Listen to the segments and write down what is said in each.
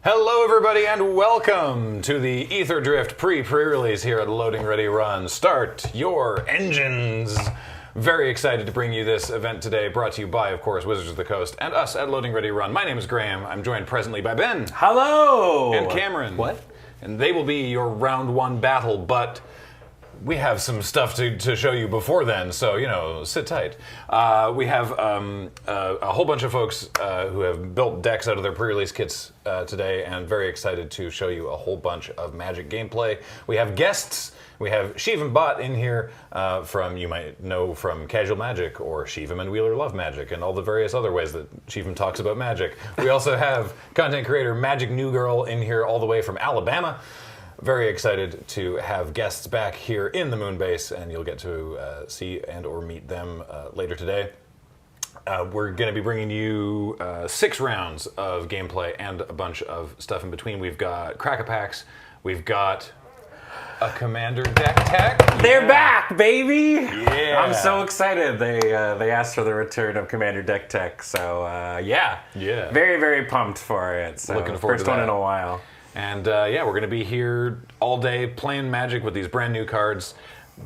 Hello everybody and welcome to the Aetherdrift Pre-PreRelease here at Loading Ready Run. Start your engines! Very excited to bring you this event today, brought to you by, of course, Wizards of the Coast and us at Loading Ready Run. My name is Graham. I'm joined presently by Ben. Hello! And Cameron. What? And they will be your round one battle, but we have some stuff to show you before then, so, you know, sit tight. We have a whole bunch of folks who have built decks out of their pre-release kits today, and very excited to show you a whole bunch of Magic gameplay. We have guests. We have Shivam Bhatt in here from, you might know from Casual Magic, or Shivam and Wheeler Love Magic, and all the various other ways that Shivam talks about magic. We also have content creator Magic New Girl in here all the way from Alabama. Very excited to have guests back here in the Moonbase, and you'll get to see and or meet them later today. We're going to be bringing you 6 rounds of gameplay and a bunch of stuff in between. We've got Crack-A-Packs, we've got a Commander deck tech. They're back, baby! Yeah. I'm so excited. They asked for the return of Commander Deck Tech, so yeah. Very, very pumped for it. So Looking forward to that. First one in a while. And yeah, we're going to be here all day playing Magic with these brand new cards.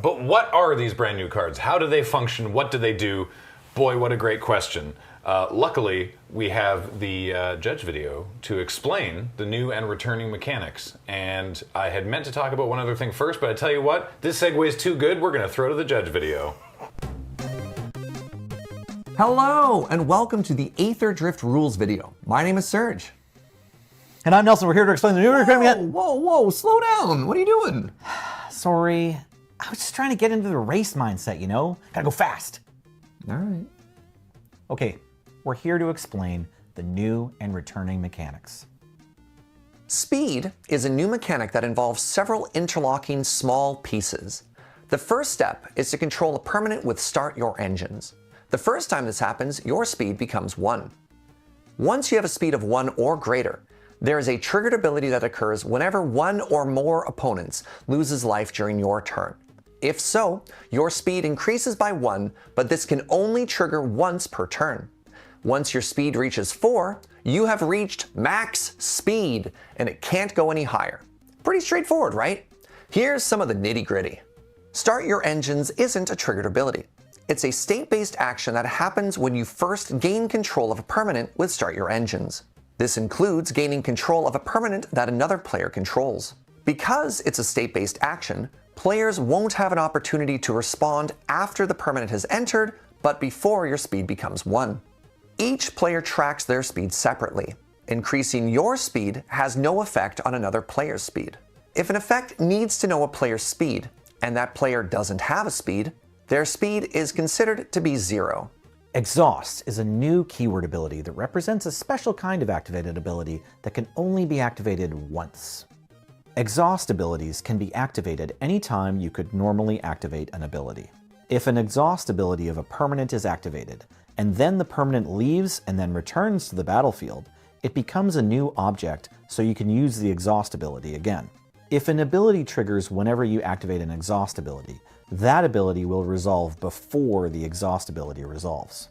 But what are these brand new cards? How do they function? What do they do? Boy, what a great question. Luckily, we have the judge video to explain the new and returning mechanics. And I had meant to talk about one other thing first, but I tell you what, this segue is too good. We're going to throw to the judge video. Hello, and welcome to the Aetherdrift Rules video. My name is Serge. And I'm Nelson. We're here to explain the new requirement. Whoa, slow down. What are you doing? Sorry. I was just trying to get into the race mindset, you know? Gotta go fast. All right. Okay, we're here to explain the new and returning mechanics. Speed is a new mechanic that involves several interlocking small pieces. The first step is to control a permanent with Start Your Engines. The first time this happens, your speed becomes 1. Once you have a speed of 1 or greater, there is a triggered ability that occurs whenever 1 or more opponents loses life during your turn. If so, your speed increases by 1, but this can only trigger once per turn. Once your speed reaches 4, you have reached max speed, and it can't go any higher. Pretty straightforward, right? Here's some of the nitty-gritty. Start Your Engines isn't a triggered ability. It's a state-based action that happens when you first gain control of a permanent with Start Your Engines. This includes gaining control of a permanent that another player controls. Because it's a state-based action, players won't have an opportunity to respond after the permanent has entered, but before your speed becomes 1. Each player tracks their speed separately. Increasing your speed has no effect on another player's speed. If an effect needs to know a player's speed, and that player doesn't have a speed, their speed is considered to be 0. Exhaust is a new keyword ability that represents a special kind of activated ability that can only be activated once. Exhaust abilities can be activated anytime you could normally activate an ability. If an exhaust ability of a permanent is activated, and then the permanent leaves and then returns to the battlefield, it becomes a new object, so you can use the exhaust ability again. If an ability triggers whenever you activate an exhaust ability, that ability will resolve before the exhaust ability resolves.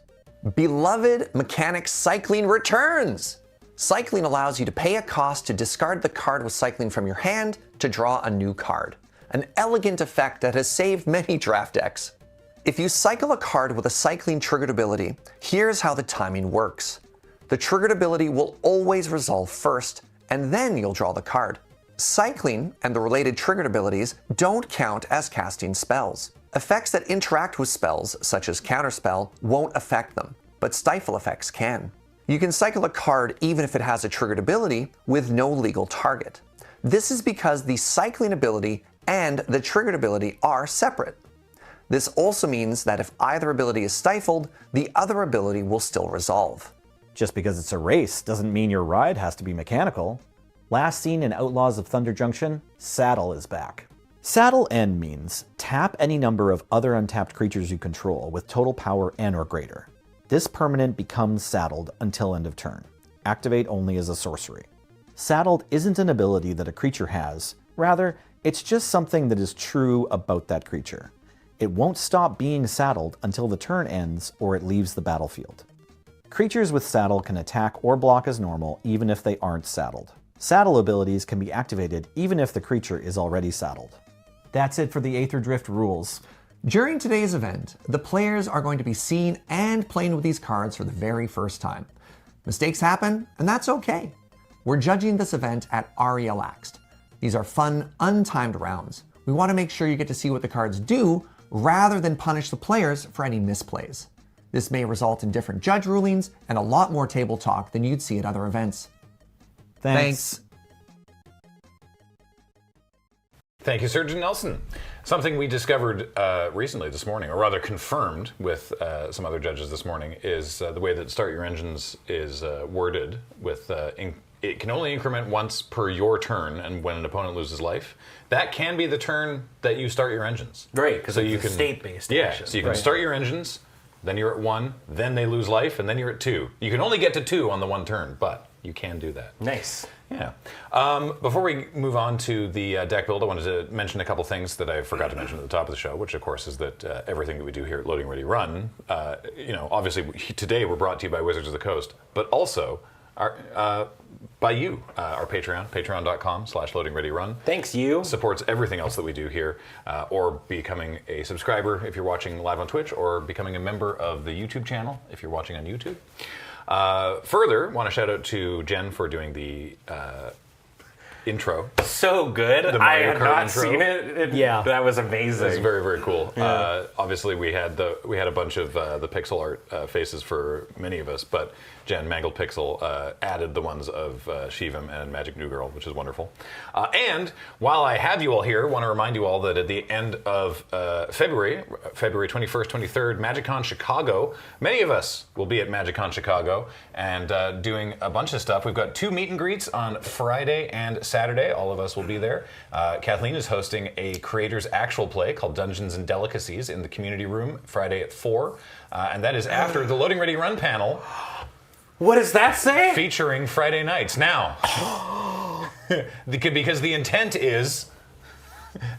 Beloved mechanic Cycling returns! Cycling allows you to pay a cost to discard the card with Cycling from your hand to draw a new card. An elegant effect that has saved many draft decks. If you cycle a card with a Cycling triggered ability, here's how the timing works. The triggered ability will always resolve first, and then you'll draw the card. Cycling and the related triggered abilities don't count as casting spells. Effects that interact with spells, such as Counterspell, won't affect them, but Stifle effects can. You can cycle a card even if it has a triggered ability with no legal target. This is because the cycling ability and the triggered ability are separate. This also means that if either ability is stifled, the other ability will still resolve. Just because it's a race doesn't mean your ride has to be mechanical. Last seen in Outlaws of Thunder Junction, Saddle is back. Saddle End means tap any number of other untapped creatures you control with total power N or greater. This permanent becomes saddled until end of turn. Activate only as a sorcery. Saddled isn't an ability that a creature has, rather, it's just something that is true about that creature. It won't stop being saddled until the turn ends or it leaves the battlefield. Creatures with saddle can attack or block as normal even if they aren't saddled. Saddle abilities can be activated even if the creature is already saddled. That's it for the Aetherdrift rules. During today's event, the players are going to be seen and playing with these cards for the very first time. Mistakes happen, and that's okay. We're judging this event at Relaxed. These are fun, untimed rounds. We want to make sure you get to see what the cards do rather than punish the players for any misplays. This may result in different judge rulings and a lot more table talk than you'd see at other events. Thanks. Thank you, Serge and Nelson. Something we discovered recently this morning, or rather confirmed with some other judges this morning, is the way that Start Your Engines is worded with it can only increment once per your turn, and when an opponent loses life. That can be the turn that you start your engines. Great, because it's a state-based action. So you can start your engines, then you're at 1, then they lose life, and then you're at 2. You can only get to 2 on the one turn, but you can do that. Nice. Yeah. Before we move on to the deck build, I wanted to mention a couple things that I forgot to mention at the top of the show, which of course is that everything that we do here at Loading Ready Run, obviously today we're brought to you by Wizards of the Coast, but also by you, our Patreon, patreon.com/loadingreadyrun. Thanks, you. Supports everything else that we do here, or becoming a subscriber if you're watching live on Twitch, or becoming a member of the YouTube channel if you're watching on YouTube. Further, want to shout out to Jen for doing the intro. So good. I had not seen it. Yeah. That was amazing. It was very, very cool. Yeah. Obviously, we had a bunch of the pixel art faces for many of us, but Jen, Mangled Pixel, added the ones of Shivam and Magic New Girl, which is wonderful. And while I have you all here, I want to remind you all that at the end of February 21st, 23rd, MagicCon Chicago, many of us will be at MagicCon Chicago and doing a bunch of stuff. We've got 2 meet and greets on Friday and Saturday. All of us will be there. Kathleen is hosting a creator's actual play called Dungeons and Delicacies in the community room Friday at 4. And that is after the Loading Ready Run panel. What does that say? Featuring Friday nights. Now, because the intent is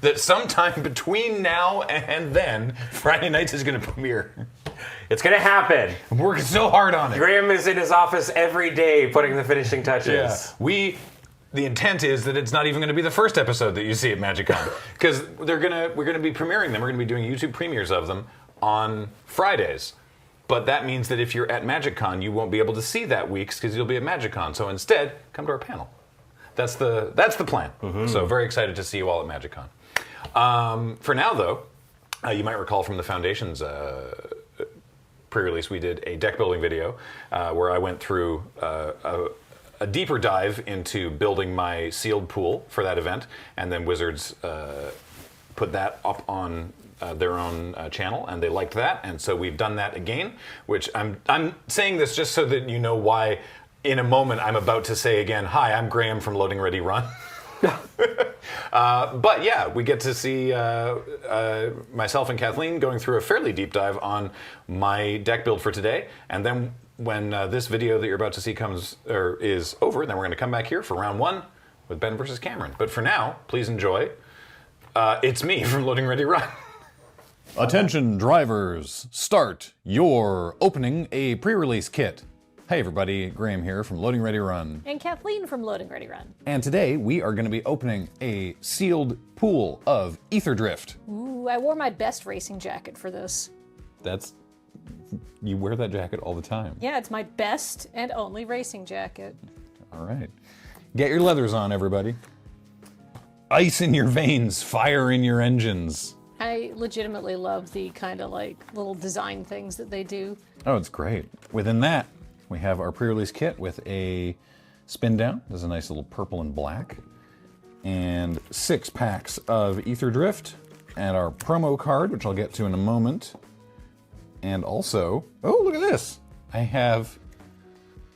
that sometime between now and then, Friday nights is going to premiere. It's going to happen. I'm working so hard on it. Graham is in his office every day putting the finishing touches. Yeah. The intent is that it's not even going to be the first episode that you see at MagicCon, because we're going to be premiering them. We're going to be doing YouTube premieres of them on Fridays. But that means that if you're at MagicCon, you won't be able to see that week's because you'll be at MagicCon. So instead, come to our panel. That's the plan. Mm-hmm. So very excited to see you all at MagicCon. For now, though, you might recall from the Foundation's pre-release, we did a deck building video where I went through a deeper dive into building my sealed pool for that event, and then Wizards put that up on their own channel, and they liked that, and so we've done that again. Which I'm saying this just so that you know why. In a moment, I'm about to say again, "Hi, I'm Graham from Loading Ready Run." But yeah, we get to see myself and Kathleen going through a fairly deep dive on my deck build for today, and then when this video that you're about to see is over, then we're going to come back here for round 1 with Ben versus Cameron. But for now, please enjoy. It's me from Loading Ready Run. Attention drivers, start. You're opening a pre-release kit. Hey everybody, Graham here from Loading Ready Run. And Kathleen from Loading Ready Run. And today we are going to be opening a sealed pool of Aetherdrift. Ooh, I wore my best racing jacket for this. You wear that jacket all the time. Yeah, it's my best and only racing jacket. All right. Get your leathers on, everybody. Ice in your veins, fire in your engines. I legitimately love the kind of like little design things that they do. Oh, it's great. Within that, we have our pre-release kit with a spin down. There's a nice little purple and black. And 6 packs of Aetherdrift. And our promo card, which I'll get to in a moment. And also, oh, look at this. I have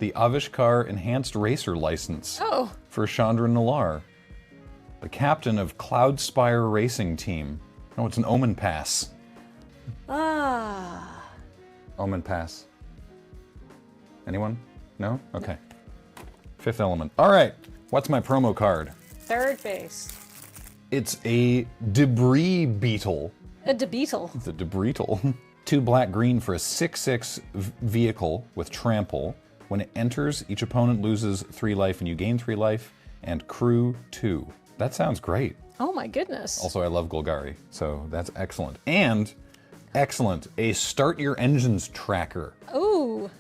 the Avishkar Enhanced Racer license for Chandra Nalar, the captain of Cloudspire Racing Team. Oh, it's an Omen Pass. Omen Pass. Anyone? No? Okay. Fifth Element. All right. What's my promo card? Third base. It's a Debris Beetle. A debeetle. It's a Debreetle. 2 black-green for a 6/6 vehicle with trample. When it enters, each opponent loses 3 life and you gain 3 life. and crew 2. That sounds great. Oh my goodness. Also, I love Golgari, so that's excellent. And excellent, a start your engines tracker. Ooh.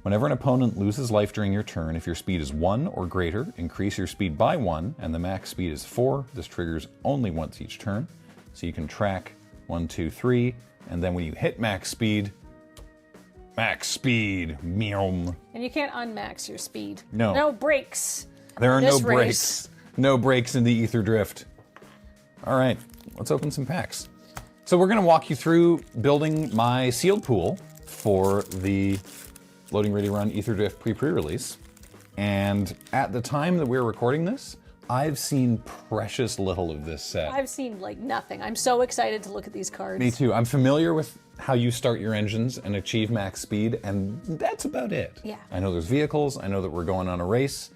Whenever an opponent loses life during your turn, if your speed is 1 or greater, increase your speed by 1, and the max speed is 4. This triggers only once each turn. So you can track 1, 2, 3, and then when you hit max speed, meow. And you can't unmax your speed. No. No brakes. There are no This brakes. race. No brakes in the Aetherdrift. All right, let's open some packs. So we're gonna walk you through building my sealed pool for the Loading Ready Run Aetherdrift Pre-PreRelease. And at the time that we're recording this, I've seen precious little of this set. I've seen like nothing. I'm so excited to look at these cards. Me too. I'm familiar with how you start your engines and achieve max speed, and that's about it. Yeah. I know there's vehicles, I know that we're going on a race.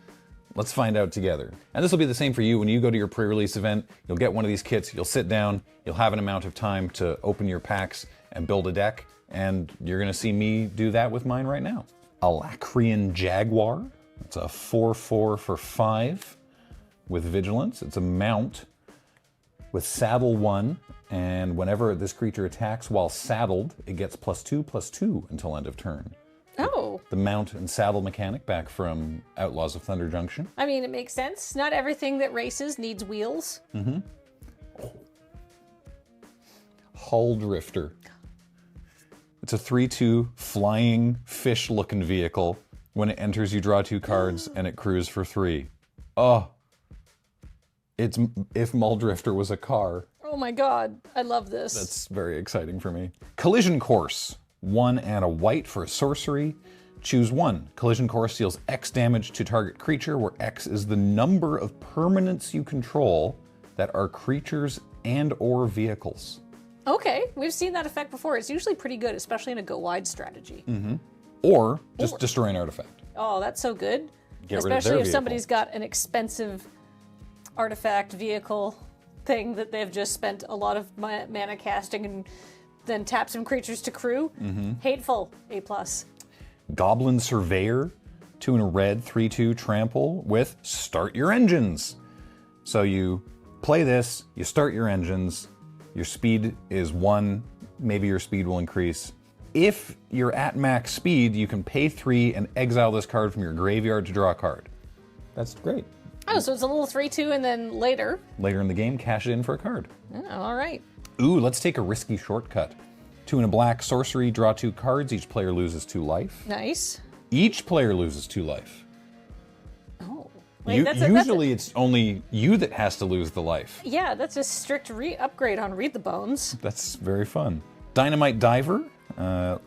Let's find out together. And this will be the same for you. When you go to your pre-release event, you'll get one of these kits, you'll sit down, you'll have an amount of time to open your packs and build a deck, and you're gonna see me do that with mine right now. Alacrian Jaguar. It's a 4/4 for 5 with Vigilance. It's a mount with saddle 1, and whenever this creature attacks while saddled, it gets +2/+2 until end of turn. Oh. The mount and saddle mechanic back from Outlaws of Thunder Junction. I mean, it makes sense. Not everything that races needs wheels. Hull Drifter. It's a 3/2 flying fish-looking vehicle. When it enters, you draw 2 cards, and it crews for 3. Oh, it's if Muldrifter was a car. Oh my god, I love this. That's very exciting for me. Collision Course. 1 and a white for a sorcery. Choose 1. Collision Course deals X damage to target creature, where X is the number of permanents you control that are creatures and or vehicles. Okay, we've seen that effect before. It's usually pretty good, especially in a go-wide strategy. Or just destroy an artifact. Oh, that's so good. Get rid of Especially their if vehicle. somebody's got an expensive artifact vehicle thing that they've just spent a lot of mana casting and then tap some creatures to crew. Hateful, A+. Goblin Surveyor. 2 and a red, 3/2 trample with Start Your Engines. So you play this, you start your engines, your speed is 1, maybe your speed will increase. If you're at max speed, you can pay 3 and exile this card from your graveyard to draw a card. That's great. Oh, so it's a little 3/2 and then later. Later in the game, cash it in for a card. Oh, all right. Ooh, let's take a risky shortcut. 2 and a black, sorcery, draw 2 cards, each player loses 2 life. Nice. Each player loses 2 life. Oh. Wait, Usually it's only you that has to lose the life. Yeah, that's a strict upgrade on Read the Bones. That's very fun. Dynamite Diver,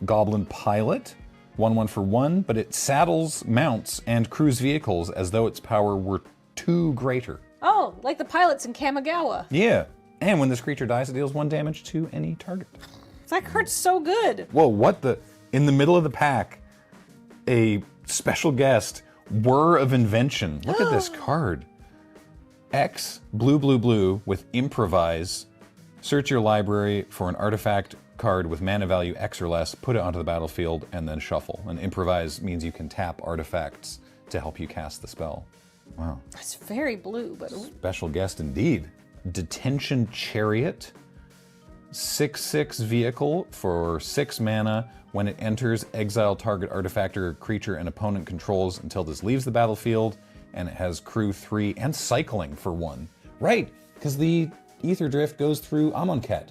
Goblin Pilot, 1/1 for 1, but it saddles mounts and crews vehicles as though its power were 2 greater. Oh, like the pilots in Kamigawa. Yeah, and when this creature dies, it deals 1 damage to any target. That card's so good. Whoa, what the? In the middle of the pack, a special guest, Whir of Invention. Look at this card. X, blue, with Improvise. Search your library for an artifact card with mana value X or less, put it onto the battlefield, and then shuffle. And Improvise means you can tap artifacts to help you cast the spell. Wow. It's very blue, but Special guest indeed. Detention Chariot. 6/6 vehicle for 6 mana. When it enters, exile target artifact or creature an opponent controls until this leaves the battlefield, and it has crew 3 and cycling for 1. Right, because the Aetherdrift goes through Amonkhet.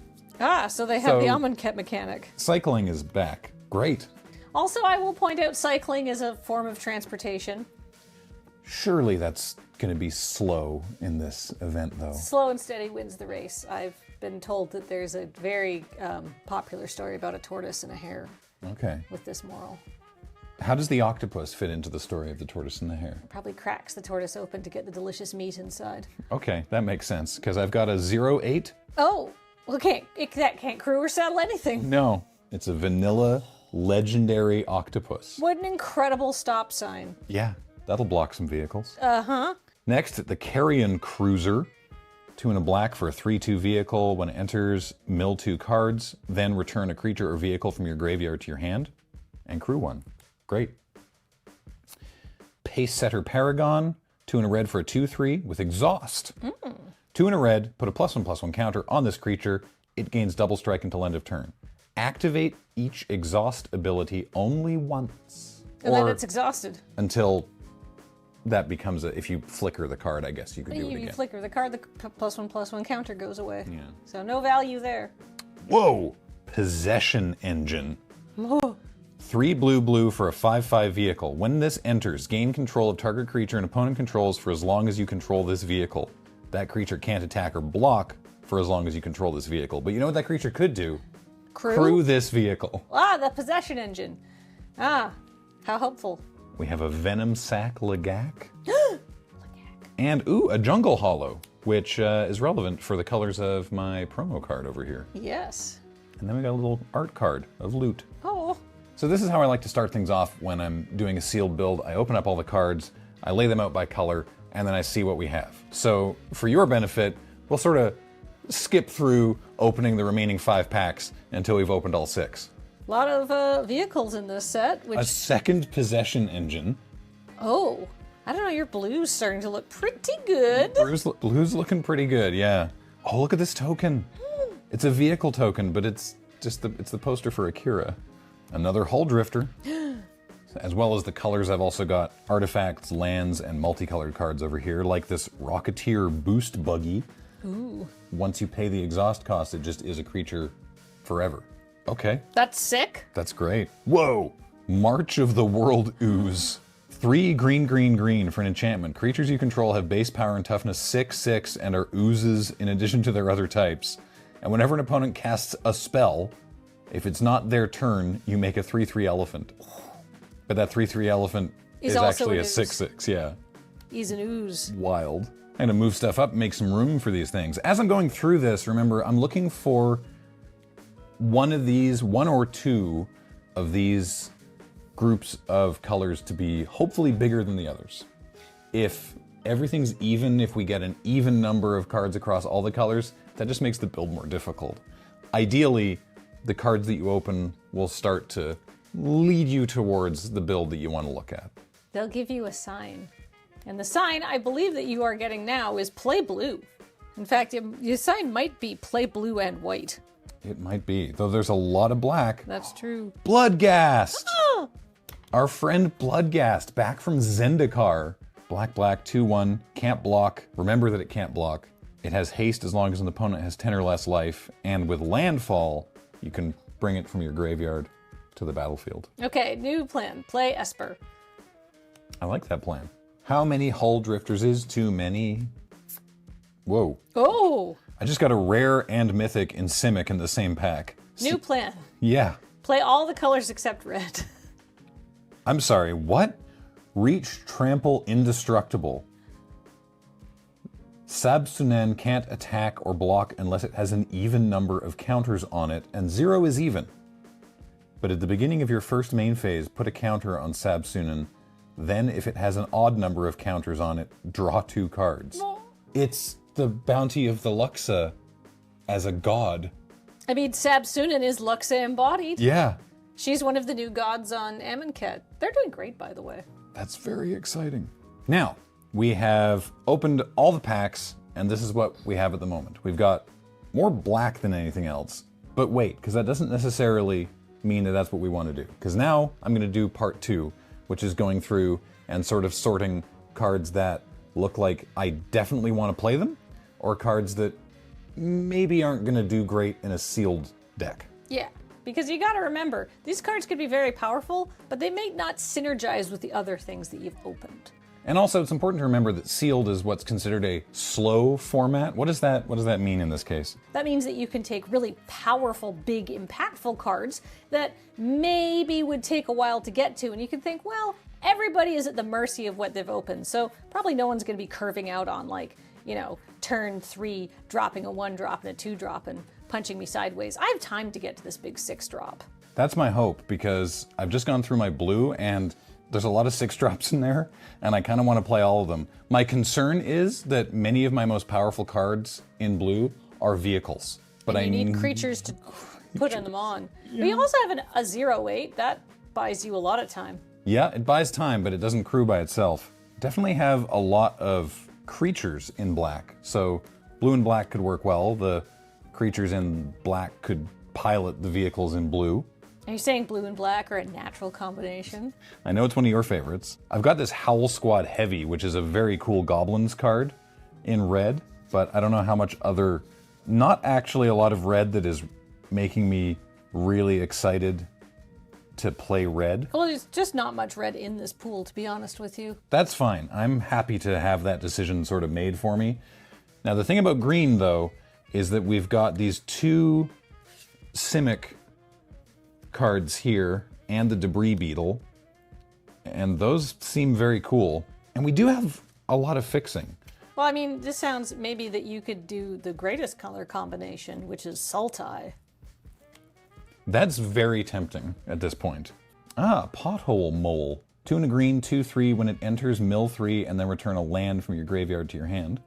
so they have the So- Amonkhet mechanic. Cycling is back. Great. Also, I will point out cycling is a form of transportation. Surely that's going to be slow in this event, though. Slow and steady wins the race. I've been told that there's a very popular story about a tortoise and a hare Okay. with this moral. How does the octopus fit into the story of the tortoise and the hare? Probably cracks the tortoise open to get the delicious meat inside. Okay, that makes sense, because I've got a 0/8. Oh, well, that can't crew or saddle anything. No, it's a vanilla legendary octopus. What an incredible stop sign. Yeah, that'll block some vehicles. Uh-huh. Next, the Carrion Cruiser. 2 and a black for a 3/2 vehicle. When it enters, mill 2 cards, then return a creature or vehicle from your graveyard to your hand, and crew 1. Great. Pace Setter Paragon. 2 and a red for a 2/3 with exhaust. 2 and a red, put a +1/+1 counter on this creature. It gains double strike until end of turn. Activate each exhaust ability only once. And then it's exhausted. Until that becomes if you flicker the card, I guess you could do it again. You flicker the card, the +1/+1 counter goes away. Yeah. So no value there. Whoa! Possession Engine. 3 blue for a 5/5 vehicle. When this enters, gain control of target creature an opponent controls for as long as you control this vehicle. That creature can't attack or block for as long as you control this vehicle. But you know what that creature could do? Crew this vehicle. Ah, the possession engine. Ah, how helpful. We have a Venom Sac Lagak. And, a Jungle Hollow, which is relevant for the colors of my promo card over here. Yes. And then we got a little art card of loot. Oh. So this is how I like to start things off when I'm doing a sealed build. I open up all the cards, I lay them out by color, and then I see what we have. So for your benefit, we'll sort of skip through opening the remaining 5 packs until we've opened all 6. A lot of vehicles in this set. A second Possession Engine. Oh, I don't know, your blue's starting to look pretty good. Blue's looking pretty good, yeah. Oh, look at this token. It's a vehicle token, but it's the poster for Akira. Another Hull Drifter. As well as the colors, I've also got artifacts, lands, and multicolored cards over here, like this Rocketeer Boost Buggy. Ooh. Once you pay the exhaust cost, it just is a creature forever. Okay. That's sick. That's great. Whoa! March of the World Ooze. 3 green for an enchantment. Creatures you control have base power and toughness 6/6 and are oozes in addition to their other types. And whenever an opponent casts a spell, if it's not their turn, you make a 3/3 elephant. But that 3/3 elephant is actually a 6/6, yeah. He's an ooze. Wild. I'm gonna move stuff up, make some room for these things. As I'm going through this, remember, I'm looking for one or two of these groups of colors to be hopefully bigger than the others. If everything's even, if we get an even number of cards across all the colors, that just makes the build more difficult. Ideally, the cards that you open will start to lead you towards the build that you want to look at. They'll give you a sign. And the sign I believe that you are getting now is play blue. In fact, your sign might be play blue and white. It might be, though there's a lot of black. That's true. Bloodghast! Our friend Bloodghast, back from Zendikar. Black, 2/1, can't block. Remember that it can't block. It has haste as long as an opponent has 10 or less life, and with landfall, you can bring it from your graveyard to the battlefield. Okay, new plan. Play Esper. I like that plan. How many Hull Drifters is too many? Whoa. Oh! I just got a rare and mythic in Simic in the same pack. New plan. Yeah. Play all the colors except red. I'm sorry, what? Reach, trample, indestructible. Sabsunen can't attack or block unless it has an even number of counters on it, and 0 is even. But at the beginning of your first main phase, put a counter on Sabsunen. Then, if it has an odd number of counters on it, draw 2 cards. It's the bounty of the Luxa as a god. I mean, Sabsunen is Luxa embodied. Yeah. She's one of the new gods on Amonkhet. They're doing great, by the way. That's very exciting. Now, we have opened all the packs, and this is what we have at the moment. We've got more black than anything else. But wait, because that doesn't necessarily mean that that's what we want to do. Because now I'm going to do part 2, which is going through and sort of sorting cards that look like I definitely want to play them, or cards that maybe aren't going to do great in a sealed deck. Yeah, because you got to remember, these cards could be very powerful, but they may not synergize with the other things that you've opened. And also, it's important to remember that sealed is what's considered a slow format. What does that mean in this case? That means that you can take really powerful, big, impactful cards that maybe would take a while to get to, and you can think, well, everybody is at the mercy of what they've opened, so probably no one's going to be curving out on, like, you know, turn 3, dropping a 1-drop and a 2-drop and punching me sideways. I have time to get to this big 6-drop. That's my hope, because I've just gone through my blue, and there's a lot of 6-drops in there, and I kind of want to play all of them. My concern is that many of my most powerful cards in blue are vehicles. But and you need creatures to put them on. Yeah. We also have a 0/8. That buys you a lot of time. Yeah, it buys time, but it doesn't crew by itself. definitely have a lot of creatures in black. So blue and black could work well. The creatures in black could pilot the vehicles in blue. Are you saying blue and black are a natural combination? I know it's one of your favorites. I've got this Howl Squad Heavy, which is a very cool Goblins card in red, but I don't know how much other, not actually a lot of red that is making me really excited to play red. Well, there's just not much red in this pool, to be honest with you. That's fine. I'm happy to have that decision sort of made for me. Now, the thing about green, though, is that we've got these two Simic cards here and the Debris Beetle, and those seem very cool. And we do have a lot of fixing. Well, I mean, this sounds maybe that you could do the greatest color combination, which is Sultai. That's very tempting at this point. Pothole Mole. 2 and a green, 2/3. When it enters, mill 3, and then return a land from your graveyard to your hand.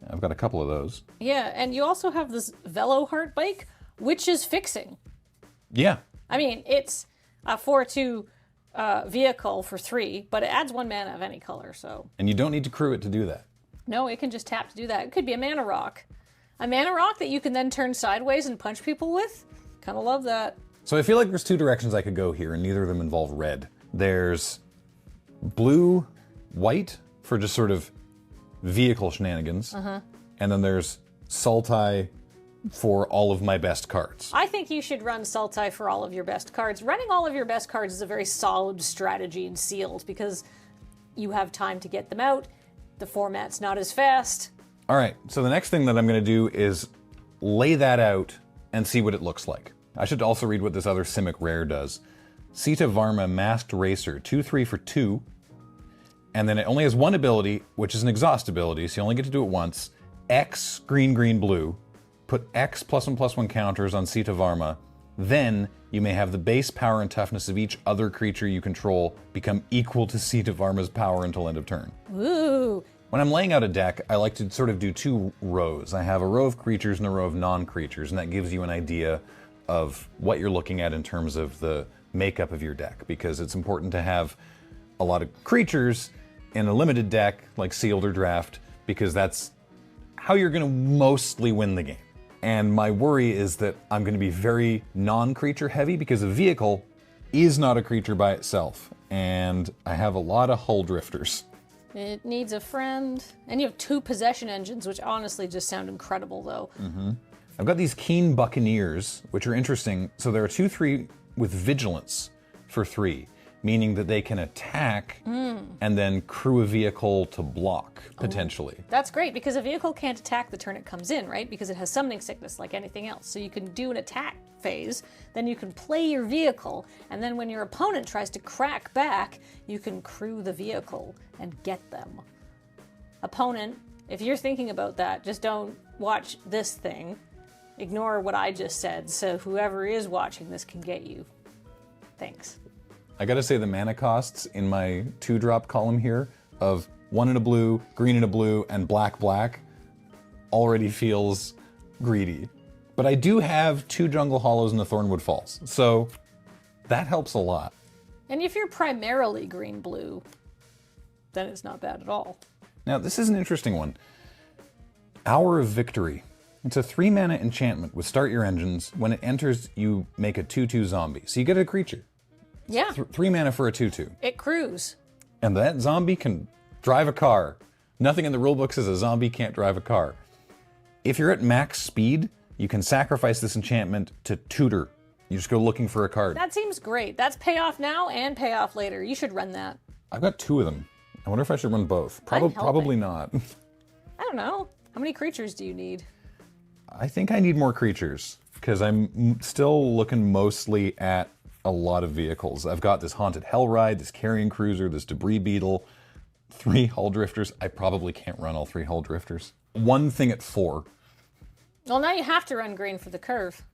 I've got a couple of those. Yeah, and you also have this Velo Heart Bike, which is fixing. Yeah. I mean, it's a 4/2 vehicle for 3, but it adds 1 mana of any color, so. And you don't need to crew it to do that. No, it can just tap to do that. It could be a mana rock. A mana rock that you can then turn sideways and punch people with? Kind of love that. So I feel like there's 2 directions I could go here, and neither of them involve red. There's blue, white for just sort of vehicle shenanigans, and then there's Sultai for all of my best cards. I think you should run Sultai for all of your best cards. Running all of your best cards is a very solid strategy in sealed because you have time to get them out. The format's not as fast. All right, so the next thing that I'm going to do is lay that out and see what it looks like. I should also read what this other Simic rare does. Sita Varma Masked Racer, 2/3 for 2. And then it only has 1 ability, which is an exhaust ability, so you only get to do it once. X, green, green, blue. Put X +1/+1 counters on Sita Varma. Then you may have the base power and toughness of each other creature you control become equal to Sita Varma's power until end of turn. Ooh. When I'm laying out a deck, I like to sort of do 2 rows. I have a row of creatures and a row of non-creatures, and that gives you an idea of what you're looking at in terms of the makeup of your deck, because it's important to have a lot of creatures in a limited deck, like sealed or draft, because that's how you're going to mostly win the game. And my worry is that I'm going to be very non-creature heavy, because a vehicle is not a creature by itself, and I have a lot of hull drifters. It needs a friend. And you have 2 possession engines, which honestly just sound incredible, though. I've got these Keen Buccaneers, which are interesting. So they're a 2/3 with Vigilance for 3, meaning that they can attack and then crew a vehicle to block, potentially. That's great, because a vehicle can't attack the turn it comes in, right? Because it has summoning sickness like anything else. So you can do an attack phase, then you can play your vehicle, and then when your opponent tries to crack back, you can crew the vehicle and get them. Opponent, if you're thinking about that, just don't watch this thing. Ignore what I just said, so whoever is watching this can get you. Thanks. I gotta say the mana costs in my 2-drop column here of 1 in a blue, green in a blue, and black black already feels greedy. But I do have 2 Jungle Hollows and the Thornwood Falls, so that helps a lot. And if you're primarily green-blue, then it's not bad at all. Now, this is an interesting one. Hour of Victory. It's a 3-mana enchantment with Start Your Engines. When it enters, you make a 2/2 zombie. So you get a creature. Yeah. 3 mana for a 2/2. It crews. And that zombie can drive a car. Nothing in the rulebook says a zombie can't drive a car. If you're at max speed, you can sacrifice this enchantment to tutor. You just go looking for a card. That seems great. That's payoff now and payoff later. You should run that. I've got 2 of them. I wonder if I should run both. Probably not. I don't know. How many creatures do you need? I think I need more creatures, because I'm still looking mostly at a lot of vehicles. I've got this Haunted Hellride, this Carrion Cruiser, this Debris Beetle, 3 Hull Drifters. I probably can't run all 3 Hull Drifters. 1 thing at 4. Well, now you have to run green for the curve.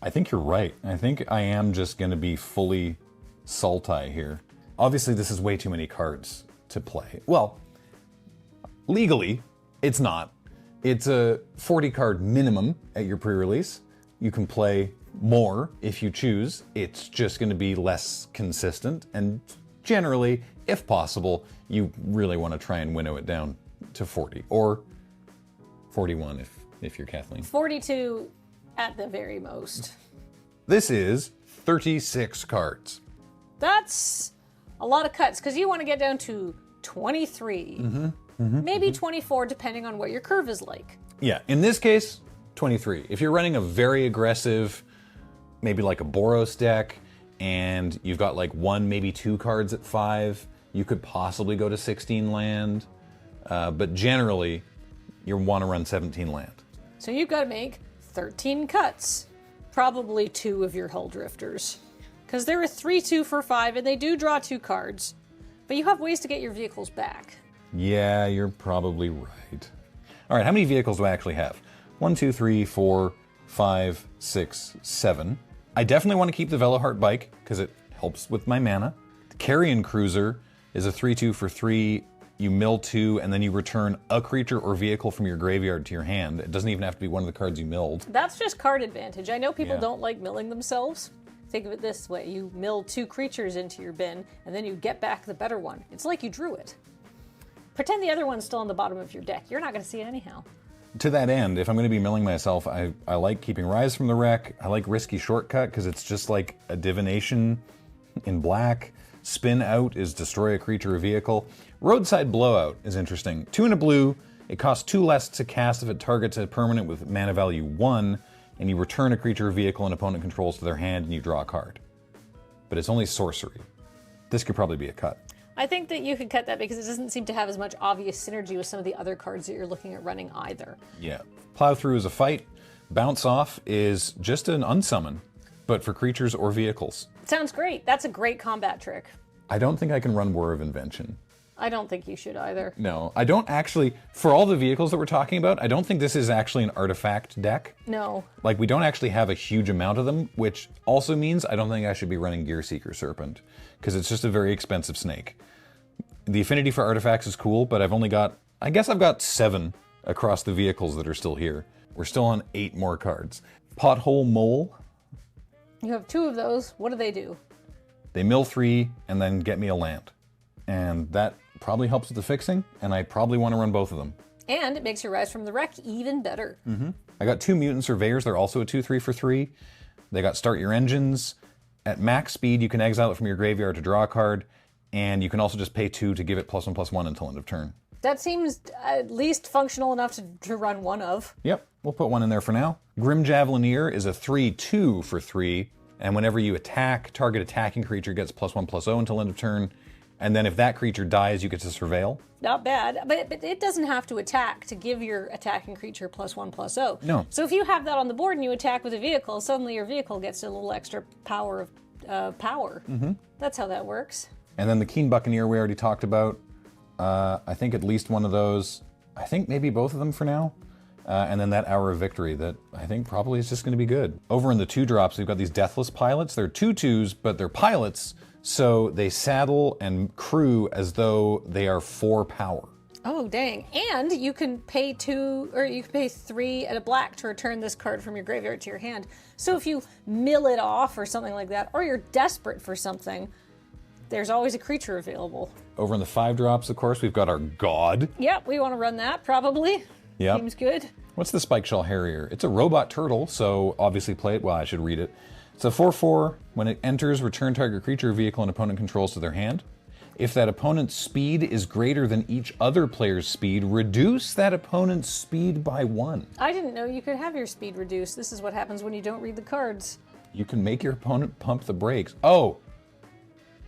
I think you're right. I think I am just going to be fully Sultai here. Obviously, this is way too many cards to play. Well, legally, it's not. It's a 40-card minimum at your pre-release. You can play more if you choose. It's just going to be less consistent, and generally, if possible, you really want to try and winnow it down to 40 or 41 if you're Kathleen. 42 at the very most. This is 36 cards. That's a lot of cuts because you want to get down to 23. Maybe 24 depending on what your curve is like. Yeah, in this case, 23. If you're running a very aggressive, maybe like a Boros deck, and you've got like 1, maybe 2 cards at 5, you could possibly go to 16 land. But generally, you want to run 17 land. So you've got to make 13 cuts. Probably 2 of your Hull Drifters. Because they're a 3/2 for 5, and they do draw 2 cards. But you have ways to get your vehicles back. Yeah, you're probably right. All right, how many vehicles do I actually have? 1, 2, 3, 4, 5, 6, 7. I definitely want to keep the Veloheart bike because it helps with my mana. The Carrion Cruiser is a 3/2 for 3. You mill 2, and then you return a creature or vehicle from your graveyard to your hand. It doesn't even have to be one of the cards you milled. That's just card advantage. I know people don't like milling themselves. Think of it this way. You mill 2 creatures into your bin, and then you get back the better one. It's like you drew it. Pretend the other one's still on the bottom of your deck. You're not going to see it anyhow. To that end, if I'm going to be milling myself, I like keeping Rise from the Wreck. I like Risky Shortcut because it's just like a divination in black. Spin Out is destroy a creature or vehicle. Roadside Blowout is interesting. 2 and a blue. It costs 2 less to cast if it targets a permanent with mana value 1, and you return a creature or vehicle an opponent controls to their hand and you draw a card. But it's only sorcery. This could probably be a cut. I think that you could cut that because it doesn't seem to have as much obvious synergy with some of the other cards that you're looking at running either. Yeah. Plow Through is a fight. Bounce Off is just an unsummon, but for creatures or vehicles. Sounds great. That's a great combat trick. I don't think I can run War of Invention. I don't think you should either. No, I don't actually. For all the vehicles that we're talking about, I don't think this is actually an artifact deck. No. Like, we don't actually have a huge amount of them, which also means I don't think I should be running Gearseeker Serpent, because it's just a very expensive snake. The affinity for artifacts is cool, but I've only got, I guess I've got 7 across the vehicles that are still here. We're still on 8 more cards. Pothole Mole. You have 2 of those. What do they do? They mill 3 and then get me a land. And that probably helps with the fixing, and I probably want to run both of them. And it makes your Rise from the Wreck even better. I got 2 Mutant Surveyors. They're also a 2/3 for 3. They got Start Your Engines. At max speed, you can exile it from your graveyard to draw a card, and you can also just pay 2 to give it +1/+1 until end of turn. That seems at least functional enough to run one of. Yep, we'll put 1 in there for now. Grim Javelineer is a 3/2 for 3, and whenever you attack, target attacking creature gets +1/+0 until end of turn. And then if that creature dies, you get to Surveil. Not bad, but it doesn't have to attack to give your attacking creature +1/+0. No. So if you have that on the board and you attack with a vehicle, suddenly your vehicle gets a little extra power of power. That's how that works. And then the Keen Buccaneer we already talked about. I think at least one of those. I think maybe both of them for now. And then that Hour of Victory that I think probably is just going to be good. Over in the 2-drops, we've got these Deathless Pilots. They're 2/2s, but they're pilots, so they saddle and crew as though they are 4 power. Oh, dang. And you can pay 2, or you can pay 3 at a black to return this card from your graveyard to your hand. So if you mill it off or something like that, or you're desperate for something, there's always a creature available. Over in the 5-drops, of course, we've got our God. Yep, we want to run that, probably. Yep. Seems good. What's the Spikeshell Harrier? It's a robot turtle, so obviously play it. Well, I should read it. It's a 4/4. When it enters, return target creature or vehicle an opponent controls to their hand. If that opponent's speed is greater than each other player's speed, reduce that opponent's speed by 1. I didn't know you could have your speed reduced. This is what happens when you don't read the cards. You can make your opponent pump the brakes. Oh,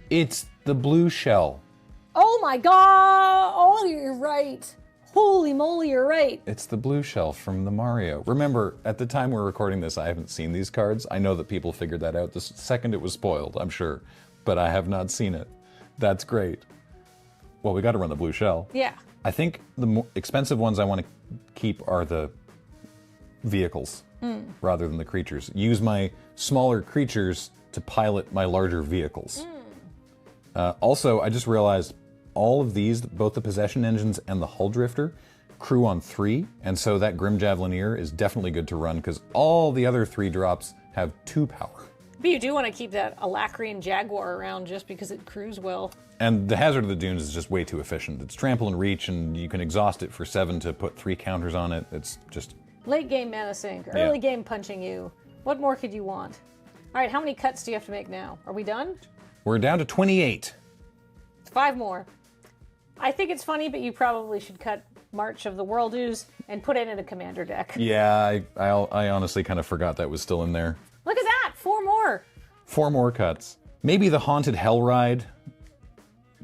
it's the blue shell. Oh my god! Oh, you're right. Holy moly, you're right. It's the blue shell from the Mario. Remember, at the time we're recording this, I haven't seen these cards. I know that people figured that out the second it was spoiled, I'm sure. But I have not seen it. That's great. Well, we got to run the blue shell. Yeah. I think the more expensive ones I want to keep are the vehicles rather than the creatures. Use my smaller creatures to pilot my larger vehicles. Also, I just realized all of these, both the Possession Engines and the Hull Drifter, crew on 3, and so that Grim Javelineer is definitely good to run because all the other 3-drops have 2 power. But you do want to keep that Alacrian Jaguar around just because it crews well. And the Hazard of the Dunes is just way too efficient. It's trample and reach, and you can exhaust it for 7 to put 3 counters on it. It's just... Late game mana sink, early game punching you. What more could you want? All right, how many cuts do you have to make now? Are we done? We're down to 28. 5 more. I think it's funny, but you probably should cut March of the World Ooze and put it in a commander deck. Yeah, I honestly kind of forgot that was still in there. Look at that! 4 more! 4 more cuts. Maybe the Haunted Hell Ride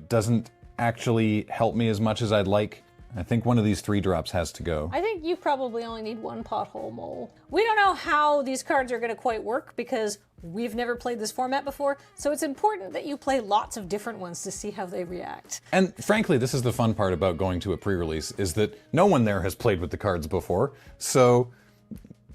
doesn't actually help me as much as I'd like. I think one of these 3 drops has to go. I think you probably only need 1 Pothole Mole. We don't know how these cards are going to quite work because we've never played this format before, so it's important that you play lots of different ones to see how they react. And frankly, this is the fun part about going to a pre-release, is that no one there has played with the cards before, so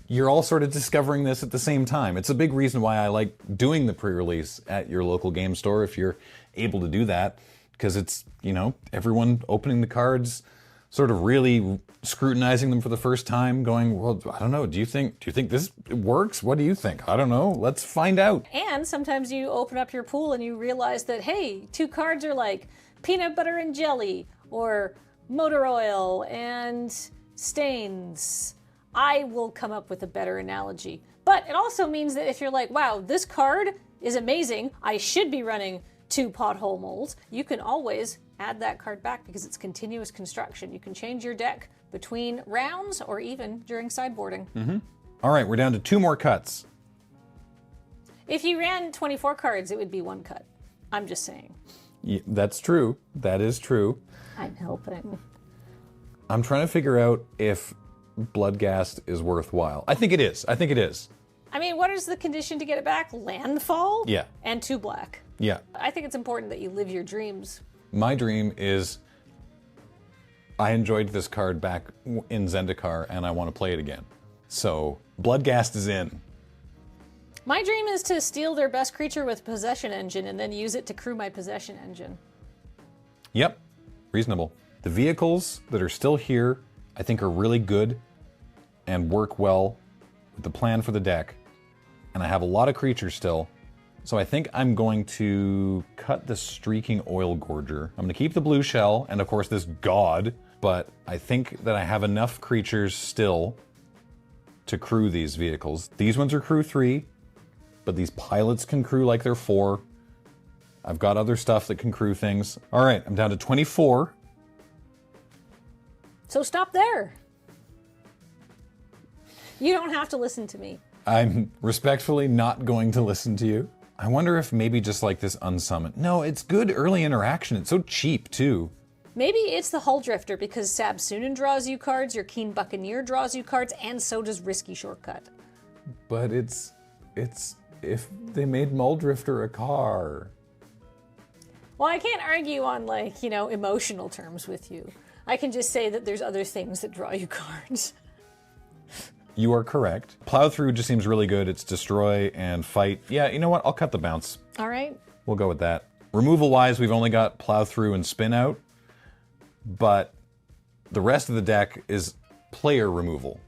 you're all sort of discovering this at the same time. It's a big reason why I like doing the pre-release at your local game store if you're able to do that, because it's, you know, everyone opening the cards, sort of really scrutinizing them for the first time, going, well, I don't know, do you think this works? What do you think? I don't know, let's find out. And sometimes you open up your pool and you realize that, hey, 2 cards are like peanut butter and jelly, or motor oil and stains. I will come up with a better analogy. But it also means that if you're like, wow, this card is amazing, I should be running 2 Pothole Moles, you can always add that card back because it's continuous construction. You can change your deck between rounds or even during sideboarding. Mm-hmm. All right, we're down to 2 more cuts. If you ran 24 cards, it would be 1 cut. I'm just saying. Yeah, that's true. That is true. I'm helping. I'm trying to figure out if Bloodghast is worthwhile. I think it is. I think it is. I mean, what is the condition to get it back? Landfall? Yeah. And 2 black. Yeah. I think it's important that you live your dreams. My dream is I enjoyed this card back in Zendikar and I want to play it again. So, Bloodghast is in. My dream is to steal their best creature with Possession Engine and then use it to crew my Possession Engine. Yep. Reasonable. The vehicles that are still here, I think, are really good and work well with the plan for the deck. And I have a lot of creatures still. So I think I'm going to cut the Streaking Oil Gorger. I'm going to keep the blue shell and, of course, this god. But I think that I have enough creatures still to crew these vehicles. These ones are crew 3, but these pilots can crew like they're 4. I've got other stuff that can crew things. All right, I'm down to 24. So stop there. You don't have to listen to me. I'm respectfully not going to listen to you. I wonder if maybe just like this unsummon. No, it's good early interaction. It's so cheap, too. Maybe it's the Hull Drifter because Sabsunin draws you cards, your Keen Buccaneer draws you cards, and so does Risky Shortcut. But it's if they made Muldrifter a car. Well, I can't argue on, like, you know, emotional terms with you. I can just say that there's other things that draw you cards. You are correct. Plow Through just seems really good. It's destroy and fight. Yeah, you know what? I'll cut the bounce. All right. We'll go with that. Removal-wise, we've only got Plow Through and Spin Out, but the rest of the deck is player removal.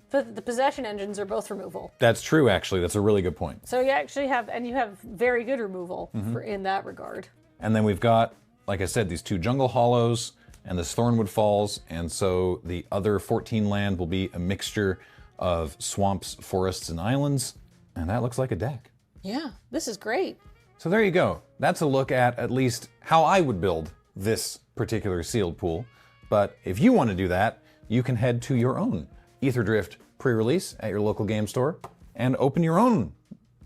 But the Possession Engines are both removal. That's true, actually. That's a really good point. So you actually have, and you have very good removal in that regard. And then we've got, like I said, these 2 Jungle Hollows and this Thornwood Falls, and so the other 14 land will be a mixture of swamps, forests, and islands, and that looks like a deck. Yeah, this is great. So there you go. That's a look at least how I would build this particular sealed pool. But if you want to do that, you can head to your own Aetherdrift pre-release at your local game store and open your own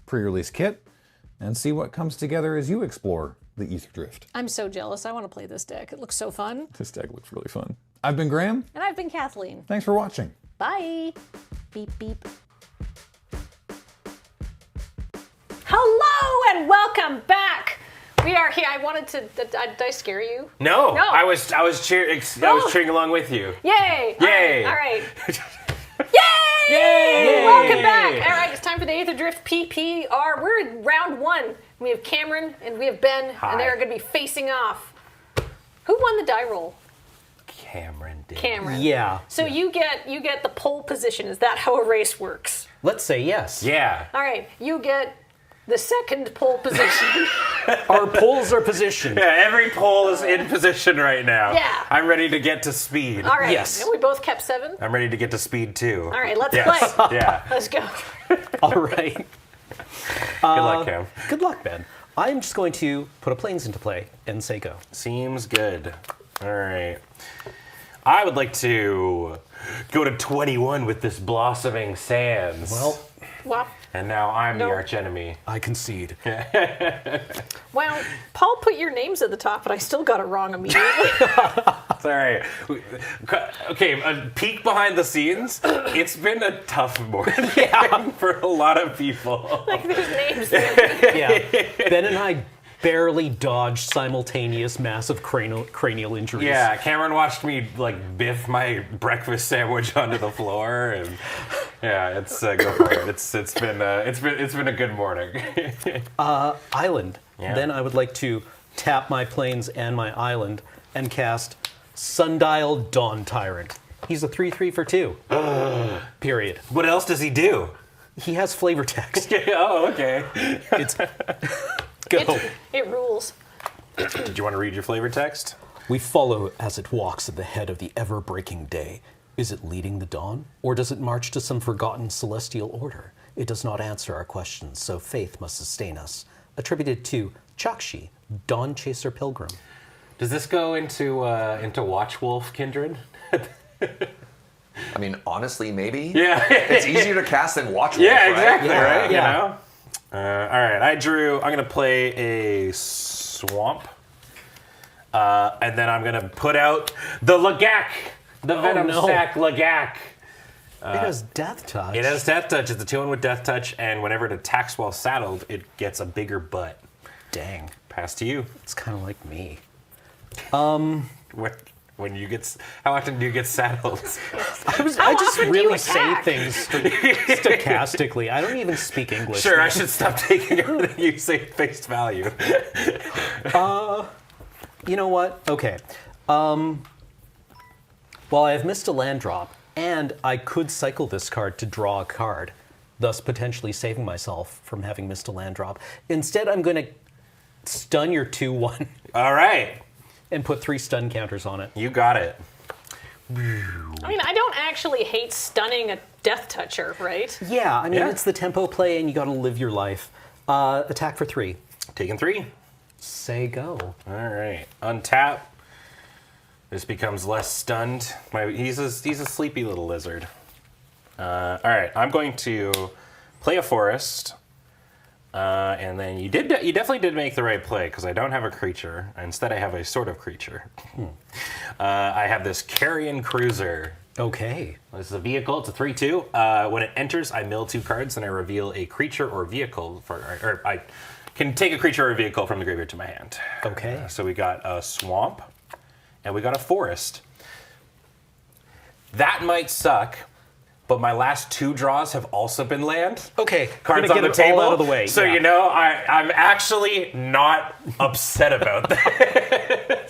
pre-release kit and see what comes together as you explore the Aetherdrift. I'm so jealous. I want to play this deck. It looks so fun. This deck looks really fun. I've been Graham. And I've been Kathleen. Thanks for watching. Bye. Beep, beep. Hello and welcome back. We are here. I wanted to. Did I scare you? No. No. I was cheering along with you. Yay! Yay! All right. Yay! Yay! Welcome back. All right, it's time for the Aetherdrift PPR. We're in round 1. We have Cameron and we have Ben, Hi. and they're going to be facing off. Who won the die roll? Cameron did. Cameron. Yeah. So you get the pole position. Is that how a race works? Let's say yes. Yeah. All right. You get The second pole position. Our poles are positioned. Yeah, every pole is in position right now. Yeah. I'm ready to get to speed. All right. Yes. And we both kept 7. I'm ready to get to speed too. All right, let's Yes. play. Yeah. Let's go. All right. Good luck, Cam. Good luck, Ben. I'm just going to put a planes into play and say go. Seems good. All right. I would like to go to 21 with this Blossoming Sands. Well, And now I'm No. the archenemy. I concede. well, Paul put your names at the top, but I still got it wrong immediately. It's all right. Okay, a peek behind the scenes. It's been a tough morning for a lot of people. Like, there's names there. Yeah. Ben and I barely dodged simultaneous massive cranial injuries. Yeah, Cameron watched me like biff my breakfast sandwich onto the floor, and yeah, it's go for it. It's been a good morning. Island. Yeah. Then I would like to tap my planes and my island and cast Sundial Dawn Tyrant. He's a 3/3 for 2. Period. What else does he do? He has flavor text. Oh, okay. It's go. It rules. Do you want to read your flavor text? We follow as it walks at the head of the ever-breaking day. Is it leading the dawn, or does it march to some forgotten celestial order? It does not answer our questions, so faith must sustain us. Attributed to Chakshi, Dawn Chaser Pilgrim. Does this go into Watchwolf Kindred? I mean, honestly, maybe. Yeah. It's easier to cast than watch. Yeah, right? exactly. Yeah. Right. Yeah. You know. All right. I'm gonna play a swamp, and then I'm gonna put out the Lagak, the Venom no. Sack Lagak. It has Death Touch. It has Death Touch. It's a 2-1 with Death Touch, and whenever it attacks while saddled, it gets a bigger butt. Dang. Pass to you. It's kind of like me. When you get, how often do you get saddled? I just often do you really say attack? things stochastically. I don't even speak English. Sure, I should stop taking everything you say at face value. You know what? Okay. Well, I have missed a land drop, and I could cycle this card to draw a card, thus potentially saving myself from having missed a land drop. Instead, I'm going to stun your 2/1 All right, and put 3 stun counters on it. you got it. I mean, I don't actually hate stunning a Death Toucher, right? Yeah, I mean, Yeah. it's the tempo play, and you got to live your life. Attack for 3. Taking 3. Say go. All right, untap. This becomes less stunned. He's a sleepy little lizard. All right, I'm going to play a forest, and then you definitely did make the right play because I don't have a creature. Instead, I have a sort of creature. I have this Carrion Cruiser. Okay. This is a vehicle. It's a 3/2. When it enters, I mill 2 cards and I reveal a creature or vehicle or I can take a creature or a vehicle from the graveyard to my hand. Okay. So we got a swamp and we got a forest. That might suck, but my last 2 draws have also been land. Okay. Cards Gonna on the get it all table. out of the way. So yeah. you know, I'm actually not upset about that.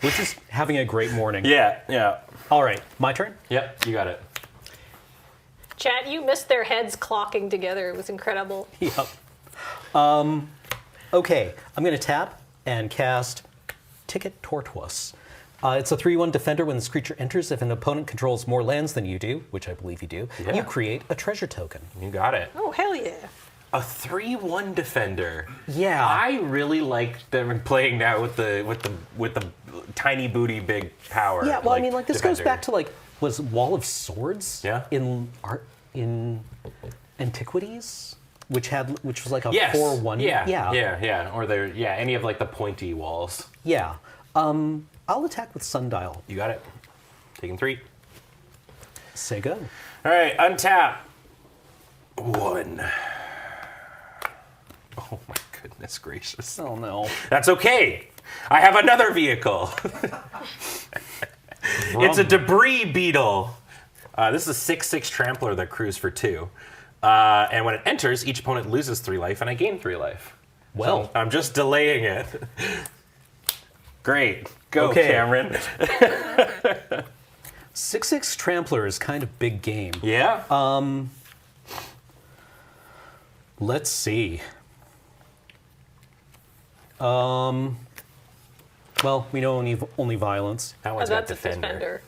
We're just having a great morning. Yeah. All right, my turn. Yep, you got it. Chat, you missed their heads clocking together. It was incredible. Yep. Okay, I'm going to tap and cast Ticket Tortoise. It's a 3/1 defender. When this creature enters, if an opponent controls more lands than you do, which I believe you do, Yeah. you create a treasure token. You got it. Oh, hell yeah. A 3/1 defender. Yeah. I really like them playing now with the tiny booty big power. Yeah, well, I mean, like this goes defender. back to like was Wall of Swords Yeah. in art in Antiquities, which was like a Yes. 4/1. Yeah. Or any of like the pointy walls. Yeah. I'll attack with Sundial. You got it. Taking 3. Say go. All right, untap. 1. Oh my goodness gracious. Oh no. That's okay. I have another vehicle. It's a debris beetle. This is a 6/6 trampler that crews for 2. And when it enters, each opponent loses 3 life, and I gain 3 life. Well, So I'm just delaying it. Great. Go, Okay. Cameron. 6/6 Trampler is kind of big game. Yeah? Let's see. Well, we know only violence. That Oh, one's got that's a defender.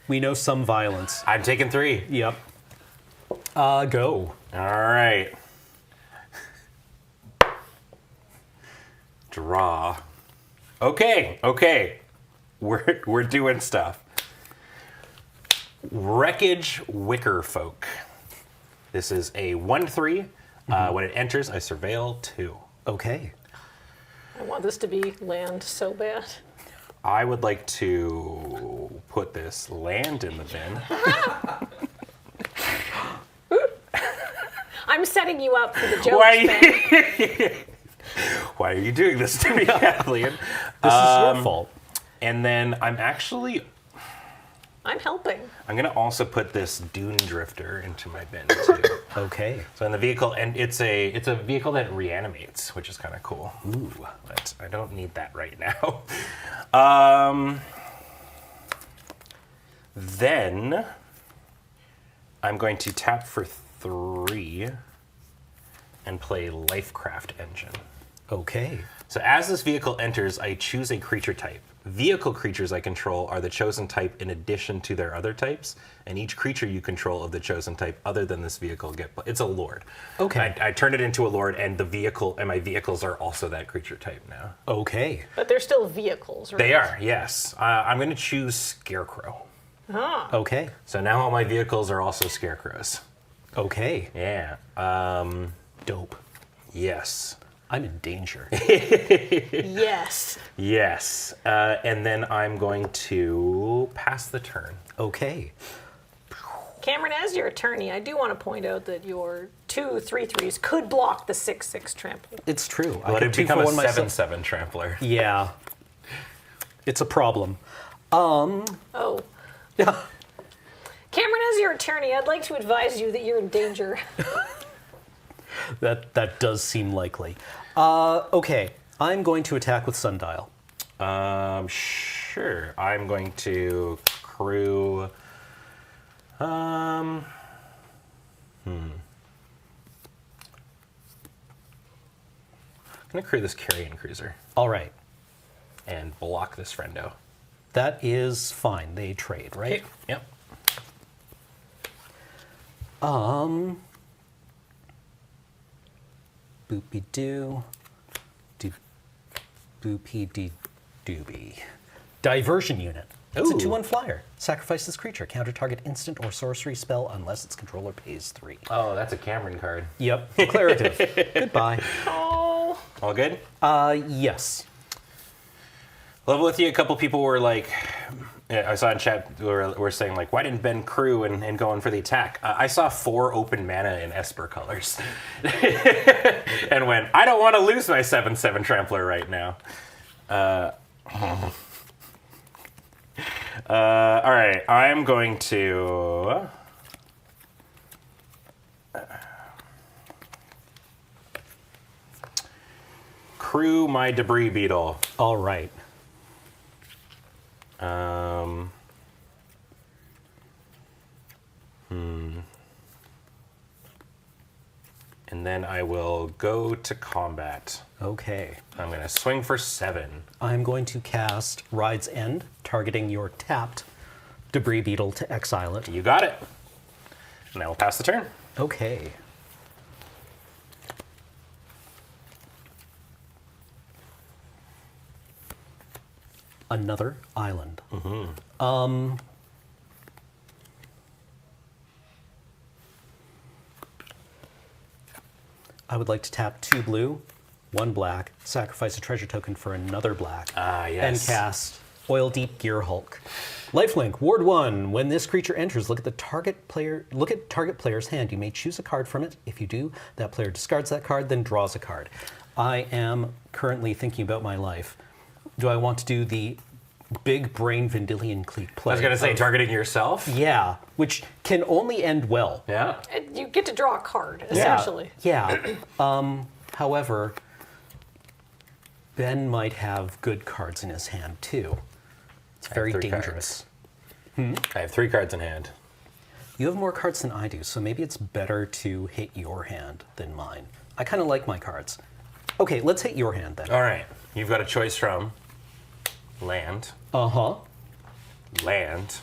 We know some violence. I'm taking 3. Yep. Go. All right. Draw. Okay. We're doing stuff. Wreckage Wicker Folk. This is a 1/3. When it enters, I surveil 2. Okay. I want this to be land so bad. I would like to put this land in the bin. I'm setting you up for the jokes, Why? Why are you doing this to me, Kathleen? This is your fault. And then I'm helping. going to also put this Dune Drifter into my bin too. Okay. So in the vehicle, and it's a vehicle that reanimates, which is kind of cool. Ooh, but I don't need that right now. Then I'm going to tap for 3 and play Lifecraft Engine. Okay. So as this vehicle enters, I choose a creature type. Vehicle creatures I control are the chosen type in addition to their other types, and each creature you control of the chosen type other than this vehicle it's a lord. Okay. I turned it into a lord, and my vehicles are also that creature type now. Okay. But they're still vehicles, right? They are, yes. I'm going to choose Scarecrow. Okay. So now all my vehicles are also scarecrows. Okay. Yeah. Dope. Yes. I'm in danger. Yes. Yes. And then I'm going to pass the turn. Okay. Cameron, as your attorney, I do want to point out that your 2 3/3s could block the 6/6 trample. It's true. But it become a 7/7 trampler. Yeah. It's a problem. Oh. Cameron, as your attorney, I'd like to advise you that you're in danger. That does seem likely. Okay. I'm going to attack with Sundial. Sure. I'm going to crew. I'm gonna crew this carrion cruiser All right. and block this friendo. That is fine. They trade, right? Yep. Boopy doo. Boopy dee doobie. Diversion unit. It's a Ooh. 2/1 flyer. Sacrifice this creature. Counter target instant or sorcery spell unless its controller pays 3. Oh, that's a Cameron card. Yep. Declarative. Goodbye. Oh. All good? Yes. Level with you. A couple people were like, I saw in chat were saying like, why didn't Ben crew and go in for the attack? I saw 4 open mana in Esper colors, and went, I don't want to lose my 7/7 trampler right now. All right, I'm going to. Crew my debris beetle. All right. And then I will go to combat. Okay. I'm going to swing for 7. I'm going to cast Ride's End, targeting your tapped debris beetle to exile it. You got it. And I will pass the turn. Okay. Another island. I would like to tap 2 blue, 1 black, sacrifice a treasure token for another black, Ah, yes. and cast Oil Deep Gear Hulk. Lifelink, Ward 1. When this creature enters, look at target player's hand. You may choose a card from it. If you do, that player discards that card, then draws a card. I am currently thinking about my life. Do I want to do the big brain Vendilion Cleat play? I was going to say targeting yourself. Yeah, which can only end well. Yeah. And you get to draw a card, essentially. Yeah. However, Ben might have good cards in his hand too. It's very 3 dangerous. I have 3 cards in hand. You have more cards than I do, so maybe it's better to hit your hand than mine. I kind of like my cards. Okay, let's hit your hand then. All right. You've got a choice from land, Uh-huh. land,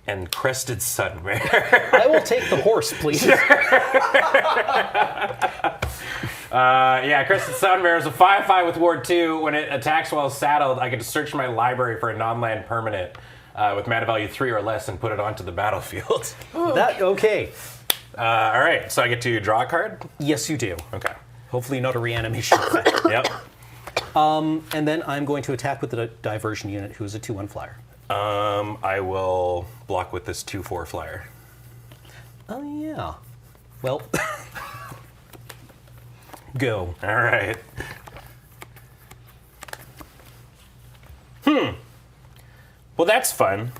and crested sunmare. I will take the horse, please. Yeah, crested sunmare is a 5/5 with Ward 2. When it attacks while saddled, I get to search my library for a non-land permanent with mana value 3 or less and put it onto the battlefield. Okay. All right, so I get to draw a card? Yes, you do. Okay. Hopefully not a reanimation effect. Yep. And then I'm going to attack with the diversion unit, who is a 2/1 flyer. I will block with this 2/4 flyer. Oh, yeah. Well, go. All right. Well, that's fun.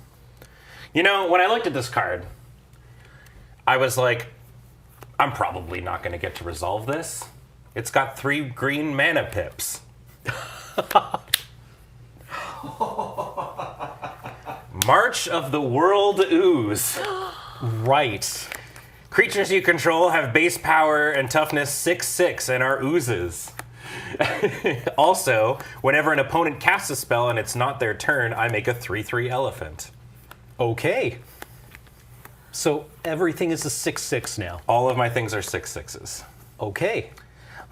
You know, when I looked at this card, I was like, I'm probably not going to get to resolve this. It's got 3 green mana pips. March of the World Ooze. Right. Creatures you control have base power and toughness 6/6 and are oozes. Also, whenever an opponent casts a spell and it's not their turn, I make a 3/3 elephant. Okay. So everything is a 6/6 now. All of my things are 6/6s. Okay.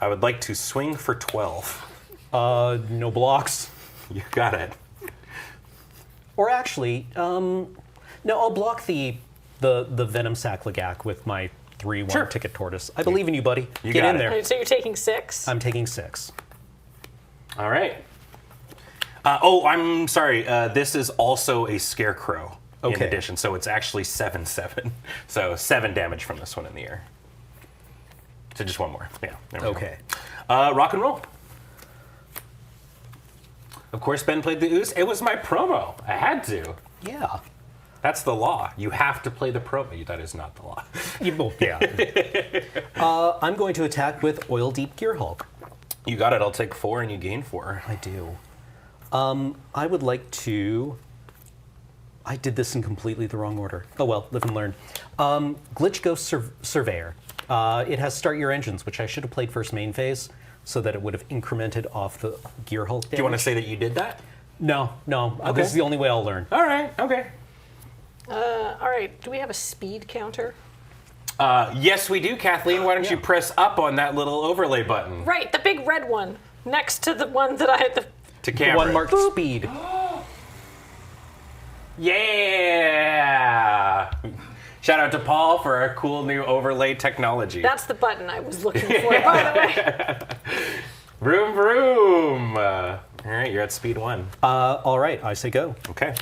I would like to swing for 12. No blocks. You got it. Or actually, no, I'll block the Venom Saklagak with my 3/1 Sure. Ticket Tortoise. I believe in you, buddy. You Get got in it. there. So you're taking 6? I'm taking 6. All right. Oh, I'm sorry. This is also a Scarecrow in Okay. addition, so it's actually 7/7. So 7 damage from this one in the air. So just one more. Yeah. There we go. Okay. Rock and roll. Of course, Ben played the Ooze. It was my promo. I had to. Yeah. That's the law. You have to play the promo. That is not the law. Yeah. I'm going to attack with Oil Deep Gear Hulk. You got it. I'll take 4 and you gain 4. I do. I would like to... I did this in completely the wrong order. Oh well, live and learn. Glitch Ghost Surveyor. It has Start Your Engines, which I should have played first main phase, so that it would have incremented off the Gear Hulk damage. Do you want to say that you did that? No. This is the only way I'll learn. All right. Okay. All right. Do we have a speed counter? Yes, we do, Kathleen. Why don't you press up on that little overlay button Right, the big red one next to the one that I had the. to The camera? one marked speed. Yeah! Shout out to Paul for our cool new overlay technology. That's the button I was looking for, by the way. Vroom, vroom! All right, you're at speed 1. All right, I say go. Okay.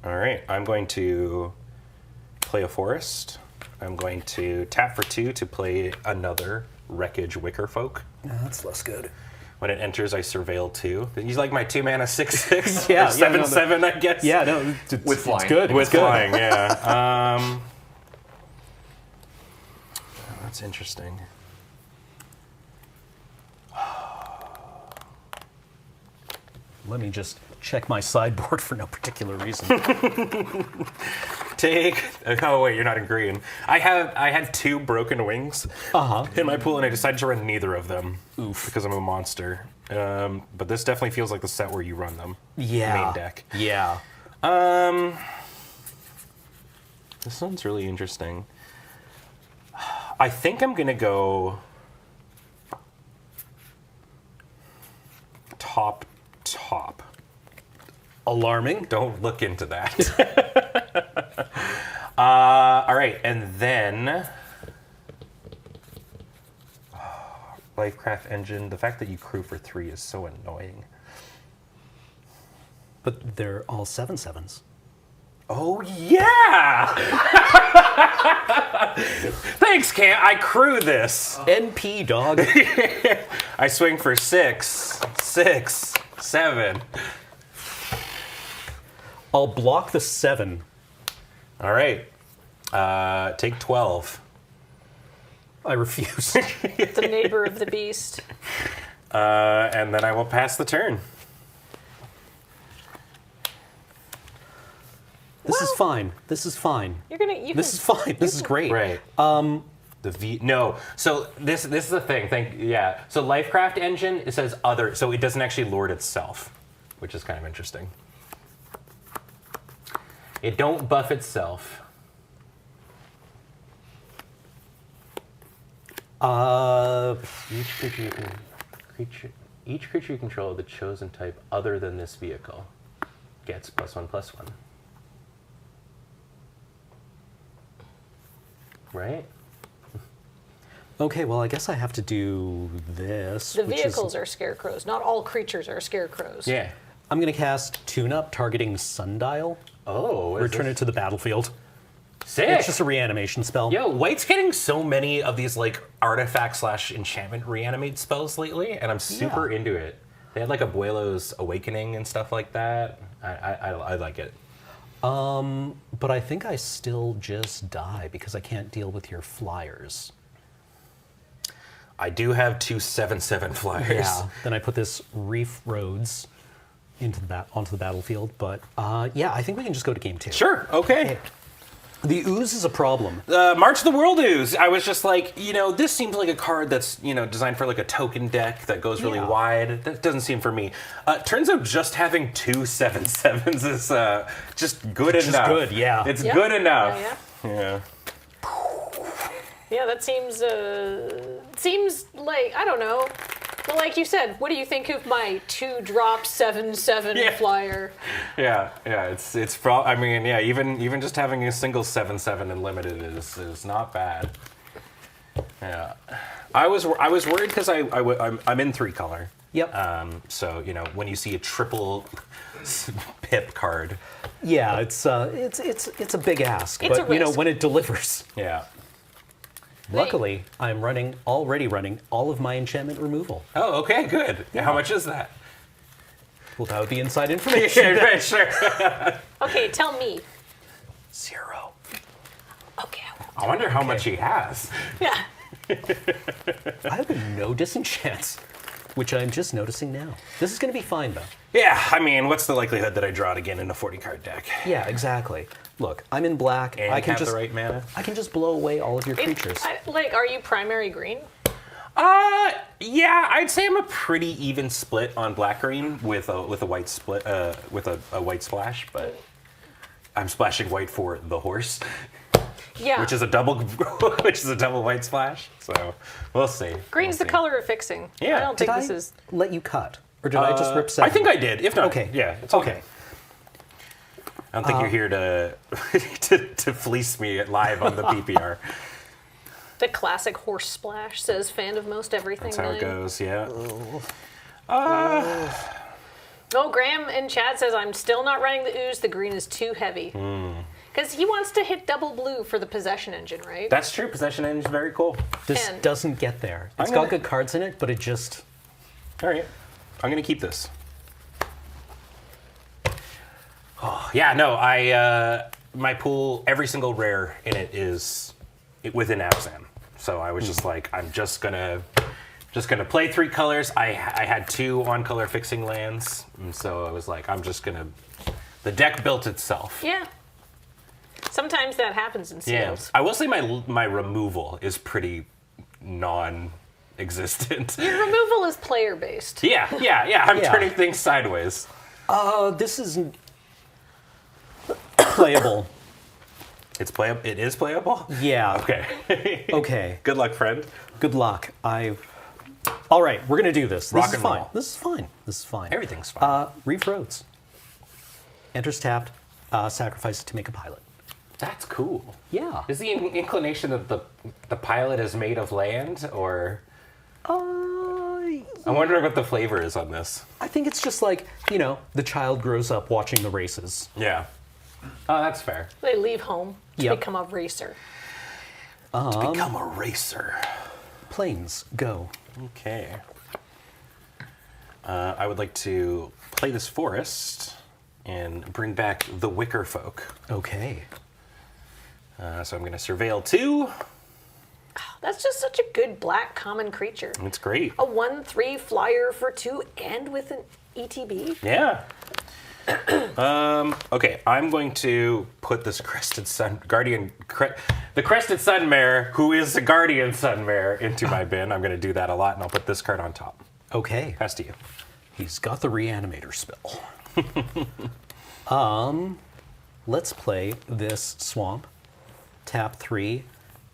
All right, I'm going to play a forest. I'm going to tap for 2 to play another Wreckage Wicker Folk. That's less good. When it enters, I surveil 2. You like my 2 mana 6/6? Yeah, or 7/7, I guess. Yeah, no, With flying. It's good. With it's good. flying, yeah. That's interesting. Let me just check my sideboard for no particular reason. Take. Oh wait, you're not in green. I had 2 broken wings in my pool, and I decided to run neither of them. Oof, because I'm a monster. But this definitely feels like the set where you run them. Yeah. Main deck. Yeah. This one's really interesting. I think I'm gonna go top. Alarming. Don't look into that. All right, and then Lifecraft Engine. The fact that you crew for 3 is so annoying. But they're all 7/7s. Oh yeah! Thanks, Cam. I crew this. NP, dog. I swing for 6, 6, 7. I'll block the 7. All right. Take 12. I refuse. The neighbor of the beast. And then I will pass the turn. This is fine. This is fine. This is fine. This is great. Right. No. So this is the thing. So Lifecraft engine, it says other, so it doesn't actually lord itself, which is kind of interesting. It don't buff itself. Each creature you control of the chosen type other than this vehicle gets +1/+1. Right? Okay, well, I guess I have to do this. The which vehicles is, are scarecrows. Not all creatures are scarecrows. Yeah. I'm going to cast Tune Up, targeting Sundial. Oh, Return it to the battlefield. Sick. It's just a reanimation spell. Yo, White's getting so many of these like artifact/enchantment reanimate spells lately, and I'm super into it. They had like Abuelo's Awakening and stuff like that. I like it. But I think I still just die because I can't deal with your flyers. I do have 2 7/7 flyers. Yeah. Then I put this Reef Roads onto the battlefield. But yeah, I think we can just go to game 2. Sure. Okay. The ooze is a problem. March of the World Ooze. I was just like, this seems like a card that's, designed for like a token deck that goes really wide. That doesn't seem for me. Turns out just having 2 7/7s is just good enough. Just good, yeah. It's good enough. Yeah. Yeah. That seems like, I don't know. Well, like you said, what do you think of my 2-drop 7/7 flyer? Yeah. It's even just having a single 7/7 in limited is not bad. Yeah. I was worried because I'm in 3-color. Yep. So when you see a triple pip card. Yeah, it's a big ask, It's a but risk. when it delivers. Yeah. Luckily, I'm already running all of my enchantment removal. Oh, okay, good. How much is that? Without the inside information. Yeah, right, sure. Okay, tell me. 0. Okay. I wonder how much he has. Yeah. I have no disenchants, which I'm just noticing now. This is going to be fine, though. Yeah, I mean, what's the likelihood that I draw it again in a 40-card deck? Yeah, exactly. Look, I'm in black. And I can have just the right mana? I can just blow away all of your creatures. Are you primary green? Yeah, I'd say I'm a pretty even split on black-green with a white split with a white splash, but I'm splashing white for the horse, Yeah. which is a double white splash. So we'll see. Green's the color of fixing. Yeah. I don't Did think I this is. let you cut, or did I just rip 7? I think I did. If not, Okay. yeah, it's Okay. I don't think you're here to to fleece me live on the PPR. The classic horse splash says fan of most everything. That's how it 9. goes. Yeah. Oh, Graham in chat says I'm still not running the ooze. The green is too heavy. Because he wants to hit double blue for the possession engine, right? That's true. Possession engine is very cool. This 10. doesn't get there. It's I'm got gonna- good cards in it, but it just... All right. I'm gonna keep this. Oh, yeah. No. My pool. Every single rare in it is within Abzan. So I was just like, I'm just gonna play 3 colors. I had 2 on-color fixing lands, and so I was like, I'm just gonna. The deck built itself. Yeah. Sometimes that happens in Yeah. seals. I will say my removal is pretty non-existent. Your removal is player based. Yeah. I'm Yeah. turning things sideways. This is playable. It's playable. It is playable. Yeah. Okay. Okay. Good luck, friend. Good luck. All right, we're gonna do this. Rock This is and fine. roll. This is fine. This is fine. Everything's fine. Reef Roads. Enters tapped. Sacrifices to make a pilot. That's cool. Yeah. Is the inclination that the pilot is made of land, or I'm wondering what the flavor is on this. I think it's just like, the child grows up watching the races. Yeah. Oh, that's fair. They leave home to Yep. become a racer. To become a racer. Planes, go. Okay. I would like to play this forest and bring back the Wicker Folk. Okay. So I'm going to surveil 2. That's just such a good black common creature. It's great. A 1/3 flyer for 2 and with an ETB. Yeah. Okay, I'm going to put this Crested Sun the Crested Sunmare, who is the Guardian Sunmare, into my bin. I'm going to do that a lot, and I'll put this card on top. Okay. Pass to you. He's got the Reanimator spell. Let's play this Swamp, tap 3,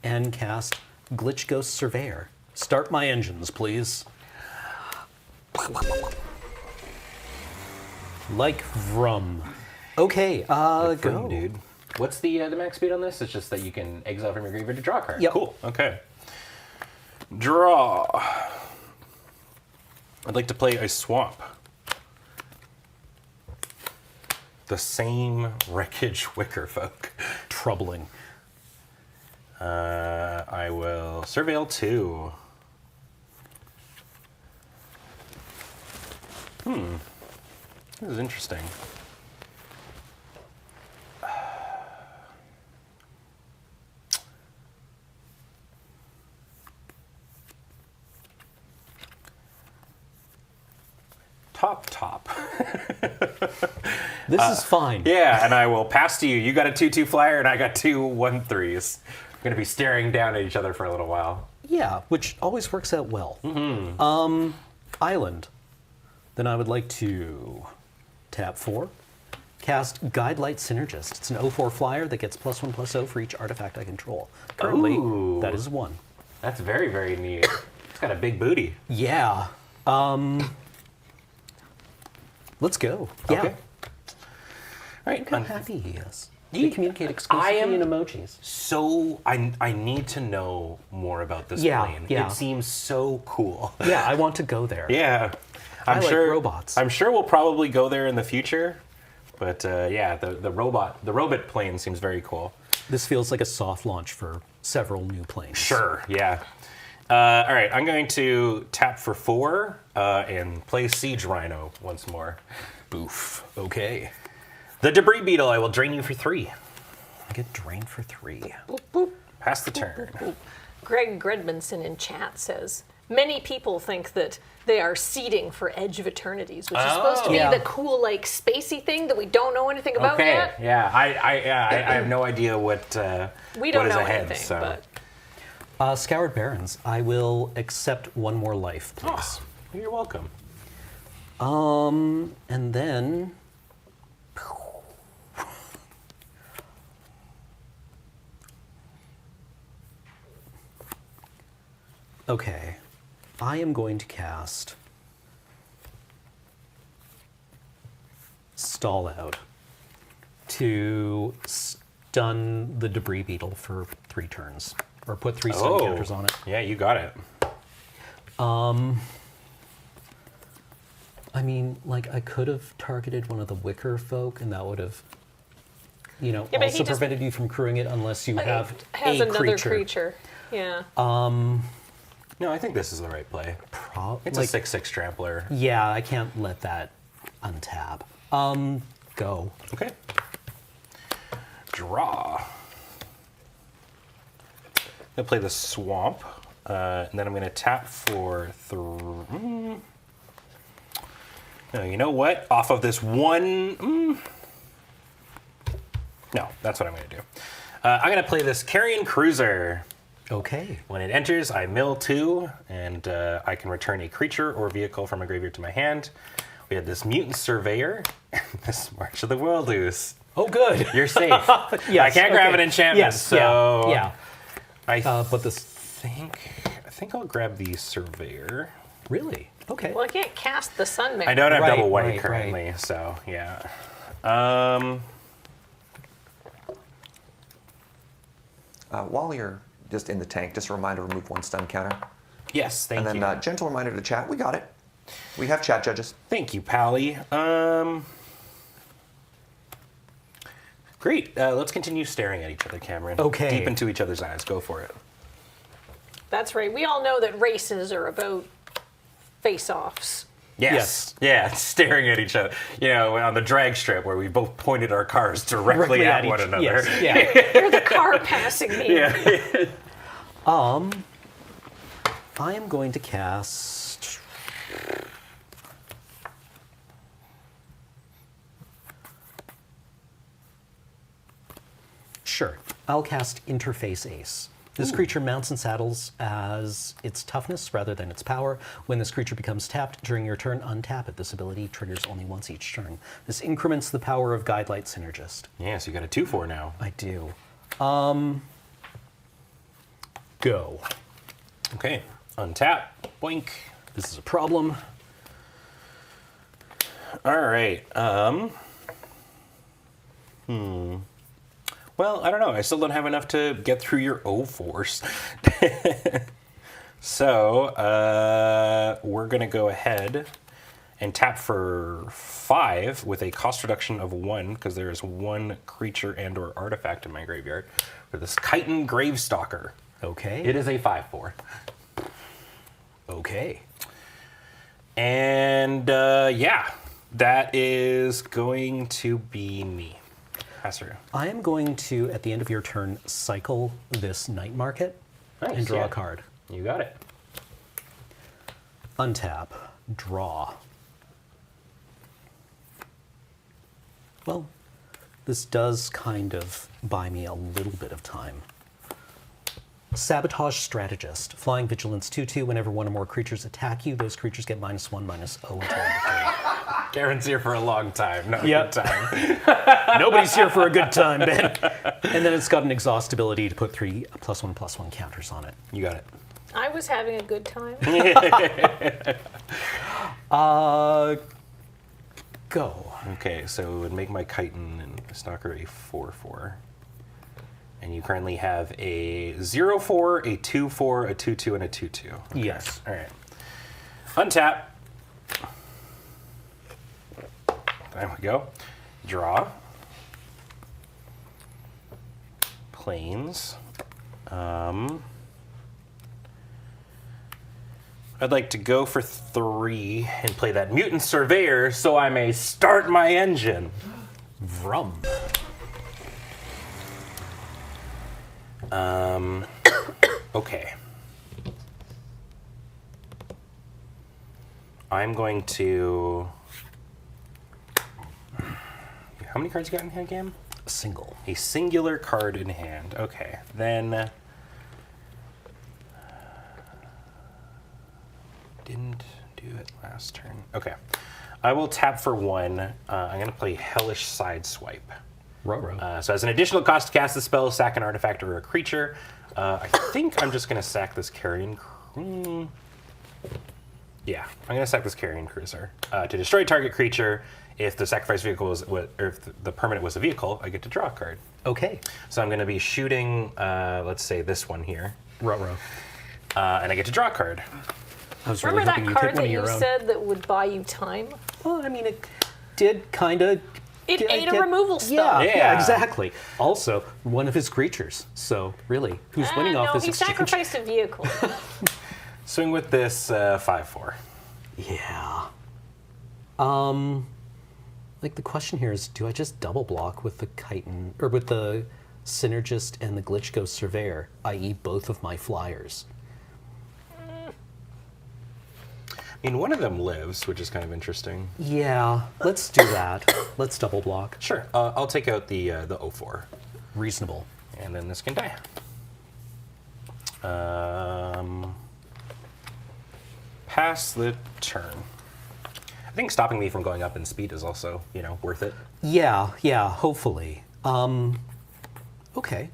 and cast Glitch Ghost Surveyor. Start my engines, please. Like Vrum. Okay, go. Dude. What's the max speed on this? It's just that you can exile from your graveyard to draw a card. Yep. Cool. Okay. Draw. I'd like to play a Swamp. The same Wreckage Wickerfolk. Troubling. I will Surveil 2. This is interesting. Top. This is fine. Yeah, and I will pass to you. You got a 2/2 flyer, and I got 2 1/3s. We're going to be staring down at each other for a little while. Yeah, which always works out well. Island. Then I would like to tap 4, cast Guidelight Synergist. It's an 0/4 flyer that gets +1/+0 for each artifact I control. Currently, Ooh. that is 1. That's very, very neat. It's got a big booty. Yeah. Let's go. Yeah. Okay. All right. Look how happy he is. They communicate exclusively in emojis. So I need to know more about this Yeah, plane. yeah. It seems so cool. Yeah, I want to go there. Yeah. I like robots. I'm sure we'll probably go there in the future. But yeah, the robot plane seems very cool. This feels like a soft launch for several new planes. Sure, yeah. All right, I'm going to tap for 4 and play Siege Rhino once more. Boof. Okay. The Debris Beetle, I will drain you for 3. I get drained for 3. Boop, boop. Pass the turn. Greg Gredmanson in chat says, many people think that they are seeding for Edge of Eternities, which is supposed to be Yeah. the cool, like, spacey thing that we don't know anything about Okay, yet. yeah, I have no idea what We don't what is know ahead, anything, so. but Scoured Barrens. I will accept 1 more life, please. Oh, you're welcome. And then... Okay. I am going to cast Stall Out to stun the Debris Beetle for 3 turns. Or put 3 stun counters on it. Yeah, you got it. I mean, like, I could have targeted one of the Wicker folk, and that would have, you know, Yeah, but he also just- prevented you from crewing it unless you have has a another creature. creature. Yeah. No, I think this is the right play. It's Like, a 6/6 trampler. yeah, I can't let that untap. Go. Okay. Draw. I'm gonna play the Swamp, and then I'm gonna tap for 3. No, you know what? Off of this 1. No, that's what I'm gonna do. I'm gonna play this Carrion Cruiser. Okay. When it enters, I mill 2, and I can return a creature or vehicle from my graveyard to my hand. We have this Mutant Surveyor, and this March of the Worldus. Oh, good. You're safe. Yes, I can't grab okay. an enchantment, Yes, so yeah. I But this... think I'll grab the Surveyor. Really? Okay. Well, I can't cast the Sunmare. I don't have Right, double white right, currently, so yeah. While you're just in the tank, just a reminder, remove 1 stun counter. Yes, thank And you. then gentle reminder to chat, we got it. We have chat judges. Thank you, Pally. Great. Let's continue staring at each other, Cameron. Okay. Deep into each other's eyes. Go for it. That's right. We all know that races are about face-offs. Yes. Yeah, staring at each other. You know, on the drag strip where we both pointed our cars directly at one another. Yes, yeah. You're the car passing me. Yeah. I am going to cast... I'll cast Interface Ace. This creature mounts and saddles as its toughness rather than its power. When this creature becomes tapped during your turn, untap it. This ability triggers only once each turn. This increments the power of Guidelight Synergist. Yeah, so you got a 2/4 now. I do. Go. Okay, untap, boink. This is a problem. All right. Well, I don't know. I still don't have enough to get through your O-Force. So we're going to go ahead and tap for 5 with a cost reduction of 1, because there is 1 creature and or artifact in my graveyard, for this Chitin Gravestalker. Okay. It is a 5/4. Okay. And yeah, that is going to be me. Pass through. I am going to, at the end of your turn, cycle this Night Market Nice, and draw yeah. a card. You got it. Untap. Draw. Well, this does kind of buy me a little bit of time. Sabotage Strategist. Flying Vigilance 2/2. Whenever one or more creatures attack you, those creatures get -1/-0 until end of turn. Garen's here for a long time. No Yep. good time. Nobody's here for a good time, Ben. And then it's got an exhaust ability to put 3 +1/+1 counters on it. You got it. I was having a good time. Go. Okay, so it would make my Chitin and Stalker a 4/4. And you currently have a 0/4, a 2/4, a 2/2, and a 2/2. Okay. Yes. All right. Untap. There we go. Draw. Planes. I'd like to go for 3 and play that Mutant Surveyor so I may start my engine. Vrum. Okay. I'm going to... How many cards you got in hand, Gam? Single. A singular card in hand. Okay, then... Didn't do it last turn. Okay. I will tap for 1. I'm going to play Hellish Sideswipe. Ruh-roh. So as an additional cost to cast the spell, sack an artifact or a creature. I think I'm just going to sack this Carrion... Yeah, I'm going to sack this Carrion Cruiser. To destroy target creature, if the sacrifice vehicle was, or if the permanent was a vehicle, I get to draw a card. Okay. So I'm going to be shooting, let's say this one here, Ruh-roh. and I get to draw a card. I was really Remember hoping that you'd pick card one that of you your own. said that would buy you time? Well, I mean, it did kind of... It ate a removal spell. Yeah, Yeah. exactly. Also, one of his creatures. So, really, who's winning off no, this he exchange? sacrificed a vehicle. Swing with this 5/4. Yeah. Like, the question here is, do I just double block with the Chitin, or with the Synergist and the Glitch Ghost Surveyor, i.e. both of my flyers? I mean, one of them lives, which is kind of interesting. Yeah, let's do that. Let's double block. Sure, I'll take out the 0/4. Reasonable. And then this can die. Pass the turn. I think stopping me from going up in speed is also, worth it. Yeah, hopefully. Okay.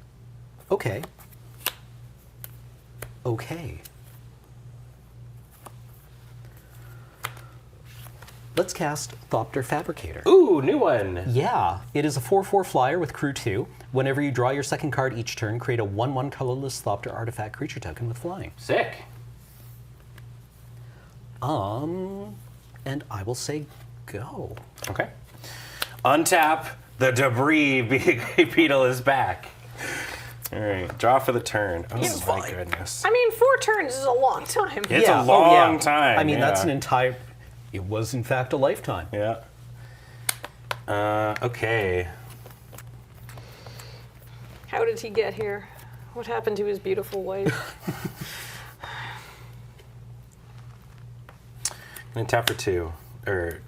Let's cast Thopter Fabricator. Ooh, new one. Yeah, it is a 4/4 flyer with crew 2. Whenever you draw your second card each turn, create a 1/1 colorless Thopter artifact creature token with flying. Sick. And I will say go. Okay. Untap. The debris beetle is back. All right, draw for the turn. Oh It's my fine. goodness. I mean, 4 turns is a long time. It's a long time. I mean, that's yeah. an entire... It was, in fact, a lifetime. Yeah. Okay. How did he get here? What happened to his beautiful wife? I'm gonna tap for 2.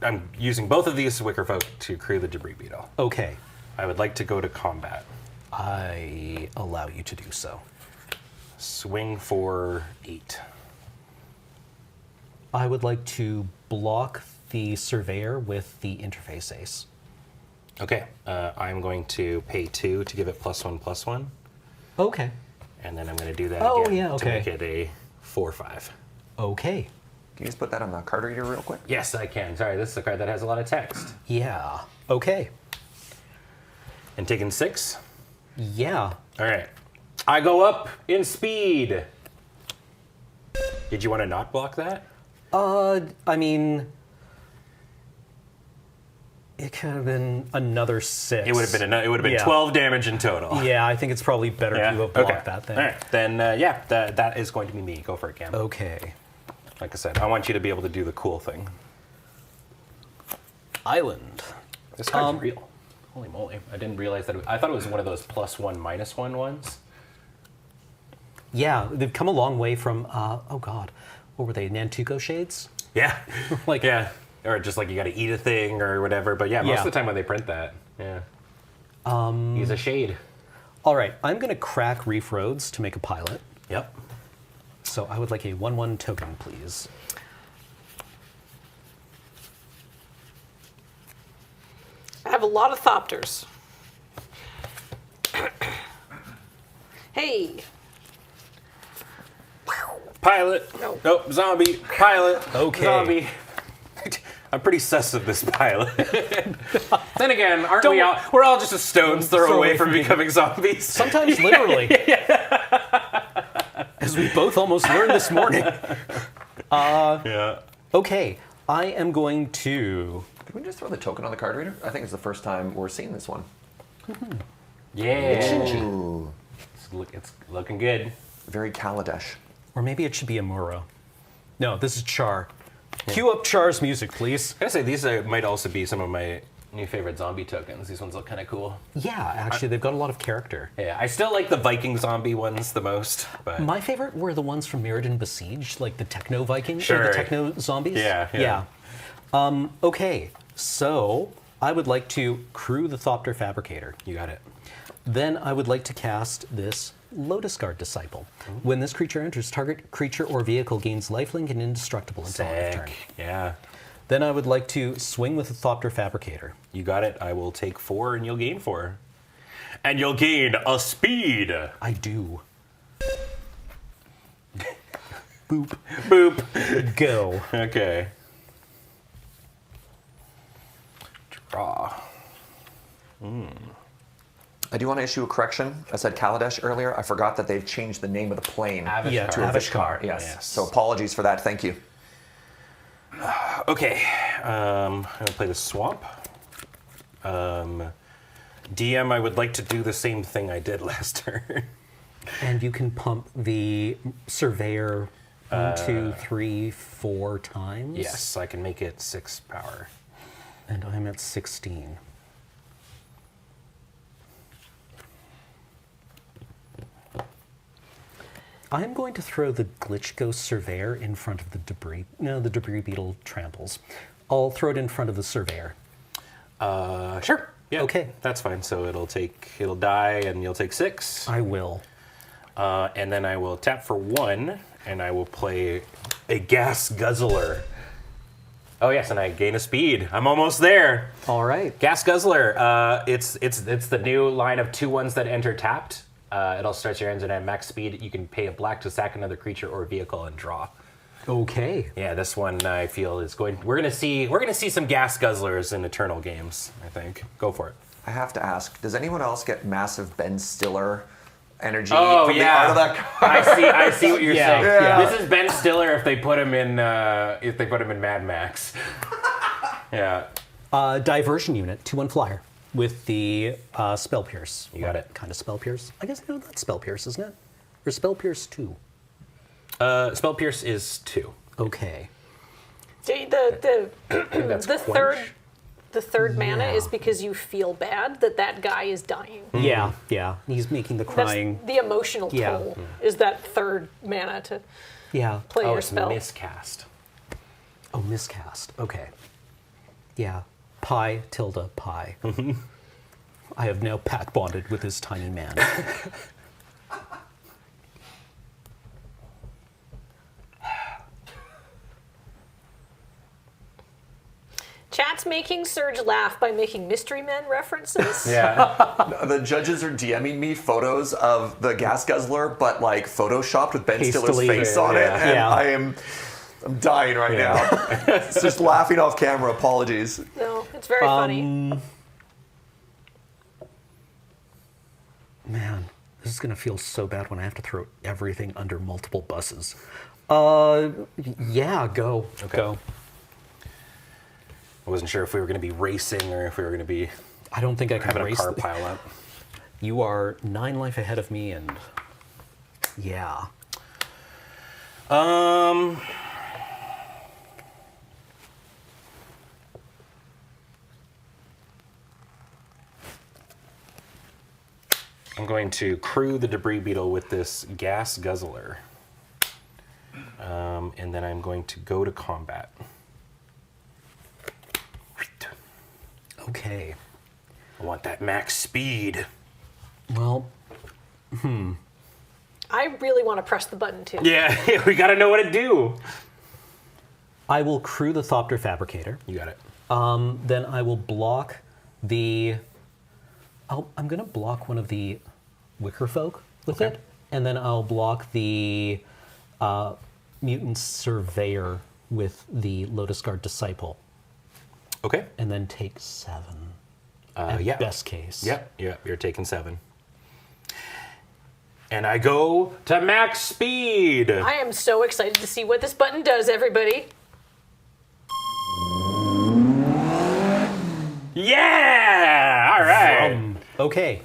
I'm using both of these Wicker Folk to create the debris beetle. Okay. I would like to go to combat. I allow you to do so. Swing for 8. I would like to block the Surveyor with the interface ace. Okay, I'm going to pay 2 to give it +1/+1, Okay. and then I'm going to do that Oh, again yeah, to okay. make it a 4/5. Okay. Can you just put that on the card reader real quick? Yes, I can. Sorry, this is a card that has a lot of text. Yeah. Okay. And taking 6. Yeah. All right. I go up in speed. Did you want to not block that? I mean, it could have been another 6. It would have been Yeah. 12 damage in total. Yeah, I think it's probably better to have blocked that then. All right. Then that is going to be me. Go for it, Cam. Okay. Like I said, I want you to be able to do the cool thing. Island. This card's real. Holy moly! I didn't realize that. I thought it was one of those +1/-1 ones. Yeah, they've come a long way from, oh God, what were they, Nantuko shades? Yeah. Like, Yeah. Or just like you got to eat a thing or whatever. But yeah, most Yeah. of the time when they print that, yeah. Use a shade. All right, I'm going to crack Reef Roads to make a pilot. Yep. So I would like a 1/1 token, please. I have a lot of Thopters. Hey. Pilot. No. Nope. Zombie. Pilot. Okay. Zombie. I'm pretty sus of this pilot. Then again, aren't we all? We're all just a stone's throw away from becoming zombies. Sometimes literally. As we both almost learned this morning. Yeah. Okay, I am going to... Can we just throw the token on the card reader? I think it's the first time we're seeing this one. Yeah. Ooh, It's looking good. very Kaladesh. Or maybe it should be a Muro. No, this is Char. Cue up Char's music, please. I gotta say, these might also be some of my new favorite zombie tokens. These ones look kind of cool. Yeah, actually, they've got a lot of character. Yeah, I still like the Viking zombie ones the most, but My favorite were the ones from Mirrodin Besieged, like the Techno Viking, or Sure. the Techno Zombies. Yeah. Okay, so I would like to crew the Thopter Fabricator. you got it. Then I would like to cast this Lotus Guard Disciple. When this creature enters, target creature or vehicle gains lifelink and indestructible until end of turn. Sick. Yeah, Then I would like to swing with the Thopter Fabricator. you got it. I will take 4 and you'll gain 4. And you'll gain a speed. I do. Boop. Boop. Go. Okay. Draw. I do want to issue a correction. I said Kaladesh earlier. I forgot that they've changed the name of the plane Yeah, to Avishkar. Avishkar. Yes. Yes. So apologies for that. Thank you. Okay. I'm gonna play the swamp. DM, I would like to do the same thing I did last turn. And you can pump the Surveyor 1, 2, 3, 4 times. Yes, I can make it 6 power. And I'm at 16. I'm going to throw the Glitch Ghost Surveyor in front of the debris. No, the debris beetle tramples. I'll throw it in front of the Surveyor. Sure. Yeah. Okay. That's fine. So it'll die, and you'll take 6. I will. And then I will tap for 1, and I will play a Gas Guzzler. Oh yes, and I gain a speed. I'm almost there. All right. Gas Guzzler. It's the new line of 2/1s that enter tapped. It all starts your engine at max speed. You can pay a black to sack another creature or vehicle and draw. Okay. Yeah, this one I feel is going. We're gonna see some Gas Guzzlers in Eternal games. I think. Go for it. I have to ask, does anyone else get massive Ben Stiller energy Oh, from yeah. the art of that card? I see what you're Yeah, saying. yeah. This is Ben Stiller if they put him in Mad Max. Yeah. Diversion unit, 2/1 flyer with the Spell Pierce. You got it. Kind of Spell Pierce. I guess no, that's Spell Pierce, isn't it? Or Spell Pierce 2. Spell Pierce is 2. Okay. That's The Quench. third mana is because you feel bad that guy is dying. Yeah, yeah. He's making the That's crying. the emotional Yeah. toll is that third mana to Yeah. play Oh, your it's spell. miscast. Oh, miscast. Okay. Yeah. Pi tilde pi. I have now pack bonded with this tiny man. Chat's making Serge laugh by making Mystery Men references. Yeah. The judges are DMing me photos of the gas guzzler, but like photoshopped with Ben Stiller's Hastily. face on it, and Yeah. I'm dying right now. It's just laughing off camera. Apologies. No, it's very funny. Man, this is gonna feel so bad when I have to throw everything under multiple buses. Yeah, go. Okay. Go. I wasn't sure if we were going to be racing or if we were going to be I don't think I can having a race. car pile up. You are 9 life ahead of me, and yeah. I'm going to crew the debris beetle with this gas guzzler. And then I'm going to go to combat. Okay. I want that max speed. Well, I really want to press the button too. Yeah, we got to know what to do. I will crew the Thopter Fabricator. You got it. Then I will block the. I'm going to block one of the Wicker Folk with Okay. it, and then I'll block the Mutant Surveyor with the Lotus Guard Disciple, Okay. and then take 7. At Yeah. best case. Yep, you're taking 7. And I go to max speed. I am so excited to see what this button does, everybody. Yeah! All right. Okay.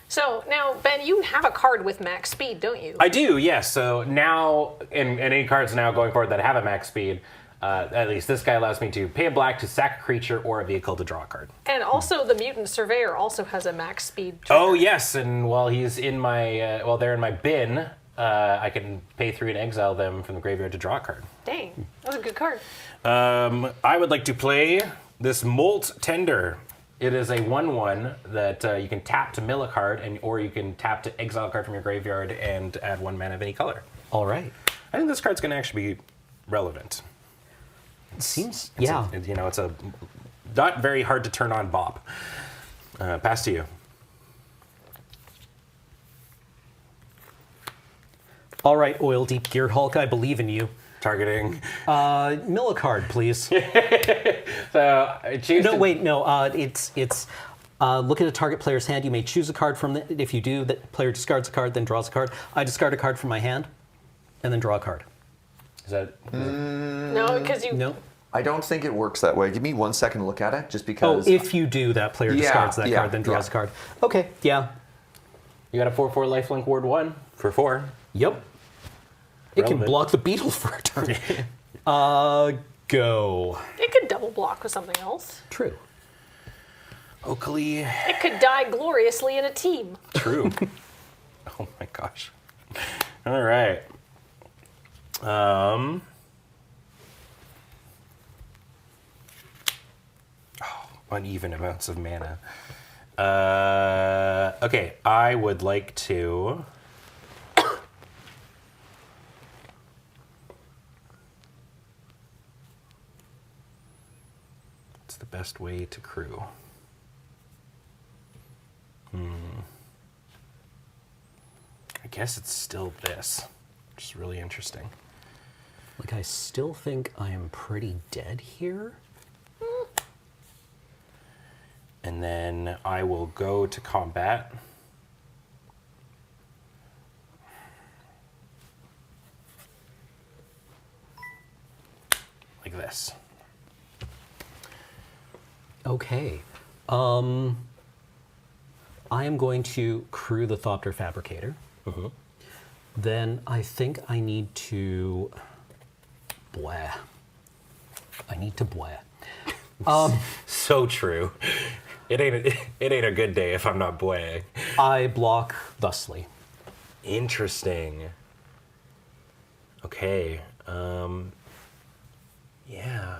So now, Ben, you have a card with max speed, don't you? I do, yes. So now, and any cards now going forward that have a max speed, at least this guy allows me to pay a black to sack a creature or a vehicle to draw a card. And also, the Mutant Surveyor also has a max speed. Oh yes, and while he's in my, while they're in my bin, I can pay 3 and exile them from the graveyard to draw a card. Dang, that was a good card. I would like to play this Molt Tender. It is a 1/1 that you can tap to mill a card, or you can tap to exile a card from your graveyard and add 1 mana of any color. All right. I think this card's going to actually be relevant. Seems. It's Yeah. it's a not very hard to turn on bop. Pass to you. All right, Oil Deep Gear Hulk, I believe in you. Targeting. Mill a card, please. So I choose. No, to- wait, no. It's look at a target player's hand. You may choose a card from it. If you do, that player discards a card, then draws a card. I discard a card from my hand, and then draw a card. Is that? No, because you. No. I don't think it works that way. Give me 1 second to look at it, just Oh, because. if you do, that player Yeah, discards that yeah, card, then draws yeah. a card. Okay, yeah. You got a 4/4 lifelink ward 1 for 4. Yep. It can Relevant. block the beetle for a turn. Go. It could double block with something else. True. Oakley. It could die gloriously in a team. True. Oh my gosh. All right. Uneven amounts of mana. Okay, I would like to. What's the best way to crew? I guess it's still this, which is really interesting. Like, I still think I am pretty dead here. And then I will go to combat. Like this. Okay. I am going to crew the Thopter Fabricator. Then I think I need to. Blah. I need to blah. So true. It ain't a good day if I'm not boy. I block thusly. Interesting. Okay. Yeah.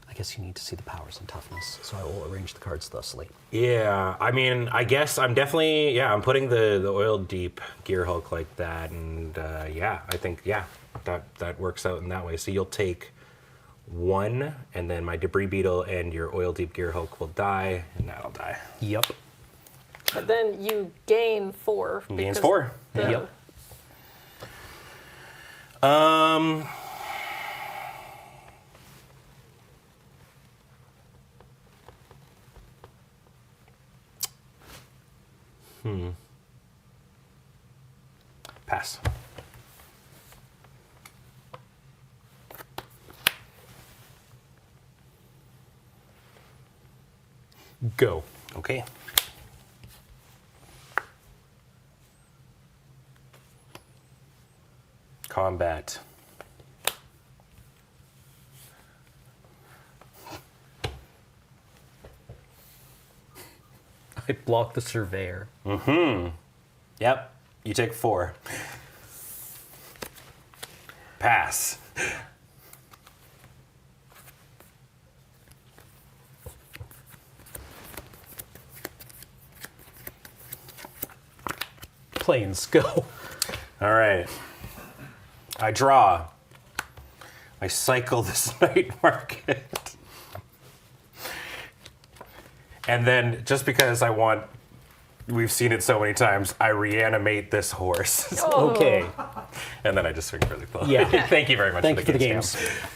I guess you need to see the powers and toughness, so I will arrange the cards thusly. Yeah, I mean, I guess I'm definitely, I'm putting the oil deep Gear Hulk like that, and I think, that works out in that way. So you'll take 1, and then my Debris Beetle and your oil deep Gear Hulk will die, and that'll die. Yep. But then you gain 4. Gains 4. Yep. Pass. Go. Okay. Combat. I block the Surveyor. Yep. You take 4. Pass. Planes, go. All right. I draw. I cycle this night market. And then, just because we've seen it so many times, I reanimate this horse. Okay. And then I just swing really close. Yeah. Thank you very much Thank you for the games. Stamp.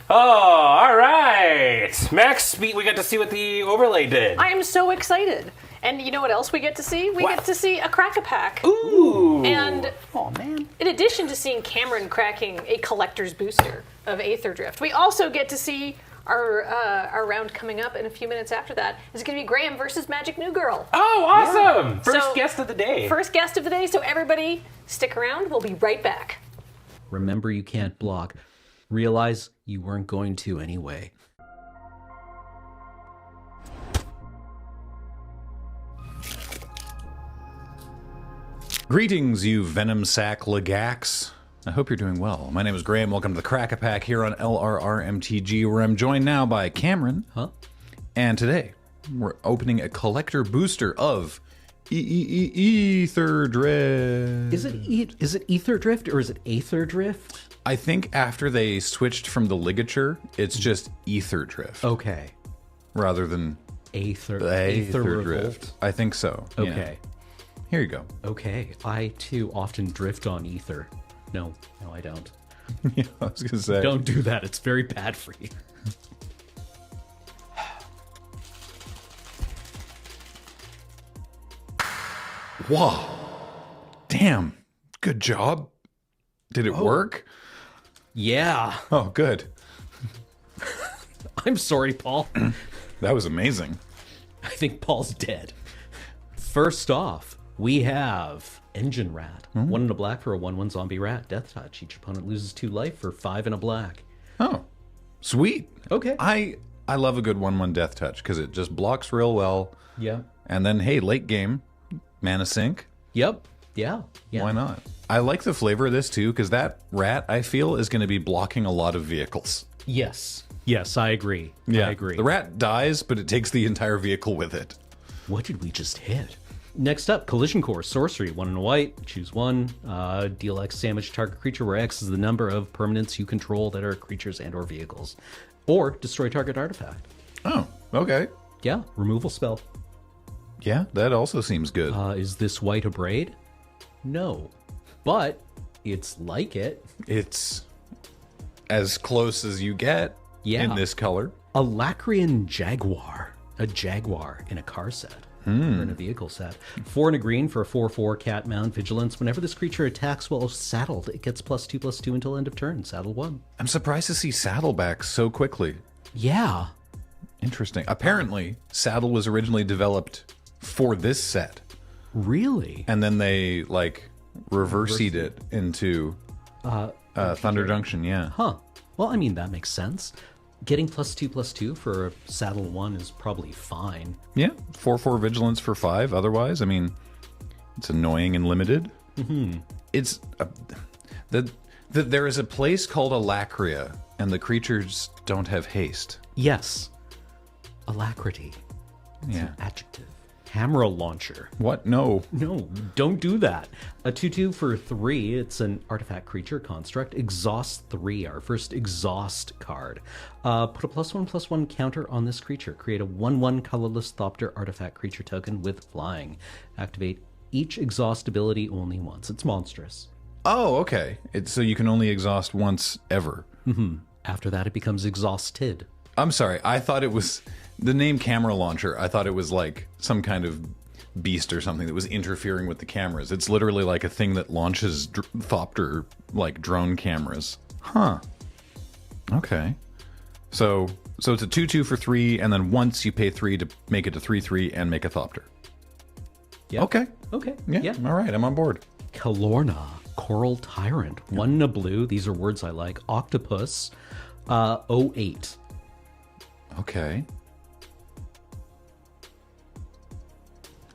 Oh, all right. Max, we got to see what the overlay did. I am so excited. And you know what else we get to see? We get to see a Crack-a-Pack. Ooh. And Oh, man. in addition to seeing Cameron cracking a collector's booster of Aetherdrift, we also get to see our round coming up in a few minutes after that is going to be Graham versus Magic New Girl. Oh, awesome. First So, guest of the day. First guest of the day, so everybody stick around. We'll be right back. Remember, you can't block. Realize you weren't going to anyway. Greetings, you venom sack legax. I hope you're doing well. My name is Graham. Welcome to the Crack-a-Pack here on LRRMTG, where I'm joined now by Cameron. And today, we're opening a collector booster of Aetherdrift. Is it Aetherdrift or is it Aetherdrift? I think after they switched from the ligature, it's just Aetherdrift Okay. rather than Aetherdrift. Aetherdrift. I think so. yeah. Okay. Here you go. Okay. I too often drift on ether. No, I don't. Yeah, I was gonna say. Don't do that. It's very bad for you. Wow. Damn. Good job. Did it work? Yeah. Oh, good. I'm sorry, Paul. That was amazing. I think Paul's dead. First off, we have Engine Rat. 1 and a black for a 1/1 zombie rat. Death touch. Each opponent loses 2 life for 5 and a black. Oh, sweet. Okay. I love a good 1/1 death touch because it just blocks real well. Yeah. And then, hey, late game, mana sink. Yep. Yeah. Why not? I like the flavor of this too because that rat, I feel, is going to be blocking a lot of vehicles. Yes. Yes, I agree. I agree. The rat dies, but it takes the entire vehicle with it. What did we just hit? Next up, Collision Course, Sorcery, 1 and a white, choose 1, deal X damage to target creature where X is the number of permanents you control that are creatures and or vehicles. Or destroy target artifact. Oh, okay. Yeah, removal spell. Yeah, that also seems good. Is this white a braid? No, but it's like it. It's as close as you get in this color. A Lacrian Jaguar. A Jaguar in a car set. Or in a vehicle set. 4 and a green for a 4/4 cat mount vigilance. Whenever this creature attacks while saddled, it gets +2/+2 until end of turn. Saddle 1. I'm surprised to see Saddleback so quickly. Yeah. Interesting. Apparently, Saddle was originally developed for this set. Really? And then they, like, reversied it into Thunder Junction, yeah. Huh. Well, I mean, that makes sense. Getting +2/+2 for a saddle 1 is probably fine. Yeah, 4/4 Vigilance for 5. Otherwise, I mean, it's annoying and limited. It's... there is a place called Alacria, and the creatures don't have haste. Yes. Alacrity. It's Yeah. an adjective. Camera launcher. What? No. No, don't do that. A 2/2 for 3. It's an artifact creature construct. Exhaust 3, our first exhaust card. Put a +1/+1 counter on this creature. Create a 1/1 colorless Thopter artifact creature token with flying. Activate each exhaust ability only once. It's monstrous. Oh, okay. So you can only exhaust once ever. After that, it becomes exhausted. I'm sorry. I thought it was the name camera launcher. I thought it was like some kind of beast or something that was interfering with the cameras. It's literally like a thing that launches Thopter like drone cameras. Huh. Okay. So it's a 2/2 for 3, and then once you pay 3 to make it a 3/3 and make a Thopter. Yep. Okay. Okay. Yeah. All right. I'm on board. Kalorna, Coral Tyrant. 1 and a blue. These are words I like. Octopus. 08. Okay.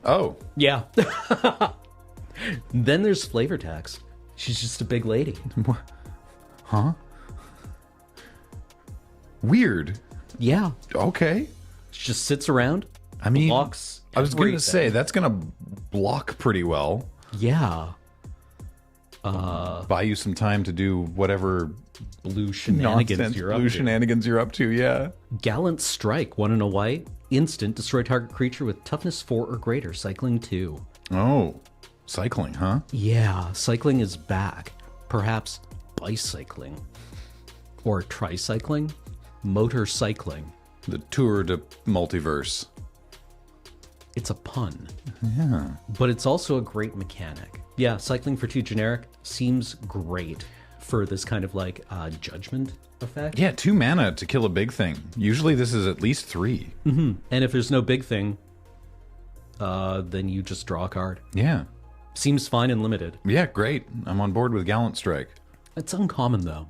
Oh. Yeah. Then there's Flavor Tax. She's just a big lady. Huh? Weird. Yeah. Okay. She just sits around. I mean, blocks I was going to everything. say that's going to block pretty well. Yeah. Buy you some time to do whatever Blue shenanigans nonsense you're up blue to. shenanigans you're up to. Yeah. Gallant Strike, 1 and a white. Instant, destroy target creature with toughness 4 or greater, cycling 2. Oh, cycling, huh? Yeah, cycling is back. Perhaps bicycling. Or tricycling? Motorcycling. The Tour de Multiverse. It's a pun. Yeah. But it's also a great mechanic. Yeah, cycling for 2 generic seems great for this kind of like judgment effect. Yeah, 2 mana to kill a big thing. Usually this is at least 3. And if there's no big thing, then you just draw a card. Yeah. Seems fine and limited. Yeah, great. I'm on board with Gallant Strike. It's uncommon though.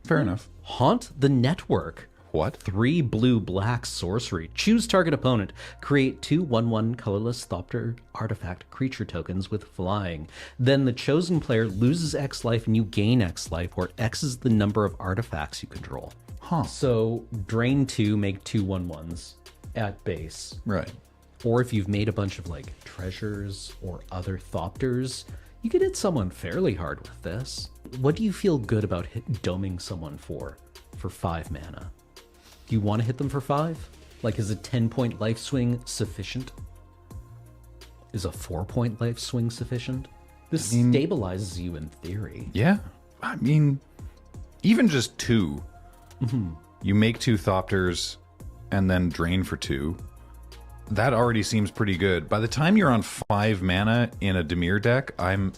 Fair enough. Haunt the Network. What? 3 blue-black sorcery. Choose target opponent. Create 2 1/1 colorless Thopter artifact creature tokens with flying. Then the chosen player loses X life and you gain X life, where X is the number of artifacts you control. Huh. So drain 2, make 2 1/1s at base. Right. Or if you've made a bunch of like treasures or other Thopters, you could hit someone fairly hard with this. What do you feel good about doming someone for 5 mana? Do you want to hit them for 5? Like, is a 10-point life swing sufficient? Is a 4-point life swing sufficient? This stabilizes you in theory. Yeah. I mean, even just 2. You make 2 Thopters and then drain for 2. That already seems pretty good. By the time you're on 5 mana in a Dimir deck, I'm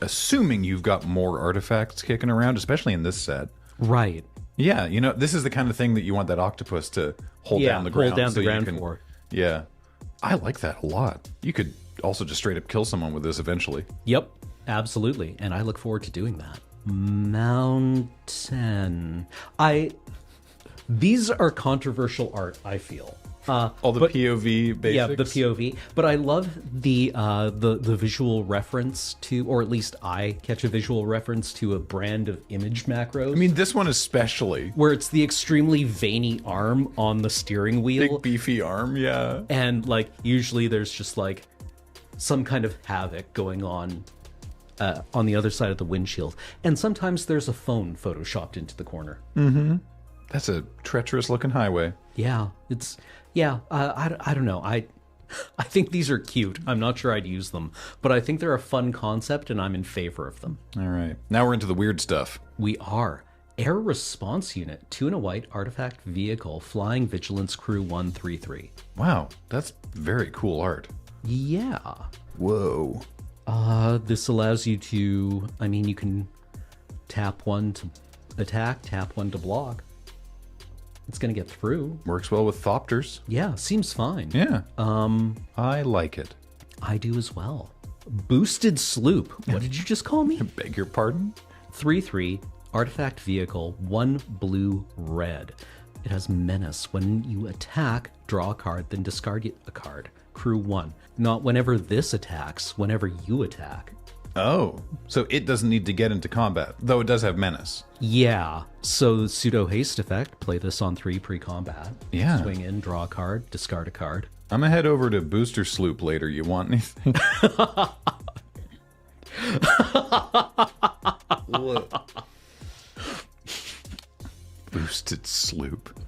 assuming you've got more artifacts kicking around, especially in this set. Right. Yeah, you know, this is the kind of thing that you want that octopus to hold down the ground. Hold down so the you ground can- for. Yeah. I like that a lot. You could also just straight up kill someone with this eventually. Yep, absolutely. And I look forward to doing that. Mountain. These are controversial art, I feel. All the POV basics. Yeah, the POV. But I love the visual reference to, or at least I catch a visual reference to a brand of image macros. I mean, this one especially. where it's the extremely veiny arm on the steering wheel. Big beefy arm, yeah. And like usually there's just like some kind of havoc going on the other side of the windshield. And sometimes there's a phone photoshopped into the corner. That's a treacherous looking highway. Yeah, I don't know. I think these are cute. I'm not sure I'd use them, but I think they're a fun concept and I'm in favor of them. All right. Now we're into the weird stuff. We are. Air Response Unit, 2 and a white, artifact vehicle, flying vigilance crew 1/3/3. Wow, that's very cool art. Yeah. Whoa. This allows you to, I mean, you can tap 1 to attack, tap 1 to block. It's going to get through. Works well with Thopters. Yeah, seems fine. Yeah. I like it. I do as well. Boosted Sloop. What did you just call me? Beg your pardon? 3/3, artifact vehicle, 1 blue red. It has menace. When you attack, draw a card, then discard a card. Crew 1. Not whenever this attacks, whenever you attack. Oh, so it doesn't need to get into combat, though it does have menace. Yeah. So the pseudo haste effect, play this on 3 pre-combat. Yeah. Swing in, draw a card, discard a card. I'm gonna head over to Booster Sloop later. You want anything? Boosted Sloop.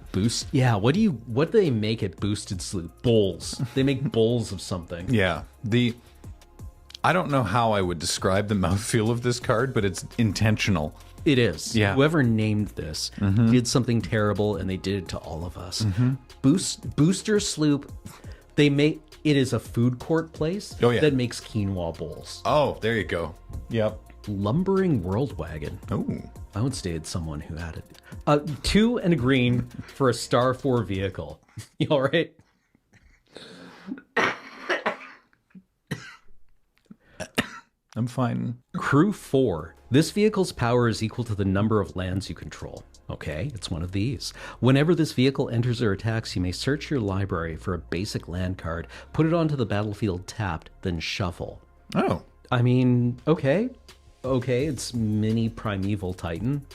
Yeah, what do they make at Boosted Sloop? Bowls. They make bowls of something. Yeah. I don't know how I would describe the mouthfeel of this card, but it's intentional. It is. Yeah. Whoever named this did something terrible, and they did it to all of us. Booster Sloop, it is a food court place that makes quinoa bowls. Oh, there you go. Yep. Lumbering World Wagon. Oh. I would stay at someone who had it. 2 and a green for a star 4 vehicle. You all right? I'm fine. Crew 4. This vehicle's power is equal to the number of lands you control. Okay, it's one of these. Whenever this vehicle enters or attacks, you may search your library for a basic land card, put it onto the battlefield tapped, then shuffle. Oh. I mean, okay, it's mini Primeval Titan.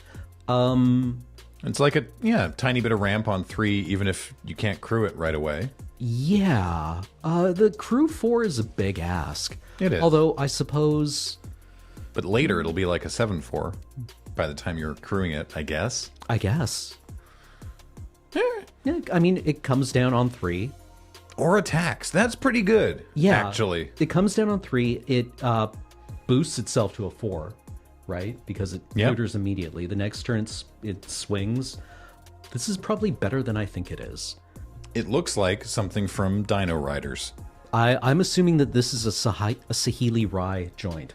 It's like a tiny bit of ramp on 3, even if you can't crew it right away. Yeah, the Crew 4 is a big ask. It is. Although, I suppose... But later it'll be like a 7/4 by the time you're crewing it, I guess. Yeah, I mean, it comes down on 3. Or attacks. That's pretty good, actually. It comes down on 3. It boosts itself to a 4, right? Because it counters immediately. The next turn it swings. This is probably better than I think it is. It looks like something from Dino Riders. I'm assuming that this is a Saheeli Rai joint.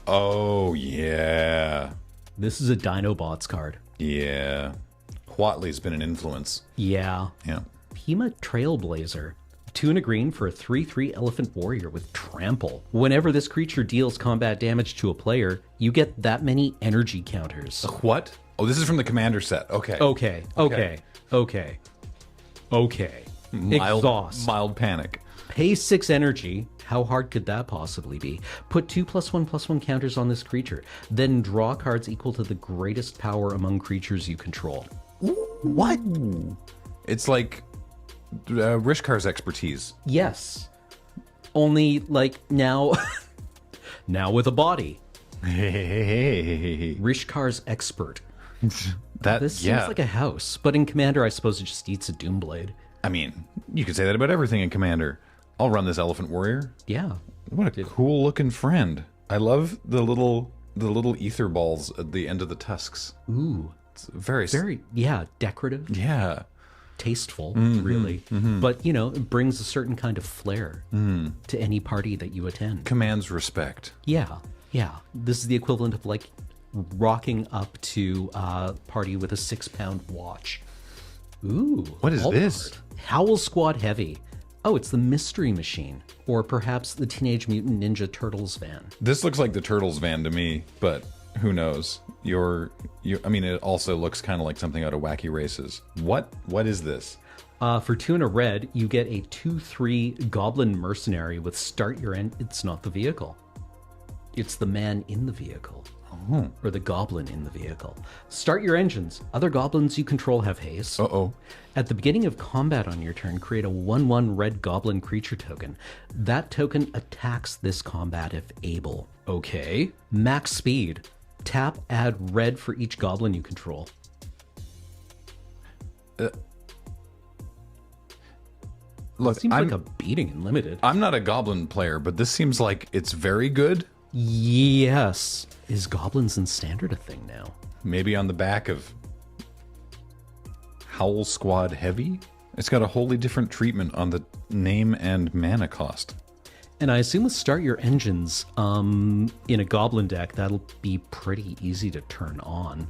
Oh, yeah. This is a Dinobots card. Yeah. Huatley's been an influence. Yeah. Yeah. Pima Trailblazer. 2 and a green for a 3/3 Elephant Warrior with Trample. Whenever this creature deals combat damage to a player, you get that many energy counters. What? Oh, this is from the Commander set. Okay. Okay. Exhaust. Mild panic. Pay 6 energy. How hard could that possibly be? Put 2+1/+1 counters on this creature. Then draw cards equal to the greatest power among creatures you control. What? It's like Rishkar's expertise. Yes. Only, like, now... now with a body. Hey. Rishkar's expert. This seems like a house, but in Commander, I suppose it just eats a Doomblade. I mean, you could say that about everything in Commander. I'll run this Elephant Warrior. Yeah. What a cool looking friend. I love the little ether balls at the end of the tusks. Ooh. It's very decorative. Yeah. Tasteful, really. But, it brings a certain kind of flair to any party that you attend. Commands respect. Yeah. This is the equivalent of, like, rocking up to a party with a 6-pound watch. Ooh. What is this? Howl Squad Heavy. Oh, it's the Mystery Machine. Or perhaps the Teenage Mutant Ninja Turtles van. This looks like the Turtles van to me, but who knows? I mean, it also looks kind of like something out of Wacky Races. What is this? For 2 and a red, you get a 2/3 Goblin Mercenary with Start Your End. It's not the vehicle. It's the man in the vehicle. Oh. Or the goblin in the vehicle. Start your engines. Other goblins you control have haste. Uh-oh. At the beginning of combat on your turn, create a 1/1 red goblin creature token. That token attacks this combat if able. Okay. Max speed. Tap, add red for each goblin you control. Look, seems like a beating in limited. I'm not a goblin player, but this seems like it's very good. Yes. Is goblins in standard a thing now? Maybe on the back of Howl Squad Heavy? It's got a wholly different treatment on the name and mana cost. And I assume with Start Your Engines, in a goblin deck, that'll be pretty easy to turn on.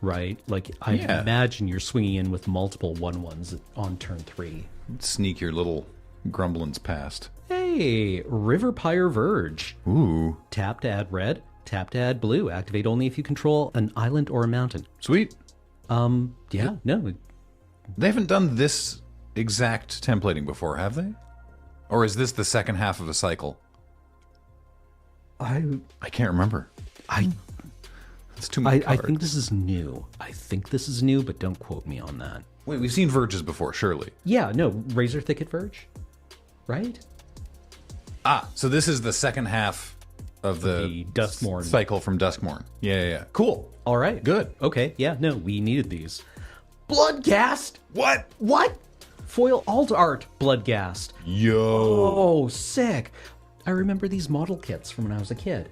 Right? Like, I imagine you're swinging in with multiple 1/1s on turn 3. Sneak your little grumblings past. Hey, River Pyre Verge. Ooh. Tap to add red, tap to add blue. Activate only if you control an island or a mountain. Sweet. No. They haven't done this exact templating before, have they? Or is this the second half of a cycle? I can't remember. It's too much I think this is new. I think this is new, but don't quote me on that. Wait, we've seen Verges before, surely. Yeah, no, Razor Thicket Verge, right? So this is the second half of the Duskmorn cycle from Duskmorn. Yeah. Cool. All right. Good. Okay, yeah, no, we needed these. Bloodgast! What? What? Foil alt art Bloodgast. Yo. Oh, sick. I remember these model kits from when I was a kid.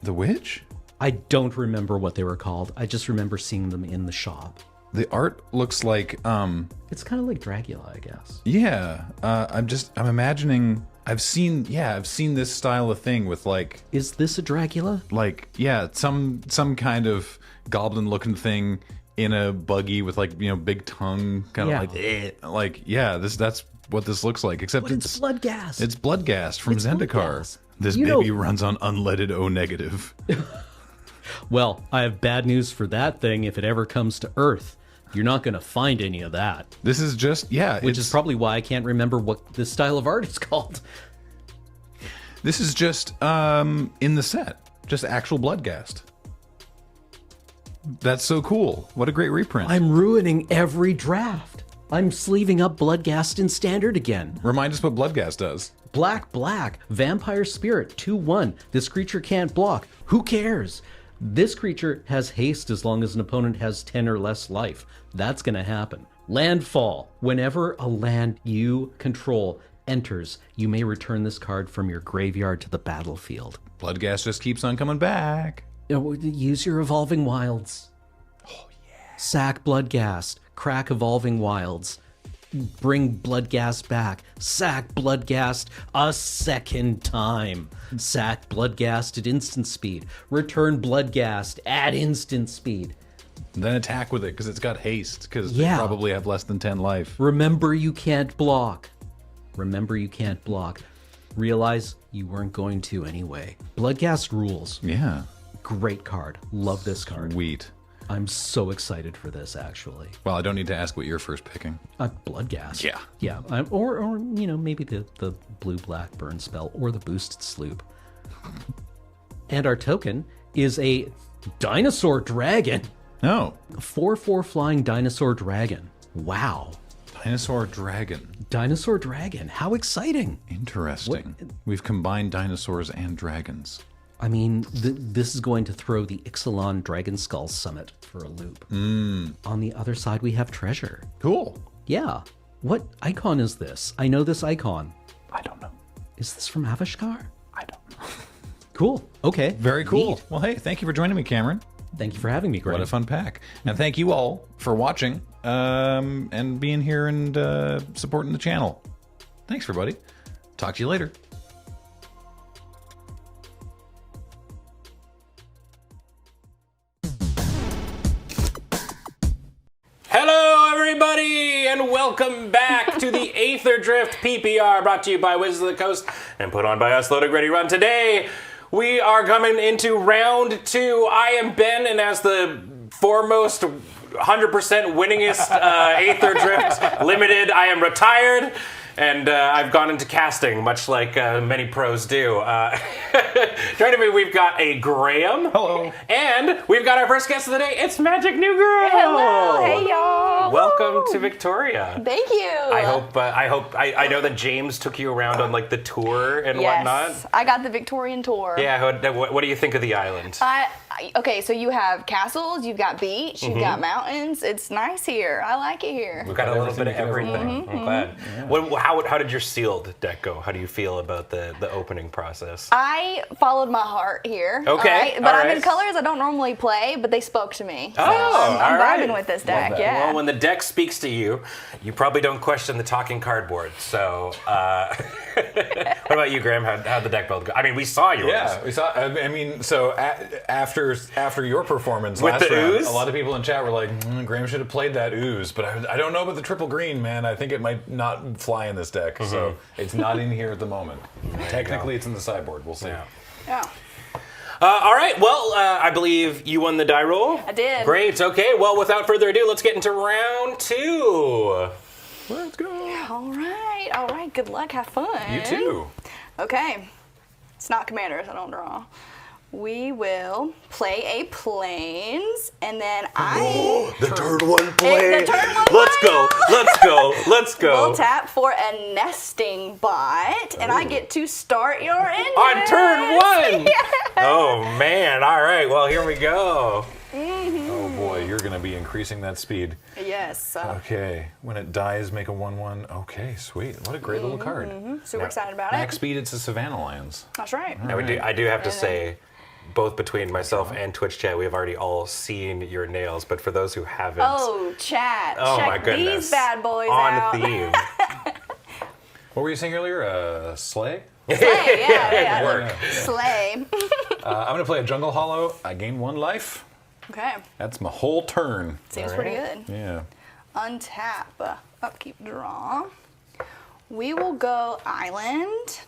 The Witch? I don't remember what they were called. I just remember seeing them in the shop. The art looks like, It's kind of like Dracula, I guess. yeah. I'm imagining, I've seen this style of thing with like, Is this a Dracula? like, yeah, some kind of goblin-looking thing in a buggy with like, big tongue, kind Yeah. of like, that's what this looks like. Except But it's Bloodgast. It's Bloodgast from It's Zendikar. Bloodgast. This You baby know- runs on unleaded O negative. Well, I have bad news for that thing if it ever comes to Earth. You're not going to find any of that. This is just, Which is probably why I can't remember what this style of art is called. This is just in the set, just actual Bloodgast. That's so cool. What a great reprint. I'm ruining every draft. I'm sleeving up Bloodgast in Standard again. Remind us what Bloodgast does. Black, Vampire Spirit, 2/1. This creature can't block. Who cares? This creature has haste as long as an opponent has 10 or less life. That's going to happen. Landfall. Whenever a land you control enters, you may return this card from your graveyard to the battlefield. Bloodgast just keeps on coming back. Use your Evolving Wilds. Oh, yeah. Sack Bloodgast. Crack Evolving Wilds. Bring Bloodgast back. Sack Bloodgast a second time. Sack Bloodgast at instant speed. Return Bloodgast at instant speed. Then attack with it because it's got haste because Yeah. they probably have less than 10 life. Remember you can't block. Remember you can't block. Realize you weren't going to anyway. Bloodgast rules. Yeah. Great card. Love this card. Sweet. I'm so excited for this, actually. Well, I don't need to ask what you're first picking. Bloodgast. Yeah. Yeah. Or maybe the blue-black burn spell or the boosted sloop. And our token is a dinosaur dragon. No. A 4/4 flying dinosaur dragon. Wow. Dinosaur dragon. Dinosaur dragon. How exciting. Interesting. We've combined dinosaurs and dragons. I mean, this is going to throw the Ixalan Dragon Skull Summit for a loop. On the other side, we have treasure. Cool. Yeah. What icon is this? I know this icon. I don't know. Is this from Avishkar? I don't know. Cool. Okay. Very cool. Neat. Well, hey, thank you for joining me, Cameron. Thank you for having me, Graham. What a fun pack. And thank you all for watching and being here and supporting the channel. Thanks, everybody. Talk to you later. Hello, everybody, and welcome back to the Aetherdrift PPR, brought to you by Wizards of the Coast and put on by us, Loaded Ready Run. Today, we are coming into round 2. I am Ben, and as the foremost 100% winningest Aetherdrift Limited, I am retired. And I've gone into casting, much like many pros do. Joining me, we've got a Graham. Hello. And we've got our first guest of the day. It's Magic New Girl. Hello. Hey, y'all. Welcome to Victoria. Thank you. I know that James took you around on like the tour and whatnot. Yes, I got the Victorian tour. Yeah. What do you think of the island? Okay, so you have castles, you've got beach, you've got mountains. It's nice here. I like it here. We've got a little bit of everything. I'm glad. Yeah. How did your sealed deck go? How do you feel about the opening process? I followed my heart here. Okay, all right? But all I'm right. in colors I don't normally play, but they spoke to me. So Oh, I'm all right. vibing with this deck. that. Yeah. Well, when the deck speaks to you, you probably don't question the talking cardboard. So, what about you, Graham? How'd the deck build go? I mean, we saw yours. Yeah, we saw. I mean, so after your performance With last the round, ooze? a lot of people in chat were like, Graham should have played that ooze, but I don't know about the triple green, man. I think it might not fly in this deck, so it's not in here at the moment. Technically, it's in the sideboard. We'll see. Yeah. All right. Well, I believe you won the die roll. I did. Great. Okay. Well, without further ado, let's get into round 2. Let's go. All right. Good luck. Have fun. You too. Okay. It's not commanders, I don't draw. We will play a planes, and then The turn one play. The turn one Let's play. go. Let's go. Let's go. We'll tap for a nesting bot, and I get to start your engine. On turn one. Oh man. All right. Well, here we go. Oh boy, you're going to be increasing that speed. Yes. Okay, when it dies, make a 1/1. Okay, sweet. What a great little card. Super excited about Max it. speed, it's a Savannah Lands. That's right. Now, I do have to say, both between myself and Twitch chat, we have already all seen your nails. But for those who haven't, Oh, chat. oh Check my goodness, these bad boys on out. theme. What were you saying earlier? Slay? Slay, yeah. Work. Slay. I'm going to play a Jungle Hollow. I gain 1 life. Okay. That's my whole turn. Seems pretty good. Yeah. Untap. Upkeep, draw. We will go island.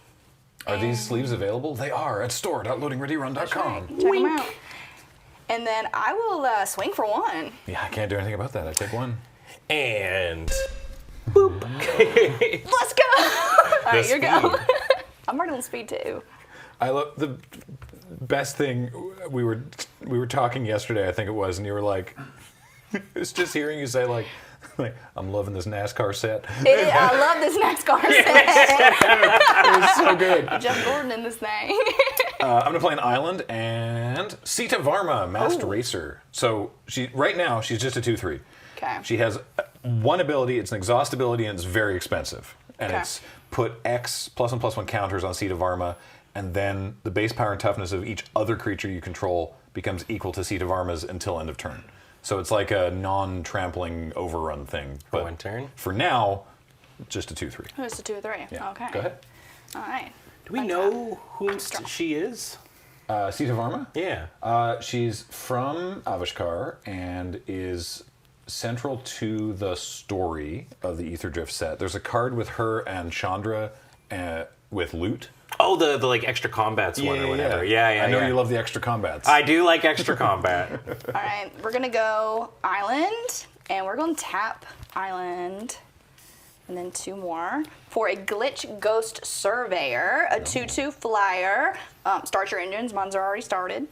Are these sleeves available? They are at store.loadingreadyrun.com. Check them out. And then I will swing for 1. Yeah, I can't do anything about that. I take 1. And Let's go. All right, The you go. I'm already on speed too. I love the best thing. We were talking yesterday, I think it was, and you were like, it's just hearing you say like I'm loving this NASCAR set. I love this NASCAR set. It was so good. Jeff Gordon in this thing. I'm gonna play an island and Sita Varma, Masked Racer. So right now she's just a 2/3. Okay. She has 1 ability. It's an exhaust ability, and it's very expensive. And Okay. it's put X +1/+1 counters on Sita Varma, and then the base power and toughness of each other creature you control becomes equal to Sita Varma's until end of turn. So it's like a non-trampling overrun thing. But one turn? For now, just a 2/3. It's a 2 or 3. Yeah. Okay. Go ahead. All right. do we know who she is? Sita Varma? Yeah. She's from Avishkar and is central to the story of the Aetherdrift set. There's a card with her and Chandra with loot. Oh, the like extra combats one or whatever. Yeah. I know you love the extra combats. I do like extra combat. All right. We're going to go island, and we're going to tap island, and then 2 more. For a Glitch Ghost Surveyor, a 2/2 flyer. Start your engines. Mine's are already started.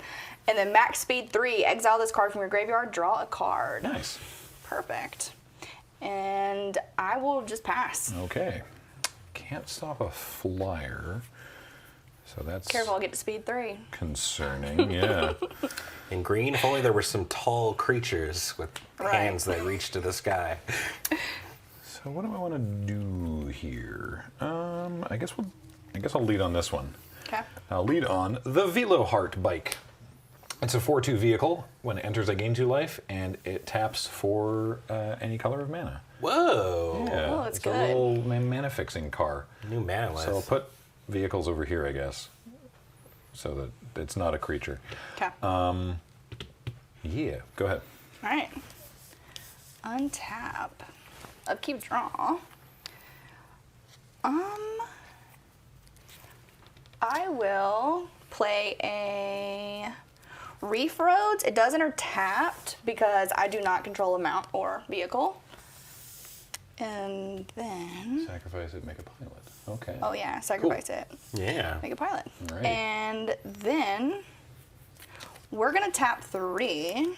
And then max speed 3. Exile this card from your graveyard. Draw a card. Nice. Perfect. And I will just pass. Okay. Can't stop a flyer. So that's Careful, I'll get to speed 3. concerning. Yeah. In green, if only there were some tall creatures with hands that reach to the sky. So what do I want to do here? I guess I'll lead on this one. Okay. I'll lead on the Velo Heart Bike. It's a 4/2 vehicle. When it enters, I gain 2 life, and it taps for any color of mana. Whoa. Yeah, Oh, that's it's good. a little mana fixing car. New mana life. So I'll put vehicles over here, I guess, so that it's not a creature. Okay. Yeah, go ahead. All right. Untap. Upkeep, draw. I will play a Reef Roads. It does enter tapped because I do not control a mount or vehicle. And then, Sacrifice it, make a pilot. Okay. oh yeah, sacrifice it. Yeah. Make a pilot. All right. And then we're gonna tap 3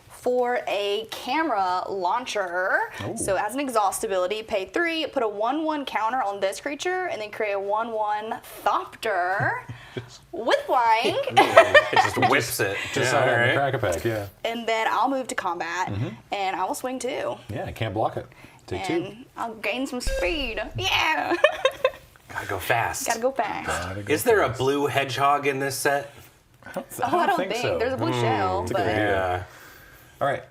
for a camera launcher. Oh. So as an exhaust ability, pay 3, put a 1/1 counter on this creature, and then create a 1/1 Thopter with flying. It just whips it. Just yeah, out all of the right. Crack-a-Pack, yeah. And then I'll move to combat, and I will swing 2. Yeah, I can't block it. Take 2. And I'll gain some speed. Yeah! Gotta go fast. Gotta go fast. Gotta go Is there a fast. blue hedgehog in this set? I don't Oh, I don't think so. there's a blue shell, a good but idea. Yeah. All right,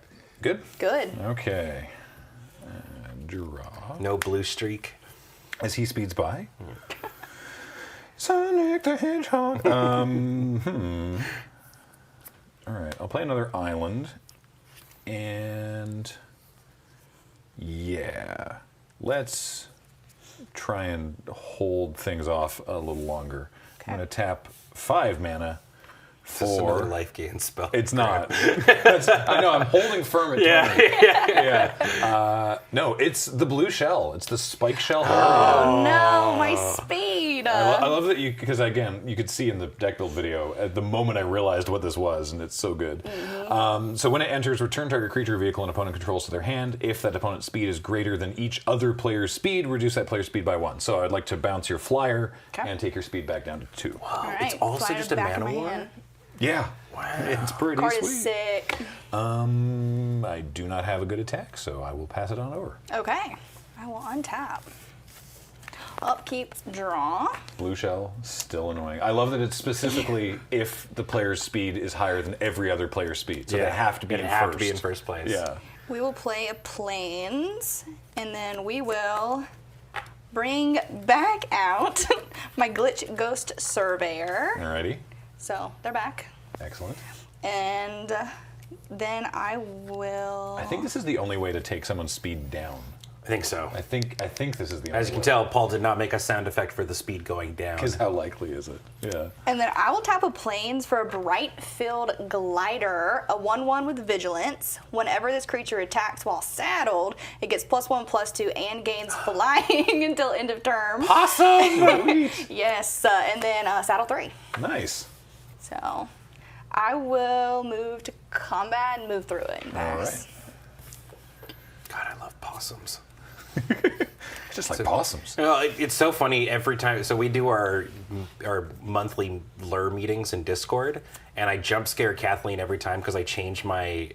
good? good. Okay. Draw. No blue streak. As he speeds by. Sonic the Hedgehog. All right, I'll play another island. And yeah, let's try and hold things off a little longer. Okay. I'm going to tap 5 mana Just another life gain spell. It's not. I know, I'm holding firm at 20. Yeah. No, it's the blue shell. It's the spike shell. Oh no, my speed. I love that because again, you could see in the deck build video at the moment I realized what this was, and it's so good. So when it enters, return target creature, vehicle, and opponent controls to their hand. If that opponent's speed is greater than each other player's speed, reduce that player's speed by 1. So I'd like to bounce your flyer and take your speed back down to 2. All right, It's also flyer's just a back in mana my war? hand. Yeah, it's pretty Card sweet. is sick. I do not have a good attack, so I will pass it on over. Okay, I will untap. Upkeep, draw. Blue shell, still annoying. I love that it's specifically if the player's speed is higher than every other player's speed. So they have to be in first. to be in first place. Yeah. We will play a plains, and then we will bring back out my Glitch Ghost Surveyor. Alrighty. So they're back. Excellent. And then I will... I think this is the only way to take someone's speed down. I think so. I think this is the only As you can way. tell, Paul did not make a sound effect for the speed going down. Because how likely is it? Yeah. And then I will tap a plains for a Bright-Filled Glider, a 1/1 with Vigilance. Whenever this creature attacks while saddled, it gets +1/+2 and gains flying until end of turn. Awesome! Yes, and then saddle 3. Nice. So I will move to combat and move through it. And All pass. right. God, I love possums. Just like possums. You know, it's so funny every time. So we do our monthly LRR meetings in Discord, and I jump scare Kathleen every time because I change my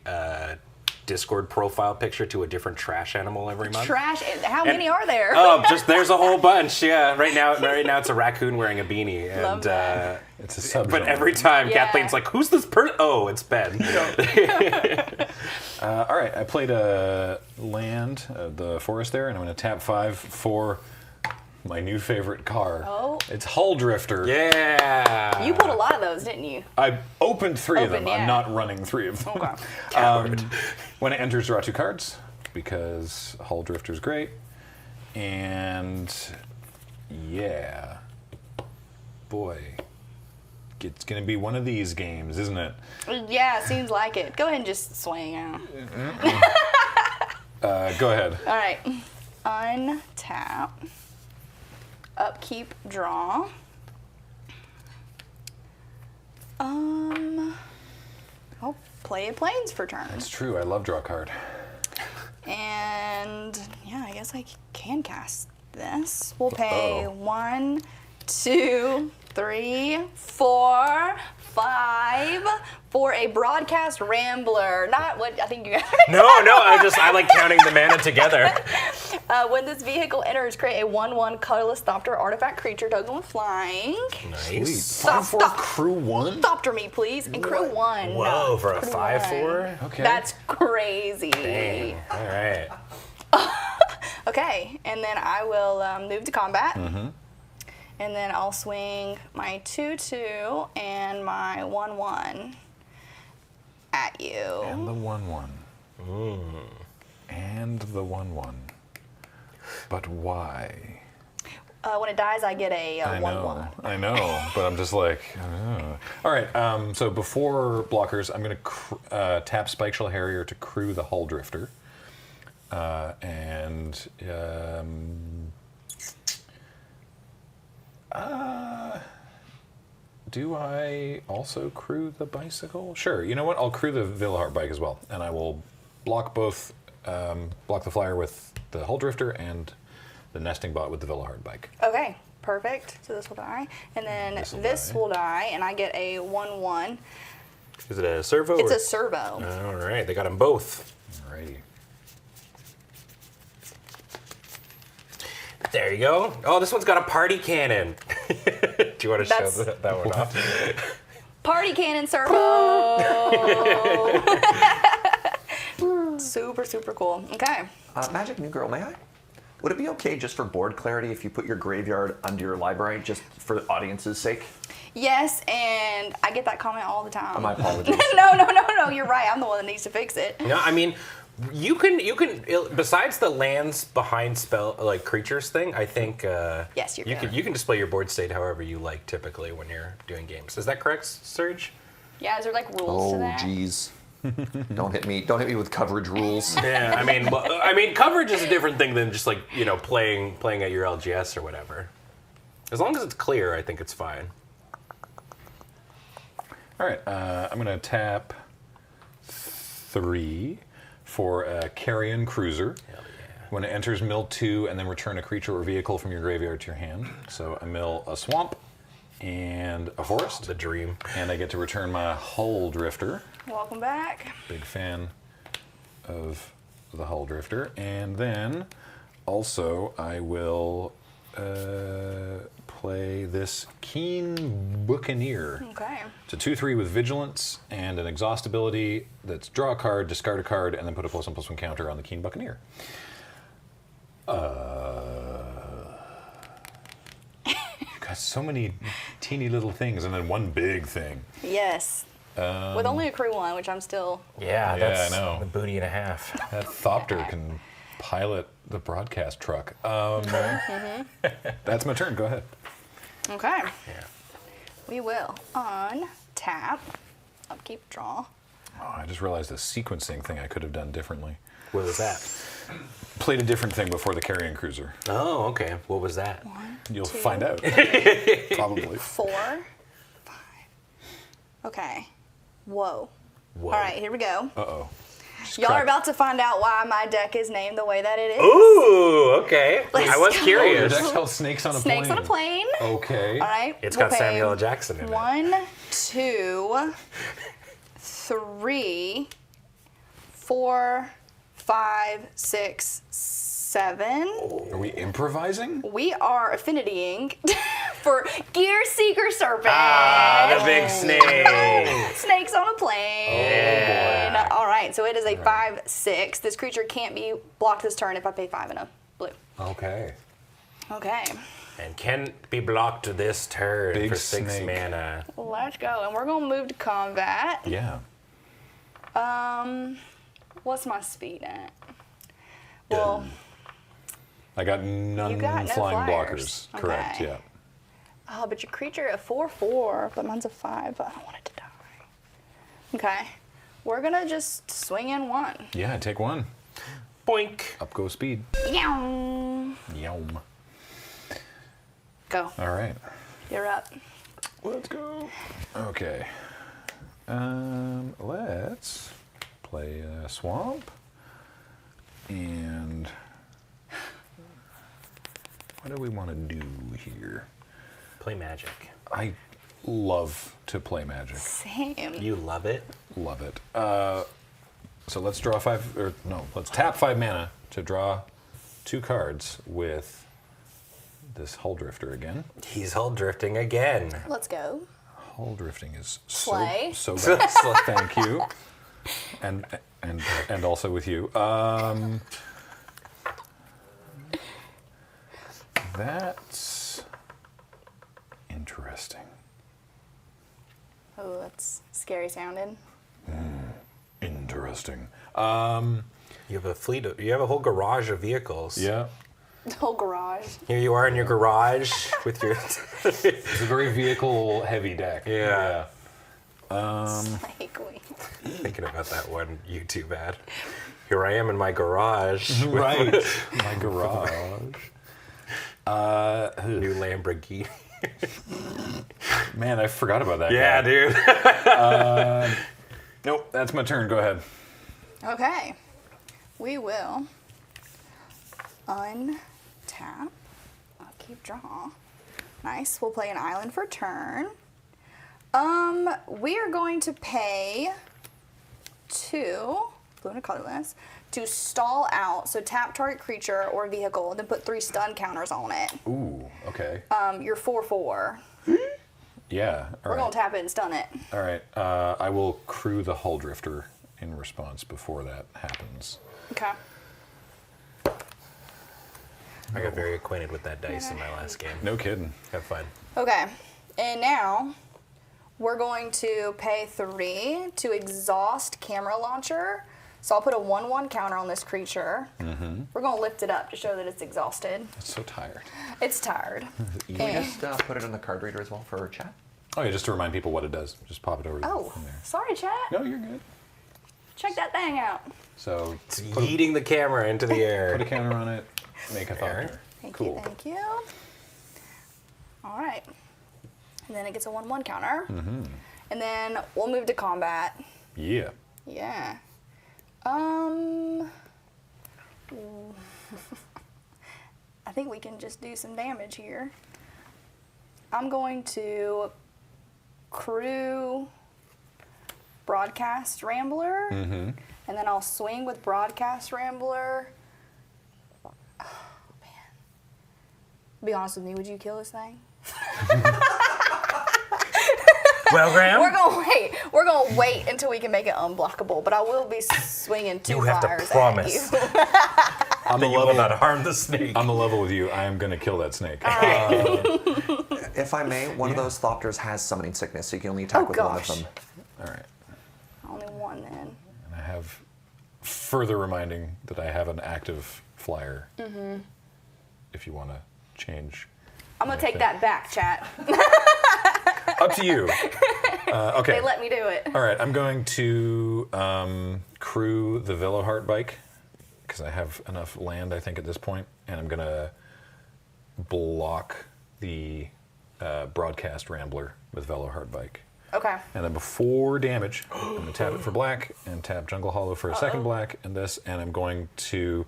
Discord profile picture to a different trash animal every month. Trash. How many are there? Oh, there's a whole bunch. Yeah, right now it's a raccoon wearing a beanie, and Love that. It's a subgenre. but every time Yeah. Kathleen's like, "Who's this person?" Oh, it's Ben. All right, I played a land, the forest there, and I'm going to tap 5 for my new favorite car. Oh. It's Hull Drifter. Yeah. You pulled a lot of those, didn't you? I opened 3 of them. Opened, yeah. I'm not running 3 of them. Okay. When it enters, draw 2 cards, because Hull Drifter's great. And yeah, boy, it's going to be one of these games, isn't it? Yeah, seems like it. Go ahead and just swing out. Go ahead. All right. Untap. Upkeep, draw. I'll play a plains for turn. It's true, I love draw card. And yeah, I guess I can cast this. We'll pay 1, 2, 3, 4, 5 for a broadcast rambler. Not what I think you guys. No, I like counting the mana together. When this vehicle enters, create a 1/1 colorless Thopter artifact creature, token with flying. Nice. Stop, 5/4 stop. crew 1? Thopter me, please, and crew 1. Whoa, for a Crew 5/4? Okay. That's crazy. Dang. All right. Okay, and then I will move to combat. And then I'll swing my 2/2 and my 1/1 at you. And the 1/1. And the 1/1. But why? When it dies, I get a 1/1. I know, but I'm just like, all right. So before blockers, I'm going to tap Spike Shell Harrier to crew the Hull Drifter, do I also crew the bicycle? Sure. You know what? I'll crew the Villahart bike as well, and I will block both, block the flyer with the Hull Drifter and the nesting bot with the Villahart bike. Okay, perfect. So this will die. And then this will die, and I get a 1/1. Is it a servo? It's or- a servo. All right, they got them both. Alrighty. There you go. Oh, this one's got a party cannon. Do you want to show That's- that one off? Party cannon servo! Super, super cool. Okay. Magic New Girl, may I? Would it be okay just for board clarity if you put your graveyard under your library, just for the audience's sake? Yes, and I get that comment all the time. My apologies. No, you're right. I'm the one that needs to fix it. No, I mean, you can. Besides the lands behind spell like creatures thing, I think. Yes, you're you good. can display your board state however you like. Typically, when you're doing games, is that correct, Serge? Yeah, is there like rules to Oh, that? geez. Don't hit me. Don't hit me with coverage rules. Yeah, I mean, coverage is a different thing than just like playing at your LGS or whatever. As long as it's clear, I think it's fine. All right, I'm going to tap 3 for a Carrion Cruiser. Hell yeah. When it enters, mill 2 and then return a creature or vehicle from your graveyard to your hand. So I mill a swamp and a forest. The dream. And I get to return my Hull Drifter. Welcome back. Big fan of the Hull Drifter. And then also I will play this Keen Buccaneer. Okay. It's a 2/3 with Vigilance and an Exhaust ability that's draw a card, discard a card, and then put a +1/+1 counter on the Keen Buccaneer. You've got so many teeny little things and then one big thing. Yes. With only a crew 1, which I'm still. Yeah, Yeah, that's I know. a booty and a half. That Thopter can pilot the broadcast truck. That's my turn. Go ahead. Okay. Yeah. We will untap, upkeep, draw. Oh, I just realized a sequencing thing I could have done differently. What was that? Played a different thing before the Carrion Cruiser. Oh, okay. What was that? You'll find out. Probably. 4, 5. Okay. Whoa. Whoa. All right, here we go. Uh-oh. Y'all are about to find out why my deck is named the way that it is. Ooh, okay. Let's I was go. Oh, your curious. deck's called Snakes on a Plane. Snakes on a plane. Okay. All right. It's we'll got pay Samuel L. Jackson in it. 1, 2, 3, 4, 5, 6, 7. Are we improvising? We are affinitying for Gear Seeker Serpent. Ah, the big snake. Snakes on a plane. Yeah. All right, so it is a 5/6. This creature can't be blocked this turn if I pay 5 and a blue. Okay. Okay, And can be blocked this turn Big for 6 snake. mana. let's go. And we're gonna move to combat. Yeah. What's my speed at? Well, I got none You got no flying flyers. blockers. Correct, Okay. yeah. oh, but your creature a 4/4, but mine's a 5. But I don't want it to die. Okay, we're gonna just swing in 1. Yeah, take 1. Boink. Up go speed. Yow. Yum. Go. All right. You're up. Let's go. Okay. Let's play a swamp. And what do we want to do here? Play Magic. I love to play Magic. Same. You love it? Love it. So let's draw 5, or no, let's tap 5 mana to draw 2 cards with this Hull Drifter again. He's hull drifting again. Let's go. Hull Drifting is Slay. so bad. Thank you. And also with you. That's interesting. Oh, that's scary sounding. Interesting. You have a fleet. You have a whole garage of vehicles. Yeah. The whole garage. Here you are in your garage with your. It's a very vehicle-heavy deck. Yeah. Like we. Thinking about that one YouTube ad. Here I am in my garage. Right. My garage. New Lamborghini. Man, I forgot about that. Yeah, guy. dude. Nope, that's my turn. Go ahead. Okay. We will untap. Upkeep, draw. Nice. We'll play an island for turn. We are going to pay 2, blue and a colorless, to stall out. So tap target creature or vehicle, and then put 3 stun counters on it. Ooh, okay. You're 4/4. Yeah, all We're right. gonna tap it and stun it. All right, I will crew the Hull Drifter in response before that happens. Okay. I got very acquainted with that dice in my last game. No kidding. Have fun. Okay. And now we're going to pay 3 to exhaust camera launcher. So I'll put a 1/1 counter on this creature. Mm-hmm. We're gonna lift it up to show that it's exhausted. It's so tired. It's tired. Can we just put it on the card reader as well for chat? Oh yeah, just to remind people what it does. Just pop it over Oh, in there. sorry, chat. No, you're good. Check that thing out. So It's yeeting the camera into the put a air. counter on it. Make a thopter. Thank Cool. you, thank you. All right. And then it gets a 1/1 counter. Mm-hmm. And then we'll move to combat. Yeah. Yeah. I think we can just do some damage here. I'm going to crew Broadcast Rambler, and then I'll swing with Broadcast Rambler. Oh, man. Be honest with me, would you kill this thing? Well, Graham, We're gonna wait until we can make it unblockable. But I will be swinging two you have to fires promise at you. On the that you will level, not harm the snake. on the level with you, I am going to kill that snake. If I may, one of those Thopters has summoning sickness, so you can only attack Oh, with gosh. one of them. All right. Only one then. And I have further reminding that I have an active flyer. If you want to change. I'm gonna take that back, chat. Up to you. Okay. They let me do it. All right, I'm going to crew the Veloheart bike because I have enough land, I think, at this point, and I'm going to block the Broadcast Rambler with Veloheart bike. Okay. And then before damage, I'm going to tap it for black and tap Jungle Hollow for a second black and this, and I'm going to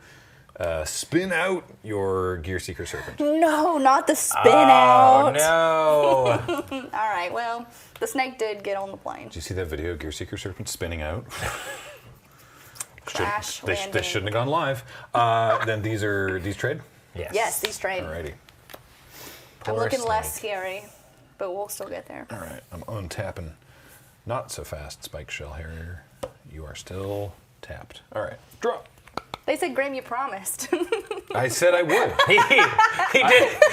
spin out your Gear Seeker Serpent. No, not the spin out. Oh, no. All right. Well, the snake did get on the plane. Did you see that video of Gear Seeker Serpent spinning out? Crash They landing. shouldn't have gone live. Then these trade? Yes. Yes, these trade. Alrighty. I'm Poor looking less snake. scary, but we'll still get there. Alright, I'm untapping. Not so fast, Spike Shell Harrier. You are still tapped. Alright, draw. They said, Graham, you promised. I said I would. He did.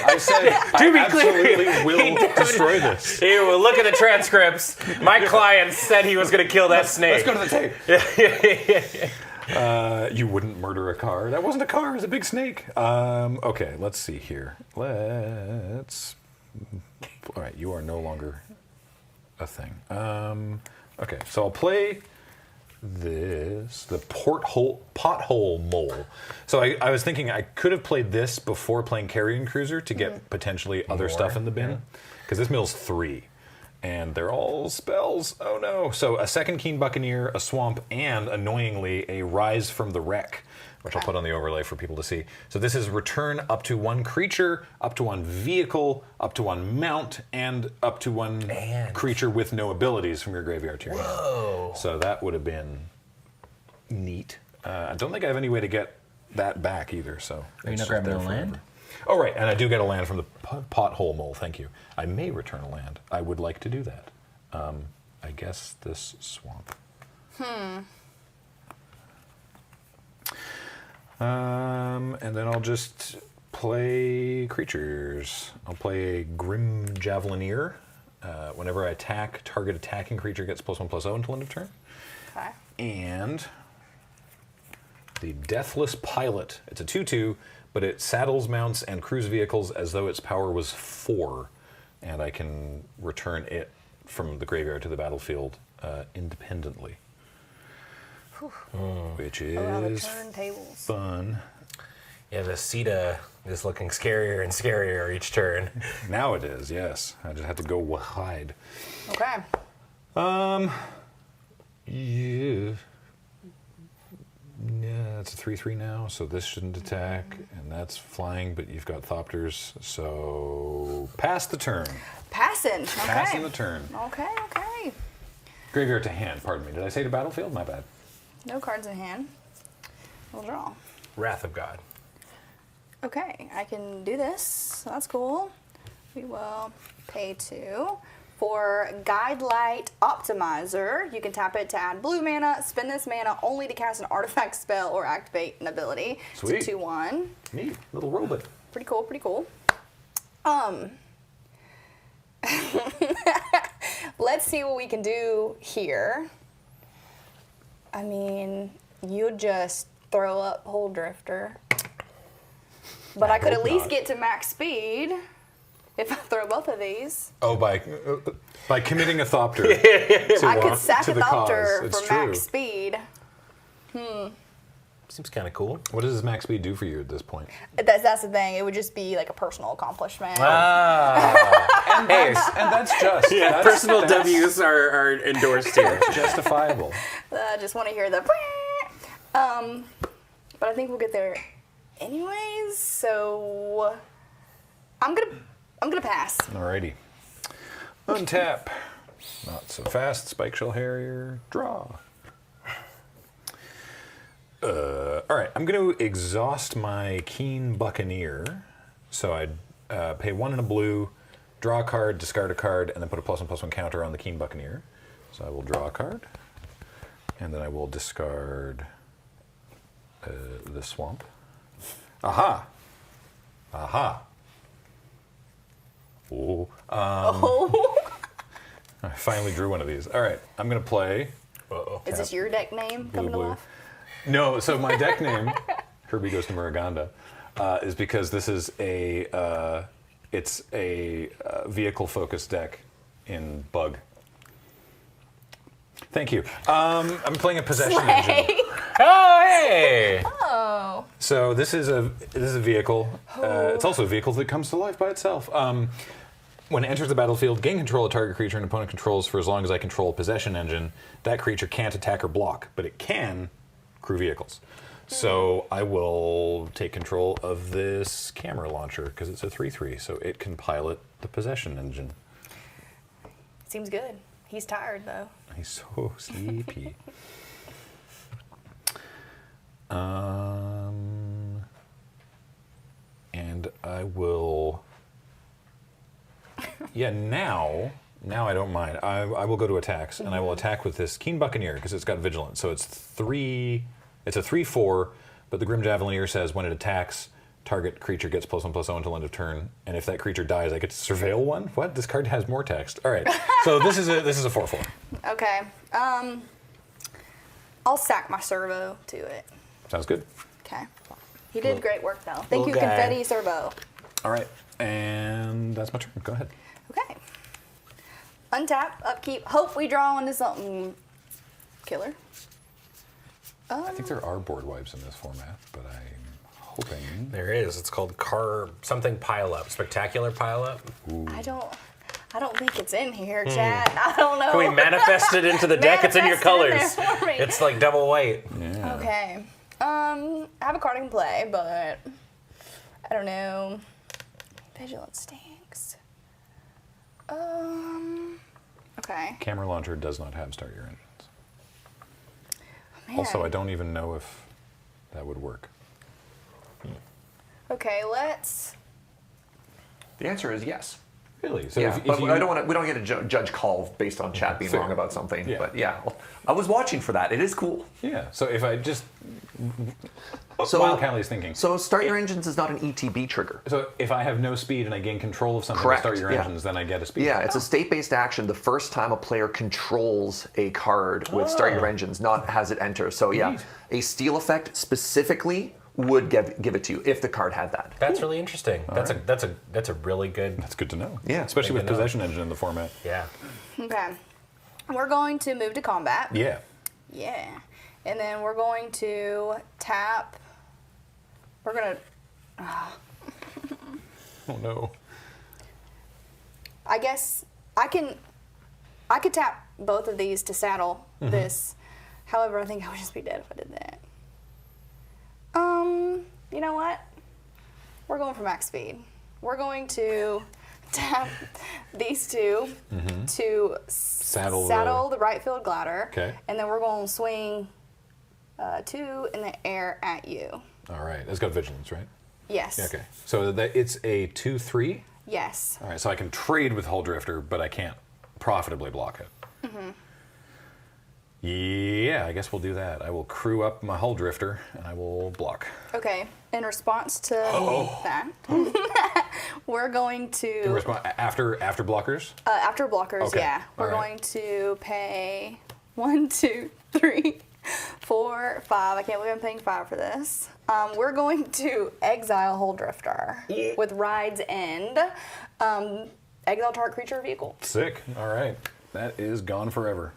I said I be clear, absolutely will destroy this. Ew, look at the transcripts. My client said he was going to kill that snake. Let's go to the tape. You wouldn't murder a car. That wasn't a car, it was a big snake. Okay, let's see here. Let's... Alright, you are no longer a thing. Okay, so I'll play this, the pothole mole. So I was thinking I could have played this before playing Carrion Cruiser to get potentially other stuff in the bin. Because this mill's 3. And they're all spells. Oh no. So a second Keen Buccaneer, a Swamp, and annoyingly a Rise from the Wreck, which I'll put on the overlay for people to see. So this is return up to 1 creature, up to 1 vehicle, up to 1 mount, and up to 1 creature with no abilities from your graveyard to your hand. So that would have been neat. I don't think I have any way to get that back either. So Are you it's not just grabbing there the land? forever. Oh, right, and I do get a land from the pothole mole, thank you. I may return a land. I would like to do that. I guess this swamp. And then I'll just play creatures. I'll play a Grim Javelineer. Whenever I attack, target attacking creature gets +1/+0 until end of turn. Okay. And the Deathless Pilot. It's a 2/2, but it saddles, mounts, and crews vehicles as though its power was 4. And I can return it from the graveyard to the battlefield independently. Which Around the is turntables. fun. Yeah, the Sita is looking scarier and scarier each turn. Now it is, yes. I just had to go wide. Okay. Yeah. Yeah, it's a 3/3 now, so this shouldn't attack, and that's flying, but you've got Thopters, so pass the turn. Passing. Okay. Passing the turn. Okay, okay. Graveyard to hand, pardon me. Did I say to battlefield? My bad. No cards in hand. We'll draw. Wrath of God. Okay, I can do this. So that's cool. We will pay 2. For Guide Light Optimizer, you can tap it to add blue mana, spend this mana only to cast an artifact spell or activate an ability. Sweet. It's a 2/1. Neat. Little robot. Pretty cool, pretty cool. Let's see what we can do here. I mean, you just throw up Hole Drifter. But I could at hope least not. get to max speed. if I throw both of these, Oh, by committing a thopter I could sack to a the cause. thopter It's for true. max speed. Seems kind of cool. What does max speed do for you at this point? That's the thing. It would just be like a personal accomplishment. And that's just that's, Personal W's are endorsed here. justifiable. I just want to hear the. But I think we'll get there anyways. So I'm gonna pass. Alrighty. Untap. Not so fast. Spike Shell Harrier. Draw. All right. I'm going to exhaust my Keen Buccaneer. So I'd pay 1 and a blue, draw a card, discard a card, and then put a +1/+1 counter on the Keen Buccaneer. So I will draw a card, and then I will discard the Swamp. Aha! Aha! Oh. I finally drew one of these. All right, I'm gonna play. Is this your deck name coming to blue. life? No, so my deck name, Herbie Goes to Muruganda, is because this is a vehicle-focused deck in Bug. Thank you. I'm playing a possession engine. Oh, hey! Oh. So this is a vehicle. It's also a vehicle that comes to life by itself. When it enters the battlefield, gain control of target creature an opponent controls for as long as I control a possession engine. That creature can't attack or block, but it can crew vehicles. So I will take control of this camera launcher because it's a 3/3, so it can pilot the possession engine. Seems good. He's tired though. He's so sleepy. And I will. Yeah, now I don't mind. I will go to attacks, and I will attack with this Keen Buccaneer because it's got Vigilance. So it's a 3/4, but the Grim Javelineer says when it attacks, target creature gets +1/+0 until end of turn, and if that creature dies, I get to surveil one. What? This card has more text. All right. So this is a 4/4. Okay. I'll sack my servo to it. Sounds good. Okay. He did great work though. Thank you, little guy. Confetti Servo. All right, and that's my turn. Go ahead. Okay. Untap, upkeep. Hope we draw into something killer. I think there are board wipes in this format, but I'm hoping. There is. It's called something pile up. Spectacular pile up. I don't think it's in here, chat. I don't know. Can we manifest it into the deck? It's in your Manifest colors. it in there for me. It's like double white. Yeah. Okay. I have a card I can play, but I don't know. Vigilance stinks. Okay. Camera launcher does not have start your engines. Man. Also, I don't even know if that would work. Okay, let's. The answer is yes. Really? So Yeah, if but you, we don't get a judge call based on chat being Fair. wrong about something. Yeah. But yeah, I was watching for that. It is cool. Yeah. So if I just So while Callie's thinking. So start your engines is not an ETB trigger. So if I have no speed and I gain control of something Correct, to start your yeah. engines, then I get a speed. Yeah, it's a state-based action the first time a player controls a card with start your engines, not has it enter. So yeah, Neat. a steal effect specifically would give it to you if the card had that. That's really interesting. That's a really good. That's good to know. Yeah. Especially with Good to know. possession engine in the format. Yeah. Okay. We're going to move to combat. Yeah. Yeah. And then we're going to tap. We're going to. Oh no. I guess I could tap both of these to saddle this. However, I think I would just be dead if I did that. You know what? We're going for max speed. We're going to tap these two to saddle the right field glider. Okay. And then we're going to swing 2 in the air at you. All right. It's got vigilance, right? Yes. Yeah, okay. So it's a 2/3. Yes. All right. So I can trade with Hull Drifter, but I can't profitably block it. Yeah, I guess we'll do that. I will crew up my Hull Drifter and I will block. Okay. In response to that, we're going to After blockers? after blockers. Okay. Yeah, we're All right. going to pay 1, 2, 3, 4, 5. I can't believe I'm paying 5 for this. We're going to exile Hull Drifter with Ride's End. Exile target creature or vehicle. Sick. All right. That is gone forever.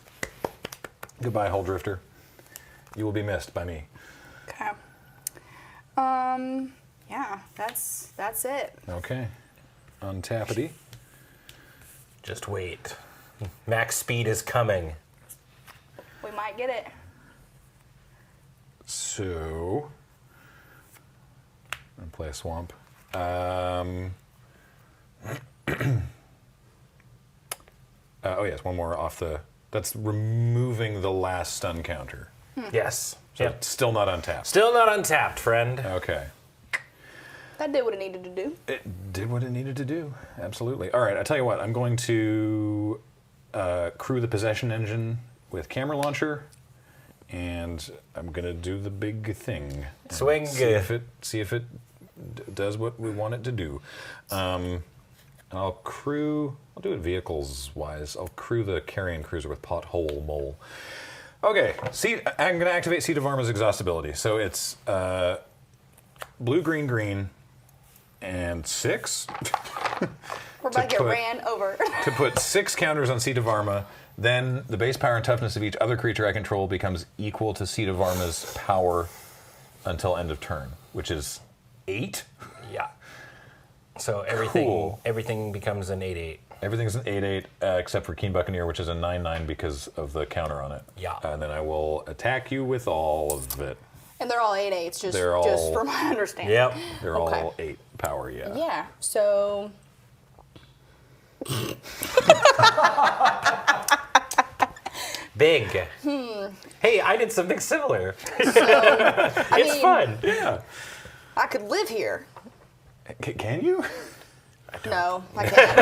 Goodbye, Hull Drifter. You will be missed by me. Okay. Yeah, that's it. Okay. Untappity. Just wait. Max speed is coming. We might get it. So, I'm gonna play a swamp. Oh yes, one more off the. That's removing the last stun counter. Yes. So Yep. it's still not untapped. Still not untapped, friend. Okay. That did what it needed to do. It did what it needed to do. Absolutely. All right. I tell you what. I'm going to crew the possession engine with camera launcher, and I'm gonna do the big thing. and Swing. See if it does what we want it to do. I'll do it vehicles wise. I'll crew the carrion cruiser with pothole mole. Okay, I'm going to activate Seat of Arma's exhaustibility. So it's blue, green, green, and 6. We're about to get ran over. To put 6 counters on Seat of Arma, then the base power and toughness of each other creature I control becomes equal to Seat of Arma's power until end of turn, which is 8. Yeah. So everything becomes an 8/8. Everything's an 8/8 except for Keen Buccaneer, which is a 9/9 because of the counter on it. Yeah. And then I will attack you with all of it. And they're all 8/8s, just from my understanding. Yep. They're all 8 power, yeah. Yeah, so... Big. Hey, I did something similar. It's fun. Yeah. I could live here. Can you? No, I can't.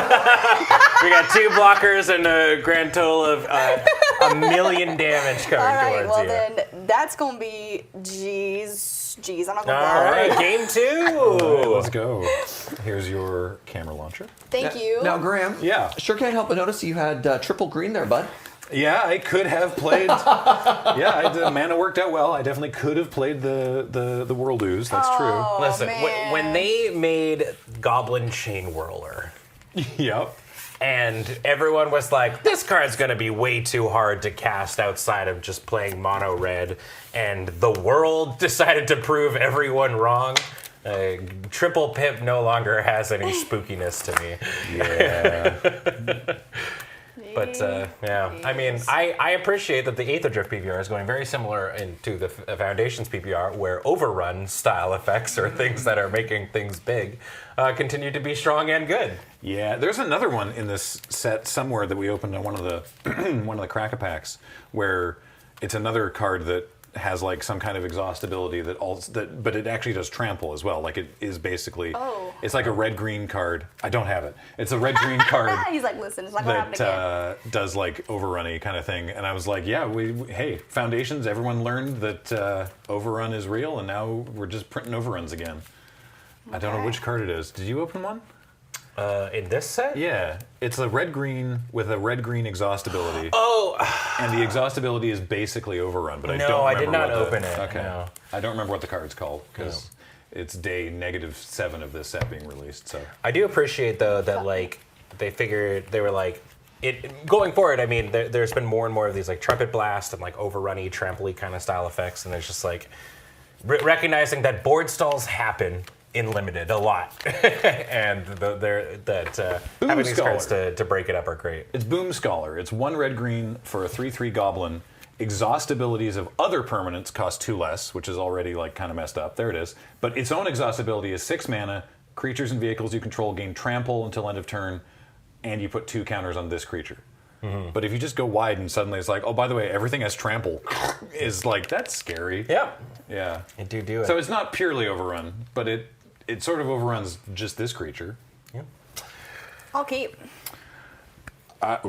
We got 2 blockers and a grand total of 1,000,000 damage coming All right, towards well you. then, that's going to be G's. I'm not going to All bother. right, game 2. Let's go. Here's your camera launcher. Thank you. Now, Graham. Yeah. Sure can't help but notice you had triple green there, bud. Yeah, I could have played. The mana worked out well. I definitely could have played the World Ooze. That's true. Listen, man. when they made Goblin Chain Whirler, Yep. and everyone was like, this card's going to be way too hard to cast outside of just playing mono red, and the world decided to prove everyone wrong. Triple Pip no longer has any spookiness to me. Yeah. But yeah, I mean, I appreciate that the Aetherdrift PPR is going very similar into the Foundations PPR, where overrun style effects or things that are making things big continue to be strong and good. Yeah, there's another one in this set somewhere that we opened on one of the one of the Crack-a-Packs where it's another card that has like some kind of exhaustibility but it actually does trample as well. Like it is basically it's like a red-green card. I don't have it. It's a red-green card. He's like, listen, it's not going to happen again. That does like overrunny kind of thing. And I was like, yeah, hey, Foundations, everyone learned that overrun is real, and now we're just printing overruns again. Okay. I don't know which card it is. Did you open one? In this set? Yeah, it's a red-green with a red-green exhaustibility. Oh! And the exhaustibility is basically overrun, but I No, don't I remember did not what open it, Okay. no. I don't remember what the card's called, because it's day -7 of this set being released, so. I do appreciate, though, that, like, they were like, going forward, I mean, there's been more and more of these, like, Trumpet Blast and, like, overrunny, trampoline kind of style effects, and it's just, like, recognizing that board stalls happen in Limited a lot. And having these cards to break it up are great. It's Boom Scholar. It's 1 red-green for a 3/3 goblin. Exhaust abilities of other permanents cost 2 less, which is already like kind of messed up. There it is. But its own exhaustibility is 6 mana. Creatures and vehicles you control gain trample until end of turn, and you put 2 counters on this creature. Mm-hmm. But if you just go wide and suddenly it's like, oh, by the way, everything has trample, is like, that's scary. Yeah. Yeah. I do it. So it's not purely overrun, but it sort of overruns just this creature. Yeah. I'll keep. I'm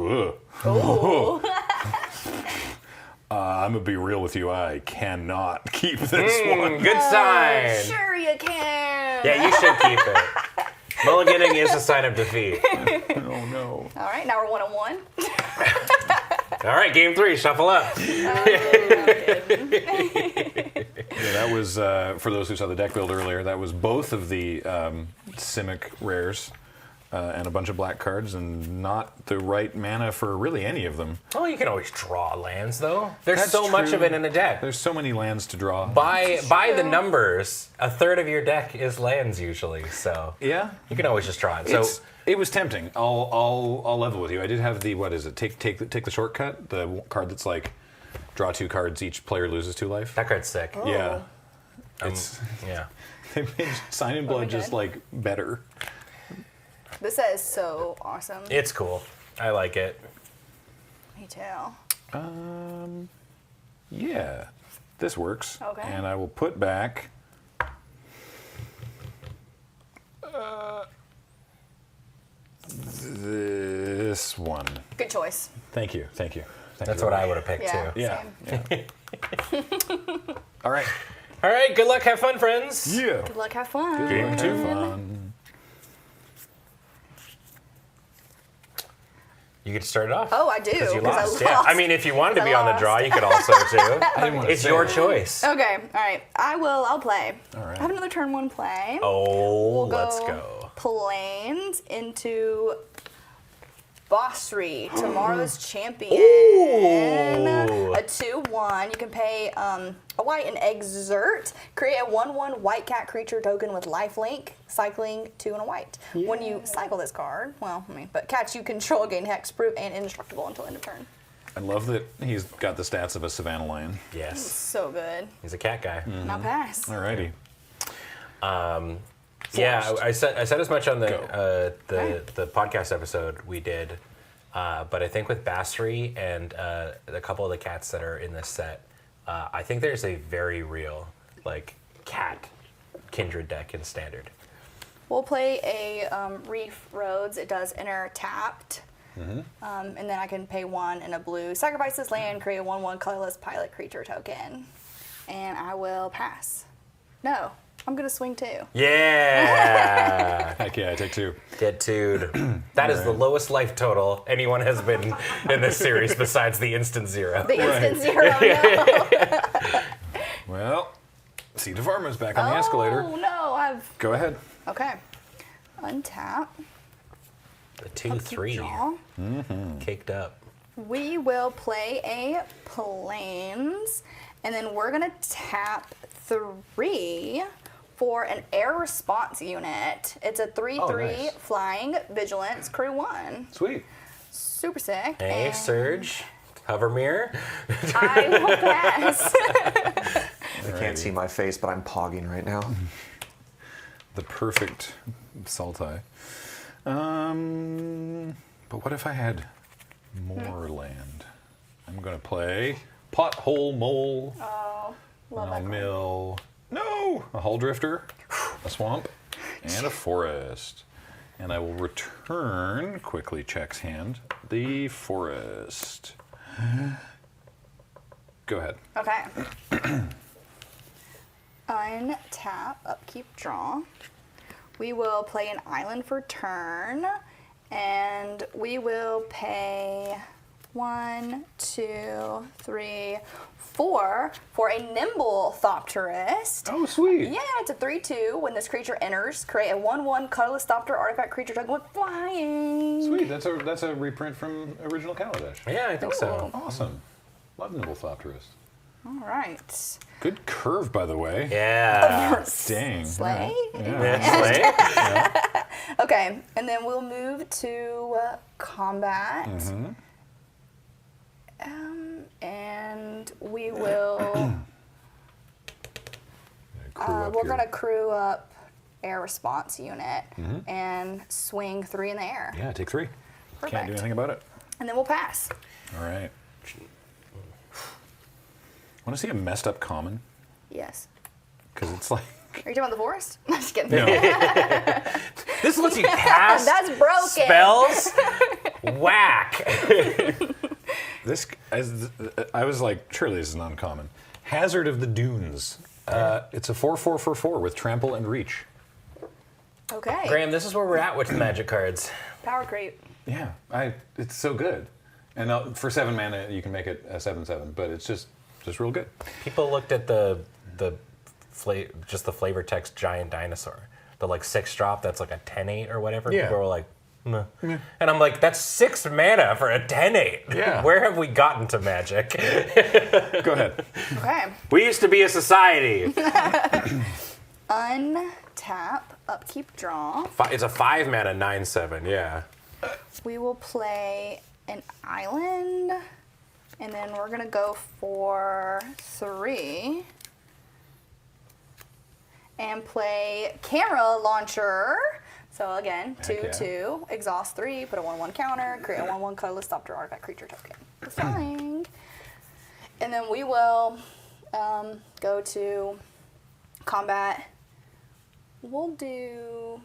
gonna be real with you. I cannot keep this one. Good sign. Sure you can. Yeah, you should keep it. Mulliganing is a sign of defeat. Oh no. All right, now we're 1-1. All right, game 3, shuffle up. Yeah, that was, for those who saw the deck build earlier, that was both of the Simic rares and a bunch of black cards, and not the right mana for really any of them. Well, you can always draw lands, though. There's That's so much true. of it in a deck. There's so many lands to draw. By the numbers, a third of your deck is lands usually, so Yeah. you can always just draw it. So It was tempting. I'll level with you. I did have the, what is it? Take the shortcut, the card that's like draw 2 cards, each player loses 2 life. that card's sick. Yeah. It's Yeah. they made Sign in Blood we just good? like better. This set is so awesome. It's cool. I like it. Me too. Yeah, this works. Okay. And I will put back. This one. Good choice. Thank you. Thank you. That's what I would have picked Yeah. too. Yeah. Same. Yeah. All right. All right, good luck, have fun, friends. Yeah. Good luck, have fun. Game 2. Fun. You get to start it off. Oh, I do. Because you 'cause I lost. Yeah. lost. I mean, if you wanted to I be on the lost. draw, you could also too. It's your choice. Okay, all right. I'll play. All right. I have another turn 1 play. Oh, We'll let's go. Planes into Bossry, tomorrow's champion. Ooh. A 2/1. You can pay a white and exert. Create a 1/1 white cat creature token with lifelink, cycling 2 and a white. When you cycle this card, but cats you control gain hexproof and indestructible until end of turn. I love that he's got the stats of a Savannah lion. Yes. So good. He's a cat guy. Now pass. Alrighty. Yeah, I said as much on the Okay. the podcast episode we did, but I think with Basri and a couple of the cats that are in this set, I think there's a very real cat kindred deck in Standard. We'll play a Reef Roads. It does enter tapped. And then I can pay 1 and a blue. Sacrifice this land, create a 1/1 colorless pilot creature token. And I will pass. No, I'm going to swing 2. Yeah, Heck yeah, I take 2. get to'd. That is the lowest life total anyone has been in this series besides the instant 0. The instant 0, no. Well, Seed of Arma's back on the escalator. Oh, no, I've... Go ahead. Okay. Untap. The 2/3 Draw. caked up. We will play a Plains, and then we're going to tap 3 for an air response unit. It's a 3/3 nice. flying vigilance crew 1. Sweet. Super sick. Hey, and Serge, hover mirror. I will pass. I can't see my face, but I'm pogging right now. The perfect Sultai. But what if I had more land? I'm going to play Pothole Mole. Oh, love I'll that. mill. No! A Hull Drifter, a Swamp, and a Forest. And I will return, quickly checks hand, the Forest. Go ahead. Okay. Untap, upkeep, draw. We will play an island for turn, and we will pay 1, 2, 3, 4 for a Nimble Thopterist. Oh, sweet. Yeah, it's a 3/2. When this creature enters, create a 1/1 colorless Thopter artifact creature token with flying. Sweet. That's a reprint from original Kaladesh. Yeah, I think so. Awesome. Love Nimble Thopterist. All right. Good curve, by the way. Yeah. Dang. Slay. Yeah. Okay, and then we'll move to combat. And we will. We're gonna crew up air response unit and swing 3 in the air. Yeah, take 3. Can't do Perfect. anything about it. And then we'll pass. All right. Want to see a messed up common? Yes. Because it's like. Are you talking about the forest? I'm just kidding. No. This lets you cast That's broken. spells. Whack. This, I was like, surely this is not uncommon. Hazard of the Dunes. It's a 4/4/4/4 with trample and reach. Okay. Graham, this is where we're at with the magic cards. Power creep. Yeah, it's so good. And for 7 mana, you can make it a 7/7, but it's just real good. People looked at just the flavor text giant dinosaur, the like 6-drop that's like a 10/8 or whatever. Yeah. People were like, meh. And I'm like, that's 6 mana for a 10/8. Yeah. Where have we gotten to Magic? Go ahead. Okay. We used to be a society. Untap, upkeep, draw. It's a 5 mana 9/7. Yeah. We will play an island, and then we're gonna go for 3 and play camera launcher. So again, Heck 2/2, exhaust 3, put a 1/1 counter, create a 1/1 colorless stop draw artifact creature token. Flying. And then we will go to combat. We'll do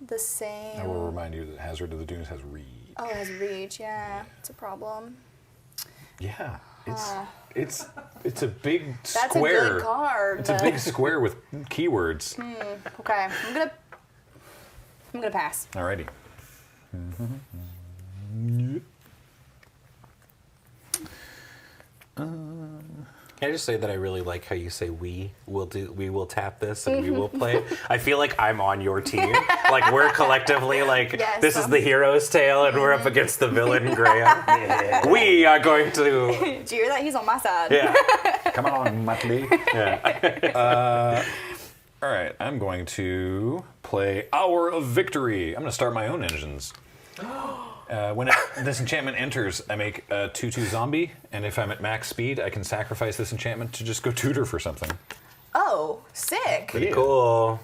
the same. I will remind you that Hazard of the Dunes has reach. Oh, it has reach, yeah. It's a problem. Yeah, it's a big That's square. a good card. It's a big square with keywords. Okay, I'm gonna pass. Alrighty. Can I just say that I really like how you say we will tap this and we will play it. I feel like I'm on your team. Like we're collectively like Yes. this is the hero's tale and we're up against the villain Graham. We are going to Did you hear that? He's on my side. yeah. Come on, Muttley. All right, I'm going to play Hour of Victory. I'm going to start my own engines. When this enchantment enters, I make a 2/2 zombie, and if I'm at max speed, I can sacrifice this enchantment to just go tutor for something. Oh, sick. Pretty cool.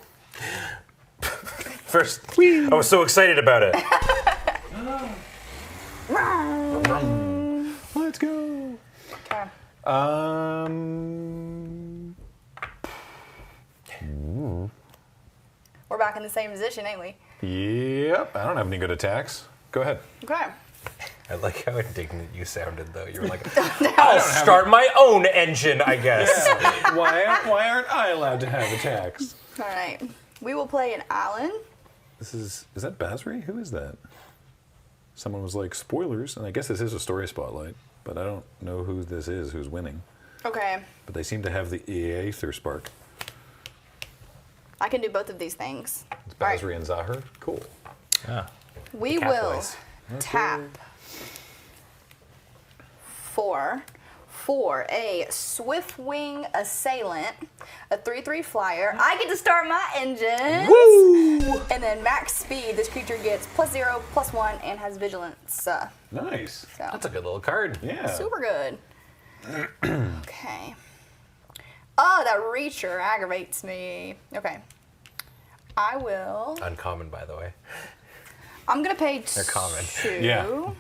First, I was so excited about it. Let's go. Okay. We're back in the same position, ain't we? Yep, I don't have any good attacks. Go ahead. Okay. I like how indignant you sounded, though. You were like, I I'll don't have start my own engine, I guess. Why aren't I allowed to have attacks? All right. We will play an island. Is that Basri? Who is that? Someone was like, spoilers, and I guess this is a story spotlight, but I don't know who this is, who's winning. Okay. But they seem to have the Aether Spark. I can do both of these things. It's All right. Basri and Zahar. Cool. We cat will boys. tap for a Swiftwing Assailant, a 3/3 flyer. I get to start my engines. Woo! And then max speed, this creature gets +0, +1, and has vigilance. Nice. So That's a good little card. Yeah. super good. Okay. Oh, that reacher aggravates me. Okay. I will. Uncommon, by the way. I'm gonna pay They're common. 2. Yeah.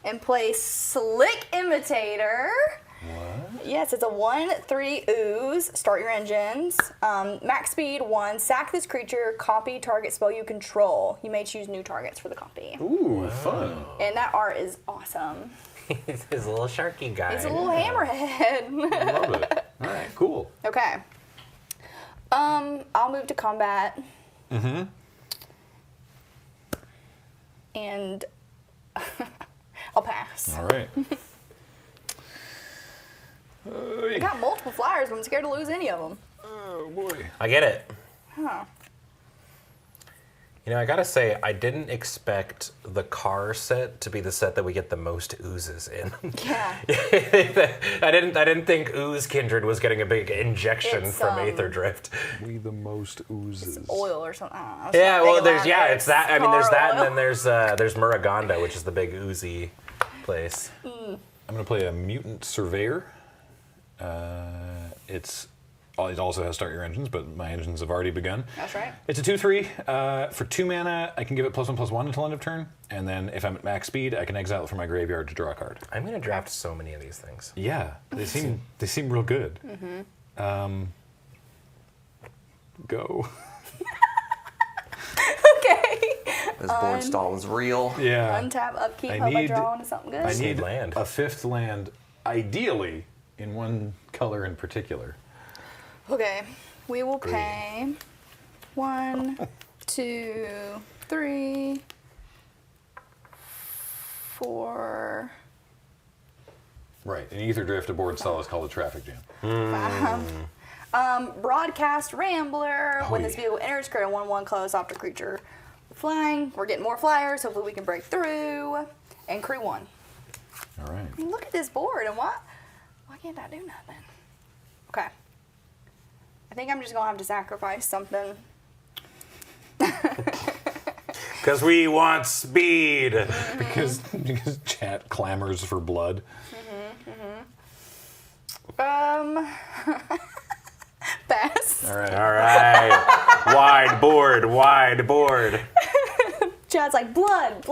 And play Slick Imitator. What? Yes, it's a 1/3 ooze. Start your engines. Max speed 1. Sack this creature. Copy target spell you control. You may choose new targets for the copy. Ooh, fun. And that art is awesome. He's a little sharky guy. It's a little hammerhead. Love it. All right, cool. Okay. I'll move to combat. Mm-hmm. And I'll pass. All right. I got multiple flyers, but I'm scared to lose any of them. Oh, boy. I get it. Huh. You know, I gotta say, I didn't expect the car set to be the set that we get the most oozes in. Yeah. I didn't think Ooze Kindred was getting a big injection It's, from Aetherdrift. We the most oozes. Oil or something. I don't know. It's Yeah, not well, big there's elaborate. it's that. I mean, there's Car that, and oil. then there's Muraganda, which is the big oozy place. I'm going to play a Mutant Surveyor. It also has start your engines, but my engines have already begun. That's right. It's a 2/3. For 2 mana, I can give it +1/+1 until end of turn. And then if I'm at max speed, I can exile it from my graveyard to draw a card. I'm gonna draft so many of these things. Yeah, they seem real good. Go. Okay. This board stall is real. Yeah. Untap, upkeep, I hope I need- draw into something good. I need land. a 5th land, ideally in one color in particular. Okay. We will pay 1, 2, 3, for Right. An Aetherdrift aboard stall is called a traffic jam. Broadcast Rambler. When this yeah. vehicle enters, create a 1/1 close after creature flying. We're getting more flyers. Hopefully we can break through. And crew 1. All right. I mean, look at this board, and why can't I do nothing? Okay. I think I'm just gonna have to sacrifice something. Because we want speed. Because chat clamors for blood. Pass. All right. All right. Wide board. Chad's like, blood.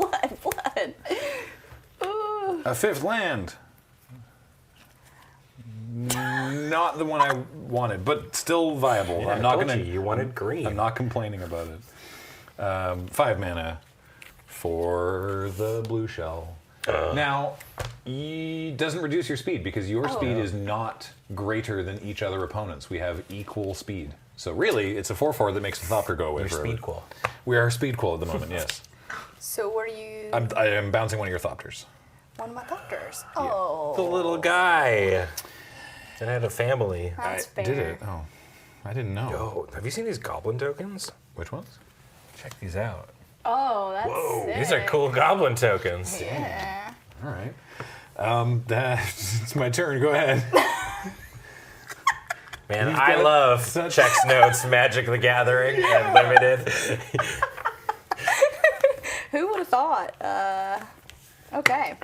Ooh. A 5th land. Not the one I wanted, but still viable. I'm not gonna. You wanted green. I'm not complaining about it. 5 mana for the blue shell. Now, doesn't reduce your speed because your speed is not greater than each other opponent's. We have equal speed. So really, it's a 4/4 that makes the Thopter go away You're forever. speed cool. We are speed cool at the moment, yes. So what are you? I am bouncing one of your Thopters. One of my doctors. Oh. The little guy. It had a family. That's fair. Did it? Oh, I didn't know. Oh, have you seen these goblin tokens? Which ones? Check these out. Oh, that's Whoa, sick. these are cool goblin tokens. Yeah. All right. It's my turn. Go ahead. Man, You've I got love such- Chex Notes, Magic the Gathering, and Limited. Who would have thought? Okay.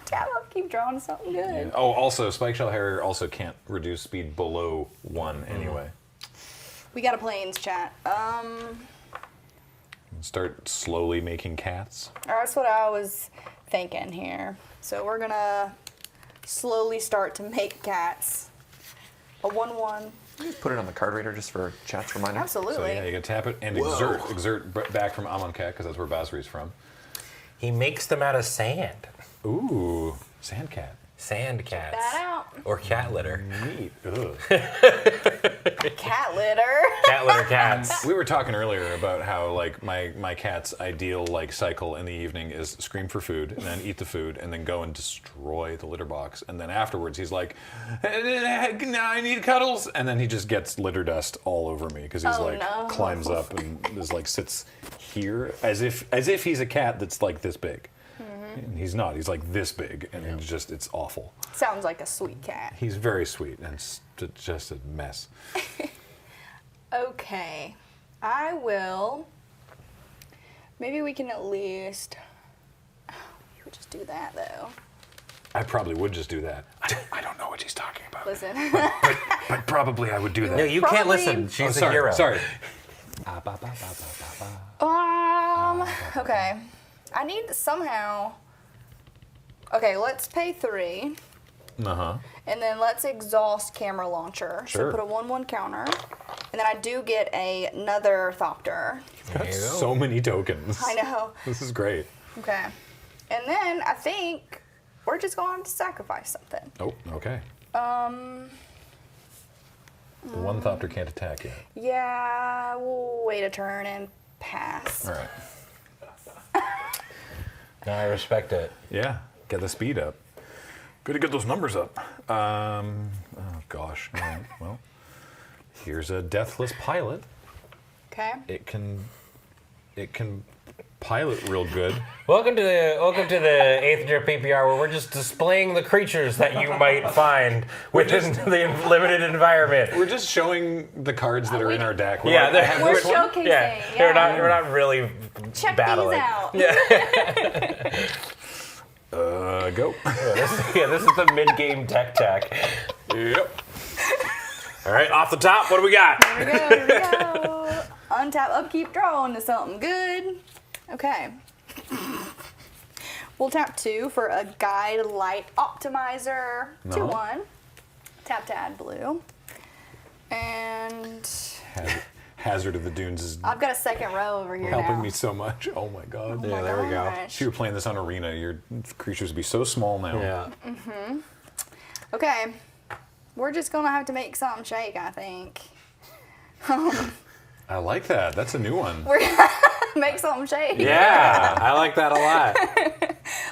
Damn, I'll keep drawing something good. Oh, also, Spike Shell Harrier also can't reduce speed below 1 anyway. We got a planes chat. Start slowly making cats. That's what I was thinking here. So we're gonna slowly start to make cats. A 1/1. Put it on the card reader just for chat's reminder. Absolutely. So yeah, you can tap it and exert back from Amonkhet because that's where Basri's from. He makes them out of sand. Ooh, sand cat. Sand cats. That out. Or cat litter. Neat. Ugh. Cat litter. Cat litter cats. We were talking earlier about how like my cat's ideal like cycle in the evening is scream for food and then eat the food and then go and destroy the litter box and then afterwards he's like, now I need cuddles, and then he just gets litter dust all over me because he's climbs up and is like sits here as if he's a cat that's like this big. And he's not. He's like this big, and it's awful. Sounds like a sweet cat. He's very sweet, and it's just a mess. Okay. I will. Maybe we can at least. We would just do that though. I probably would just do that. I don't know what she's talking about. Listen. But probably I would do that. No, you can't Probably- listen. She's sorry, a hero. Sorry. Okay. I need somehow. Okay, let's pay 3. Uh-huh. And then let's exhaust camera launcher. Sure. So put a 1/1 counter. And then I do get another Thopter. Got so many tokens. I know. This is great. Okay. And then I think we're just going to sacrifice something. Oh, okay. The one Thopter can't attack yet. Yeah, we'll wait a turn and pass. All right. No, I respect it. Yeah, get the speed up. Good to get those numbers up. Oh, gosh. All right. Well, here's a Deathless Pilot. Okay. It can pilot real good. Welcome to the Aetherdrift PPR, where we're just displaying the creatures that you might find within the limited environment. We're just showing the cards that are in our deck. We're Yeah, like, I have We're this one. showcasing. Yeah, Yeah. we're not really Check battling. these out. Go. This is the mid-game tech. Yep. All right, off the top, what do we got? Here we go. Untap, upkeep, draw into something good. Okay. We'll tap 2 for a Guide Light Optimizer. 2/1. Tap to add blue. And Hazard of the Dunes is I've got a second row over here helping now. me so much. Oh my god. Oh my there we go. gosh. If you were playing this on Arena, your creatures would be so small now. Yeah. Okay. We're just going to have to make something shake, I think. I like that. That's a new one. Make something shake. Yeah, I like that a lot.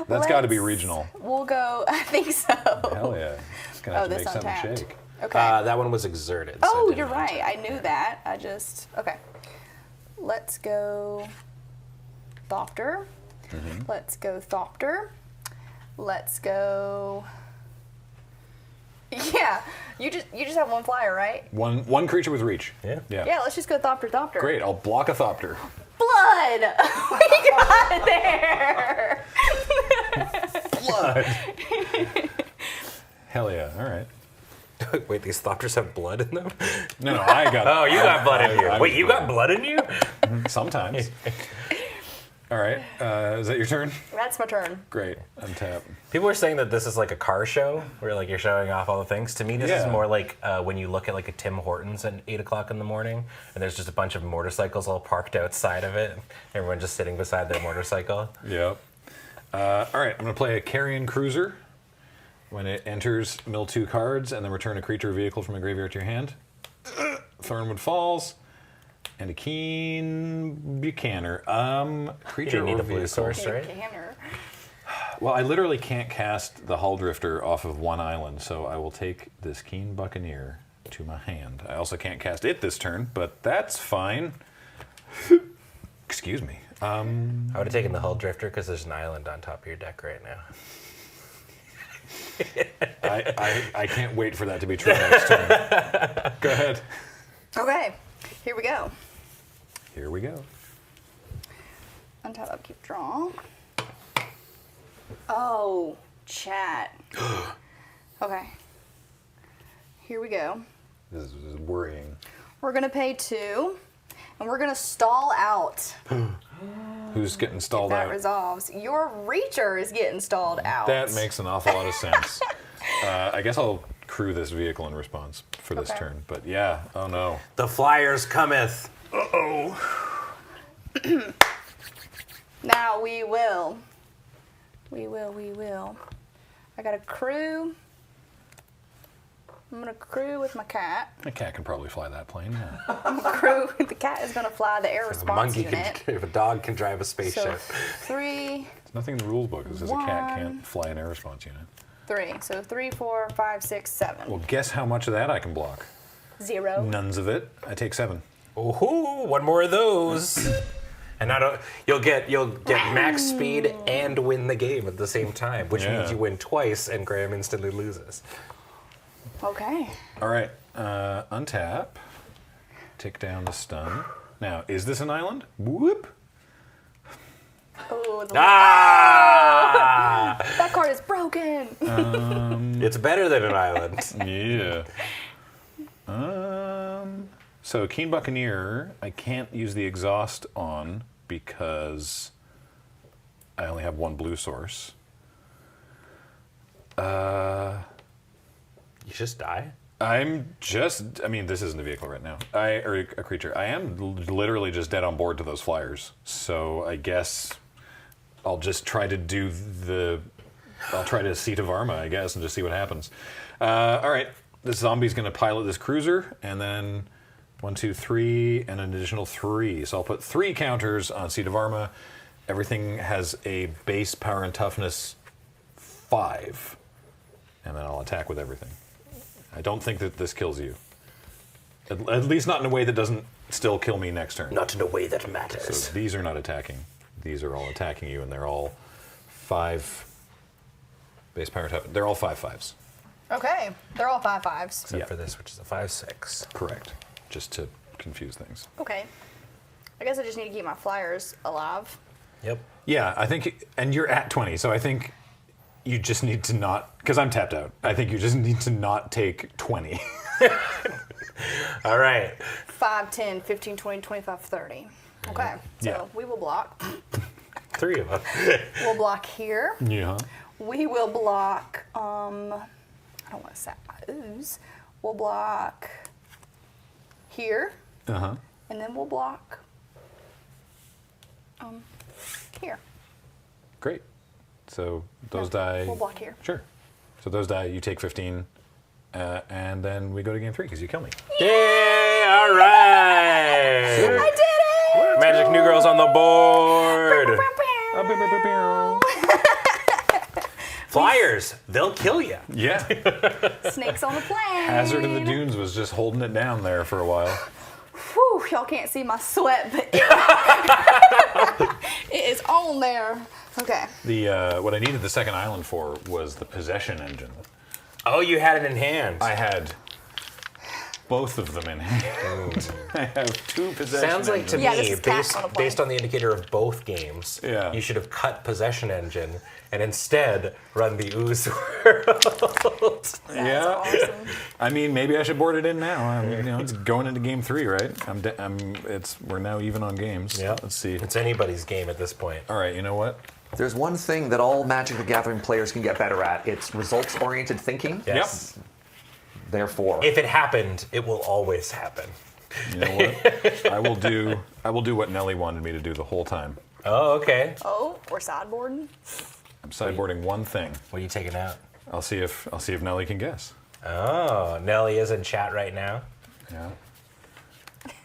That's got to be regional. We'll go. I think so. Hell yeah. It's going to have to this make something untapped. shake. Okay. That one was exerted. so Oh, it didn't you're right. untap. I knew that. Okay. Let's go Thopter. Let's go Thopter. Let's go. Yeah, you just have one flyer, right? One creature with reach. Yeah. Yeah, let's just go Thopter. Great. I'll block a Thopter. Blood! We got it there! Blood. Hell yeah. All right. Wait, these Thopters have blood in them? No, I got. Oh, you got blood in you. I- Wait, you got blood in you? Sometimes. All right. Is that your turn? That's my turn. Great. Untap. People are saying that this is like a car show where like you're showing off all the things. To me, this is Yeah. more like when you look at like a Tim Hortons at 8 o'clock in the morning, and there's just a bunch of motorcycles all parked outside of it. Everyone just sitting beside their motorcycle. Yep. All right. I'm going to play a Carrion Cruiser. When it enters, mill 2 cards, and then return a creature or vehicle from a graveyard to your hand. Thornwood Falls. And a Keen Buchaner. You Creature didn't need or a blue vehicle. source, right? Canner. Well, I literally can't cast the Hull Drifter off of one island, so I will take this Keen Buccaneer to my hand. I also can't cast it this turn, but that's fine. Excuse me. I would have taken the Hull Drifter because there's an island on top of your deck right now. I can't wait for that to be true next turn. Go ahead. Okay, here we go. Here we go. Untap, upkeep, draw. Oh, chat. Okay. Here we go. This is worrying. We're gonna pay 2, and we're gonna stall out. Who's getting stalled That out? resolves. Your Reacher is getting stalled out. That makes an awful lot of sense. I guess I'll crew this vehicle in response for this Okay. turn. But yeah, oh no. The Flyers cometh. Now we will. I got a crew. I'm gonna crew with my cat. A cat can probably fly that plane. Yeah. Crew. The cat is gonna fly the air If a response monkey unit. can, if a dog can drive a So spaceship. 3, There's nothing in the rules book that says a cat 1. can't fly an air response unit. 3. So 3, 4, 5, 6, 7. Well, guess how much of that I can block? 0. Nones of it. I take 7. Ooh, one more of those. And not you'll get max speed and win the game at the same time, which Yeah. means you win twice and Graham instantly loses. Okay. All right. Untap. Tick down the stun. Now, is this an island? Whoop. Oh, Ah! that card is broken. It's better than an island. Yeah. So Keen Buccaneer, I can't use the exhaust on because I only have one blue source. You just die. I mean, this isn't a vehicle right now. Or a creature. I am literally just dead on board to those flyers. So I guess I'll just try to I'll try to Seat of Arma, I guess, and just see what happens. All right. This zombie's going to pilot this cruiser, and then 1, 2, 3, and an additional 3. So I'll put 3 counters on Seat of Arma. Everything has a base power and toughness 5. And then I'll attack with everything. I don't think that this kills you. At least not in a way that doesn't still kill me next turn. Not in a way that matters. So these are not attacking. These are all attacking you, and they're all 5 base power toughness. They're all 5/5s. Okay. They're all 5/5s. Except Yeah. for this, which is a 5/6. Correct. Just to confuse things. Okay. I guess I just need to keep my flyers alive. Yep. Yeah, I think, and you're at 20, so I think you just need to not, because I'm tapped out, I think you just need to not take 20. All right. 5, 10, 15, 20, 25, 30. Okay. So Yeah. we will block. 3 of them. We'll block here. Yeah. We will block, I don't want to sap my ooze. We'll block here, Uh-huh. and then we'll block here. Great. So those die. We'll block here. Sure. So those die, you take 15, and then we go to game 3 because you kill me. Yay! All right. I did it! Magic New Girl's on the board. Flyers, they'll kill you. Yeah. Snakes on the plane. Hazard of the Dunes was just holding it down there for a while. Whew, y'all can't see my sweat, but it is on there. Okay. The what I needed the second island for was the possession engine. Oh, you had it in hand. I had both of them in hand. I have 2 possession Sounds like to engines. Yeah, this me, is cast on a plane. based on the indicator of both games, Yeah. you should have cut possession engine and instead run the ooze world. Yeah. Awesome. I mean, maybe I should board it in now. It's going into game 3, right? We're now even on games. Yeah. Let's see. It's anybody's game at this point. All right. You know what? There's one thing that all Magic the Gathering players can get better at. It's results-oriented thinking. Yes. Therefore, If it happened, it will always happen. You know what? I will do what Nelly wanted me to do the whole time. Oh, okay. Oh, we're sideboarding. I'm sideboarding one thing. What are you taking out? I'll see if Nelly can guess. Oh, Nelly is in chat right now. Yeah.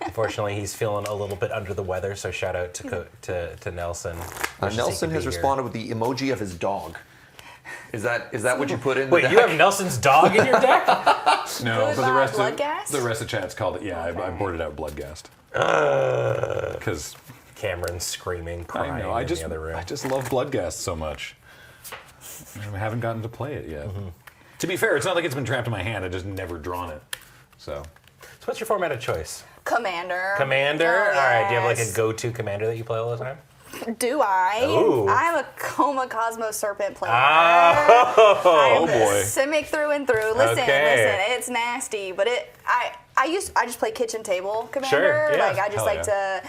Unfortunately, he's feeling a little bit under the weather, so shout out to Nelson. Wishes he Nelson could has be here. responded with the emoji of his dog. Is that what you put in? Wait, the you deck? have Nelson's dog in your deck? No, but Goodbye, Bloodgast? the rest of chat's called it. Yeah, I boarded out Bloodgast. Because Cameron's screaming, I crying know I in just the other room. I just love Bloodgast so much. I haven't gotten to play it yet. To be fair, it's not like it's been trapped in my hand. I just never drawn it. So So what's your format of choice? Commander. Commander? Oh, All right, do you have like a yes. go-to commander that you play all the time? Do I? Ooh. I'm a Coma Cosmos Serpent player. Oh, I'm boy. Simic through and through. Listen, Okay. it's nasty, but I just play kitchen table commander. Sure, yeah. Like I just Hell like to,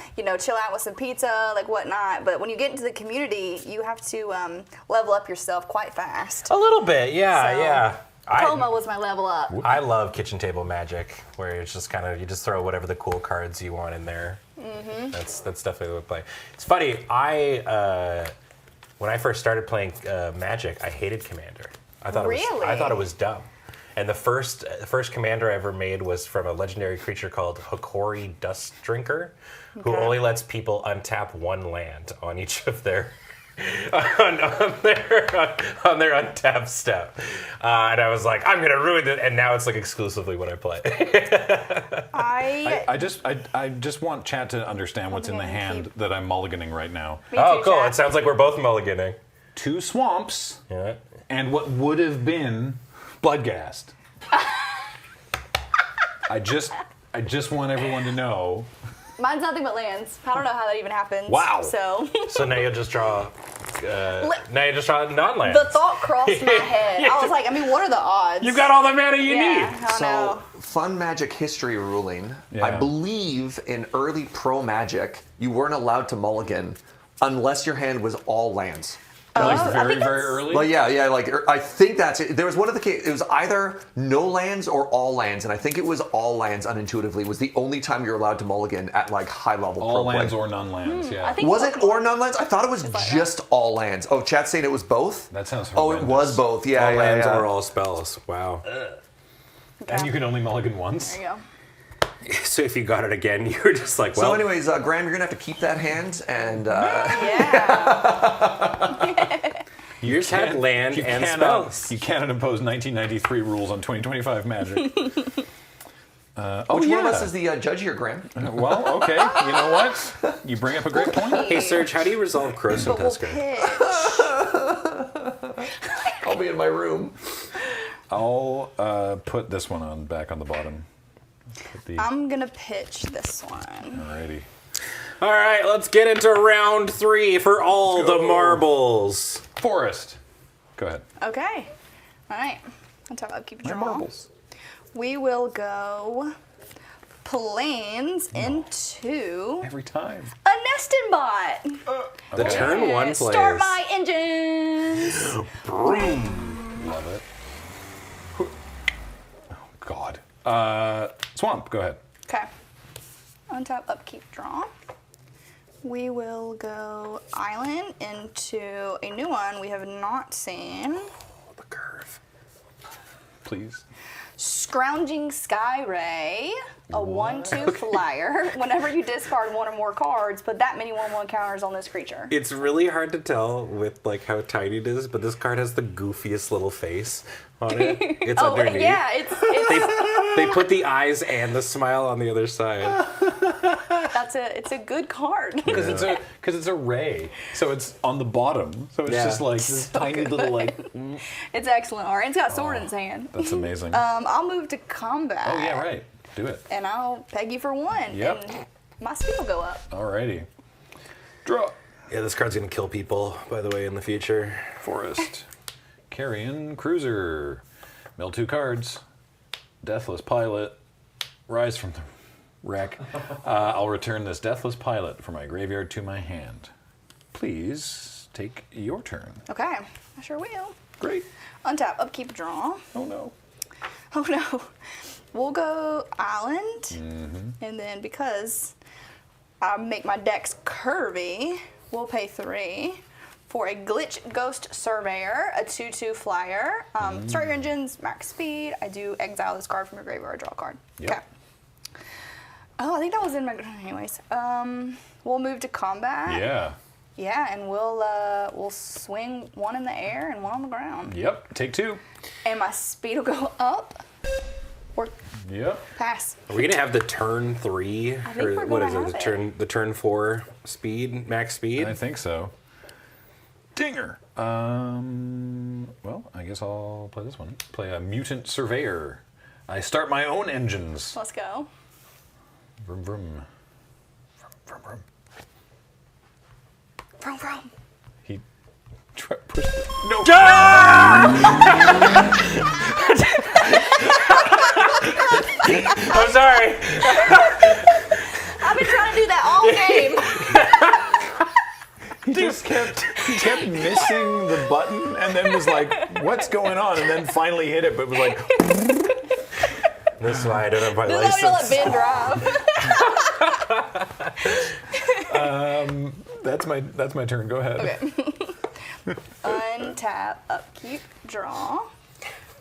chill out with some pizza, like whatnot. But when you get into the community, you have to level up yourself quite fast. A little bit, yeah, So, yeah. Coma was my level up. I love kitchen table magic, where it's just kind of you just throw whatever the cool cards you want in there. Mm-hmm. That's definitely what I play. It's funny. When I first started playing Magic, I hated Commander. I thought it was dumb. And the first Commander I ever made was from a legendary creature called Hokori Dust Drinker, who only lets people untap 1 land on each of their on their untapped step. And I was like, I'm gonna ruin it, and now it's like exclusively what I play. I just want chat to understand what's in the hand that I'm mulliganing right now. Me Oh, too, cool. Chad. It sounds like we're both mulliganing. 2 swamps Yeah. and what would have been Bloodgast. I just want everyone to know. Mine's nothing but lands. I don't know how that even happens. Wow. So So now you'll just draw. Non-lands. the thought crossed my head. I was like, what are the odds? You've got all the mana you yeah, need. I don't So, know. fun Magic history ruling. Yeah. I believe in early pro Magic, you weren't allowed to mulligan unless your hand was all lands. Like I very, think very that's- early. Well, yeah, I think that's it. There was one of the cases, it was either no lands or all lands, and I think it was all lands unintuitively was the only time you're allowed to mulligan at like high level All pro play. lands or non-lands, yeah. I think Was it or none lands? I thought it was just all lands. Oh, chat's saying it was both? That sounds Oh, it horrendous. was both. Yeah, All yeah, lands yeah. or all spells. Wow. And you can only mulligan once? There you go. So if you got it again, you were just like, well. So anyways, Graham, you're going to have to keep that hand, and Yeah. You just had land You and cannot- spells. You cannot impose 1993 rules on 2025 Magic. which one of us is the judge here, Graham? Well, okay. You know what? You bring up a great point. Hey, Serge, how do you resolve Corrosive But we'll Tusker? pitch. I'll be in my room. I'll put this one back on the bottom. Put the, I'm gonna pitch this one. alrighty. All right, let's get into round 3 for all the marbles. Forest. Go ahead. Okay. All right. Let's have upkeep draw. Marbles. We will go planes into Every time. a nesting bot. The turn 1 plays. Start my engines. Love it. Oh, God. Swamp, go ahead. Okay. Untap, upkeep, draw. We will go island into a new one we have not seen. The curve. Please. Scrounging Sky Ray. a 1/2 flyer. Whenever you discard one or more cards, put that many 1/1 counters on this creature. It's really hard to tell with like how tiny it is, but this card has the goofiest little face on it. It's underneath. Yeah, it's They put the eyes and the smile on the other side. it's a good card. Because it's a ray, so it's on the bottom. So it's Yeah. just like this tiny little like. It's excellent art. It's got sword in its hand. That's amazing. I'll move to combat. Oh yeah, right. Do it. And I'll peg you for 1. Yep. And my speed will go up. Alrighty. Draw. Yeah, this card's gonna kill people, by the way, in the future. Forest. Carrion Cruiser. Mill 2 cards. Deathless Pilot. Rise from the wreck. I'll return this Deathless Pilot from my graveyard to my hand. Please take your turn. Okay, I sure will. Great. Untap, upkeep, draw. Oh no. Oh no. We'll go island. Mm-hmm. And then because I make my decks curvy, we'll pay 3 for a Glitch Ghost Surveyor, a 2/2 flyer. Start your engines, max speed. I do exile this card from your graveyard, draw a card. Yep. Okay. Oh, I think that was in my. Anyways, we'll move to combat. Yeah. Yeah, and we'll swing 1 in the air and 1 on the ground. Yep. Take 2. And my speed will go up or Yep. pass. Are we gonna have the turn 3? think we're Or what gonna is it? have The turn 4 speed, max speed? I think so. Dinger. Well, I guess I'll play this one. Play a Mutant Surveyor. I start my own engines. Let's go. Vroom vroom. Vroom vroom. Vroom, vroom. He pushed the... No! I'm sorry. I've been trying to do that all game. He just kept missing the button and then was like, what's going on? And then finally hit it, but was like... This is why I don't have my Just let me license. let Ben drive. That's my turn. Go ahead. Okay. Untap, upkeep, draw.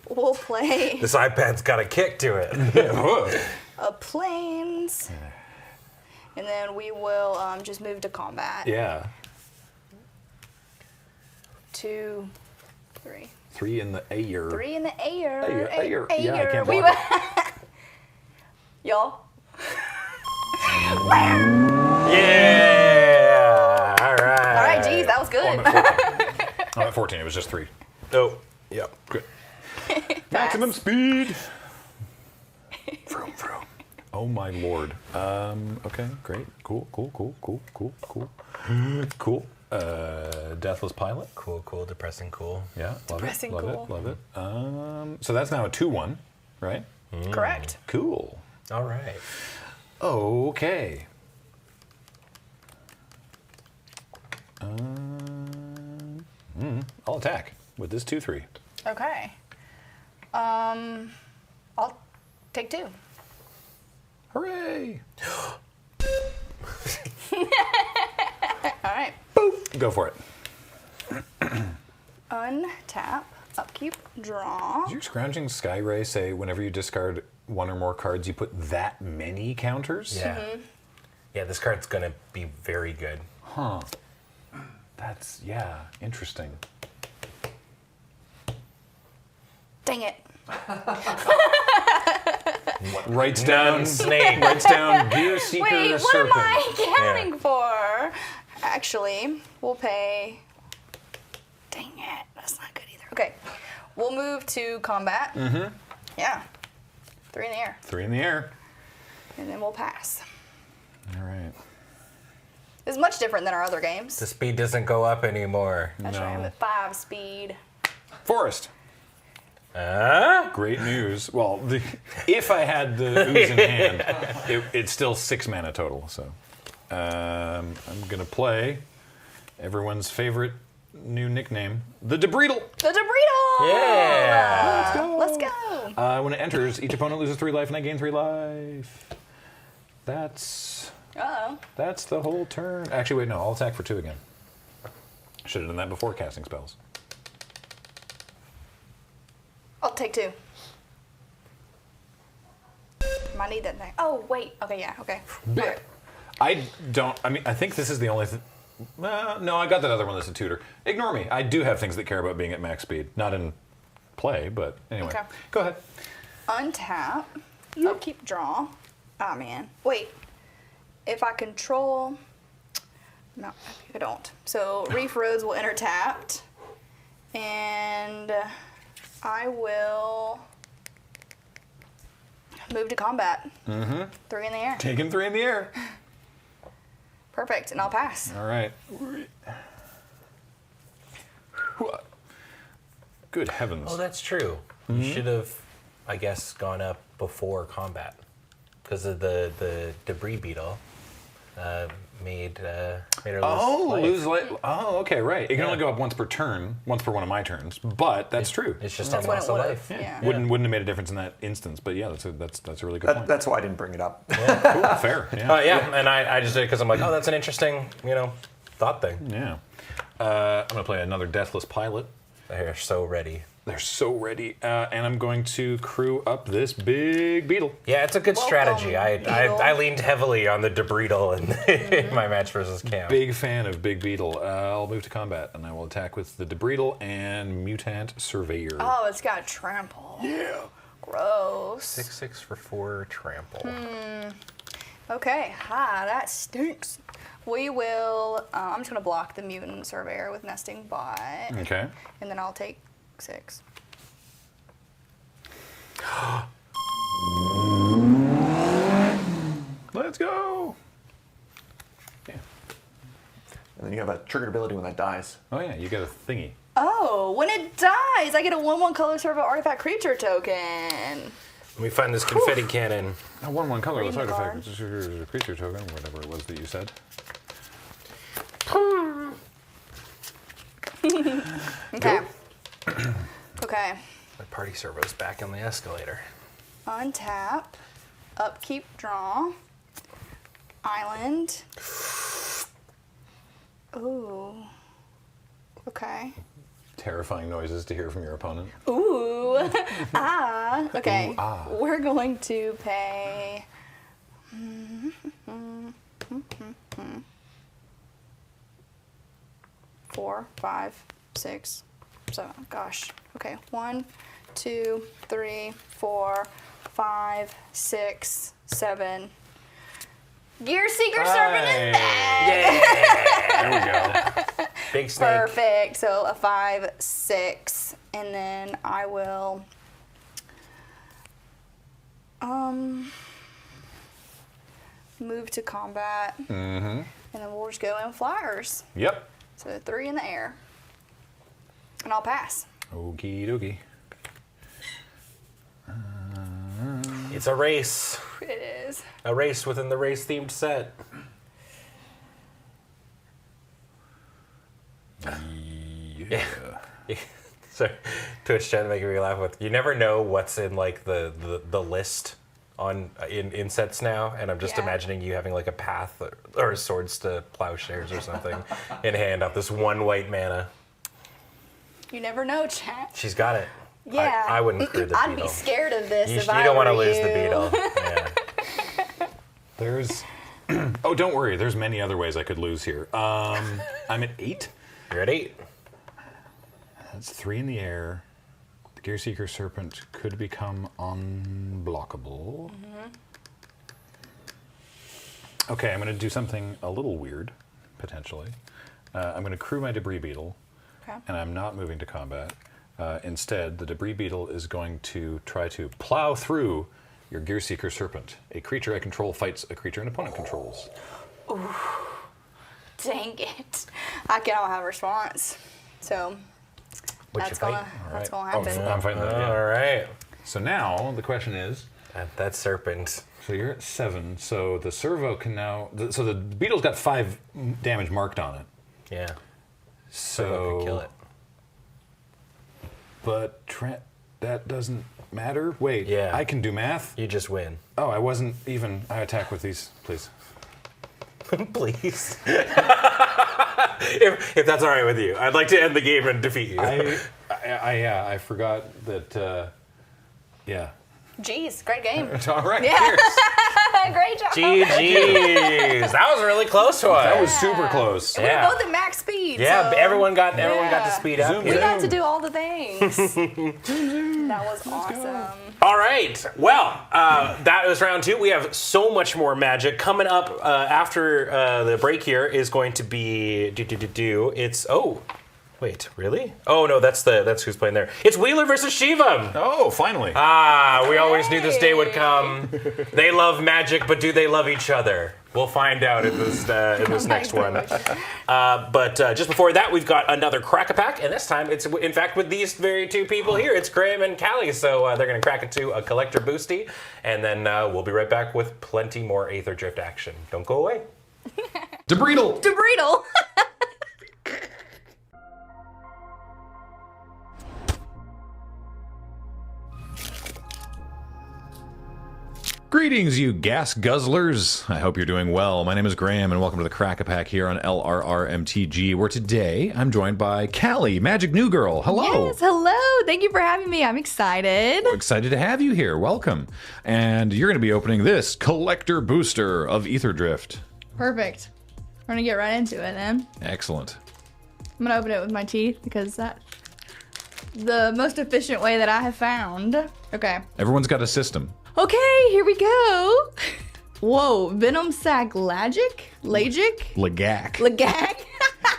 We'll play This iPad's got a kick to it. a plains. And then we will just move to combat. Yeah. 2, 3. 3 in the air. 3 in the air. Ayer. Yeah, I can't We block Y'all. Yeah. All right. All right, geez, that was good. I'm at 14. It was just 3. Oh, yep. Good. Maximum speed. Vroom vroom. Oh my lord. Okay, great. Cool. Cool. Deathless Pilot. Cool, depressing, cool. Yeah, love Depressing it. cool. Love it. So that's now a 2/1, right? Correct. Cool. All right. Okay. I'll attack with this 2/3. Okay. I'll take 2. Hooray! All right. Go for it. Untap, upkeep, draw. Did your Scrounging Skyray say whenever you discard 1 or more cards, you put that many counters? Yeah. Yeah, this card's gonna be very good. Huh. That's, yeah, interesting. Dang it. Writes down Snake. Writes down Gear Seeker Wait, what Serpent. am I counting for? Actually, we'll pay. Dang it, that's not good either. Okay, we'll move to combat. Mm-hmm. Yeah, 3 in the air, 3 in the air. and then we'll pass. All right. It's much different than our other games. The speed doesn't go up anymore. That's right, I'm at 5 speed. Forest. Great news. Well, if I had the ooze in hand, it's still 6 mana total. So I'm gonna play everyone's favorite new nickname, the Debreedle. The Debreedle! Yeah. Let's go! When it enters, each opponent loses 3 life, and I gain 3 life. That's the whole turn. Actually, wait, no, I'll attack for 2 again. Should have done that before casting spells. I'll take 2. I need that thing. Oh, wait. Okay, yeah, okay. Bip. I think this is the only thing. No, I got that other one that's a tutor. Ignore me. I do have things that care about being at max speed. Not in play, but anyway. Okay. Go ahead. Untap. Upkeep, draw. Ah, man. Wait. If I control... No, I don't. So Reef Roads will enter tapped. And I will move to combat. 3 in the air. Taking 3 in the air. Perfect, and I'll pass. All right. Good heavens. Oh, that's true. You should have, I guess, gone up before combat because of the debris beetle made her lose life. Oh, okay, right. It can only go up once per turn, once per one of my turns. But that's true. It's just That's on what loss it of would've. life. Yeah. Wouldn't have made a difference in that instance. But yeah, that's a really good point. That's why I didn't bring it up. Cool, fair. Yeah. Yeah, and I just did it because I'm like, oh, that's an interesting, thought thing. Yeah. I'm gonna play another Deathless Pilot. They're so ready. They're so ready, and I'm going to crew up this big beetle. Yeah, it's a good strategy. Beetle. I leaned heavily on the debridle in my match versus Cam. Big fan of Big Beetle. I'll move to combat, and I will attack with the Debridle and Mutant Surveyor. Oh, it's got trample. Yeah. Gross. 6/6 for 4 trample. Okay, that stinks. We will, I'm just going to block the Mutant Surveyor with Nesting Bot. Okay. And then I'll take 6. Let's go. Yeah. And then you have a triggered ability when that dies. Oh yeah, you got a thingy. Oh, when it dies, I get a 1/1 color servo artifact creature token. Let me find this confetti cannon. A 1/1 colorless Green artifact. card. It's a creature token, whatever it was that you said. Okay. Okay. My party servo's back on the escalator. Untap. Upkeep, draw. Island. Ooh. Okay. Terrifying noises to hear from your opponent. Ooh. Okay. Ooh, ah. We're going to pay. 4, 5, 6, 7. Gosh. Okay. 1, 2, 3, 4, 5, 6, 7. Gear Seeker Servant is back. There we go. Big snake. Perfect. So a 5, 6, and then I will move to combat. And then we'll just go in flyers. Yep. So 3 in the air. And I'll pass. Okie dokie. It's a race. It is. A race within the race-themed set. Yeah. So Twitch chat making me laugh with. You never know what's in like the list on in sets now, and I'm just Yeah. imagining you having like a path or swords to plowshares or something in hand off this 1 white mana. You never know, chat. She's got it. Yeah. I wouldn't crew the I'd beetle. be scared of this You if I don't were want to lose you. the beetle. Yeah. There's. Oh, don't worry. There's many other ways I could lose here. I'm at 8. You're at 8. That's 3 in the air. The Gear Seeker Serpent could become unblockable. Okay, I'm going to do something a little weird, potentially. I'm going to crew my Debris Beetle, Okay. and I'm not moving to combat. Instead, the Debris Beetle is going to try to plow through your Gear Seeker Serpent. A creature I control fights a creature an opponent controls. Dang it. I cannot have a response. So What that's you gonna fight? that's gonna Oh, happen. I'm fighting that, yeah. All right. So now the question is, That serpent. so you're at 7, so the servo can now, so the beetle's got 5 damage marked on it. Yeah. So Could kill it. But Trent, that doesn't matter. Wait, Yeah. I can do math. You just win. Oh, I wasn't even. I attack with these, please. Please. if that's all right with you, I'd like to end the game and defeat you. I forgot that. Yeah. Jeez, great game. All right, Yeah. cheers. Great job. GG's. That was a really close one. That was super close. We Yeah. were both at max speed. Yeah, so everyone got to speed up. Zoom we in. got to do all the things. That was awesome. All right. Well, that was round 2. We have so much more magic coming up after the break. Here is going to be It's wait, really? Oh no, that's who's playing there. It's Wheeler versus Shivam. Oh, finally. We always knew this day would come. They love magic, but do they love each other? We'll find out in this next one. But just before that, we've got another Crack-A-Pack, and this time it's in fact with these very two people here. It's Graham and Callie, so they're going to crack into a collector boosty, and then we'll be right back with plenty more Aetherdrift action. Don't go away. DeBreedle. DeBreedle. Greetings, you gas guzzlers. I hope you're doing well. My name is Graham, and welcome to the Crack-A-Pack here on LRRMTG, where today I'm joined by Callie, Magic New Girl. Hello. Yes, hello. Thank you for having me. I'm excited. Excited to have you here. Welcome. And you're going to be opening this collector booster of Aetherdrift. Perfect. We're gonna get right into it then. Excellent. I'm gonna open it with my teeth because that's the most efficient way that I have found. Okay. Everyone's got a system. Okay, here we go. Whoa, Venom Sac Lagic? Lagak. Lagak?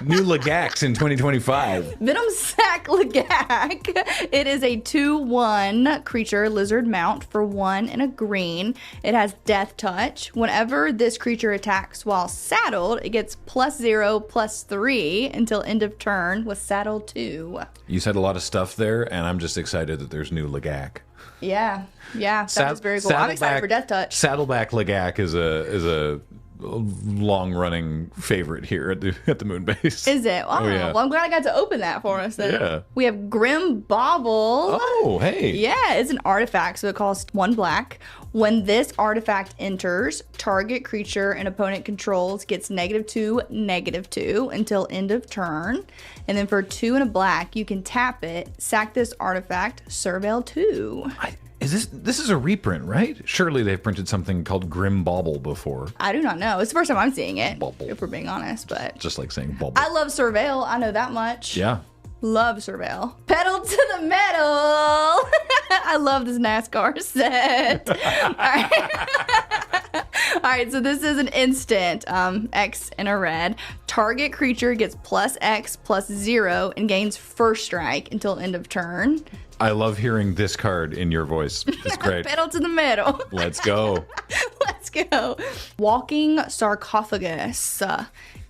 New Lagacs in 2025. Venom Sac Lagak. It is a 2/1 creature lizard mount for 1 and a green. It has Death Touch. Whenever this creature attacks while saddled, it gets +0/+3 until end of turn with saddle 2. You said a lot of stuff there, and I'm just excited that there's new Lagak. Yeah, that was very cool. I'm excited for Death Touch. Saddleback Lagak is a long-running favorite here at the moon base. Is it? Wow. Oh, yeah. Well, I'm glad I got to open that for us then. Yeah. We have Grim Bauble. Oh, hey. Yeah, it's an artifact, so it costs 1 black. When this artifact enters, target creature an opponent controls gets -2/-2 until end of turn. And then for 2 and a black, you can tap it, sack this artifact, Surveil 2. This is a reprint, right? Surely they've printed something called Grim Bauble before. I do not know. It's the first time I'm seeing it, Bauble. if we're being honest, but Just like saying bubble. I love Surveil. I know that much. Yeah. Love Surveil. Pedal to the metal. I love this NASCAR set. All right, so this is an instant. X in a red. Target creature gets +X/+0 and gains first strike until end of turn. I love hearing this card in your voice. It's great. Pedal to the metal. Let's go. Let's go. Walking Sarcophagus.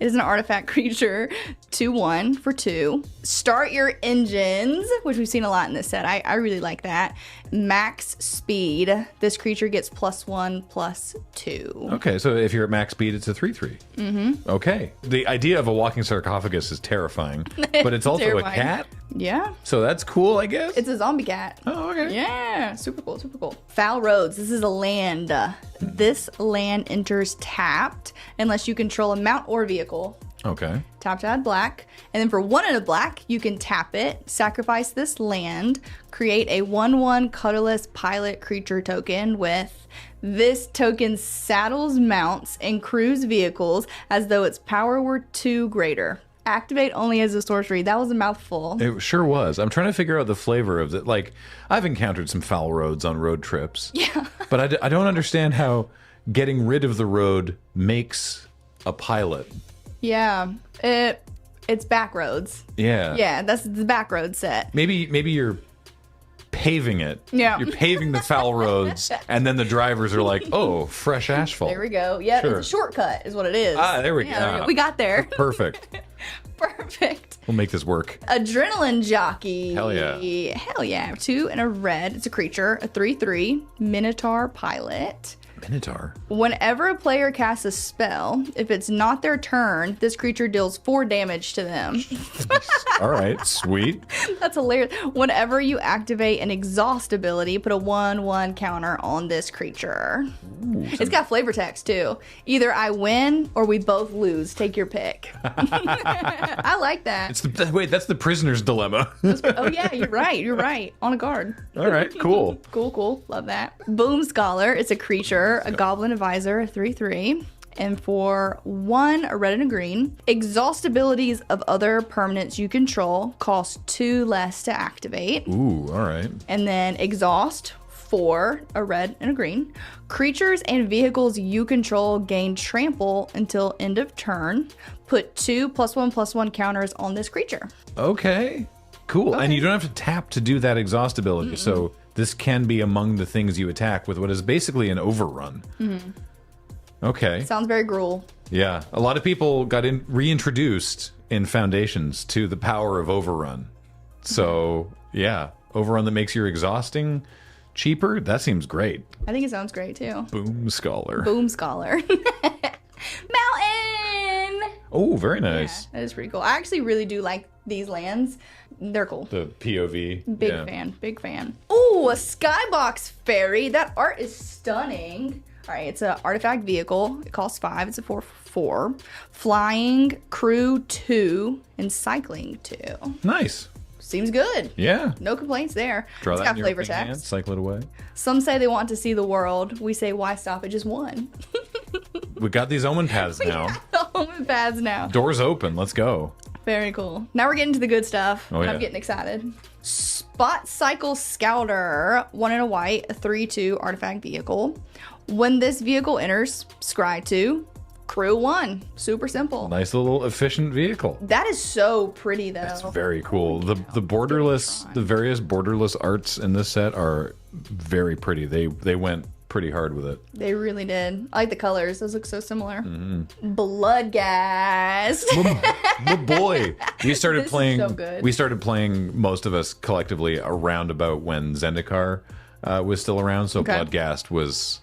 It is an artifact creature. 2/1 for 2. Start your engines, which we've seen a lot in this set. I really like that. Max speed. This creature gets +1/+2. Okay, so if you're at max speed, it's a 3/3. Mm-hmm. Okay. The idea of a walking sarcophagus is terrifying, but it's also Terrifying. a cat, Yeah. so that's cool, I guess. It's a zombie cat. Oh, okay. Yeah, super cool, super cool. Foul Roads. This is a land. This land enters tapped unless you control a mount or vehicle. Okay. Tap to add black. And then for 1 and a black, you can tap it, sacrifice this land, create a 1/1 colorless pilot creature token with this token saddles mounts and crews vehicles as though its power were 2 greater. Activate only as a sorcery. That was a mouthful. It sure was. I'm trying to figure out the flavor of it. Like, I've encountered some foul roads on road trips. Yeah. But I don't understand how getting rid of the road makes a pilot. Yeah. It's back roads. Yeah. Yeah, that's the back road set. Maybe you're paving it. Yeah. You're paving the foul roads, and then the drivers are like, oh, fresh asphalt. There we go. Yeah, Sure. it's a shortcut is what it is. There we Yeah, go. we got there. Perfect. Perfect. We'll make this work. Adrenaline Jockey. Hell yeah. Hell yeah. 2 and a red. It's a creature. A 3/3 Minotaur pilot. Minotaur. Whenever a player casts a spell, if it's not their turn, this creature deals 4 damage to them. All right, sweet. That's hilarious. Whenever you activate an exhaust ability, put a 1/1 counter on this creature. Ooh, It's got flavor text too. Either I win or we both lose. Take your pick. I like that. wait, that's the prisoner's dilemma. Oh yeah, you're right. You're right. On a guard. All right, cool. Cool. Love that. Boom Scholar. It's a creature, a goblin advisor, a 3/3. And for 1, a red and a green. Exhaust abilities of other permanents you control cost 2 less to activate. Ooh, all right. And then exhaust, 4, a red and a green. Creatures and vehicles you control gain trample until end of turn. Put 2 +1/+1 counters on this creature. Okay, cool. And you don't have to tap to do that exhaust ability. So this can be among the things you attack with what is basically an overrun. Okay. Sounds very Gruul. Yeah, a lot of people got reintroduced in Foundations to the power of overrun. So yeah, overrun that makes your exhausting cheaper. That seems great. I think it sounds great too. Boom Scholar. Boom Scholar. Mountain! Oh, very nice. That is pretty cool. I actually really do like these lands. They're cool. The POV. Big fan. Ooh, a Skybox Fairy. That art is stunning. All right, it's an artifact vehicle. It costs 5. It's a 4/4. Flying, crew 2, and cycling 2. Nice. Seems good. Yeah. No complaints there. Draw It's that got in your flavor opening hand, text. cycle it away. Some say they want to see the world. We say, why stop at just 1? We got these omen paths now. Home paths now. Doors open. Let's go. Very cool. Now we're getting to the good stuff. Oh, yeah. I'm getting excited. Spot Cycle Scouter, 1 and a white, a 3/2 artifact vehicle. When this vehicle enters, scry 2, crew 1. Super simple. Nice little efficient vehicle. That is so pretty though. That's very cool. The borderless, the various borderless arts in this set are very pretty. They went pretty hard with it. They really did. I like the colors. Those look so similar. Mm-hmm. Bloodghast. My boy. We started This is playing. so good. We started playing, most of us collectively, around about when Zendikar was still around. So Okay. Bloodghast was,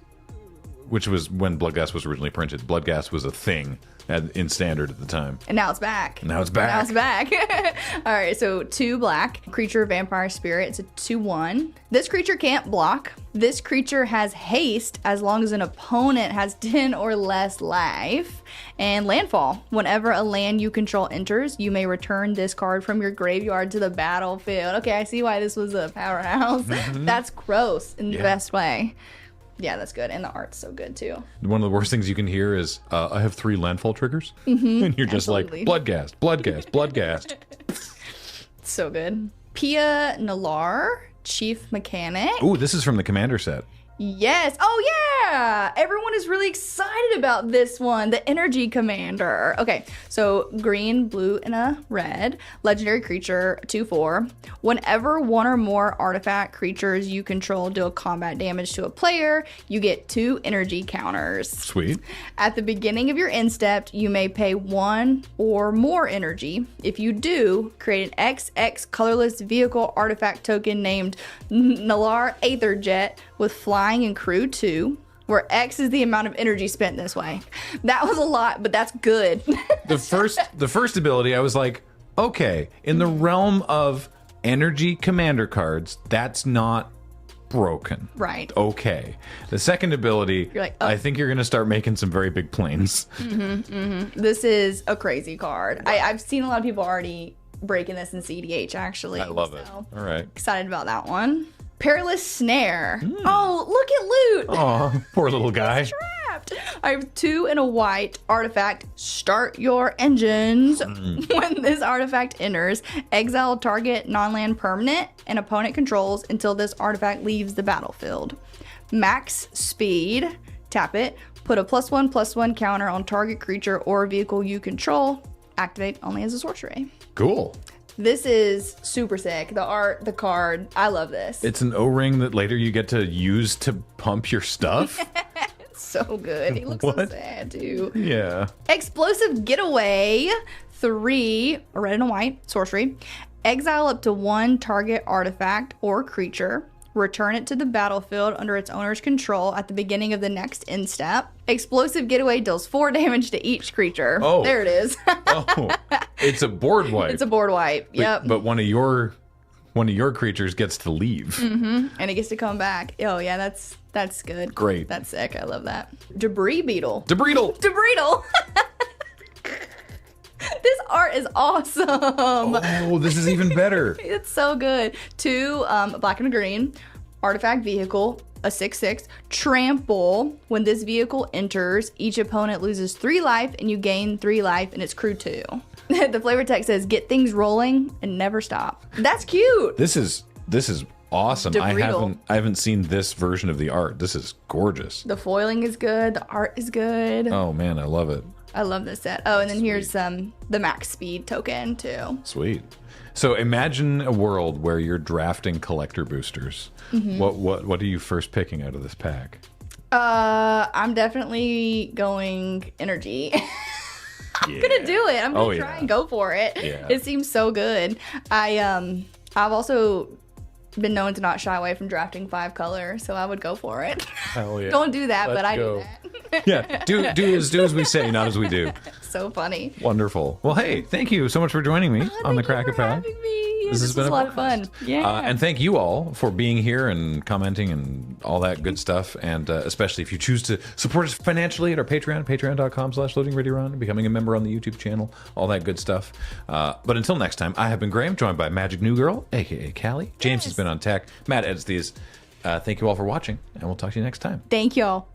which was when Bloodghast was originally printed. Bloodghast was a thing in standard at the time. And now it's back. Now it's back. Now it's back. All right, so 2 black. Creature, vampire spirit. It's a 2/1. This creature can't block. This creature has haste as long as an opponent has 10 or less life. And landfall. Whenever a land you control enters, you may return this card from your graveyard to the battlefield. Okay, I see why this was a powerhouse. That's gross in the best way. Yeah, that's good. And the art's so good too. One of the worst things you can hear is, I have 3 landfall triggers. And you're just absolutely. like, Bloodghast, Bloodghast, Bloodghast. So good. Pia Nalar, Chief Mechanic. Ooh, this is from the Commander set. Yes. Oh, yeah. Everyone is really excited about this one. The Energy Commander. Okay, so green, blue, and a red. Legendary creature, 2/4. Whenever one or more artifact creatures you control deal combat damage to a player, you get 2 energy counters. Sweet. At the beginning of your end step, you may pay 1 or more energy. If you do, create an XX colorless vehicle artifact token named Nalar Aetherjet with flying and crew 2, where X is the amount of energy spent this way. That was a lot, but that's good. The first ability, I was like, okay, in the realm of energy commander cards, that's not broken. Right. Okay. The second ability, You're like, oh. I think you're going to start making some very big planes. This is a crazy card. I've seen a lot of people already breaking this in CDH, actually. I love it. So All right. excited about that one. Perilous Snare. Oh, look at Loot. Oh, poor little guy. Trapped. I have 2 and a white artifact. Start your engines. When this artifact enters, exile target non-land permanent and opponent controls until this artifact leaves the battlefield. Max speed. Tap it. Put a +1/+1 counter on target creature or vehicle you control. Activate only as a sorcery. Cool. This is super sick. The art, the card. I love this. It's an O-ring that later you get to use to pump your stuff. It's so good. He looks so What? sad too. Yeah. Explosive Getaway, 3, a red and a white, sorcery. Exile up to 1 target artifact or creature. Return it to the battlefield under its owner's control at the beginning of the next end step. Explosive Getaway deals 4 damage to each creature. Oh. There it is. Oh, it's a board wipe. It's a board wipe. Yep. But one of your creatures gets to leave. And it gets to come back. Oh yeah, that's good. Great. That's sick. I love that. Debris Beetle. Debreedle. Debreedle. This art is awesome. Oh, this is even better. It's so good. 2 black and a green. Artifact vehicle. A 6/6. Trample. When this vehicle enters, each opponent loses 3 life and you gain 3 life, and it's crew 2. The flavor text says, get things rolling and never stop. That's cute. This is awesome. Debreedle. I haven't seen this version of the art. This is gorgeous. The foiling is good. The art is good. Oh man, I love it. I love this set. Oh, and then here's the max speed token too. Sweet. So imagine a world where you're drafting collector boosters. Mm-hmm. What are you first picking out of this pack? I'm definitely going energy. I'm gonna do it. I'm gonna try and go for it. Yeah. It seems so good. I've also been known to not shy away from drafting 5 color, so I would go for it. Hell yeah. Don't do that, Let's but I go. do that. Yeah, do as we say, not as we do. So funny. Wonderful. Well, hey, thank you so much for joining me on the Crack a Pack. This has been a lot of fun. Yeah. And thank you all for being here and commenting and all that good stuff. And especially if you choose to support us financially at our Patreon, patreon.com/loadingreadyrun, becoming a member on the YouTube channel, all that good stuff. But until next time, I have been Graham, joined by Magic New Girl, a.k.a. Callie. James has been on tech. Matt edits these. Thank you all for watching, and we'll talk to you next time. Thank y'all.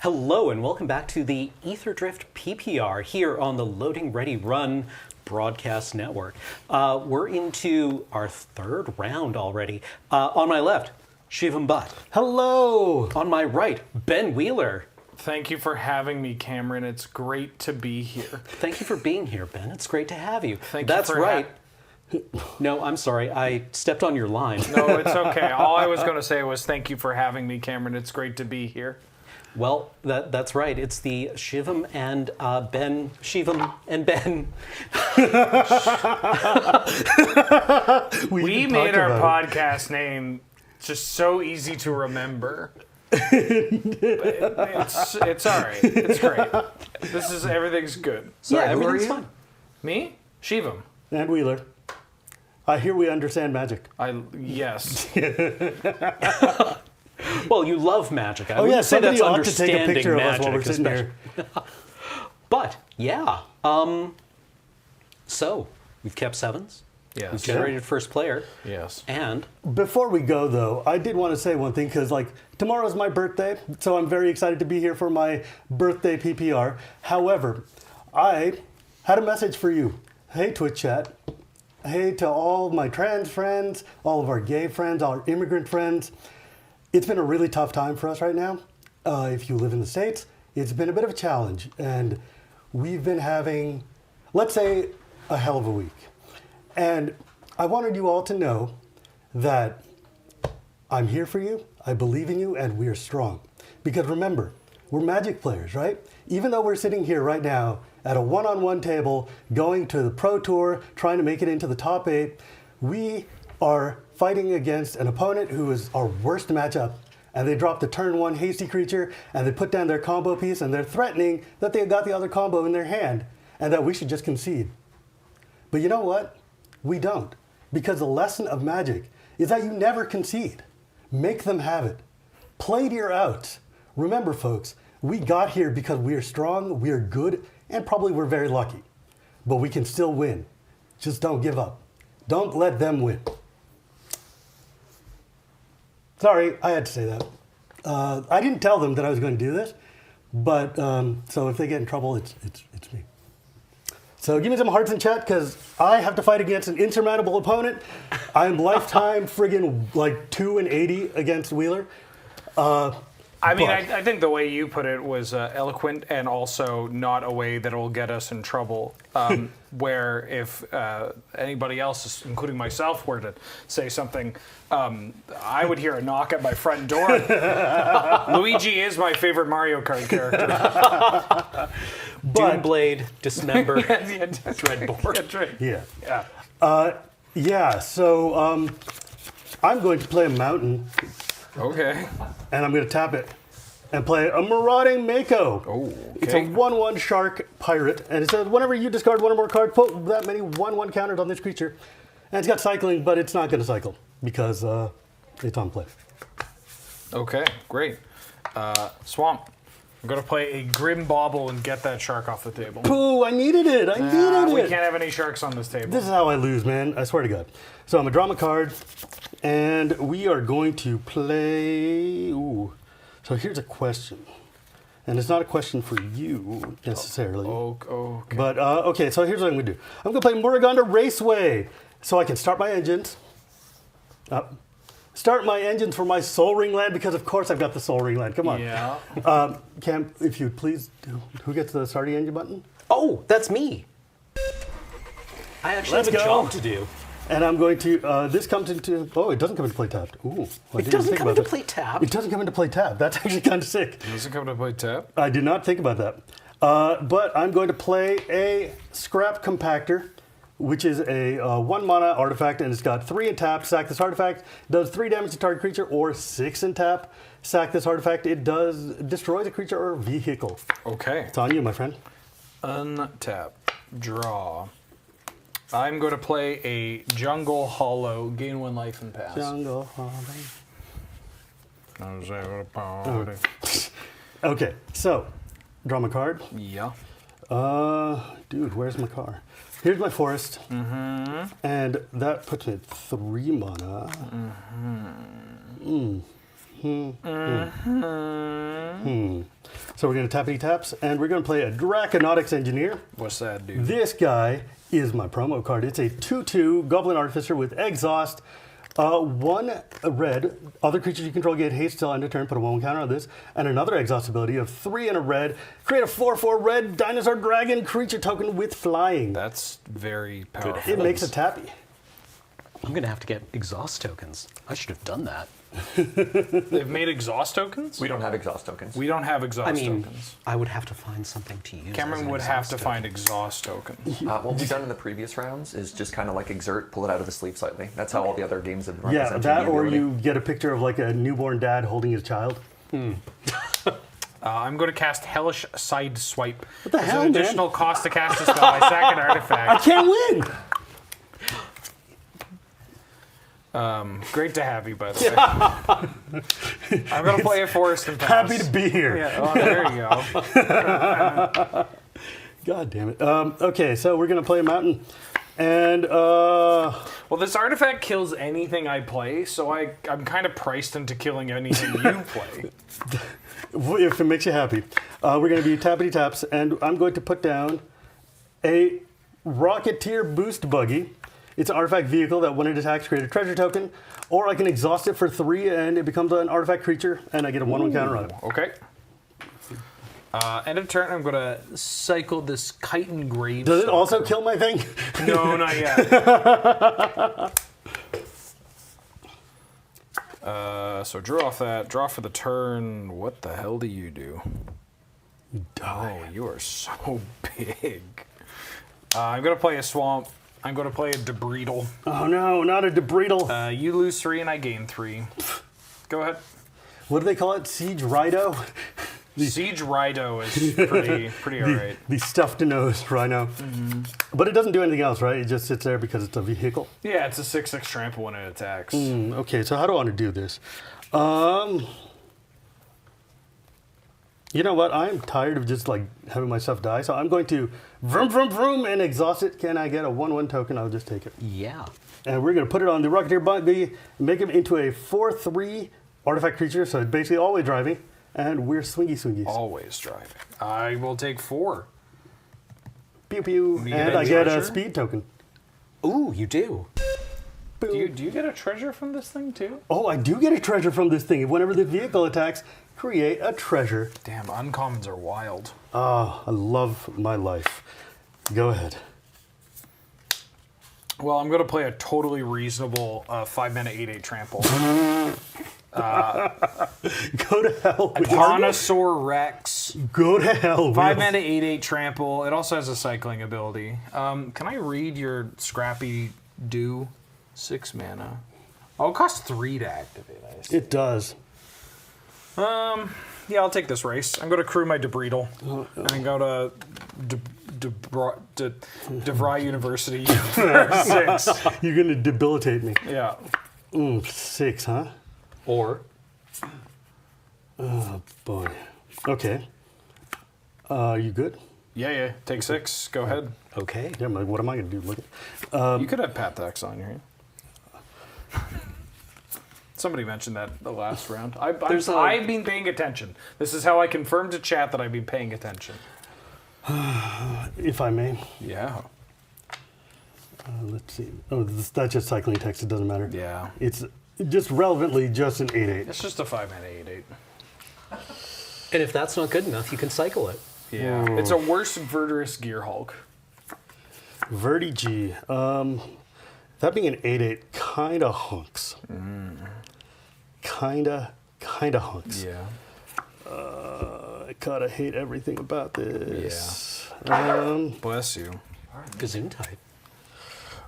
Hello and welcome back to the Aetherdrift PPR here on the Loading Ready Run broadcast network. We're into our 3rd round already. On my left, Shivam Bhatt. Hello! On my right, Ben Wheeler. Thank you for having me, Cameron. It's great to be here. Thank you for being here, Ben. It's great to have you. That's you right. No, I'm sorry. I stepped on your line. No, it's okay. All I was going to say was thank you for having me, Cameron. It's great to be here. Well, that's right. It's the Shivam and Ben. Shivam and Ben. We made our podcast name just so easy to remember. It's all right. It's great. Everything's good. Sorry, Yeah, everything's fine. Me? Shivam. And Wheeler. I hear we understand magic. Yes. Well, you love magic. I Oh wouldn't yeah, say somebody that's ought to take a understanding picture of us while we're magic, sitting here. But yeah, so we've kept 7s. Yes. We've generated first player. Yes. And Before we go though, I did want to say one thing because tomorrow's my birthday, so I'm very excited to be here for my birthday PPR. However, I had a message for you. Hey Twitch chat. Hey to all my trans friends, all of our gay friends, all our immigrant friends. It's been a really tough time for us right now. If you live in the States, it's been a bit of a challenge. And we've been having, let's say, a hell of a week. And I wanted you all to know that I'm here for you, I believe in you, and we are strong. Because remember, we're Magic players, right? Even though we're sitting here right now at a one-on-one table, going to the Pro Tour, trying to make it into the top 8, we are fighting against an opponent who is our worst matchup. And they drop the turn 1 hasty creature, and they put down their combo piece, and they're threatening that they got the other combo in their hand, and that we should just concede. But you know what? We don't. Because the lesson of Magic is that you never concede. Make them have it. Play to your outs. Remember, folks, we got here because we are strong, we are good, and probably we're very lucky. But we can still win. Just don't give up. Don't let them win. Sorry, I had to say that. I didn't tell them that I was going to do this, but so if they get in trouble, it's me. So give me some hearts in chat because I have to fight against an insurmountable opponent. I'm lifetime friggin' 2-80 against Wheeler. I think the way you put it was eloquent and also not a way that will get us in trouble. Where if anybody else, including myself, were to say something, I would hear a knock at my front door. Luigi is my favorite Mario Kart character. Doomblade, Dismember, Dreadbore. Yeah. So I'm going to play a mountain, Okay. and I'm going to tap it and play a Marauding Mako. Oh, okay. It's a 1/1 shark pirate, and it says whenever you discard one or more cards, put that many 1/1 counters on this creature. And it's got cycling, but it's not going to cycle because it's on play. Okay, great. Swamp. I'm going to play a Grim Bauble and get that shark off the table. Pooh, I needed it. I needed We it. can't have any sharks on this table. This is how I lose, man. I swear to God. So I'm going to draw my card, and we are going to play. Ooh. So here's a question. And it's not a question for you necessarily. Okay. But, okay, so here's what I'm going to do. I'm going to play Muruganda Raceway. So I can start my engines. Start my engines for my Soul Ring land, because of course I've got the Soul Ring land. Come on. Yeah. Cam, if you please, who gets the starting engine button? Oh, that's me. I actually Let's have a go. job to do. And I'm going to, this comes into, oh, it doesn't come into play tapped. Ooh. It doesn't come into play tapped? It doesn't come into play tapped. That's actually kind of sick. Does it come to play tap? I did not think about that. But I'm going to play a Scrap Compactor, which is a 1 mana artifact, and it's got 3 in tap. Sack this artifact. Does 3 damage to target creature, or 6 in tap. Sack this artifact. It does destroy the creature or vehicle. Okay. It's on you, my friend. Untap. Draw. I'm going to play a Jungle Hollow. Gain 1 life and pass. Jungle Hollow. Okay, so draw my card. Yeah. Dude, where's my car? Here's my forest. And that puts me at 3 mana. So we're going to tappity taps, and we're going to play a Draconautics Engineer. What's that do? This guy is my promo card. It's a 2/2 Goblin Artificer with Exhaust. 1 red. Other creatures you control get haste till end of turn. Put a 1/1 counter on this. And another exhaust ability of 3 and a red. Create a 4/4 red dinosaur dragon creature token with flying. That's very powerful. It makes a tappy. I'm going to have to get exhaust tokens. I should have done that. They've made exhaust tokens? We don't have exhaust tokens. We don't have exhaust I mean, tokens. I would have to find something to use. Cameron as an would have exhaust to token. find exhaust tokens. What we've done in the previous rounds is just kind of like exert, pull it out of the sleeve slightly. That's how all the other games have been Yeah, represented. that the or ability. you get a picture of like a newborn dad holding his child. I'm going to cast Hellish Side Swipe. What the There's hell, an man? additional cost to cast a spell. I sack an I artifact. can't win! Great to have you, by the way. I'm going to play a Forest and Pass. Happy to be here. Yeah, oh, there you go. God damn it. Okay, so we're going to play a mountain. And, Well, this artifact kills anything I play, so I'm kind of priced into killing anything you play. if it makes you happy, we're going to be tappity taps, and I'm going to put down a Rocketeer Boost Buggy. It's an artifact vehicle that when it attacks, create a treasure token, or I can exhaust it for 3 and it becomes an artifact creature, and I get a 1/1 counter on it. Okay. End of turn, I'm going to cycle this Chitin Grave. Does it also kill my thing? No, not yet. So draw off that. Draw for the turn. What the hell do you do? Oh, you are so big. I'm going to play a Swamp. I'm going to play a Debreedle. Oh no, not a Debreedle. You lose 3 and I gain 3. Go ahead. What do they call it? Siege Rhino? Siege Rhino is pretty alright. The stuffed nose Rhino. But it doesn't do anything else, right? It just sits there because it's a vehicle. Yeah, it's a 6/6 trample when it attacks. Okay, so how do I want to do this? You know what? I'm tired of just like having my stuff die, so I'm going to vroom, vroom, vroom and exhaust it. Can I get a 1/1 token? I'll just take it. Yeah. And we're going to put it on the Rocketeer Buggy, make him into a 4/3 artifact creature, so it's basically always driving, and we're swingy swingies. Always driving. I will take 4. Pew pew. You And get a I get a treasure? speed token. Ooh, you do. Do you get a treasure from this thing too? Oh, I do get a treasure from this thing. Whenever the vehicle attacks, create a treasure. Damn, uncommons are wild. Oh, I love my life. Go ahead. Well, I'm going to play a totally reasonable 5-mana 8/8 trample. Go to hell. With Connoisseur Rex. Go to hell. 5 Wheels. mana, 8/8 trample. It also has a cycling ability. Can I read your Scrappy Do? 6 mana. Oh, it costs 3 to activate. I see. It does. Yeah, I'll take this race. I'm going to crew my Debreedle and go to DeVry University for 6. You're going to debilitate me. Yeah. 6, huh? Or Oh, boy. Okay. You good? Yeah. Take 6. Go ahead. okay. Yeah, what am I going to do? Look at You could have Pathax on your hand. Somebody mentioned that the last round. I've been paying attention. This is how I confirmed to chat that I've been paying attention. if I may. Yeah. Let's see. Oh, that's just cycling text. It doesn't matter. Yeah. It's just relevantly just an 8/8. It's just a 5 mana 8/8. And if that's not good enough, you can cycle it. Yeah. It's a worse Verdurous Gear Hulk. Verdi G. That being an 8/8 kind of hunks. Kind of hunks. Yeah. I kind of hate everything about this. Yeah. Bless you. Gazoon type.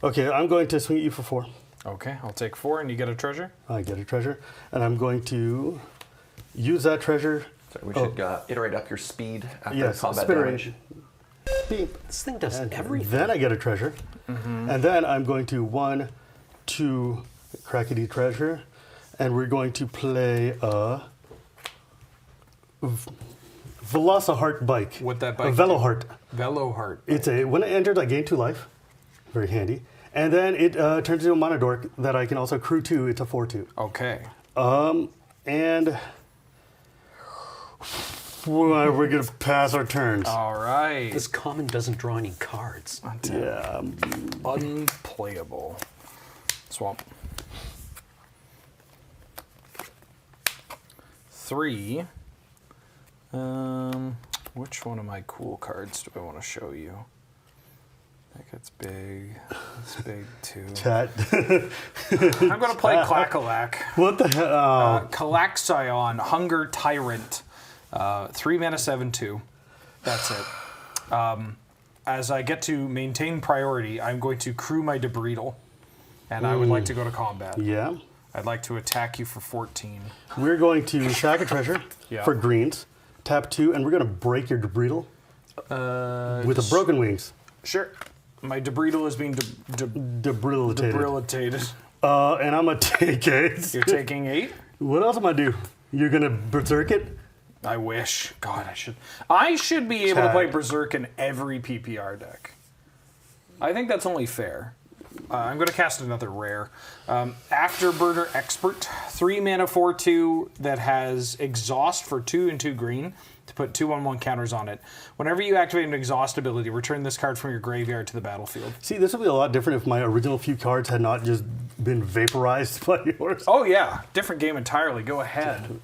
Okay, I'm going to swing at you for 4. Okay, I'll take 4 and you get a treasure. I get a treasure, and I'm going to use that treasure. So we should iterate up your speed after Yes, combat spinner damage. range. Beep. This thing does everything. Then I get a treasure, and then I'm going to 1, 2 crackety treasure, and we're going to play a Velociheart bike. What that bike A Veloheart. Veloheart. It's when it enters, I gain 2 life. Very handy. And then it turns into a Monodork that I can also crew to. It's a 4/2. Okay. And we're gonna pass our turns. All right. This common doesn't draw any cards. Yeah. Unplayable. Swamp. 3. Which one of my cool cards do I want to show you? I think it's big. It's big too. Chat. I'm going to play Clackalack. What the hell? Calaxion, Hunger Tyrant. 3 mana, 7/2. That's it. As I get to maintain priority, I'm going to crew my Debreedle. And I would like to go to combat. Yeah. I'd like to attack you for 14. We're going to sack a treasure Yeah. for greens. Tap 2, and we're going to break your Debreedle with the broken wings. Sure. My Debreedle is being Debilitated. debilitated. And I'm going to take 8. You're taking 8? What else am I do? You're going to berserk it? I wish. God, I should be able to play Berserk in every PPR deck. I think that's only fair. I'm going to cast another rare. Afterburner Expert. 3 mana, 4/2 that has exhaust for 2 and 2 green to put 2/1/1 counters on it. Whenever you activate an exhaust ability, return this card from your graveyard to the battlefield. See, this would be a lot different if my original few cards had not just been vaporized by yours. Oh, yeah. Different game entirely. Go ahead.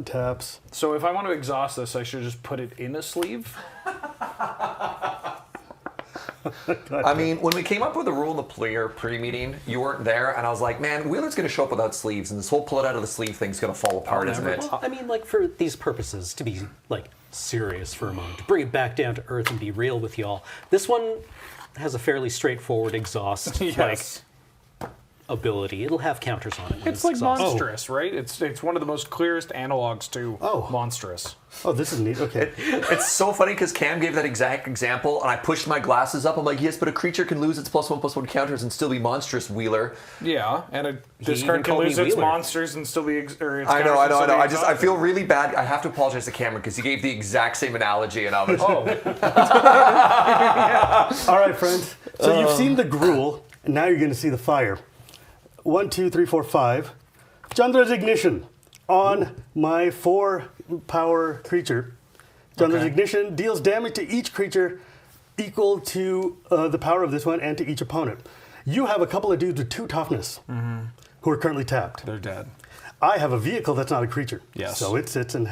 Taps. So if I want to exhaust this, I should just put it in a sleeve? I mean, when we came up with the rule in the player pre-meeting, you weren't there, and I was like, man, Wheeler's going to show up without sleeves, and this whole pull it out of the sleeve thing's going to fall apart, isn't it? Well, I mean, like, for these purposes, to be, like, serious for a moment, to bring it back down to earth and be real with y'all, this one has a fairly straightforward exhaust, Yes. ability. It'll have counters on it. When It's like exhausted. Monstrous, right? It's one of the most clearest analogs to Monstrous. Oh, this is neat. Okay. It's so funny because Cam gave that exact example, and I pushed my glasses up. I'm like, yes, but a creature can lose its +1/+1 counters and still be monstrous, Wheeler. Yeah, and this even card can called me lose its Wheeler. monsters and still be. Or its I know. counters and still be I feel exhausted. really bad. I have to apologize to Cameron because he gave the exact same analogy, and I was. Oh, All right, friends. So you've seen the gruel, and now you're going to see the fire. 1, 2, 3, 4, 5. Chandra's Ignition on my 4-power creature. Chandra's Ignition deals damage to each creature equal to the power of this one and to each opponent. You have a couple of dudes with 2 toughness who are currently tapped. they're dead. I have a vehicle that's not a creature. Yes. So it sits and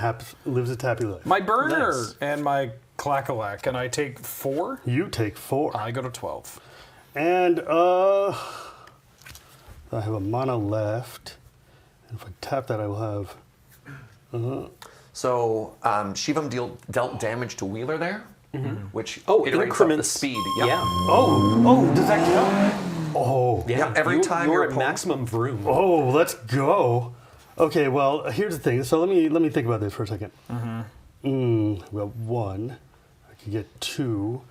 lives its happy life. My burner Nice. and my Clackalack, and I take 4. You take 4. I go to 12. And I have a mana left. And if I tap that, I will have. So Shivam dealt damage to Wheeler there, which Oh, iterates up the increments. speed. Yeah. Oh, does that count? Oh. Yeah, every time you're your at opponent- maximum vroom. Oh, let's go. Okay, well, here's the thing. So let me think about this for a second. Well, 1. I could get 2.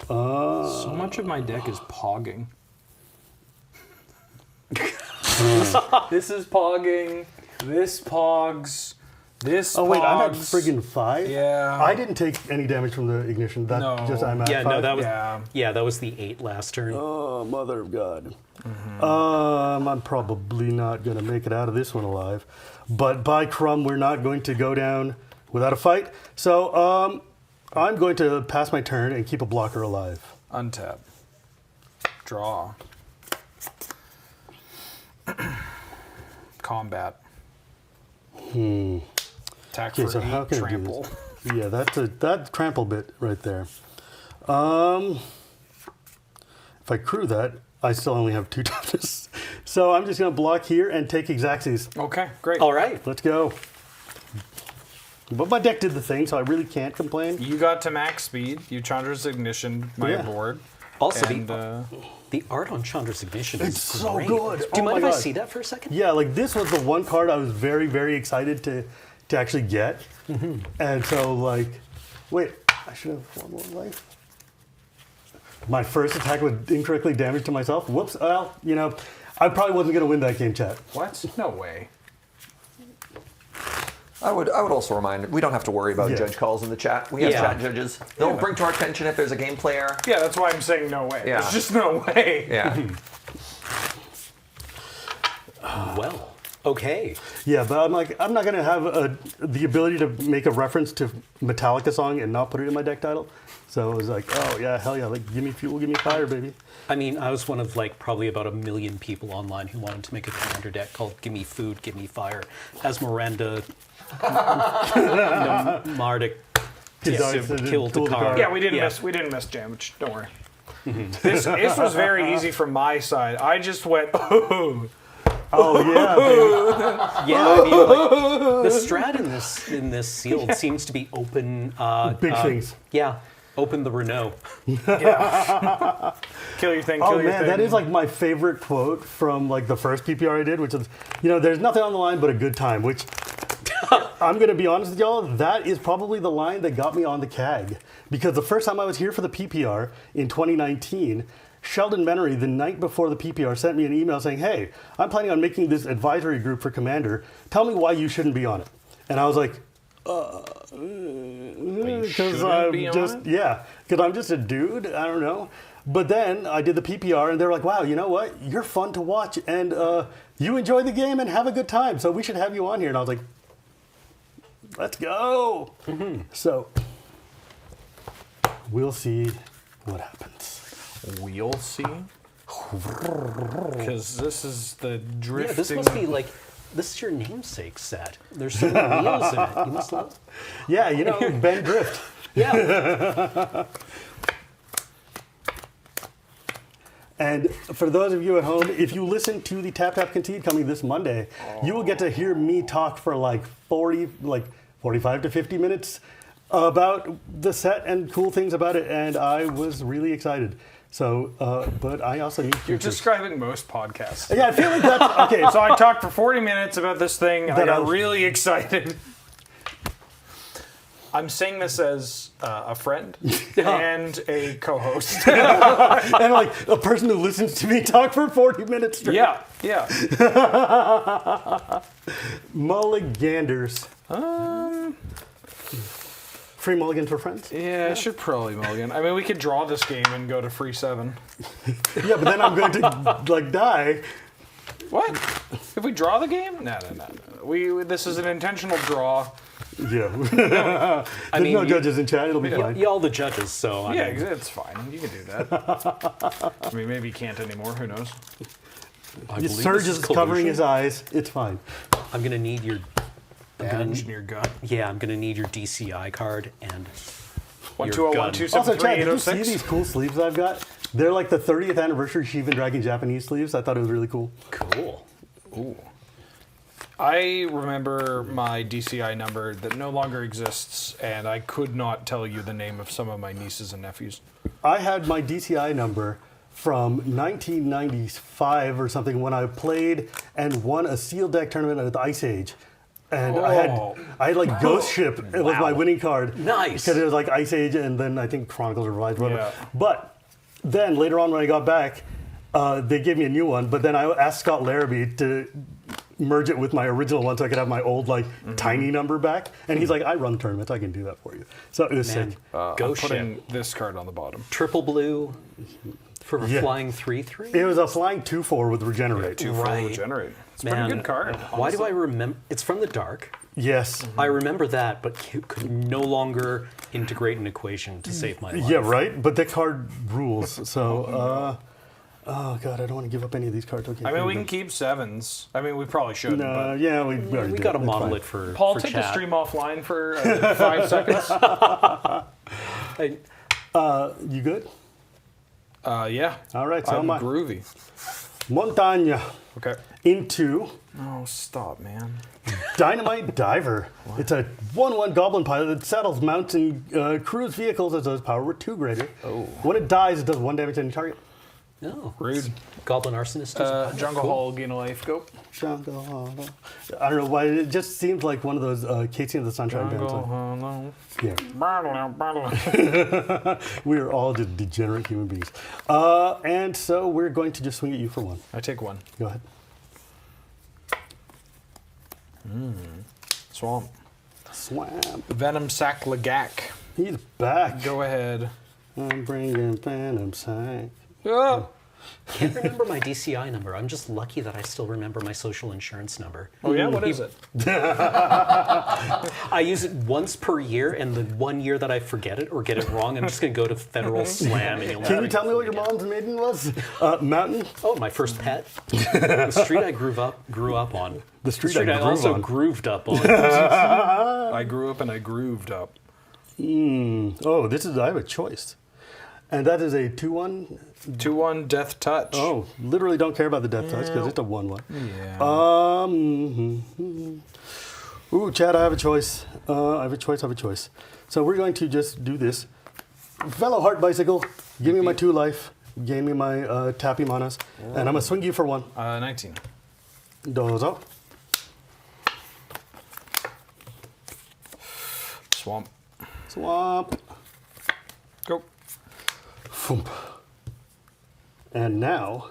So much of my deck is pogging. This is pogging. This pogs. This. Oh wait, I'm at pogs. friggin' 5. Yeah. I didn't take any damage from the ignition. That No. just I'm at Yeah, 5. no, that was Yeah. that was the 8 last turn. Oh, mother of God. I'm probably not going to make it out of this one alive. But by crumb, we're not going to go down without a fight. So I'm going to pass my turn and keep a blocker alive. Untap. Draw. Combat. Attack Okay, for so how 8, can trample. I do this? Yeah, that trample bit right there. If I crew that, I still only have 2 toughness. So I'm just going to block here and take Exacxes. Okay, great. All right. Let's go. But my deck did the thing, so I really can't complain. You got to max speed. You Chandra's Ignition my Yeah. board. Also, And, the art on Chandra's Ignition is It's so great. good. Do Oh you mind my if I God. see that for a second? Yeah, like this was the one card I was very, very excited to actually get. And so like, wait, I should have 1 more life. My first attack with incorrectly damage to myself. Whoops. Well, you know, I probably wasn't going to win that game, chat. what? No way. I would also remind, we don't have to worry about Yeah. judge calls in the chat. We have Yeah. chat judges. They'll bring to our attention if there's a game player. Yeah, that's why I'm saying no way. Yeah. There's just no way. Yeah. Well, okay. Yeah, but I'm like, I'm not going to have the ability to make a reference to Metallica song and not put it in my deck title. So it was like, oh yeah, hell yeah, like give me fuel, give me fire, baby. I mean, I was one of like probably about 1 million people online who wanted to make a commander deck called "Give Me Food, Give Me Fire," as Miranda Mardik killed the card. Yeah, we didn't miss damage. Don't worry. This was very easy from my side. I just went. Oh yeah, baby. Yeah, I mean, like, the strat in this sealed seems to be open. Big things. Yeah, open the Renault. Kill your thing. Oh Kill your man, thing. that is like my favorite quote from like the first PPR I did, which is, you know, there's nothing on the line but a good time. Which I'm gonna be honest with y'all, that is probably the line that got me on the CAG, because the first time I was here for the PPR in 2019. Sheldon Menery, the night before the PPR, sent me an email saying, hey, I'm planning on making this advisory group for Commander. Tell me why you shouldn't be on it. And I was like, because I'm just a dude. I don't know. But then I did the PPR, and they were like, wow, you know what? You're fun to watch, and you enjoy the game and have a good time, so we should have you on here. And I was like, let's go. So we'll see what happens. We'll see. Because this is the drifting. Yeah, this must be like, this is your namesake set. There's so many wheels in it. You must love. Yeah, you know, Ben Drift. Yeah. And for those of you at home, if you listen to the Tap Tap Concede coming this Monday, you will get to hear me talk for like 45 to 50 minutes about the set and cool things about it, and I was really excited. So, but I also need You're features. describing most podcasts. Yeah, I feel like that's okay. So I talked for 40 minutes about this thing. I That got I was- really excited. I'm saying this as a friend and a co-host. and like a person who listens to me talk for 40 minutes straight. yeah. Mulliganders. Free mulligan for friends? Yeah, I should probably mulligan. I mean, we could draw this game and go to free 7. Yeah, but then I'm going to like die. What? If we draw the game? No. This is an intentional draw. Yeah. There's no judges in chat. It'll be fine. Y'all the judges, so I mean, It's fine. You can do that. I mean, maybe you can't anymore. Who knows? I believe Serge this is covering collusion. his eyes. It's fine. I'm gonna need your. Badge in your gun. Yeah, I'm gonna need your DCI card and. 1201273 Also, Chad, did you see these cool sleeves I've got? They're like the 30th anniversary Shivan Dragon Japanese sleeves. I thought it was really cool. Cool. Ooh. I remember my DCI number that no longer exists, and I could not tell you the name of some of my nieces and nephews. I had my DCI number from 1995 or something when I played and won a sealed deck tournament at Ice Age. And I had like Ghost Ship. It was my winning card. Nice. Because it was like Ice Age and then I think Chronicles Revised. Whatever. Yeah. But then later on when I got back, they gave me a new one. But then I asked Scott Larrabee to merge it with my original one so I could have my old like tiny number back. And he's like, I run tournaments. I can do that for you. So it was sick. I'm Ghost putting Ship. this card on the bottom. Triple blue for a Yeah. flying 3/3. It was a flying 2/4 with Regenerate. Two for Regenerate. It's a pretty good card. Why do I remember? It's from the dark. Yes. I remember that, but could no longer integrate an equation to save my life. Yeah, right? But the card rules. So, oh, God, I don't want to give up any of these cards. Okay, I mean, we can keep 7s. I mean, we probably should. No, but yeah, we already We did. got a That's model fine. it for Paul, for take chat. the stream offline for 5 seconds. You good? Yeah. All right, so I'm I'm groovy. Montaña Okay. into Oh, stop, man. Dynamite Diver. It's a 1/1 goblin pilot that saddles, mounts, and cruise vehicles as its power with 2 greater. Oh. When it dies, it does 1 damage to any target. No. Rude. Goblin Arsonist. is Jungle cool. Hall, gain a life. Go. I don't know why, it just seems like one of those Casey and the Sunshine bands. Jungle Hall. Yeah. We are all just degenerate human beings. And so we're going to just swing at you for 1. I take 1. Go ahead. Swamp. Swamp. Venom Sack Lagak. He's back. Go ahead. I'm bringing Venom Sack. Yeah. Can't remember my DCI number. I'm just lucky that I still remember my social insurance number. Oh, yeah? What is it? I use it once per year, and the 1 year that I forget it or get it wrong, I'm just going to go to Federal Slam. And you'll Can you tell me what your mom's maiden was? Mountain? Oh, my first pet. The street I grew up on. The street I I grew also on. grooved up on. I grew up and I grooved up. Oh, I have a choice. And that is a 2/1. 2/1 Death Touch. Oh, literally don't care about the death touch because it's a 1/1. Yeah. Ooh, Chad, I have a choice. I have a choice. So we're going to just do this. Fellow Heart Bicycle, give me my 2 life. Give me my tappy manas. And I'm going to swing you for 1. 19. Dozo. Swamp. Swamp. Go. Foomp. And now,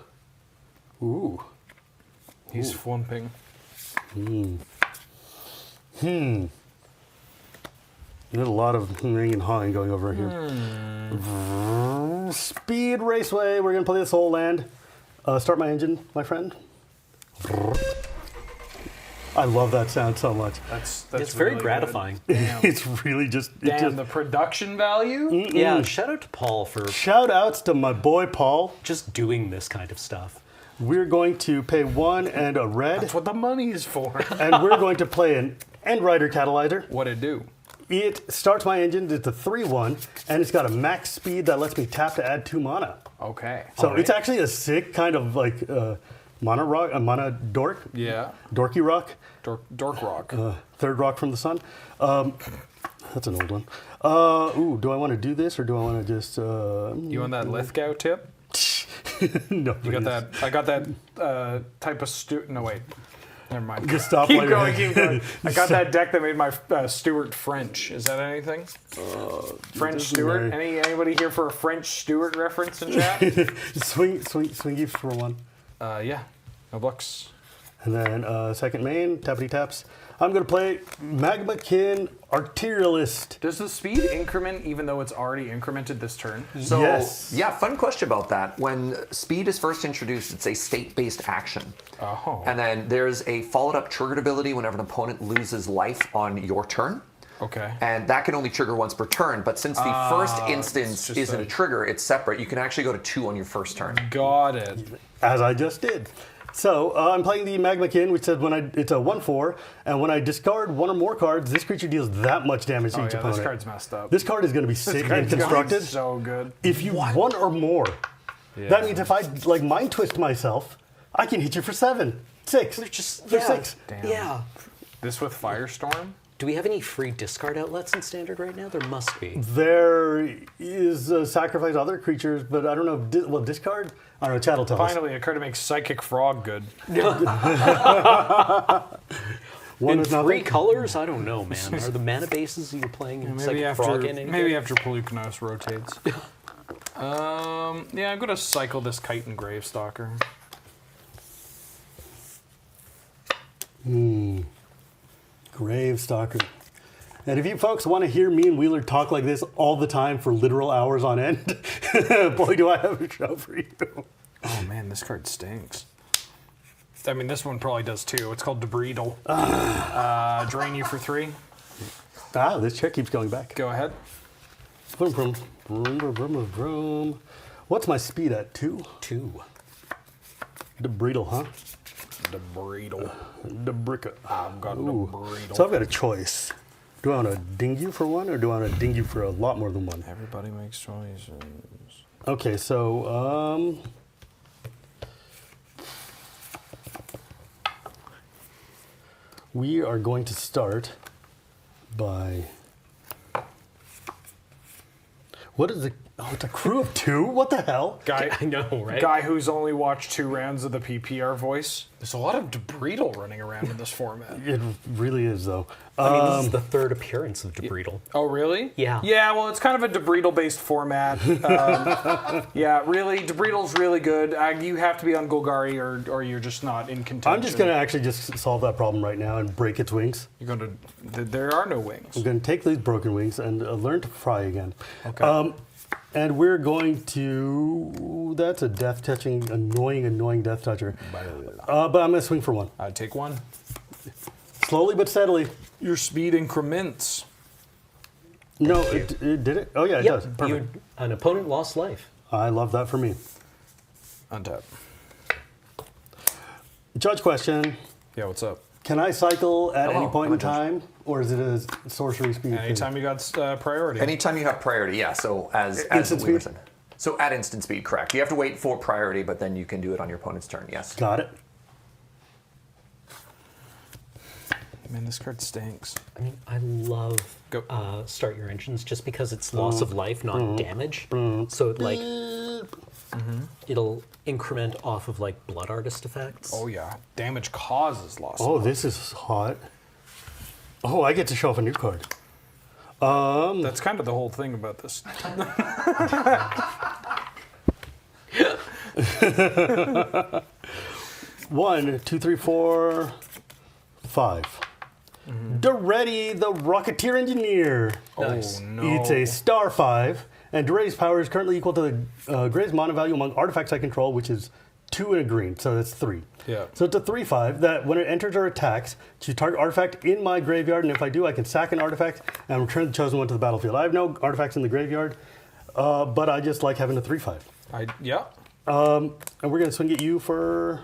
He's swamping. There's a lot of hemming and hawing going over here. Speed Raceway. We're going to play this whole land. Start my engine, my friend. I love that sound so much. That's It's very really gratifying. It's really just... Damn, the production value? Yeah, shout out to Paul for Shout outs to my boy Paul. just doing this kind of stuff. We're going to pay 1 and a red, That's what the money is for. and we're going to play an End Rider Catalyzer. What'd it do? It starts my engine. It's a 3/1, and it's got a max speed that lets me tap to add 2 mana. Okay. So it's actually a sick kind of like mana rock, a mana dork, Yeah. dorky rock, Dork Rock. third rock from the sun. That's an old one. Ooh, do I want to do this or do I want to just? You on that Lithgow tip? No, You got that? I got that type of No, wait. Never mind. Just stop Keep while going, you're- keep going. I got that deck that made my Stuart French. Is that anything? French doesn't Stuart? matter. Anybody here for a French Stuart reference in chat? swing you for 1. Yeah. No books. And then second main, tappity taps. I'm going to play Magmakin Arterialist. Does the speed increment even though it's already incremented this turn? So, Yes. yeah, fun question about that. When speed is first introduced, it's a state-based action. Oh. And then there's a followed-up triggered ability whenever an opponent loses life on your turn. Okay. And that can only trigger once per turn. But since the first instance just isn't a trigger, it's separate. You can actually go to 2 on your first turn. Got it. As I just did. So I'm playing the Magmakin, which says it's a 1/4, and when I discard 1 or more cards, this creature deals that much damage to Oh each yeah, opponent. this card's messed up. This card is going to be sick and card's gonna be constructed. so good. If you 1 or more, that means if I like mind twist myself, I can hit you for 7. 6. They're 6. Damn. Yeah. This with Firestorm? Do we have any free discard outlets in Standard right now? There must be. There is sacrifice other creatures, but I don't know. Discard? I don't know. Chat will tell us. Finally, a card to make Psychic Frog good. One In is 3 nothing. colors? I don't know, man. Are the mana bases you're playing in Psychic Frog in any maybe good? after Pelucanos rotates. Yeah, I'm gonna cycle this Kite and Gravestalker. Gravestalker. And if you folks want to hear me and Wheeler talk like this all the time for literal hours on end, boy, do I have a show for you. Oh man, this card stinks. I mean, this one probably does too. It's called Debreedle. Drain you for 3. This chair keeps going back. Go ahead. Vroom, vroom, vroom, vroom, vroom, vroom. What's my speed at? 2? 2. Debreedle, huh? Debreedle. Debricka. I've got Debreedle. So I've got a choice. Do I want to ding you for 1, or do I want to ding you for a lot more than 1? Everybody makes choices. Okay, so we are going to start by. What is it? Oh, it's a crew of 2? What the hell? Guy, I know, right? Guy who's only watched 2 rounds of the PPR voice. There's a lot of Debreedle running around in this format. It really is, though. I mean, this is the 3rd appearance of Debreedle. Oh, really? Yeah. Yeah, well, it's kind of a Debreedle-based format. Yeah, really, Debreedle's really good. You have to be on Golgari or you're just not in contention. I'm just going to actually just solve that problem right now and break its wings. You're going to... There are no wings. I'm going to take these broken wings and learn to fly again. Okay. And we're going to... That's a death-touching, annoying death toucher. But I'm going to swing for 1. I'd take 1. Slowly but steadily. Your speed increments. No, it did it? Oh, yeah, it does. Perfect. An opponent lost life. I love that for me. Untap. Judge question. Yeah, what's up? Can I cycle at any point I'm in a judge. time? Or is it a sorcery speed thing? Anytime you got priority. Anytime you have priority, yeah. So as Instant Wheeler speed? said. So at instant speed, correct. You have to wait for priority, but then you can do it on your opponent's turn, yes. Got it. Man, this card stinks. I mean, I love Start Your Engines just because it's loss of life, not damage. So it, like, it'll increment off of like Blood Artist effects. Oh yeah, damage causes loss. Oh, this is hot. Oh, I get to show off a new card. That's kind of the whole thing about this. 1, 2, 3, 4, 5. Duretti, the Rocketeer Engineer. Nice. Oh no. It's a star 5, and Duretti's power is currently equal to the greatest mana value among artifacts I control, which is 2 and a green, so that's 3. Yeah. So it's a 3/5 that when it enters or attacks, choose target artifact in my graveyard, and if I do, I can sack an artifact and return the chosen one to the battlefield. I have no artifacts in the graveyard, but I just like having a 3/5. Yeah. And we're gonna swing at you for.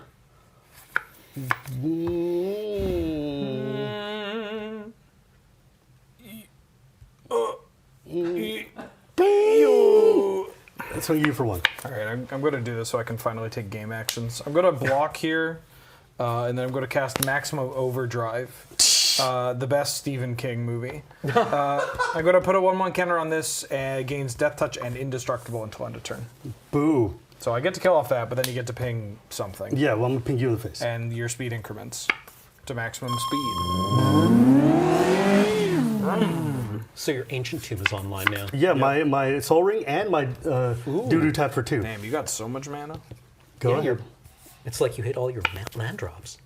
Let's swing at you for 1. All right, I'm going to do this so I can finally take game actions. I'm going to block here, and then I'm going to cast Maximum Overdrive, the best Stephen King movie. I'm going to put a 1/1 counter on this, and it gains Death Touch and Indestructible until end of turn. Boo. So I get to kill off that, but then you get to ping something. Yeah, well, I'm gonna ping you in the face. And your speed increments to maximum speed. So your Ancient Tomb is online now. Yeah, my Soul Ring and my Doo-Doo tap for 2. Damn, you got so much mana. Go ahead. It's like you hit all your land drops.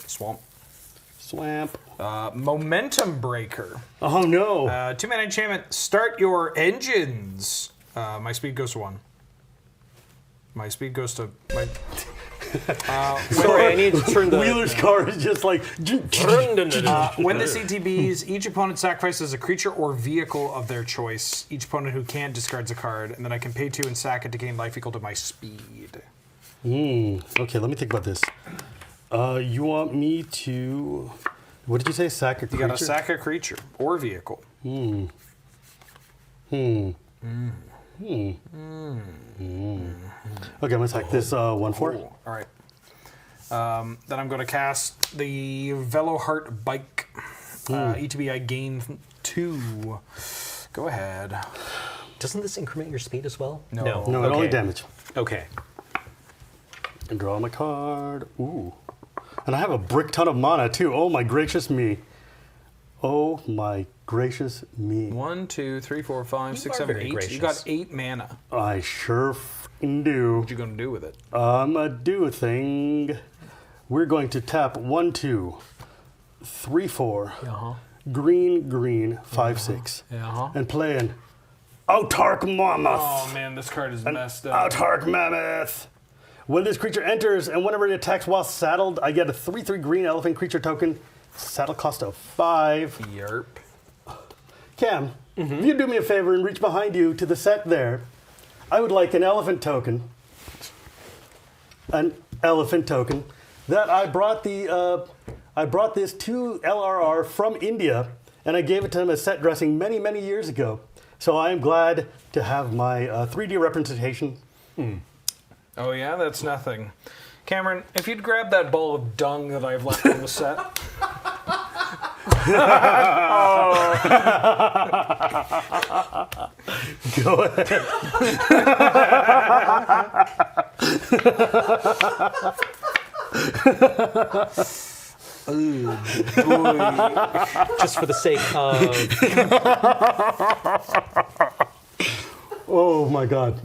Swamp. Swamp. Momentum Breaker. Oh no. 2-mana enchantment. Start your engines. My speed goes to 1. My speed goes to my. Sorry, I need to turn the Wheeler's car is just like. When this ETBs, each opponent sacrifices a creature or vehicle of their choice. Each opponent who can't discards a card, and then I can pay 2 and sack it to gain life equal to my speed. Okay, let me think about this. You want me to? What did you say? Sack a creature? You gotta sack a creature or vehicle. Okay, I'm gonna sack this 1/4. All right. Then I'm going to cast the Veloheart Bike. ETB, I gain 2. Go ahead. Doesn't this increment your speed as well? No. No, only damage. Okay. And draw my card. Ooh. And I have a brick ton of mana, too. Oh, my gracious me. Oh, my gracious me. 1, 2, 3, 4, 5, 6, 7, 8. gracious. You got 8 mana. I sure f***ing do. What you going to do with it? I'm going to do a thing. We're going to tap 1, 2, 3, 4. Green, 5, 6. And play an Autark Mammoth. Oh, man, this card is messed up. Autark Mammoth. When this creature enters and whenever it attacks while saddled, I get a 3/3 green elephant creature token. Saddle cost of 5. Yerp. Cam, if you do me a favor and reach behind you to the set there, I would like an elephant token. An elephant token that I brought this to LRR from India, and I gave it to him as set dressing many, many years ago. So I am glad to have my 3D representation. Oh, yeah? That's nothing. Cameron, if you'd grab that ball of dung that I've left on the set. Go ahead. Ooh, boy. Just for the sake of... Oh, my God.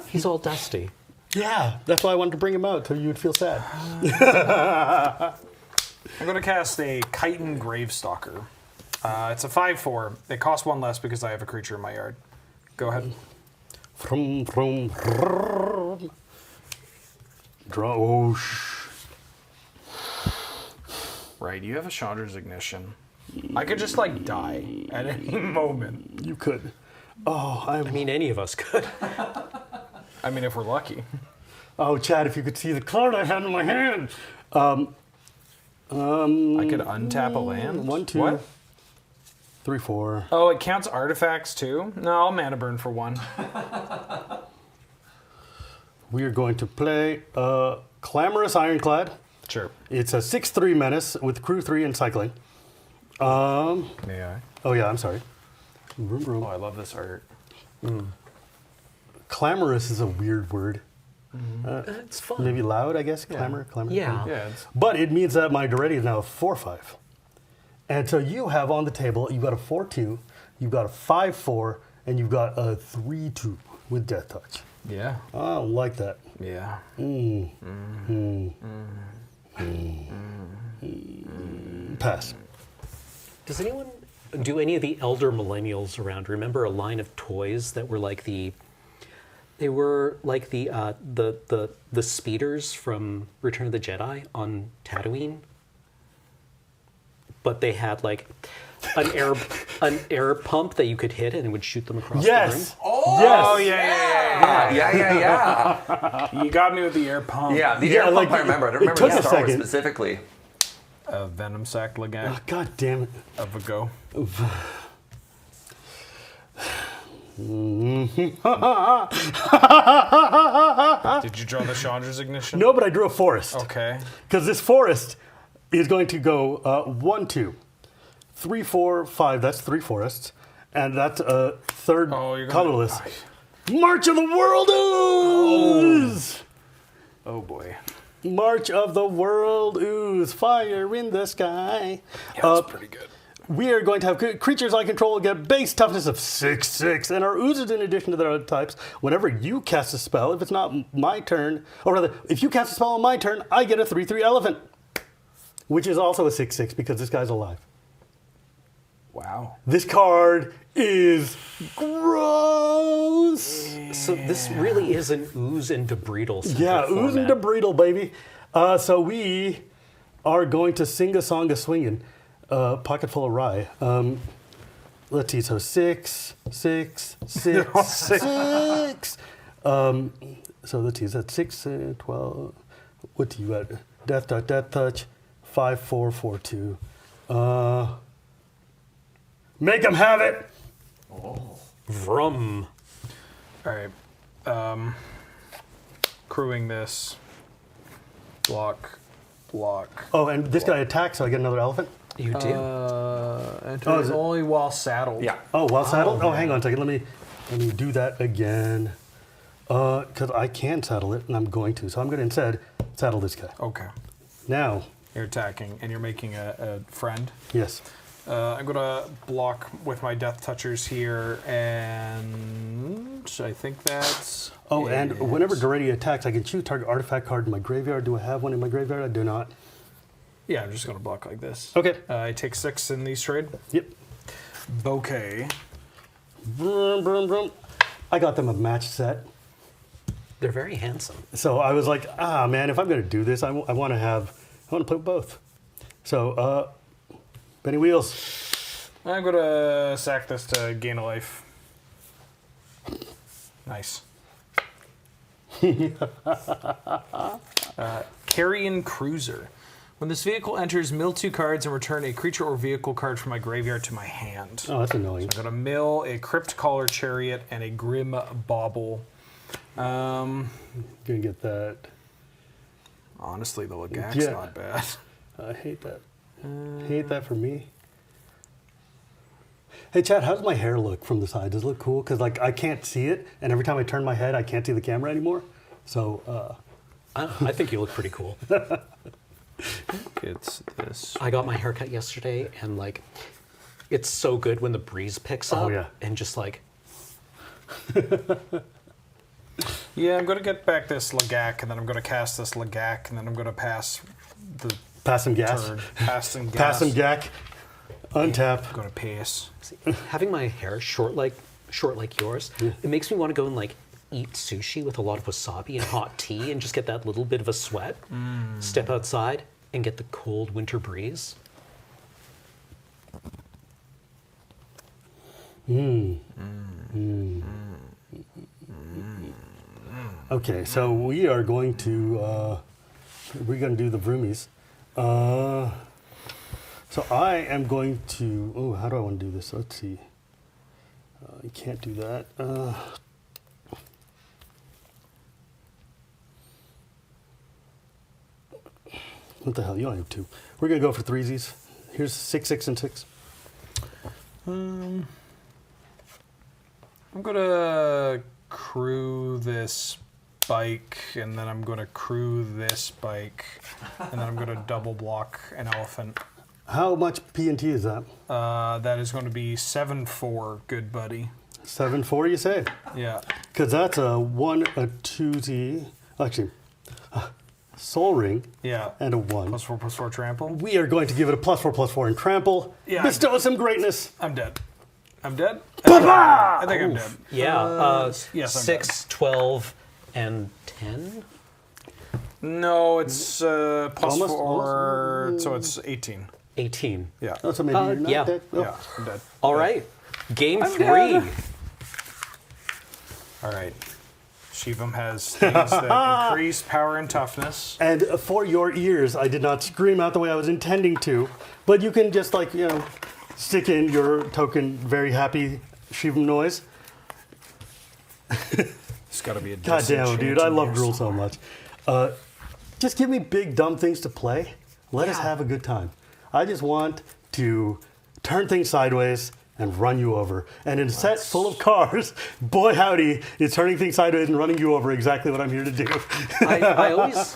He's all dusty. Yeah, that's why I wanted to bring him out, so you would feel sad. I'm going to cast a Chitin Gravestalker. It's a 5/4. It costs 1 less because I have a creature in my yard. Go ahead. Draw. Oh, Right, you have a Chandra's Ignition. I could just, like, die at any moment. You could. Oh, I mean, any of us could. I mean, if we're lucky. Oh, Chad, if you could see the card I had in my hand. I could untap a land? 1, 2, What? 3, 4. Oh, it counts artifacts, too? No, I'll mana burn for 1. We are going to play Clamorous Ironclad. Sure. It's a 6/3 menace with crew 3 and cycling. May I? Oh, yeah, I'm sorry. Vroom, vroom. Oh, I love this art. Clamorous is a weird word. It's fun. Maybe loud, I guess. Clamor. Yeah. Yeah, it's... But it means that my Duretti is now a 4/5. And so you have on the table, you've got a 4/2, you've got a 5/4, and you've got a 3/2 with Death Touch. Yeah. I don't like that. Yeah. Pass. Does anyone, do any of the elder millennials around remember a line of toys that were like the speeders from Return of the Jedi on Tatooine? But they had like an air pump that you could hit and it would shoot them across the room. Yes. Oh, yeah. Yeah. You got me with the air pump. Yeah, the Yeah, air pump like, I remember. I don't it remember took the a Star Wars second. specifically. A Venom Sac Legate Oh, God damn it. of a go. Did you draw the Chandra's Ignition? No, but I drew a forest. Okay. Because this forest is going to go 1, 2, 3, 4, 5. That's 3 forests. And that's a third Oh, you're going colorless. March of the World Ooze! Oh, boy. March of the World Ooze. Fire in the sky. Yeah, that's pretty good. We are going to have creatures I control get base toughness of 6/6, and our oozes in addition to their other types. Whenever you cast a spell, if it's not my turn, or rather, if you cast a spell on my turn, I get a 3/3 elephant, which is also a 6/6 because this guy's alive. Wow. This card is gross. So this really is an ooze and debreedle. Yeah, ooze and debreedle, baby. So we are going to sing a song of swinging. Pocket full of rye. Let's see. So 6, 6, 6, 6. So let's see. Is that 6, 12? What do you got? Death touch. 5, 4, 4, 2. Make them have it. Vroom. All right. Crewing this. Block. Block. Oh, and this guy attacks, so I get another elephant? You do. Enter only while saddled. Yeah. Oh, while saddled? Oh, hang on a second. Let me do that again. Because I can saddle it, and I'm going to. So I'm going to instead saddle this guy. Okay. Now. You're attacking, and you're making a friend. Yes. I'm going to block with my Death Touchers here, and I think that's... Oh, and whenever Doretti attacks, I can choose target artifact card in my graveyard. Do I have one in my graveyard? I do not. Yeah, I'm just going to block like this. Okay. I take 6 in these trade. Yep. Bouquet. Vroom, vroom, vroom. I got them a match set. They're very handsome. So I was like, man, if I'm going to do this, I want to play both. So, Benny Wheels. I'm going to sack this to gain a life. Nice. Carrion Cruiser. When this vehicle enters, mill 2 cards and return a creature or vehicle card from my graveyard to my hand. Oh, that's annoying. So I'm going to mill a Crypt Caller Chariot and a Grim Bauble. Gonna get that. Honestly, the Lagak's not bad. I hate that. Hate that for me. Hey, Chad, how does my hair look from the side? Does it look cool? Because like I can't see it, and every time I turn my head, I can't see the camera anymore. So. I think you look pretty cool. It's this. I got my haircut yesterday, and like, it's so good when the breeze picks up. Oh, yeah. And just like. Yeah, I'm going to get back this Lagak, and then I'm going to cast this Lagak, and then I'm going to pass the some gas. turn. Pass some gas. Pass some gack. Untap. I'm going to pass. See, having my hair short like yours, it makes me want to go and like eat sushi with a lot of wasabi and hot tea and just get that little bit of a sweat. Step outside and get the cold winter breeze. Okay, so we are going to do the Vroomies. So I am going to. Oh, how do I want to do this? Let's see. You can't do that. What the hell? You only have 2. We're gonna go for 3s. Here's 6, 6, and 6. I'm gonna crew this bike, and then I'm gonna crew this bike, and then I'm gonna double block an elephant. How much P&T is that? That is going to be 7-4, good buddy. 7-4, you say? Yeah. Because that's a 1, a 2Z. Actually, Soul Ring. Yeah. And a 1. +4/+4 trample. We are going to give it a +4/+4 in trample. Yeah. Bestow some greatness. I'm dead. I'm dead? Ba-ba! I think I'm dead. Yeah. Yes, I'm 6, 12, and 10. No, it's +4, almost. so it's 18. 18. Yeah. Oh, so maybe you're not yeah. dead. Oh. Yeah, I'm dead. All right. Game I'm 3. dead. All right. Shivam has things that increase power and toughness. And for your ears, I did not scream out the way I was intending to, but you can just like, stick in your token very happy Shivam noise. It's got to be a God damn, dude, I love Drool so much. Just give me big, dumb things to play. Let us have a good time. I just want to turn things sideways and run you over. And in a set full of cars, boy howdy, is turning things sideways and running you over exactly what I'm here to do. I always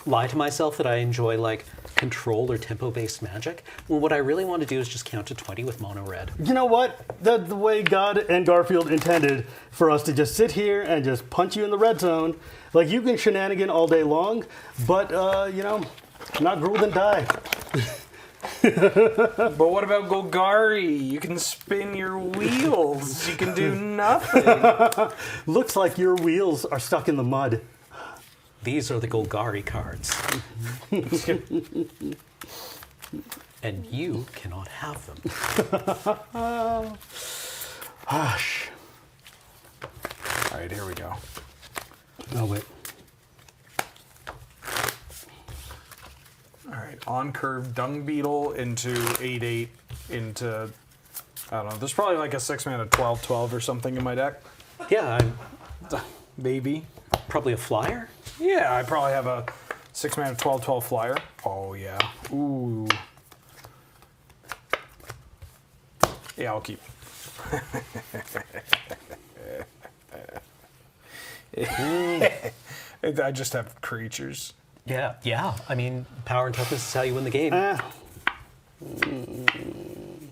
lie to myself that I enjoy like control or tempo-based magic. Well, what I really want to do is just count to 20 with mono red. You know what? The way God and Garfield intended for us to just sit here and just punch you in the red zone. Like, you can shenanigan all day long, but, not Drool then die. But what about Golgari? You can spin your wheels. You can do nothing. Looks like your wheels are stuck in the mud. These are the Golgari cards. And you cannot have them. Hush. All right, here we go. Oh, wait. All right, on curve Dung Beetle into 8/8 into, I don't know, there's probably like a 6-mana 12/12 or something in my deck. Yeah, Maybe. probably a flyer. Yeah, I probably have a 6 mana, 12/12 flyer. Oh yeah. Ooh. Yeah, I'll keep. I just have creatures. Yeah. I mean, power and toughness is how you win the game.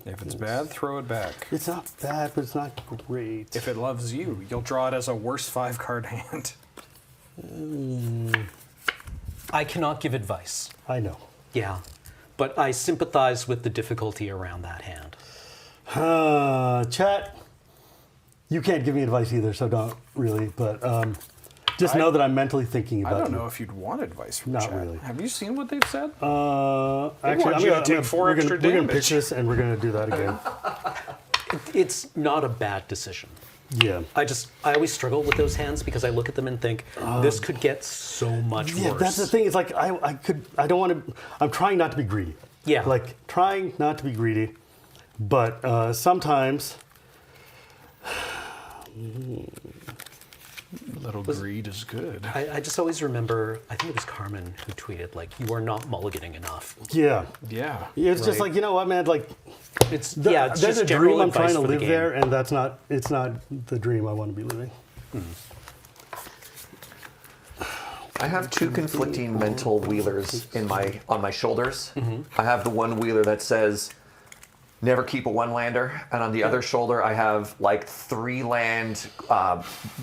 If it's bad, throw it back. It's not bad, but it's not great. If it loves you, you'll draw it as a worse 5-card hand. I cannot give advice. I know. Yeah. But I sympathize with the difficulty around that hand. Chat, you can't give me advice either, so don't really. But just know that I'm mentally thinking about it. I don't know if you'd want advice from Not chat. really. Have you seen what they've said? Actually, you to take 4 extra We're going damage. to pitch this, and we're going to do that again. It's not a bad decision. Yeah. I always struggle with those hands because I look at them and think, this could get so much Yeah, worse. that's the thing. It's like I don't want to. I'm trying not to be greedy. Yeah. Like trying not to be greedy, but sometimes. A little greed is good. I just always remember, I think it was Carmen who tweeted, like, you are not mulliganing enough. Yeah. Yeah. It's just like, you know what, man? Like, it's there's just a general dream I'm advice trying to for the live game. there, and it's not the dream I want to be living. I have two conflicting mental wheelers on my shoulders. I have the one wheeler that says, never keep a one-lander, and on the other shoulder I have like 3-land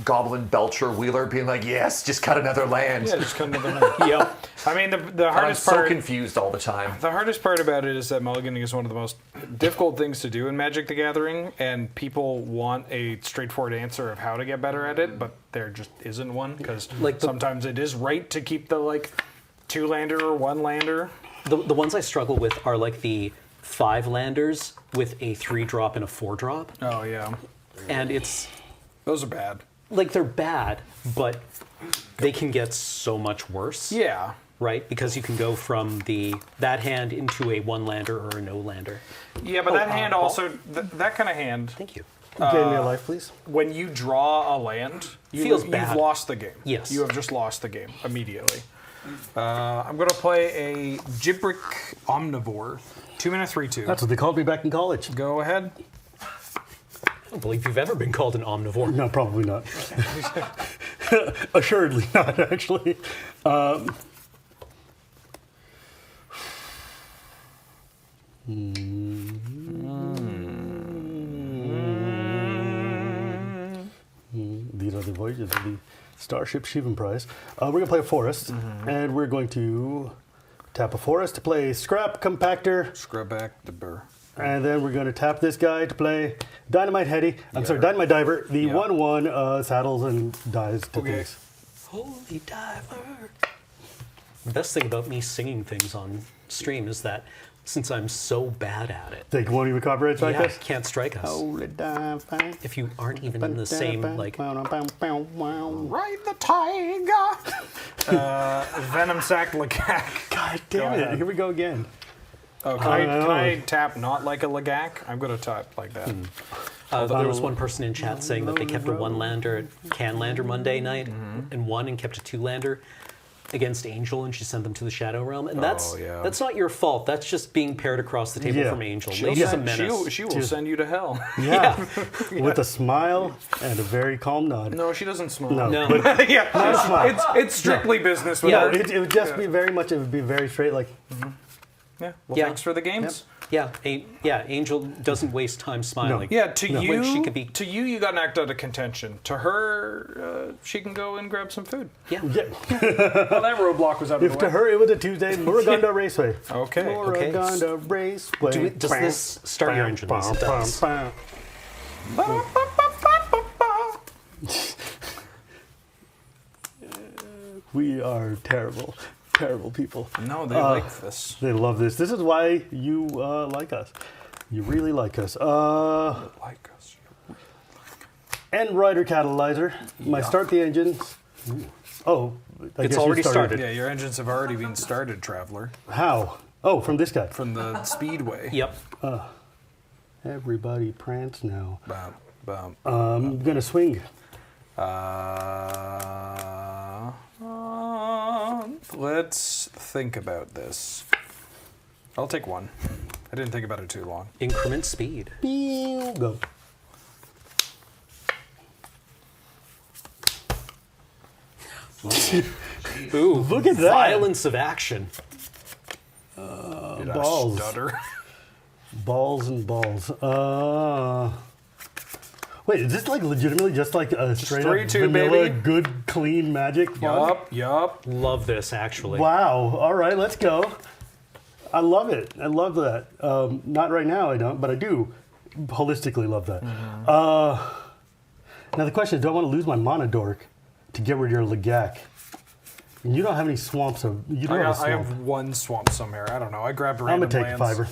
Goblin Belcher wheeler being like, yes, just cut another land. Yeah, just cut another land. Yep. I mean, the I'm hardest so part. confused all the time. The hardest part about it is that mulliganing is one of the most difficult things to do in Magic the Gathering, and people want a straightforward answer of how to get better at it, but there just isn't one, because sometimes it is right to keep the 2-lander or 1-lander. The ones I struggle with are like the 5-landers with a 3-drop and a 4-drop. Oh, yeah. And those are bad. Like, they're bad, but they can get so much worse. Yeah. Right? Because you can go from that hand into a 1-lander or a no-lander. Yeah, but that hand also, that kind of hand. Thank you. Gain me a life, please. When you draw a land, Feels you've bad. lost the game. Yes. You have just lost the game immediately. I'm going to play a Gibrick Omnivore. 2 mana, 3/2. That's what they called me back in college. Go ahead. I don't believe you've ever been called an omnivore. No, probably not. Assuredly not, actually. These are the voyages of the Starship Shivam prize. We're going to play a forest, and we're going to tap a forest to play Scrap Compactor. Scrub back the burr. And then we're going to tap this guy to play Dynamite Heady. Dynamite Diver. The 1/1 saddles and dies to things. Holy diver. The best thing about me singing things on stream is that since I'm so bad at it, They won't even copyright strike us? can't strike us. Holy diver. If you aren't even in the same, like, Ride the tiger. Venom Sack Lagak. God damn it. Here we go again. Oh, can I tap not like a Lagak? I'm going to tap like that. there was one person in chat saying that they kept a 1-lander at Canlander Monday night and won and kept a 2-lander against Angel, and she sent them to the Shadow Realm. And that's not your fault. That's just being paired across the table from Angel. Lady's a menace. She will send you to hell. Yeah. With a smile and a very calm nod. No, she doesn't smile. No. But yeah, Not a smile. it's strictly business with Yeah, her. it would just be very much, it would be very straight, like, Yeah. Well, Yeah. thanks for the games. Yeah, Angel doesn't waste time smiling. Yeah, to you, When she could be. to you got knocked out of contention. To her, she can go and grab some food. Yeah. Well, that roadblock was out of if the to way. her it was a Tuesday, Muruganda Raceway. Okay. Muruganda Raceway. Does this start your engine? Yes, it does. We are terrible, terrible people. No, they like this. They love this. This is why you like us. You really like us. Like us. End rider catalyzer. My start the engine. Oh, I It's guess you already started. Yeah, your engines have already been started, Traveler. How? Oh, from this guy. From the Speedway. Yep. Everybody prance now. Bum, bum. I'm gonna swing. Let's think about this. I'll take one. I didn't think about it too long. Increment speed. Go. Ooh, Look at that. violence of action. Did I balls. stutter? Balls and balls. Wait, is this like legitimately just like a straight up 3-2, vanilla, baby. good, clean magic? fun? Yup. Love this, actually. Wow. All right, let's go. I love it. I love that. Not right now, I don't, but I do holistically love that. Now the question is, do I want to lose my mana dork to get rid of your Legak? And you don't have any swamps, so you don't have a I swamp. have one swamp somewhere. I don't know. I grabbed I'm random gonna take lands. fiver.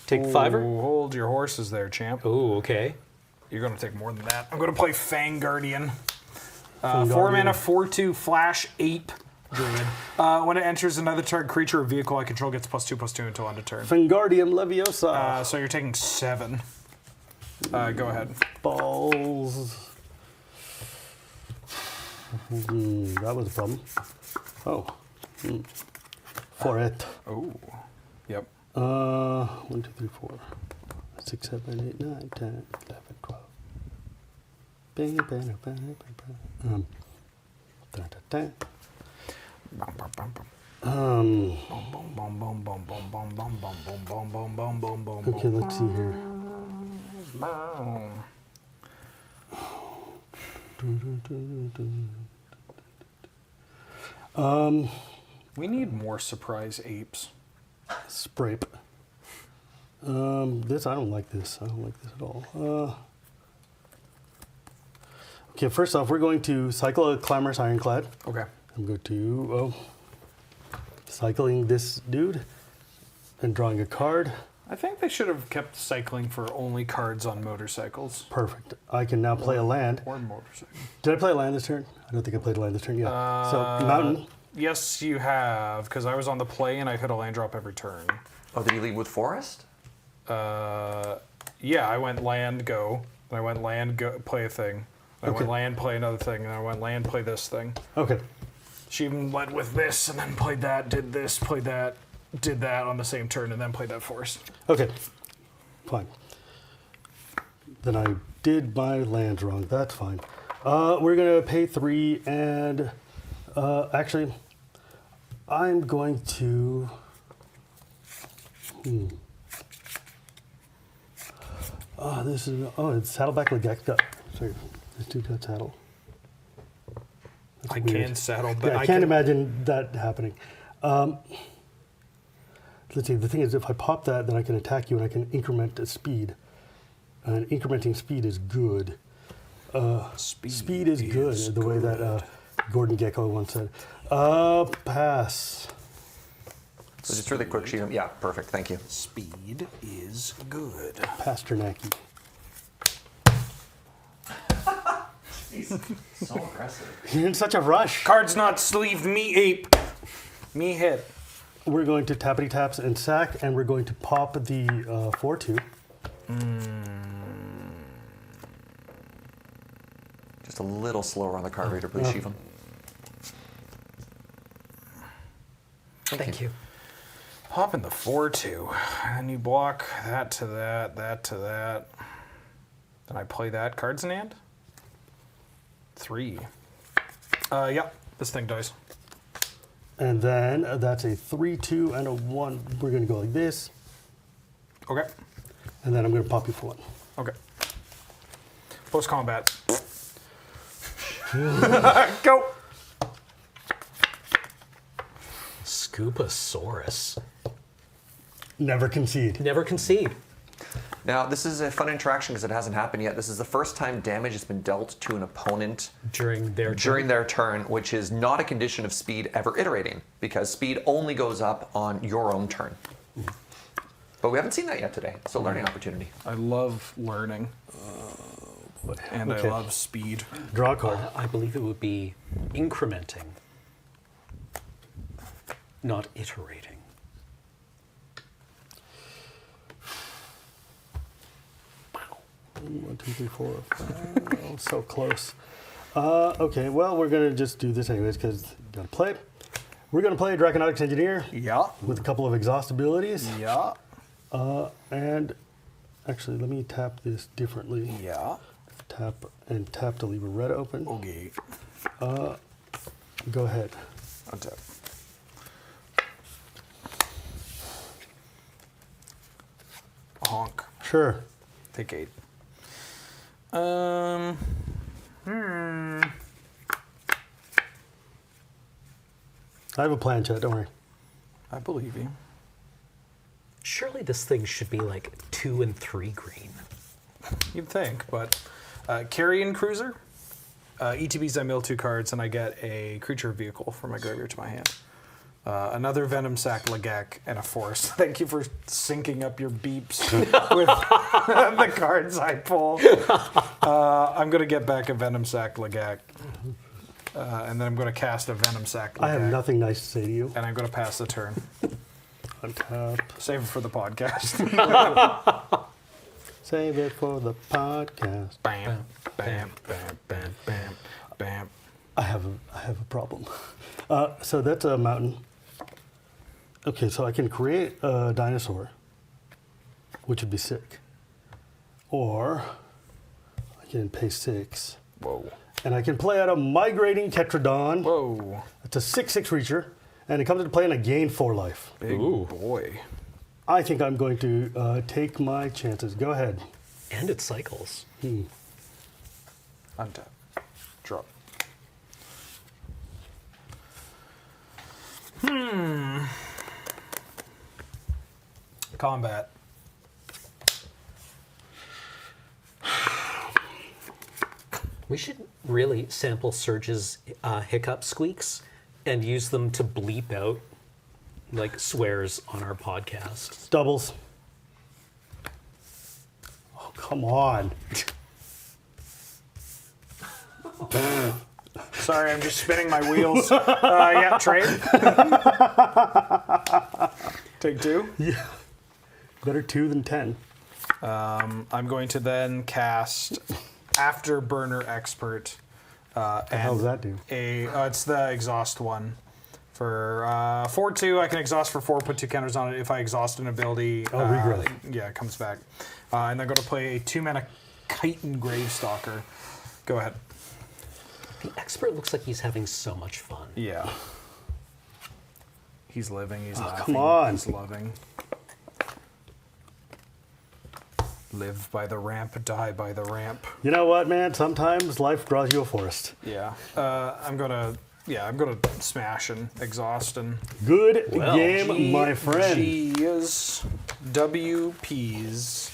Take fiver? Ooh, hold your horses there, champ. Ooh, okay. You're going to take more than that. I'm going to play Fang Guardian. 4 Guardian. mana, 4/2, flash, ape. Druid. When it enters another target creature or vehicle I control gets +2/+2 until end of turn. Wingardium Leviosa. So you're taking 7. Go ahead. Balls. That was a problem. Oh. For it. Oh. Yep. 1, 2, 3, 4, 6, 7, 8, 9, 10, 11, 12. Bang, bang, bang, bang, bang. Da, da, da. Okay, let's see here. We need more surprise apes. Sprape. This, I don't like this. I don't like this at all. Okay, first off, we're going to cycle a Clamorous Ironclad. Okay. I'm going to, cycling this dude and drawing a card. I think they should have kept cycling for only cards on motorcycles. Perfect. I can now play a land. Or motorcycles. Did I play a land this turn? I don't think I played a land this turn. Yeah. So, mountain. Yes, you have, because I was on the play and I hit a land drop every turn. Oh, did you lead with forest? Yeah, I went land, go. Then I went land, go, play a thing. Then I went land, play another thing. And then I went land, play this thing. Okay. She even led with this and then played that, did this, played that, did that on the same turn, and then played that forest. Okay. Fine. Then I did my lands wrong. That's fine. We're going to pay 3 and actually, I'm going to. Oh, this is. Oh, it's Saddleback Legak. Sorry. This dude got saddle. That's I weird. can saddle, but Yeah, I can't imagine that happening. Let's see. The thing is, if I pop that, then I can attack you and I can increment the speed. And incrementing speed is good. Speed is good, the way that Gordon Gekko once said. Pass. So just really quick, Shivam. Yeah, perfect. Thank you. Speed is good. Pasternaki. So aggressive. You're in such a rush. Card's not sleeved, me ape. Me hit. We're going to tappity taps and sack, and we're going to pop the 4/2. Just a little slower on the card reader, please, Shivam. Thank you. Pop in the 4/2. And you block that to that, that to that. Then I play that. Cards in hand? 3. Yeah, this thing dies. And then that's a 3/2 and a 1. We're going to go like this. Okay. And then I'm going to pop you for 1. Okay. Post combat. Go! Scooposaurus. Never concede. Never concede. Now, this is a fun interaction because it hasn't happened yet. This is the first time damage has been dealt to an opponent During their turn, which is not a condition of speed ever iterating, because speed only goes up on your own turn. But we haven't seen that yet today, so learning opportunity. I love learning. And Okay. I love speed. Draw a card. I believe it would be incrementing, not iterating. 1, 2, 3, 4, 5. Oh, so close. Okay, well, we're going to just do this anyways because you got to play. We're going to play Draconautics Engineer. Yeah. With a couple of exhaust abilities. Yeah. And actually, let me tap this differently. Yeah. Tap to leave a red open. Okay. Go ahead. Untap. Honk. Sure. Take 8. I have a plan, Chet. Don't worry. I believe you. Surely this thing should be like 2 and 3 green. You'd think, but Carrion Cruiser. ETBs, I mill 2 cards, and I get a creature vehicle from my graveyard to my hand. Another Venom Sac Lagak and a Force. Thank you for syncing up your beeps with the cards I pull. I'm going to get back a Venom Sac Lagak. And then I'm going to cast a Venom Sac Lagak. I have nothing nice to say to you. And I'm going to pass the turn. Untap. Save it for the podcast. Save it for the podcast. Bam, bam, bam, bam, bam, bam. I have a problem. So that's a mountain. Okay, so I can create a dinosaur, which would be sick. Or I can pay 6. Whoa. And I can play out a Migrating Tetradon. Whoa. It's a 6/6 creature, and it comes into play and I gain 4 life. Big boy. I think I'm going to take my chances. Go ahead. And it cycles. Untap. Drop. Combat. We should really sample Serge's hiccup squeaks and use them to bleep out like swears on our podcast. Doubles. Oh, come on. Sorry, I'm just spinning my wheels. Yeah, trade. Take 2. Yeah. Better 2 than 10. I'm going to then cast Afterburner Expert. What the hell does that do? It's the exhaust one. For 4/2, I can exhaust for 4, put 2 counters on it. If I exhaust an ability, regrowth. Yeah, it comes back. And I'm going to play a 2-mana Chitin Gravestalker. Go ahead. The expert looks like he's having so much fun. Yeah. He's living, he's laughing, come on. he's loving. Live by the ramp, die by the ramp. You know what, man? Sometimes life draws you a forest. Yeah. I'm gonna smash and exhaust and Good game, my friend. G's, WP's.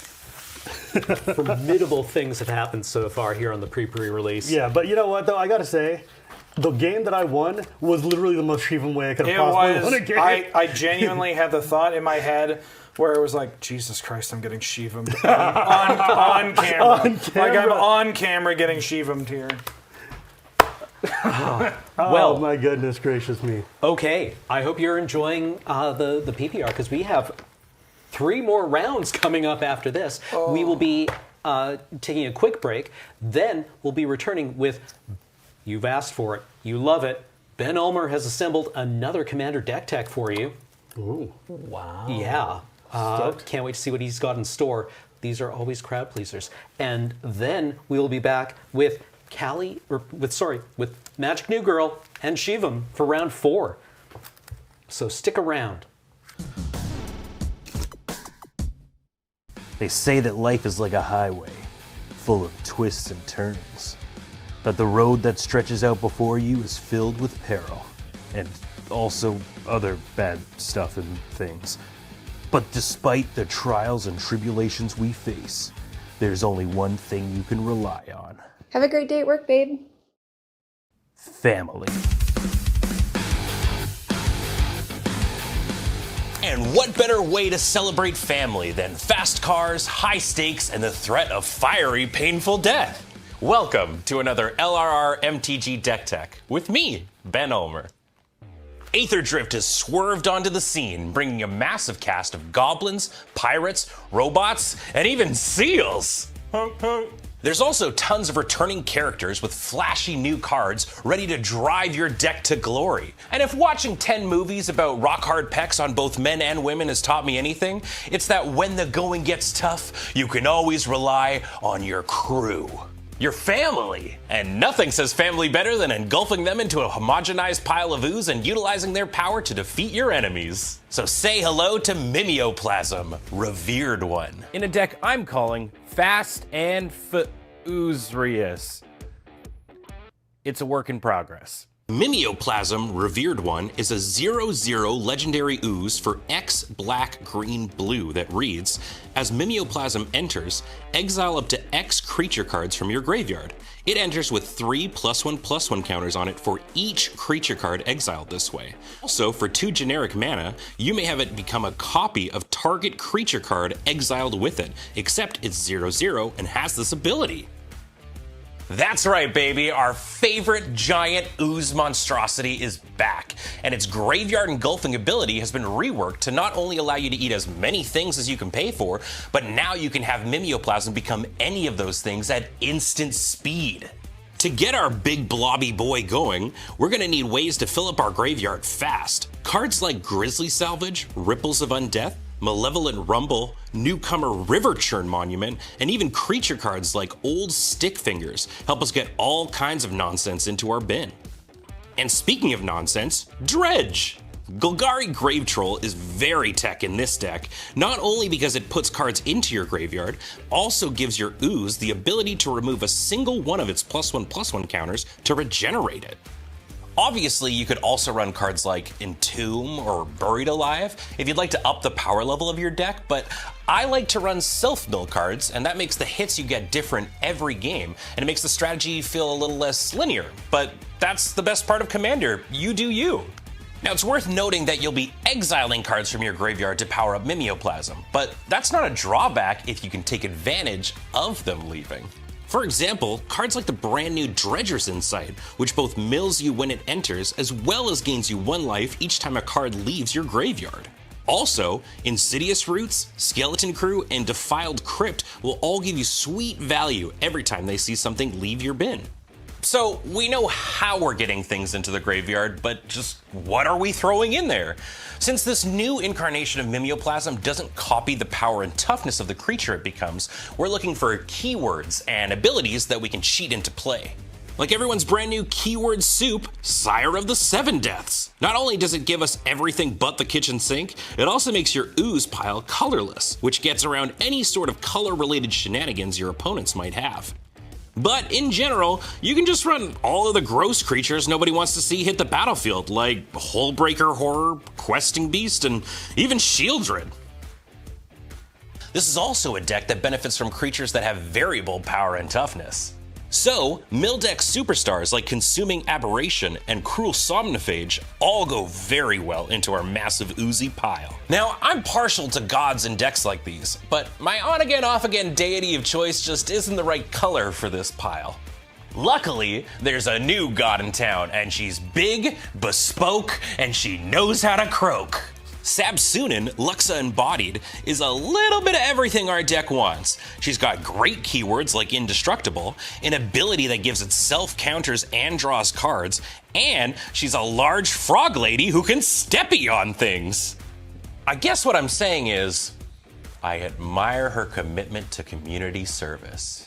Formidable things have happened so far here on the pre-release. Yeah, but you know what, though? I gotta say, the game that I won was literally the most Shivam way I could have possibly won a game. I genuinely had the thought in my head where it was like, Jesus Christ, I'm getting Shivam on camera. On camera. Like I'm on camera getting Shivam here. Oh my goodness gracious me. Okay, I hope you're enjoying the PPR because we have 3 more rounds coming up after this. We will be taking a quick break. Then we'll be returning with, you've asked for it, you love it, Ben Ulmer has assembled another Commander deck tech for you. Ooh. Wow. Yeah. Can't wait to see what he's got in store. These are always crowd pleasers. And then we will be back with with Magic New Girl and Shivam for round 4. So stick around. They say that life is like a highway, full of twists and turns. That the road that stretches out before you is filled with peril, and also other bad stuff and things. But despite the trials and tribulations we face, there's only one thing you can rely on. Have a great day at work, babe. Family. And what better way to celebrate family than fast cars, high stakes, and the threat of fiery, painful death? Welcome to another LRRMTG Deck Tech with me, Ben Ulmer. Aetherdrift has swerved onto the scene, bringing a massive cast of goblins, pirates, robots, and even seals. There's also tons of returning characters with flashy new cards ready to drive your deck to glory. And if watching 10 movies about rock-hard pecs on both men and women has taught me anything, it's that when the going gets tough, you can always rely on your crew. Your family. And nothing says family better than engulfing them into a homogenized pile of ooze and utilizing their power to defeat your enemies. So say hello to Mimeoplasm, Revered One. In a deck I'm calling Fast and Furious. It's a work in progress. Mimeoplasm Revered One is a 0/0 legendary ooze for X black green blue that reads, as Mimeoplasm enters, exile up to X creature cards from your graveyard. It enters with 3 +1/+1 counters on it for each creature card exiled this way. Also, for 2 generic mana, you may have it become a copy of target creature card exiled with it, except it's 0/0 and has this ability. That's right, baby. Our favorite giant ooze monstrosity is back, and its graveyard engulfing ability has been reworked to not only allow you to eat as many things as you can pay for, but now you can have Mimeoplasm become any of those things at instant speed. To get our big blobby boy going, we're gonna need ways to fill up our graveyard fast. Cards like Grizzly Salvage, Ripples of Undeath, Malevolent Rumble, Newcomer River Churn Monument, and even creature cards like Old Stick Fingers help us get all kinds of nonsense into our bin. And speaking of nonsense, Dredge! Golgari Grave Troll is very tech in this deck, not only because it puts cards into your graveyard, also gives your ooze the ability to remove a single one of its +1/+1 counters to regenerate it. Obviously, you could also run cards like Entomb or Buried Alive if you'd like to up the power level of your deck, but I like to run self-mill cards, and that makes the hits you get different every game, and it makes the strategy feel a little less linear. But that's the best part of Commander. You do you. Now, it's worth noting that you'll be exiling cards from your graveyard to power up Mimeoplasm, but that's not a drawback if you can take advantage of them leaving. For example, cards like the brand new Dredger's Insight, which both mills you when it enters, as well as gains you 1 life each time a card leaves your graveyard. Also, Insidious Roots, Skeleton Crew, and Defiled Crypt will all give you sweet value every time they see something leave your bin. So, we know how we're getting things into the graveyard, but just what are we throwing in there? Since this new incarnation of Mimeoplasm doesn't copy the power and toughness of the creature it becomes, we're looking for keywords and abilities that we can cheat into play. Like everyone's brand new keyword soup, Sire of the Seven Deaths. Not only does it give us everything but the kitchen sink, it also makes your ooze pile colorless, which gets around any sort of color-related shenanigans your opponents might have. But in general, you can just run all of the gross creatures nobody wants to see hit the battlefield, like Hullbreaker Horror, Questing Beast, and even Shieldred. This is also a deck that benefits from creatures that have variable power and toughness. So, mill deck superstars like Consuming Aberration and Cruel Somnophage all go very well into our massive oozy pile. Now, I'm partial to gods in decks like these, but my on-again, off-again deity of choice just isn't the right color for this pile. Luckily, there's a new god in town, and she's big, bespoke, and she knows how to croak. Sabsunin, Luxa Embodied, is a little bit of everything our deck wants. She's got great keywords like Indestructible, an ability that gives itself counters and draws cards, and she's a large frog lady who can steppy on things. I guess what I'm saying is, I admire her commitment to community service.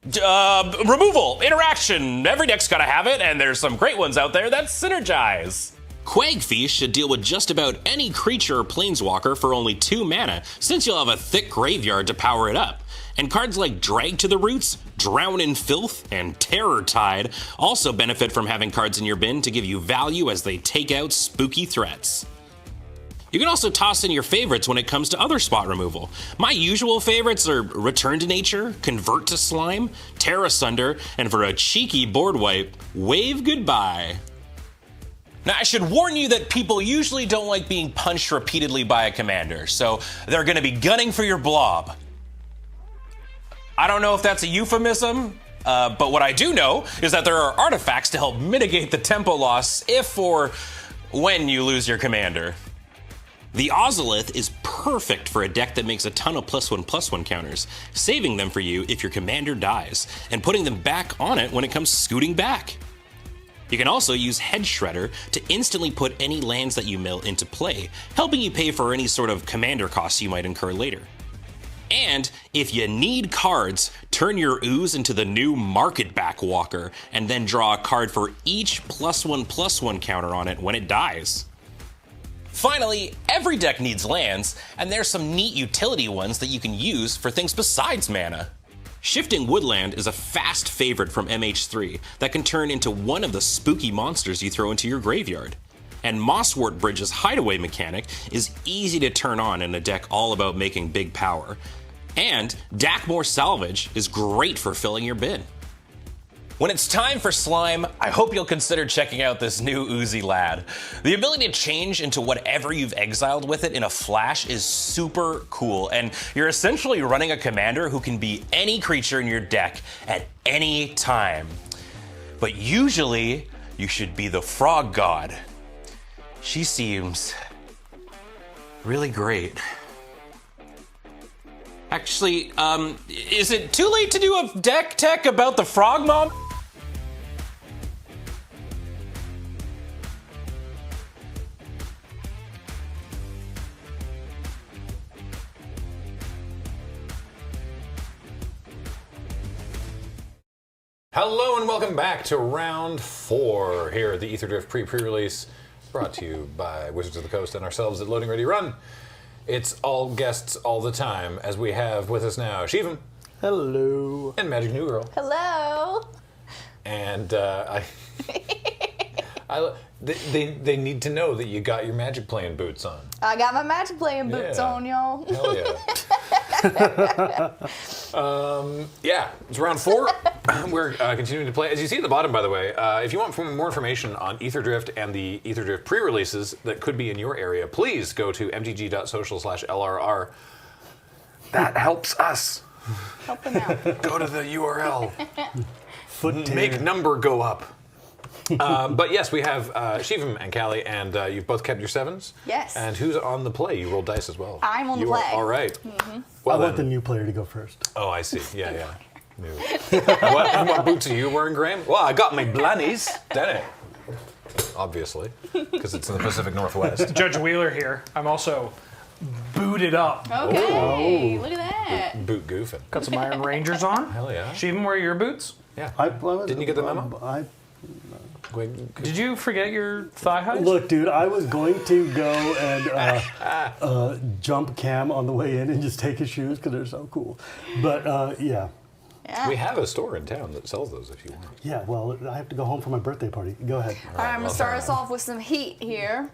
Removal, interaction, every deck's gotta have it, and there's some great ones out there that synergize. Quagfish should deal with just about any creature or planeswalker for only 2 mana, since you'll have a thick graveyard to power it up. And cards like Drag to the Roots, Drown in Filth, and Terror Tide also benefit from having cards in your bin to give you value as they take out spooky threats. You can also toss in your favorites when it comes to other spot removal. My usual favorites are Return to Nature, Convert to Slime, Tear Asunder, and for a cheeky board wipe, Wave Goodbye. Now, I should warn you that people usually don't like being punched repeatedly by a commander, so they're gonna be gunning for your blob. I don't know if that's a euphemism, but what I do know is that there are artifacts to help mitigate the tempo loss if or when you lose your commander. The Ozolith is perfect for a deck that makes a ton of +1/+1 counters, saving them for you if your commander dies, and putting them back on it when it comes scooting back. You can also use Head Shredder to instantly put any lands that you mill into play, helping you pay for any sort of commander costs you might incur later. And if you need cards, turn your Ooze into the new Market Back Walker, and then draw a card for each +1/+1 counter on it when it dies. Finally, every deck needs lands, and there's some neat utility ones that you can use for things besides mana. Shifting Woodland is a fast favorite from MH3 that can turn into one of the spooky monsters you throw into your graveyard. And Mosswort Bridge's hideaway mechanic is easy to turn on in a deck all about making big power. And Dakmore Salvage is great for filling your bin. When it's time for slime, I hope you'll consider checking out this new Oozy Lad. The ability to change into whatever you've exiled with it in a flash is super cool, and you're essentially running a commander who can be any creature in your deck at any time. But usually, you should be the Frog God. She seems really great. Actually, is it too late to do a deck tech about the Frog Mom? Hello and welcome back to round 4 here at the Aetherdrift Pre-PreRelease, brought to you by Wizards of the Coast and ourselves at Loading Ready Run. It's all guests all the time, as we have with us now Shivam. Hello. And Magic New Girl. Hello. And they need to know that you got your Magic playing boots on. I got my Magic playing boots Yeah. on, y'all. Hell yeah. Yeah, it's round 4. We're continuing to play. As you see at the bottom, by the way, if you want more information on Aetherdrift and the Aetherdrift pre-releases that could be in your area, please go to mtg.social/LRR. That helps us. Help them out. Go to the URL. Foot Make number go up. But yes, we have Shivam and Callie, and you've both kept your 7s. Yes. And who's on the play? You rolled dice as well. I'm on the You are- play. all right. Mm-hmm. Well, I want the then- new player to go first. Oh, I see. Yeah. New. what boots are you wearing, Graham? Well, I got my blannies, didn't it? Obviously, because it's in the Pacific Northwest. Judge Wheeler here. I'm also booted up. Okay, look at that. Boot goofing. Got some Iron Rangers on. Hell yeah. Shivam, where are your boots? Yeah. Didn't you get the memo? Did you forget your thigh highs? Look, dude, I was going to go and jump Cam on the way in and just take his shoes because they're so cool. But yeah. We have a store in town that sells those if you want. Yeah, well, I have to go home for my birthday party. Go ahead. All right, I'm going to start us off with some heat here.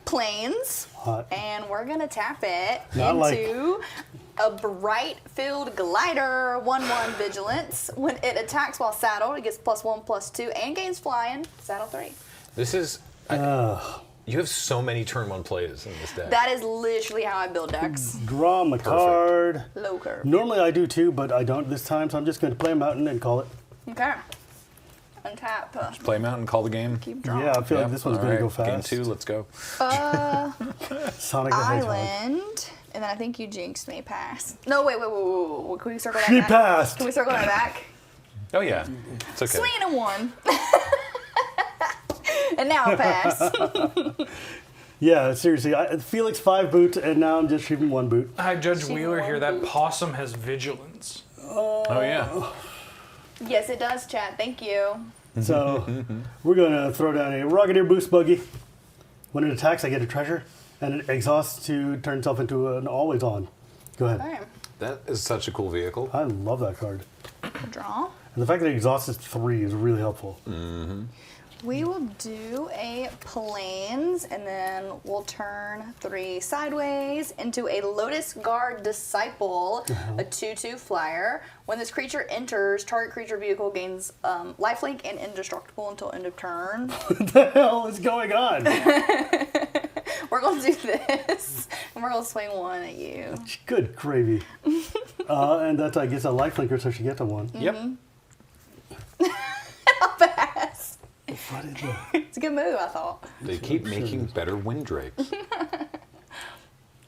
Plains. Hot. And we're going to tap it Not like- into a bright field glider 1/1 vigilance. When it attacks while saddled, it gets +1/+2 and gains flying. Saddle 3. This is. You have so many turn 1 plays in this deck. That is literally how I build decks. Draw my card. Low curve. Normally I do too, but I don't this time, so I'm just going to play him out and then call it. Okay. Untap. Play Mountain, call the game. Keep drawing. Yeah, I feel like this one's going to go fast. Game 2, let's go. Sonic the Hedgehog. Island. And then I think you jinxed me. Pass. No, wait. Can we circle that She back? passed. Can we circle that back? Oh, yeah. It's okay. Swinging a 1. And now a pass. Yeah, seriously. Felix 5 boots, and now I'm just shooting 1 boot. Hi, Judge Wheeler here. That possum has vigilance. Oh, yeah. Yes, it does, Chad. Thank you. So we're going to throw down a Rocketeer Boost Buggy. When it attacks, I get a treasure, and it exhausts to turn itself into an always on. Go ahead. All right. That is such a cool vehicle. I love that card. Draw. And the fact that it exhausts 3 is really helpful. Mm-hmm. We will do a plains, and then we'll turn 3 sideways into a Lotus Guard Disciple, a 2/2 flyer. When this creature enters, target creature vehicle gains lifelink and indestructible until end of turn. What the hell is going on? We're going to do this, and we're going to swing 1 at you. Good gravy. And that's, I guess, a lifelinker, so she gets a 1. Yep. I'll pass. What is that? It's a good move, I thought. They keep making better Windrakes.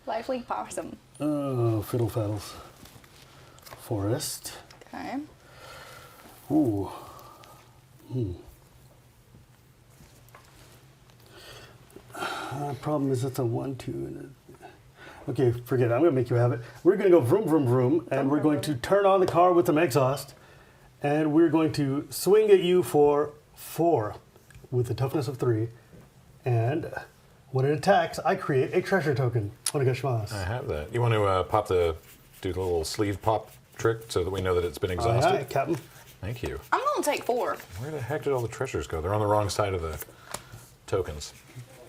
Lively possum. Oh, fiddle faddles. Forest. Okay. Ooh. Problem is it's a 1, 2, and a... Okay, forget it. I'm going to make you have it. We're going to go vroom, vroom, vroom, and we're going to turn on the car with some exhaust, and we're going to swing at you for 4 with a toughness of 3, and when it attacks, I create a treasure token. Onegashimasu. I have that. You want to do the little sleeve pop trick so that we know that it's been exhausted? Aye, aye, Captain. Thank you. I'm going to take 4. Where the heck did all the treasures go? They're on the wrong side of the tokens.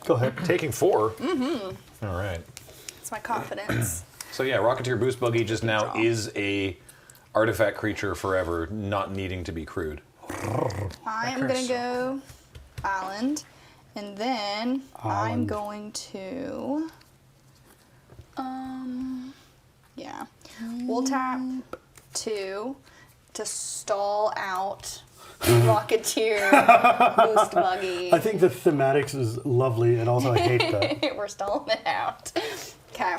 Go ahead. Taking 4? Mm-hmm. All right. It's my confidence. So yeah, Rocketeer Boost Buggy just now is a artifact creature forever, not needing to be crewed. I am going to go island, and then I'm going to, yeah, we'll tap 2 to stall out Rocketeer Boost Buggy. I think the thematics is lovely, and also I hate that. We're stalling it out. Okay,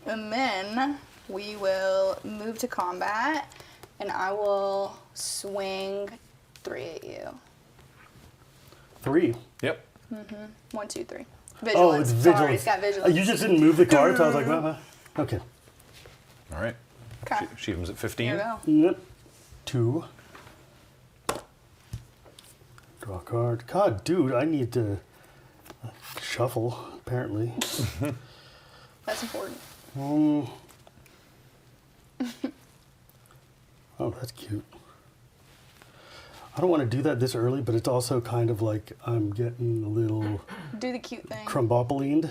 and then we will move to combat, and I will swing 3 at you. 3? Yep. 1, 2, 3. Oh, Vigilance. it's vigilance. Sorry, it's got vigilance. You just didn't move the card, so I was like, well, okay. All right. Okay. Shivam's at 15. Here we go. Yep. 2. Draw a card. God, dude, I need to shuffle, apparently. That's important. Oh, that's cute. I don't want to do that this early, but it's also kind of like I'm getting a little Do the cute thing. crumbopolined.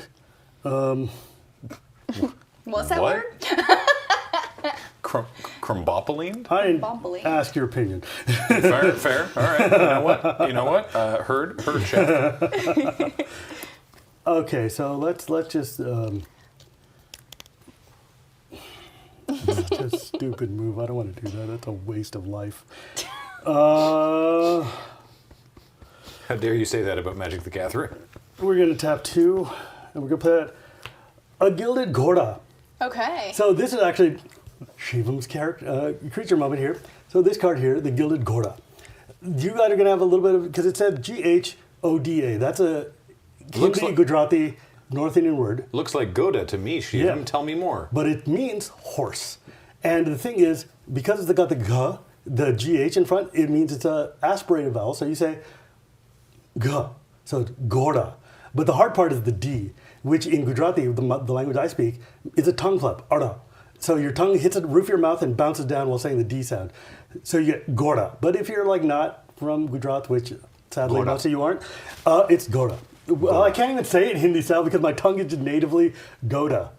What's that What? word? Crumbopoline? I didn't Crumbopoline. ask your opinion. Fair, fair. All right. You know what? Heard, chef. Okay, so let's just. Such a stupid move. I don't want to do that. That's a waste of life. How dare you say that about Magic the Gathering? We're gonna tap 2, and we're gonna put a Gilded Gorda. Okay. So this is actually Shivam's character creature moment here. So this card here, the Gilded Gorda. You guys are gonna have a little bit of, because it said Ghoda. That's a Looks Hindi like- Gujarati North Indian word. Looks like Goda to me, Shivam. Yeah. Tell me more. But it means horse. And the thing is, because it's got the G, the GH in front, it means it's a aspirated vowel. So you say G. So it's Gorda. But the hard part is the D, which in Gujarati, the language I speak, is a tongue flap, Arda. So your tongue hits the roof of your mouth and bounces down while saying the D sound. So you get Gorda. But if you're like not from Gujarat, which sadly Gorda. most of you aren't, it's Gorda. Well, I can't even say it in Hindi style because my tongue is just natively Goda.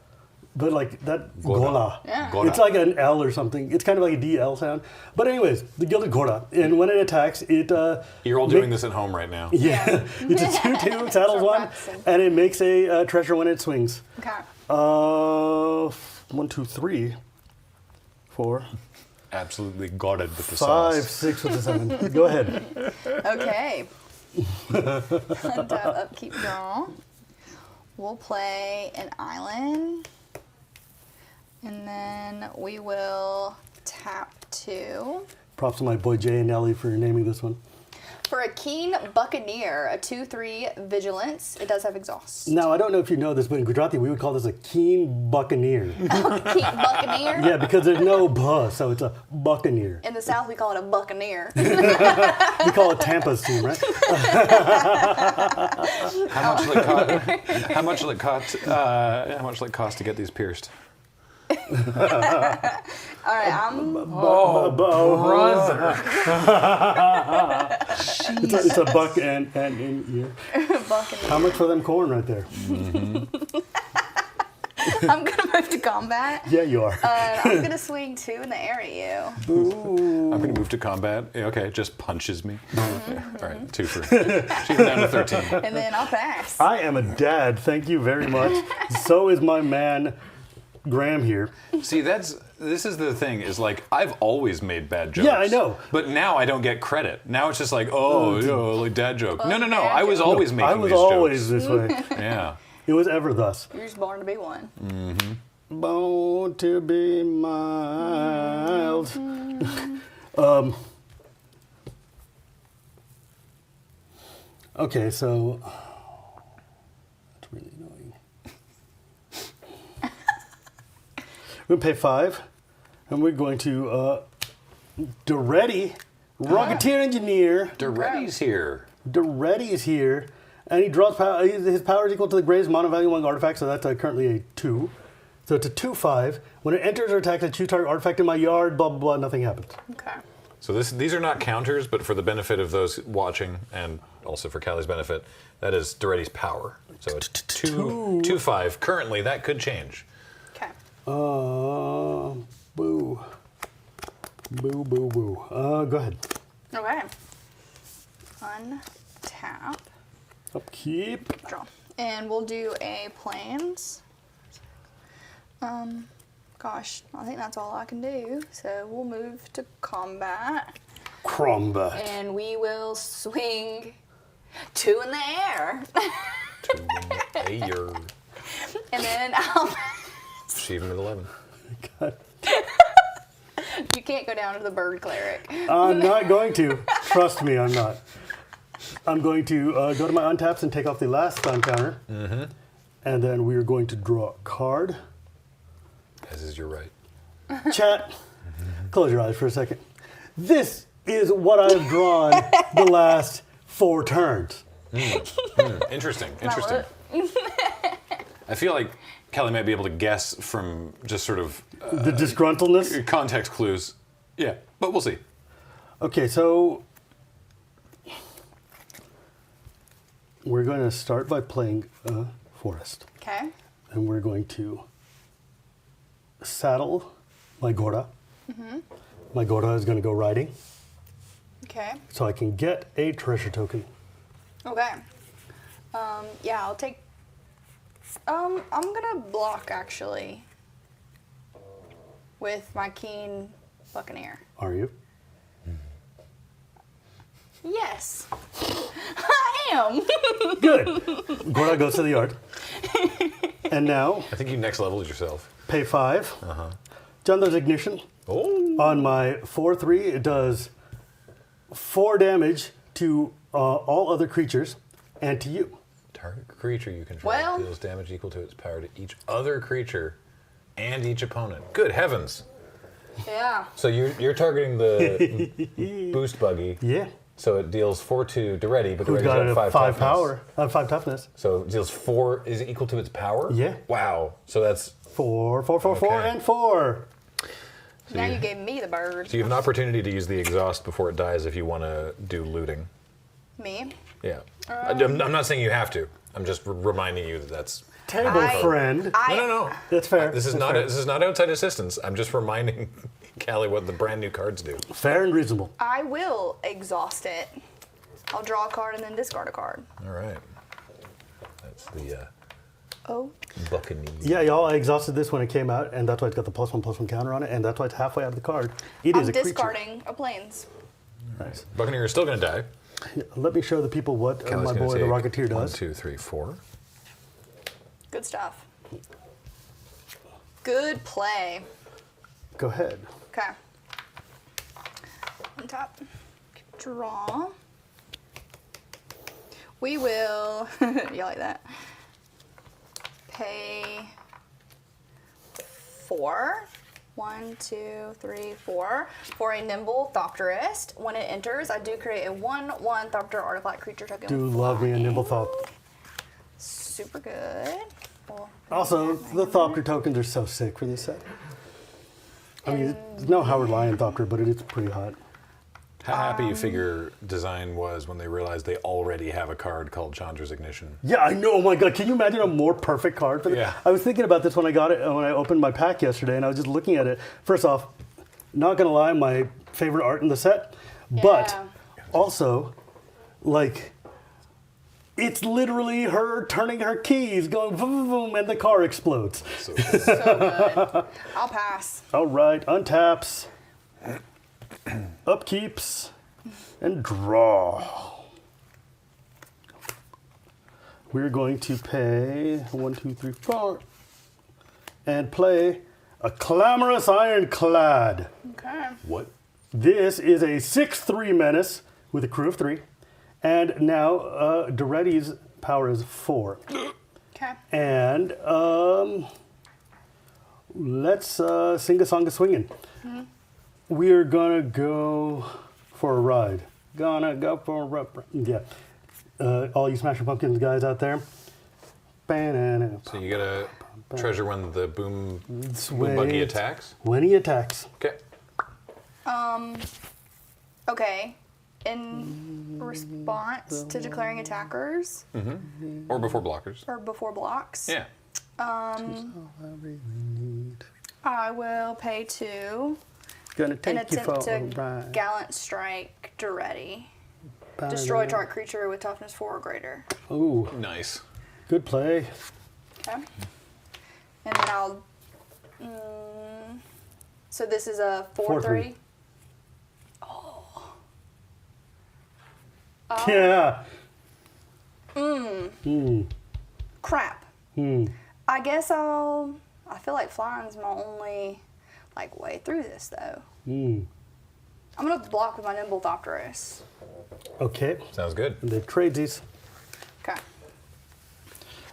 But like that, Gola. Yeah. Goda. It's like an L or something. It's kind of like a DL sound. But anyways, the Gilded Gorda. And when it attacks, it... You're all doing this at home right now. Yeah. It's a 2/2, saddles Start 1, practicing. and it makes a treasure when it swings. Okay. 1, 2, 3, 4, Absolutely godded with the 5, sauce. 6 with the 7. Go ahead. Okay. Untap, upkeep, draw. We'll play an island. And then we will tap 2. Props to my boy Jay and Ellie for naming this one. For a Keen Buccaneer, a 2/3 vigilance. It does have exhaust. Now, I don't know if you know this, but in Gujarati, we would call this a keen buccaneer. Keen Buccaneer? Yeah, because there's no buh, so it's a buccaneer. In the South, we call it a Buccaneer. We call it Tampa's team, right? How much will it cost? How much will it cost to get these pierced? All right, I'm... Brother. It's a buck and in ear. Buccaneer. How much for them corn right there? I'm going to move to combat. Yeah, you are. I'm going to swing 2 in the air at you. I'm going to move to combat. Yeah, okay, it just punches me. All right, 2 for. She's down to 13. And then I'll pass. I am a dad. Thank you very much. So is my man, Graham here. See, this is the thing, is like, I've always made bad jokes. Yeah, I know. But now I don't get credit. Now it's just like, like dad joke. No, dad I was joke. always making I was these always jokes. this way. Yeah. It was ever thus. You're just born to be one. Born to be mild. Okay, so that's really annoying. We're gonna pay 5, and we're going to Doretti, Rocketeer Engineer. Doretti's here. Doretti is here, and he draws power. His power is equal to the greatest mono value among artifacts, so that's currently a 2. So it's a 2/5. When it enters or attacks a choose target artifact in my yard, blah blah blah, nothing happens. Okay. So these are not counters, but for the benefit of those watching, and also for Callie's benefit, that is Doretti's power. So it's 2/5. Currently, that could change. Okay. Boo. Boo, boo, boo. Go ahead. Okay. Untap. Upkeep. Draw. And we'll do a plains. Gosh, I think that's all I can do. So we'll move to combat. Combat. And we will swing 2 in the air. 2 in the air. And then I'll... Shivam at 11. God. You can't go down to the bird cleric. I'm not going to. Trust me, I'm not. I'm going to go to my untaps and take off the last stun counter. And then we are going to draw a card. As is your right. Chat, close your eyes for a second. This is what I've drawn the last 4 turns. Interesting. I feel like Kelly might be able to guess from just sort of the disgruntledness? Context clues. Yeah, but we'll see. Okay, so we're going to start by playing Forest. Okay. And we're going to saddle my Gora. My Gora is going to go riding. Okay. So I can get a treasure token. Okay. Yeah, I'll take... I'm gonna block, actually. With my Keen Buccaneer. Are you? Yes. I am. Good. Gora goes to the yard. And now... I think you next leveled yourself. Pay 5. John does Ignition. Oh. On my 4/3, it does 4 damage to all other creatures and to you. Target creature you control deals damage equal to its power to each other creature and each opponent. Good heavens. Yeah. So you're targeting the boost buggy. Yeah. So it deals 4 to Doretti, but Who's Doretti's got got a 5 5 toughness. power, 5 toughness. So it deals 4, is it equal to its power? Yeah. Wow. So that's 4, 4, 4, 4, Okay. and 4. So now you gave me the bird. So you have an opportunity to use the exhaust before it dies if you want to do looting. Me? Yeah. I'm not saying you have to. I'm just reminding you that that's Table friend. No. That's fair. This is That's not fair. this is not outside assistance. I'm just reminding Callie what the brand new cards do. Fair and reasonable. I will exhaust it. I'll draw a card and then discard a card. All right. That's the Oh. Buccaneer. Yeah, y'all, I exhausted this when it came out, and that's why it's got the +1/+1 counter on it, and that's why it's halfway out of the card. It is I'm a creature. discarding a plains. Nice. Buccaneer is still going to die. Yeah, let me show the people what Callie's my gonna boy the take Rocketeer 1, does. 2, 3, 4. Good stuff. Good play. Go ahead. Okay. On top. Draw. We will, you like that? Pay 4. 1, 2, 3, 4 for a nimble Thopterist. When it enters, I do create a 1/1 Thopter artifact creature token. Do love me a nimble thought. Super good. Well, Also, the Thopter tokens are so sick for this set. I mean, it's no Howard Lyon Thopter, but it is pretty hot. How happy you figure design was when they realized they already have a card called Chandra's Ignition. Yeah, I know. Oh my God, can you imagine a more perfect card for this? Yeah. I was thinking about this when I got it, when I opened my pack yesterday, and I was just looking at it. First off, not gonna lie, my favorite art in the set, but also, like, it's literally her turning her keys, going boom, boom, and the car explodes. So good. I'll pass. All right, untaps, upkeeps, and draw. we're going to pay 1, 2, 3, 4, and play a Clamorous Ironclad. Okay. What? This is a 6/3 menace with a crew of 3, and now Duretti's power is 4. Okay. And let's sing a song of swinging. We're gonna go for a ride. Gonna go for a ride. Yeah. All you Smashing Pumpkins guys out there. So you gotta treasure when the boom buggy attacks? When he attacks. Okay. Okay. In response to declaring attackers Or before blockers. or before blocks, Yeah. I will pay 2 Gonna and take you for attempt a to ride. Gallant Strike Duretti. Destroy target creature with toughness 4 or greater. Ooh, Nice. good play. Okay. And then I'll. So this is a 4/3. Yeah. Crap. I guess I feel like flying's my only way through this though. I'm gonna block with my Nimble Thopterus. Okay. Sounds good. And they trade these. Okay.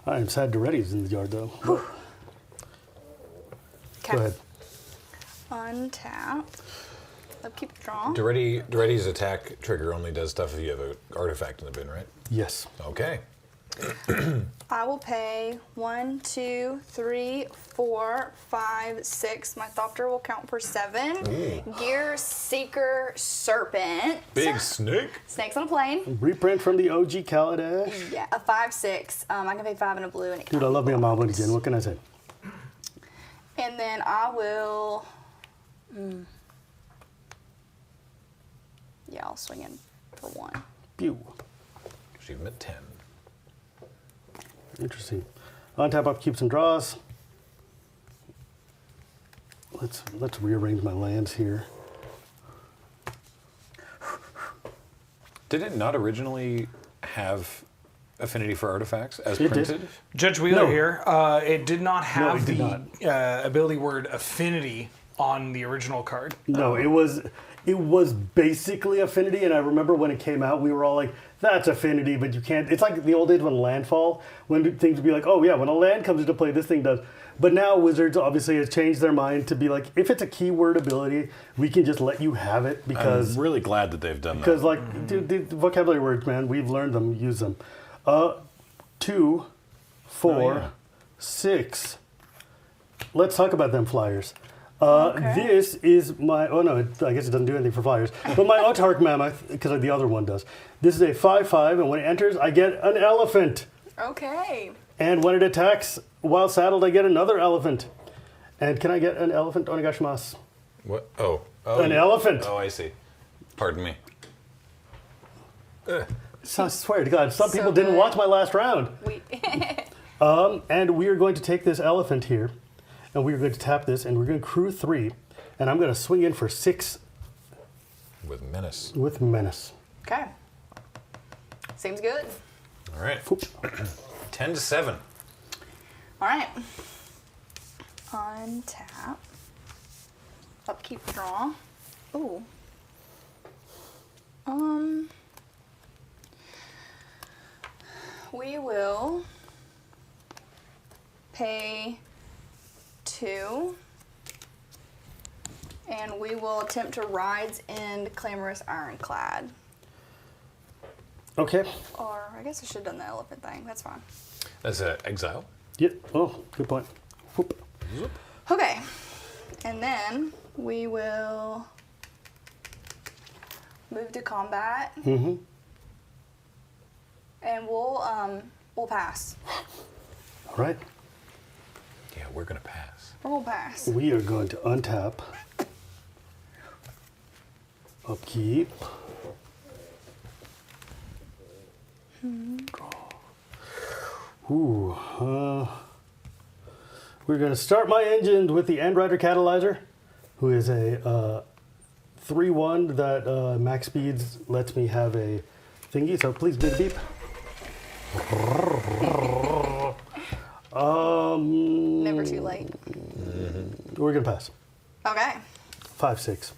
I am sad Duretti's in the yard though. Okay. Go ahead. Untap. Upkeep draw. Duretti's attack trigger only does stuff if you have an artifact in the bin, right? Yes. Okay. I will pay 1, 2, 3, 4, 5, 6. My Thopter will count for 7. Gear Seeker Serpent. Big snake. Snakes on a plane. Reprint from the OG Kaladesh. Yeah, a 5/6. I can pay 5 and a blue, and it Dude, I love me a Moblin again. What can I say? And then I will. Yeah, I'll swing in for 1. Pew. Shivam at 10. Interesting. Untap, upkeep, some draws. Let's rearrange my lands here. Did it not originally have affinity for artifacts as It printed? did. Judge Wheeler No. here. It did not have it did the ability word affinity on the original card. No, it was basically affinity, and I remember when it came out, we were all like, "That's affinity," but you can't. It's like the old days when landfall, when things would be like, "Oh yeah, when a land comes into play, this thing does." But now Wizards obviously has changed their mind to be like, if it's a keyword ability, we can just let you have it because I'm really glad that they've done because that. dude, the vocabulary words, man, we've learned them, use them. 2, 4, 6. Let's talk about them flyers. This is my, I guess it doesn't do anything for flyers, but my Autarch Mammoth, because the other one does. This is a 5/5, and when it enters, I get an elephant. Okay. And when it attacks while saddled, I get another elephant. And can I get an elephant? Onegashimasu. What? Oh. An elephant. Oh, I see. Pardon me. So I swear to God, some So people didn't good. watch my last round. And we are going to take this elephant here, and we are going to tap this, and we're going to crew 3, and I'm going to swing in for 6 With menace. with menace. Okay. Seems good. All right. 10 to 7. All right. Untap. Upkeep draw. Ooh. We will pay 2, and we will attempt to Rides End Clamorous Ironclad. Okay. Or I guess I should have done the elephant thing. That's fine. That's exile. Yep. Oh, good point. Whoop. Okay. And then we will move to combat. Mm-hmm. And we'll pass. All right. Yeah, we're going to pass. We'll pass. We are going to untap. Upkeep. Draw. Ooh. We're going to start my engines with the Endrider Catalyzer, who is a 3/1 that max speeds lets me have a thingy. So please do the beep. Never too late. We're gonna pass. Okay. 5, 6.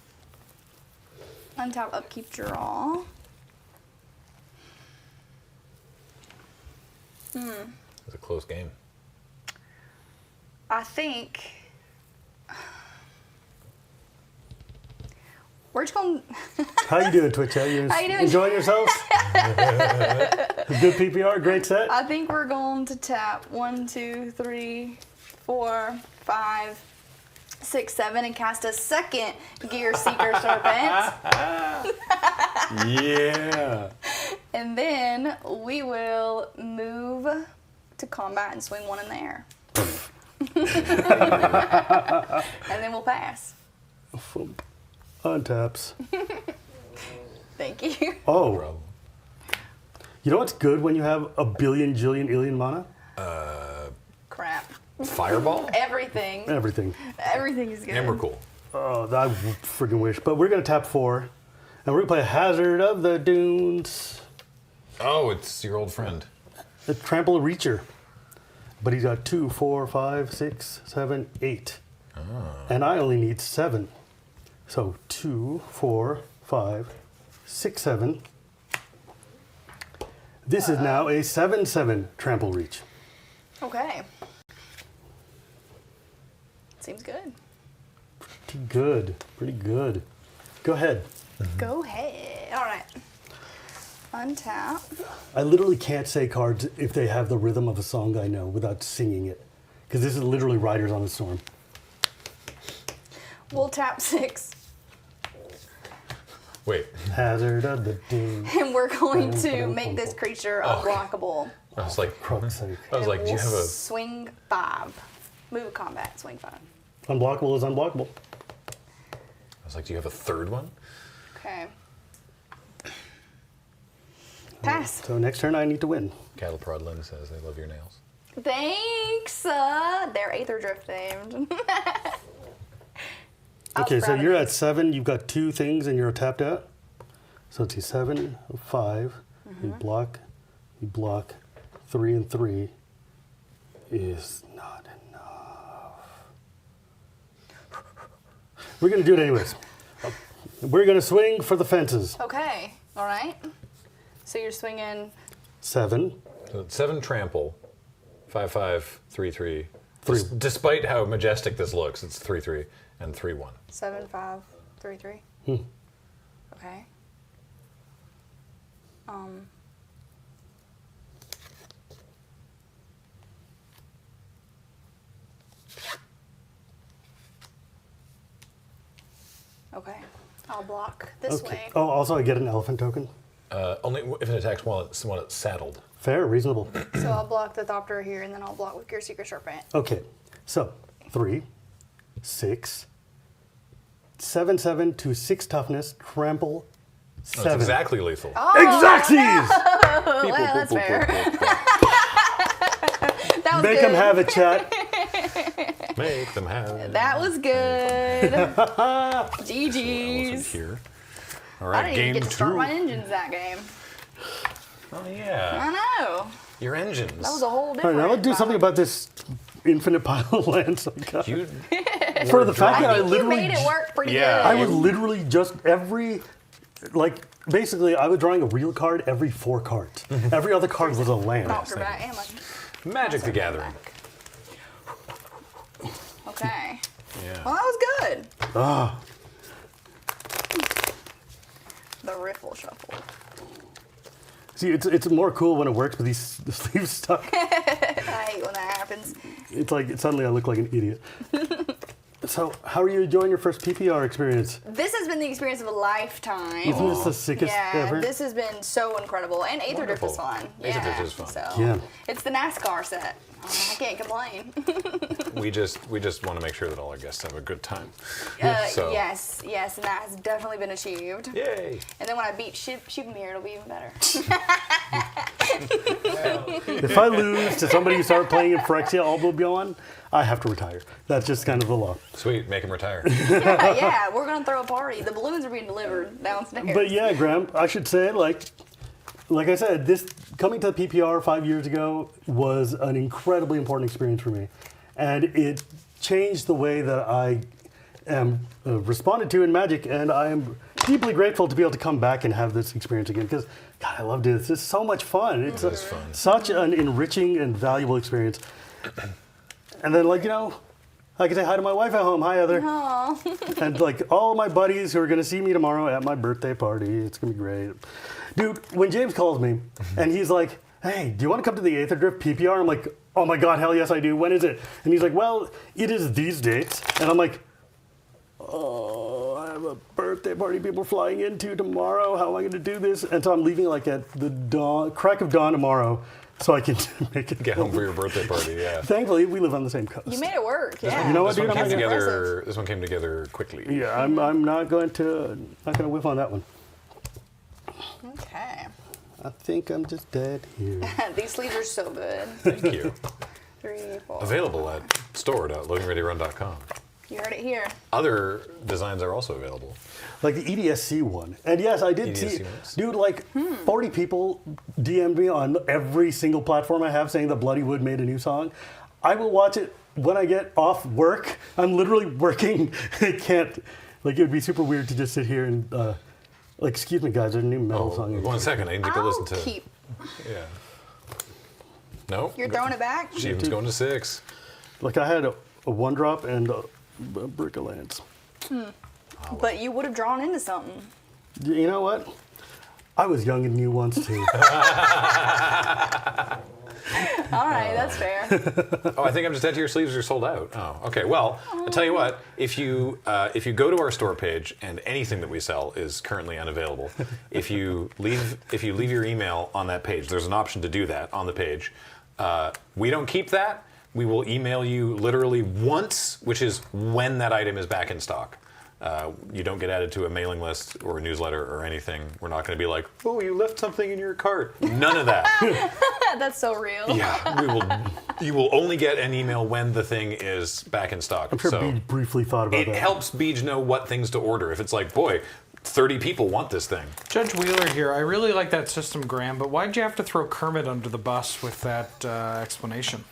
Untap, upkeep, draw. It's a close game. I think we're just going. How you doing, Twitch chat? You How you doing? enjoying yourselves? Good PPR, great set. I think we're going to tap 1, 2, 3, 4, 5, 6, 7, and cast a second Gear Seeker Serpent. Yeah. And then we will move to combat and swing one in the air. And then we'll pass. Untaps. Thank you. Oh. You know what's good when you have a billion, jillion, alien mana? Crap. Fireball? Everything. Everything. Everything is good. Emrakul. Oh, I freaking wish. But we're going to tap 4. And we're going to play Hazard of the Dunes. Oh, it's your old friend. The Trample Reacher. But he's got 2, 4, 5, 6, 7, 8. And I only need 7. So 2, 4, 5, 6, 7. This is now a 7/7 Trample Reach. Okay. Seems good. Pretty good. Pretty good. Go ahead. Go ahead. All right. Untap. I literally can't say cards if they have the rhythm of a song I know without singing it. Because this is literally Riders on the Storm. We'll tap 6. Wait. Hazard of the Dunes. And we're going to make this creature unblockable. I was like, Crux sake. I was like, do you have a... Swing 5. Move combat, swing 5. Unblockable is unblockable. I was like, do you have a third one? Okay. Pass. So next turn I need to win. Cattle Prod Lynn says, I love your nails. Thanks. They're Aetherdrift themed. Okay, so you're at 7. You've got 2 things and you're tapped out. So it's a 7, 5. You block. 3 and 3 is not enough. We're going to do it anyways. We're going to swing for the fences. Okay. All right. So you're swinging 7. So it's 7 trample, 5, 5, 3, 3. Despite how majestic this looks, it's 3, 3, and 3, 1. 7, 5, 3, 3. Okay. Okay. I'll block this way. Oh, also I get an elephant token. Only if it attacks while it's saddled. Fair, reasonable. So I'll block the Thopter here, and then I'll block with Gear Seeker Serpent. Okay, so 3, 6, 7, 7 to 6 toughness, trample 7. That's exactly lethal. Exactsies! Well, that's fair. That was Make good. them have it, chat. Make them have it. That was good. GG's. Here. All I right, didn't game even get to 2. start my engines that game. Oh yeah. I know. Your engines. That was a whole All different. right, now let's do something about this infinite pile of lands I got. You For the fact that I I think you literally... made it work pretty Yeah. good. I was literally just basically I was drawing a real card every 4 cards. Every other card was a land. Thopter back and my Magic the Gathering. Okay. Yeah. Well, that was good. Ah, The riffle shuffle. see, it's more cool when it works, but the sleeve's stuck. I hate when that happens. It's like suddenly I look like an idiot. So, how are you enjoying your first PPR experience? This has been the experience of a lifetime. Isn't this the sickest ever? This has been so incredible. And Aetherdrift is fun. Aetherdrift is fun. So Yeah. It's the NASCAR set. I can't complain. We just want to make sure that all our guests have a good time. Yes, and that has definitely been achieved. Yay! And then when I beat Shivam here, it'll be even better. If I lose to somebody who started playing in Phyrexia all beyond, I have to retire. That's just kind of the law. Sweet, make him retire. Yeah, we're gonna throw a party. The balloons are being delivered downstairs. But yeah, Graham, I should say, like I said, this coming to the PPR 5 years ago was an incredibly important experience for me, and it changed the way that I am responded to in Magic, and I am deeply grateful to be able to come back and have this experience again, because God, I loved it. It's just so much fun. It's such an enriching and valuable experience. And then, like, you know, I can say hi to my wife at home. Hi, Heather. Aww. And like all my buddies who are going to see me tomorrow at my birthday party. It's going to be great. Dude, when James calls me and he's like, hey, do you want to come to the Aetherdrift PPR? I'm like, oh my God, hell yes I do. When is it? And he's like, well, it is these dates. And I'm like, oh, I have a birthday party people are flying into tomorrow. How am I going to do this? And so I'm leaving like at the crack of dawn tomorrow so I can make it Get home for your birthday party, yeah. Thankfully, we live on the same coast. You made it work, yeah. You know what, This dude? one I'm came not gonna- together. This one came together quickly. Yeah, I'm not going to whiff on that one. Okay. I think I'm just dead here. These sleeves are so good. Thank you. 3, 4. Available at store.loadingreadyrun.com. You heard it here. Other designs are also available. Like the EDSC one. And yes, I did see, EDSC ones. dude, like 40 people DM'd me on every single platform I have saying that Bloody Wood made a new song. I will watch it when I get off work. I'm literally working. I can't, like, it would be super weird to just sit here and, like, excuse me, guys, there's a new metal song. 1 second, I need to go listen to. Keep. Yeah. No. You're throwing it back? Shivam's going to 6. Like, I had a 1-drop and a Brick of Lands. But you would have drawn into something. You know what? I was young and new once too. All right, that's fair. Oh, I think I'm just dead to your sleeves. You're sold out. Oh, okay. Well, I'll tell you what. If you go to our store page and anything that we sell is currently unavailable, if you leave your email on that page, there's an option to do that on the page. We don't keep that. We will email you literally once, which is when that item is back in stock. You don't get added to a mailing list or a newsletter or anything. We're not going to be like, oh, you left something in your cart. None of that. That's so real. Yeah, you will only get an email when the thing is back in stock. I'm sure So Beej briefly thought about it that. helps Beej know what things to order. If it's like, boy, 30 people want this thing. Judge Wheeler here. I really like that system, Graham, but why'd you have to throw Kermit under the bus with that explanation?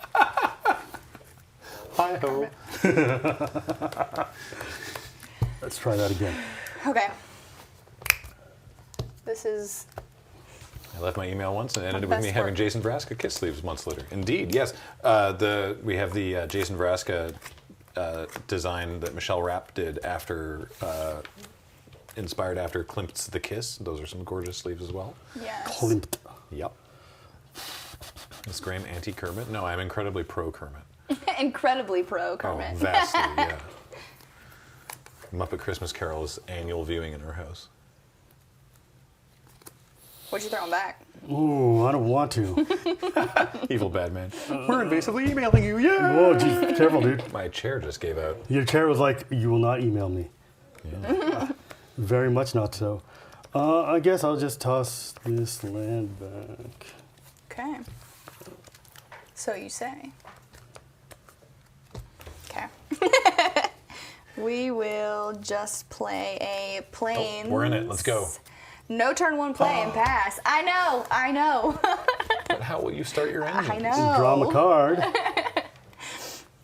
Hi-ho. Let's try that again. Okay. This is. I left my email once and it ended with Best me having work. Jason Vraska kiss sleeves months later. Indeed, yes. We have the Jason Vraska design that Michelle Rapp did after, inspired after Klimt's The Kiss. Those are some gorgeous sleeves as well. Yes. Klimt. Yep. Is Graham anti-Kermit? No, I'm incredibly pro-Kermit. Incredibly pro, Kermit. Oh, vastly, yeah. Muppet Christmas Carol is annual viewing in our house. What'd you throw back? Ooh, I don't want to. Evil bad man. We're invasively emailing you, yeah! Whoa, geez, careful, dude. My chair just gave out. Your chair was like, you will not email me. Yeah. Very much not so. I guess I'll just toss this land back. Okay. So you say. Okay. We will just play a Plains. Oh, we're in it. Let's go. No turn 1 play and pass. I know. But how will you start your engine? I know. Draw a card.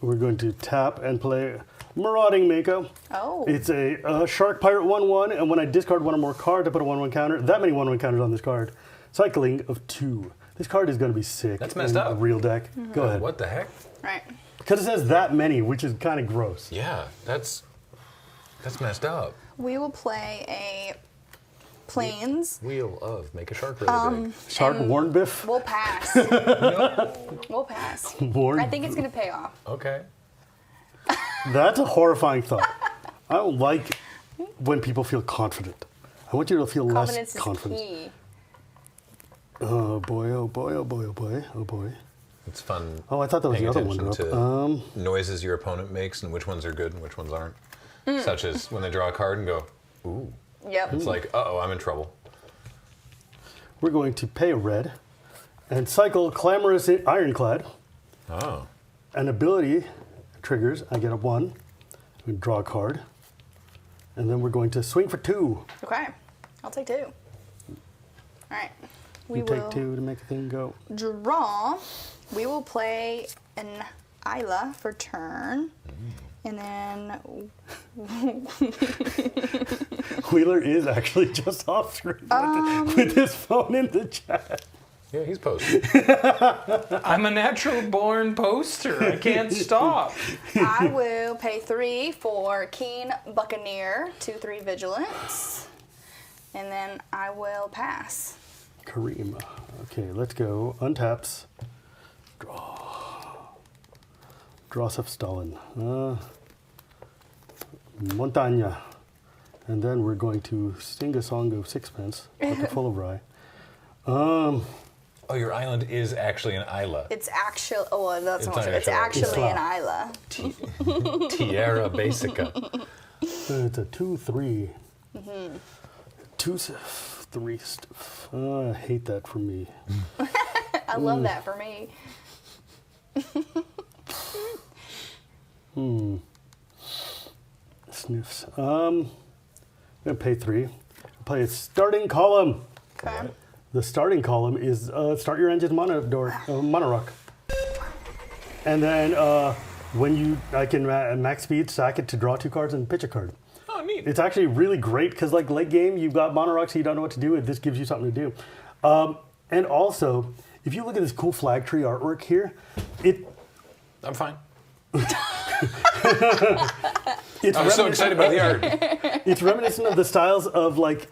We're going to tap and play Marauding Mako. Oh. It's a Shark Pirate 1/1, and when I discard one or more cards, I put a 1/1 counter. That many 1/1 counters on this card. Cycling of 2. This card is going to be sick. That's messed in up. A real deck. Go ahead. What the heck? Right. Because it says that many, which is kind of gross. Yeah, that's messed up. We will play a Plains. Wheel of make a shark really big. Shark Warn Biff. We'll pass. We'll pass. Warn. I think it's going to pay off. Okay. That's a horrifying thought. I don't like when people feel confident. I want you to feel Confidence less confident. is key. Oh boy, oh boy, oh boy, oh boy, oh boy. It's fun. Oh, I thought that was paying the other one attention drop. to noises your opponent makes and which ones are good and which ones aren't. Such as when they draw a card and go, ooh. Yep. It's like, uh-oh, I'm in trouble. We're going to pay a red and cycle Clamorous Ironclad. Oh. An ability triggers. I get a 1. We draw a card. And then we're going to swing for 2. Okay. I'll take 2. All right. We You take will 2 to make a thing go. draw. We will play an Isla for turn. And then Wheeler is actually just off screen with his phone in the chat. Yeah, he's posting. I'm a natural born poster. I can't stop. I will pay 3 for Keen Buccaneer, 2/3 Vigilance. And then I will pass. Kareem. Okay, let's go. Untaps. Draw stuff Stalin. Montaña. And then we're going to sing a song of sixpence, bucket full of rye. Oh, your island is actually an isla. It's actually, oh, that's It's not true. not It's actually- actually an Isla. Tierra Basica. It's a 2/3. 2/3 stuff. I hate that for me. I love that for me. Sniffs. I'm gonna pay 3. I'll play a starting column. Okay. The starting column is start your engine monorock. And then I can max speed, sack it to draw 2 cards and pitch a card. Oh, neat. It's actually really great because like late game, you've got monorock, so you don't know what to do, and this gives you something to do. And also, if you look at this cool flag tree artwork here, I'm fine. It's I'm so excited by the art. It's reminiscent of the styles of like,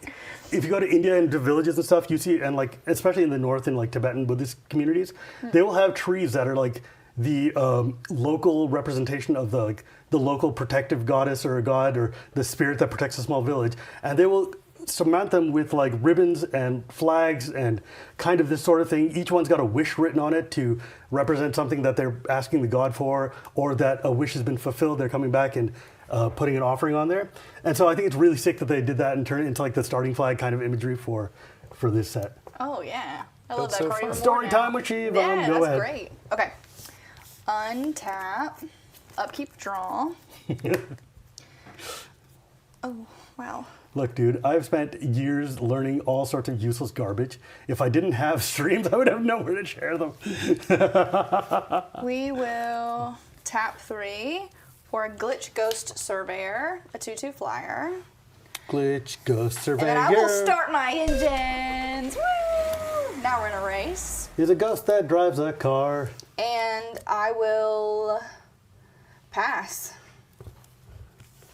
if you go to India and to villages and stuff, you see, and like, especially in the north in like Tibetan Buddhist communities, they will have trees that are like the local representation of the local protective goddess or a god or the spirit that protects a small village, and they will surmount them with like ribbons and flags and kind of this sort of thing. Each one's got a wish written on it to represent something that they're asking the god for, or that a wish has been fulfilled. They're coming back and putting an offering on there. And so I think it's really sick that they did that and turned it into like the starting flag kind of imagery for this set. Oh, yeah. I love That's that so card fun. even more Story now. time with Shivam. Yeah, Go that's ahead. great. Okay. Untap. Upkeep, draw. Oh, wow. Look, dude, I've spent years learning all sorts of useless garbage. If I didn't have streams, I would have nowhere to share them. We will tap 3 for a Glitch Ghost Surveyor, a 2/2 flyer. Glitch Ghost Surveyor. And then I will start my engines. Woo! Now we're in a race. He's a ghost that drives a car. And I will pass.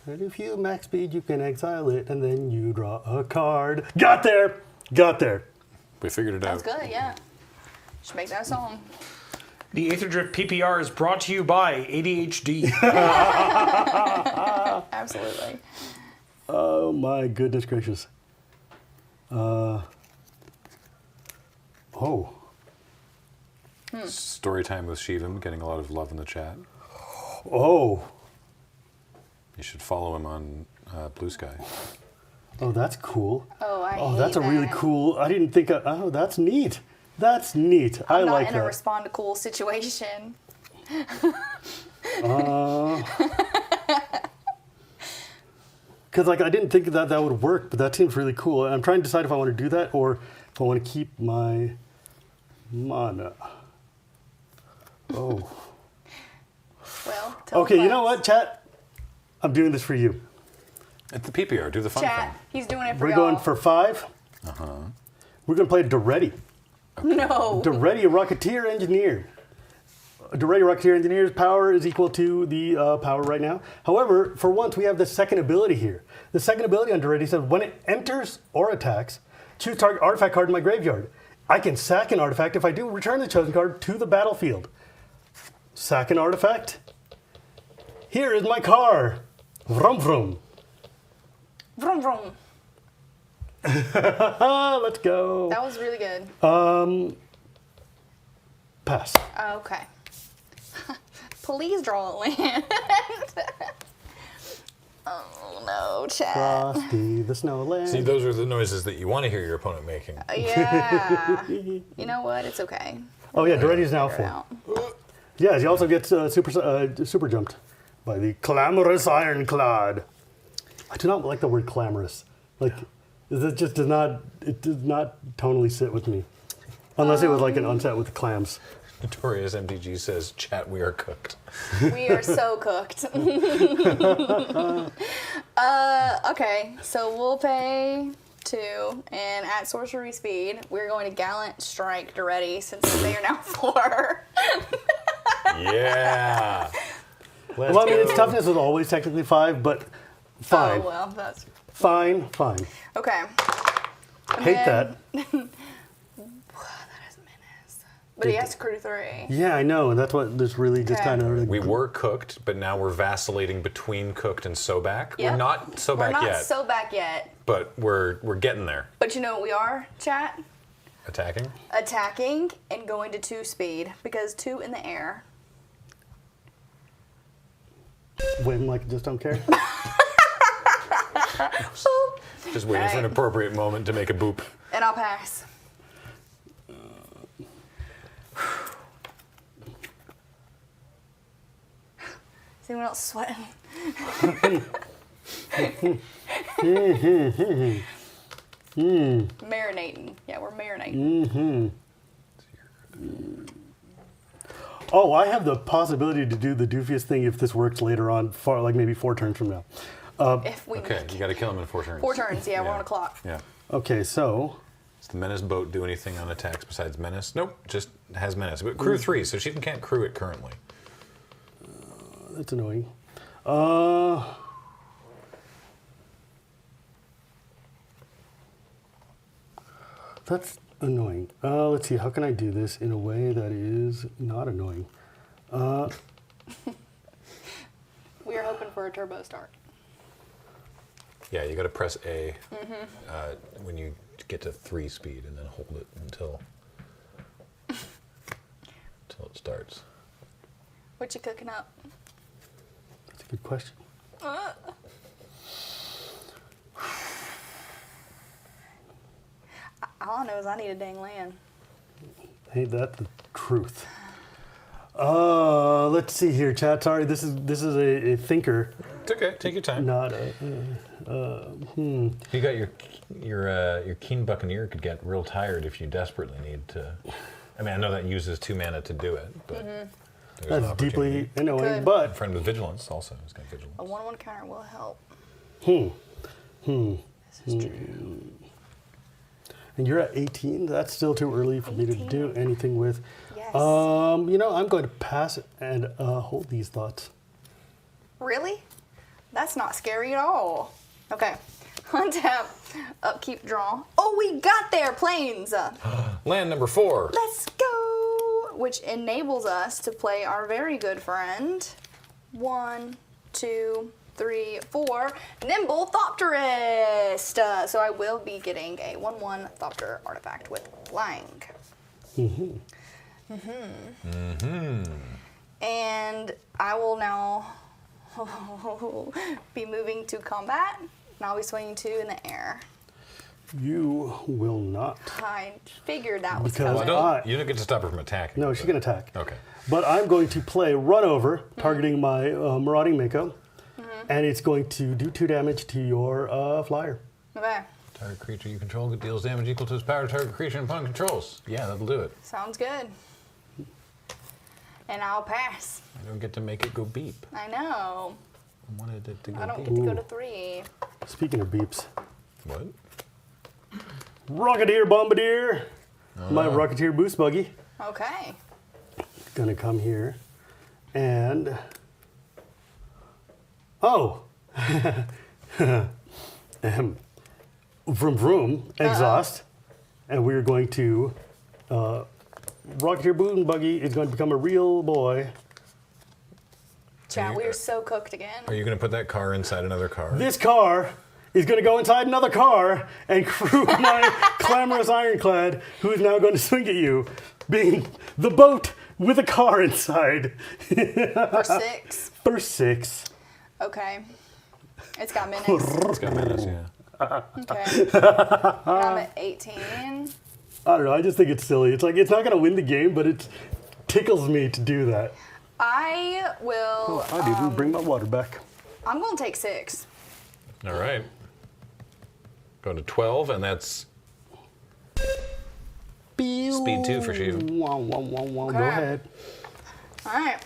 And if you max speed, you can exile it, and then you draw a card. Got there! Got there. We figured it That's out. good, yeah. Should make that a song. The Aetherdrift PPR is brought to you by ADHD. Absolutely. Oh my goodness gracious. Story time with Shivam, getting a lot of love in the chat. Oh. You should follow him on Blue Sky. Oh, that's cool. Oh, I Oh, hate that's a really that. cool. I didn't think. Oh, that's neat. That's neat. I I'm not like in a that. respond to cool situation. Because like I didn't think that would work, but that seems really cool. I'm trying to decide if I want to do that or if I want to keep my mana. Oh. Well, tell Okay, him you know what? what, chat? I'm doing this for you. At the PPR, do the fun Chat, thing. he's doing it for We're y'all. going for 5. We're going to play Doretti. No. Doretti, Rocketeer Engineer. Doretti Rocketeer Engineer's power is equal to the power right now. However, for once, we have the second ability here. The second ability on Doretti says, when it enters or attacks, choose target artifact card in my graveyard. I can sack an artifact. If I do, return the chosen card to the battlefield. Sack an artifact. Here is my car. Vroom vroom. Vroom vroom. Let's go. That was really good. Pass. Okay. Please draw a land. Oh no, chat. Frosty the Snowland. See, those are the noises that you want to hear your opponent making. Yeah. You know what? It's okay. Oh yeah, Doretti's now Figure it 4. out. Yeah, he also gets super jumped by the clamorous Ironclad. I do not like the word clamorous. Like, it just does not tonally sit with me. Unless it was like an unset with clams. Notorious MTG says, "Chat, we are cooked." We are so cooked. Okay, so we'll pay 2, and at sorcery speed, we're going to Gallant Strike to ready since they are now 4. Yeah. Well, I mean, its toughness is always technically 5, but fine. Oh, well, that's... Fine. Okay. Hate that. That is menace. But he has to crew 3. Yeah, I know, and that's what this really just Okay. kind of... We were cooked, but now we're vacillating between cooked and so back. Yep. We're not so We're back not yet, so back yet. but we're getting there. But you know what we are, chat? Attacking. Attacking and going to 2 speed, because 2 in the air. Waving like I just don't care. Just waiting for an appropriate moment to make a boop. And I'll pass. Is anyone else sweating? Marinating. Yeah, we're marinating. Oh, I have the possibility to do the doofiest thing if this works later on, like maybe 4 turns from now. If we Okay, make you got to kill him in 4 turns. 4 turns, yeah, we're on a clock. Yeah. Okay, so... Does the menace boat do anything on attacks besides menace? Nope, just has menace. But crew 3, so she can't crew it currently. That's annoying. That's annoying. Let's see, how can I do this in a way that is not annoying? We are hoping for a turbo start. Yeah, you got to press A when you get to 3 speed, and then hold it until it starts. What you cooking up? That's a good question. All I know is I need a dang land. Ain't that the truth? Let's see here, chat. Sorry, this is a thinker. It's okay. Take your time. Not You got your keen buccaneer could get real tired if you desperately need to. I mean, I know that uses 2 mana to do it, but there's an That's deeply opportunity. annoying, Good. but Friend with vigilance also has got vigilance. A 1/1 counter will help. This is true. And you're at 18. That's still too early for me to do anything with. Yes. You know, I'm going to pass and hold these thoughts. Really? That's not scary at all. Okay. Untap, upkeep, draw. Oh, we got there, planes. Land number 4. Let's go. Which enables us to play our very good friend. 1, 2, 3, 4. Nimble Thopterist. So I will be getting a 1/1 Thopter artifact with flying. And I will now be moving to combat. And I'll be swinging 2 in the air. You will not. I figured that was Because coming. You don't get to stop her from attacking. No, she can attack. Okay. But I'm going to play Run Over, targeting my Marauding Mako. And it's going to do 2 damage to your flyer. Okay. Target creature you control that deals damage equal to its power to target creature and opponent controls. Yeah, that'll do it. Sounds good. And I'll pass. I don't get to make it go beep. I know. I wanted it to go I don't beep. get to go to 3. Speaking of beeps. What? Rocketeer Bombardier. My Rocketeer Boost Buggy. Okay. Gonna come here. And... Oh! Vroom vroom, exhaust. And we're going to... Rocketeer Boot Buggy is going to become a real boy. Chat, we are so cooked again. Are you going to put that car inside another car? This car is going to go inside another car and crew my clamorous ironclad, who is now going to swing at you, being the boat with a car inside. For 6. For 6. Okay. It's got menace. It's got menace, yeah. Okay. And I'm at 18. I don't know, I just think it's silly. It's like, it's not going to win the game, but it tickles me to do that. I will. I didn't bring my water back. I'm going to take 6. All right. Go to 12, and that's Speed 2 for Shivam. Go ahead. All right.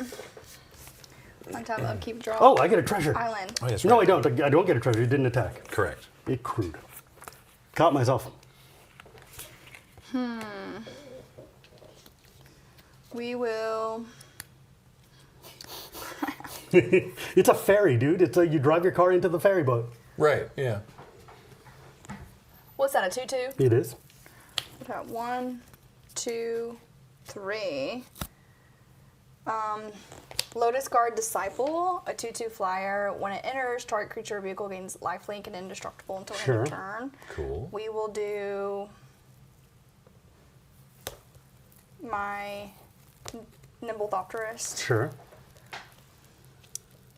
On top of keep draw. Oh, I get a treasure. Island. Oh, yes, No, right. I don't. I don't get a treasure. It didn't attack. Correct. It crude. Caught myself. We will. It's a ferry, dude. It's like you drive your car into the ferry boat. Right, yeah. What's that? A 2/2? It is. We've got 1, 2, 3. Lotus Guard Disciple, a 2/2 flyer. When it enters, target creature or vehicle gains lifelink and indestructible until end of turn. Cool. We will do my Nimble Thopterist. Sure.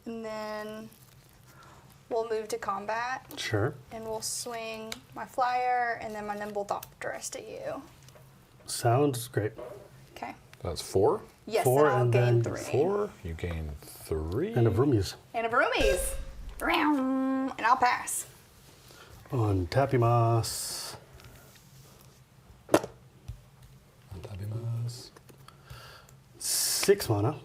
And then we'll move to combat. Sure. And we'll swing my flyer and then my Nimble Thopterist at you. Sounds great. Okay. That's 4? Yes, 4 and I'll and gain then 3. 4. You gain 3. And a Vroomies. And a Broomies. And I'll pass. On Tapimas. Tabimas. 6 mana.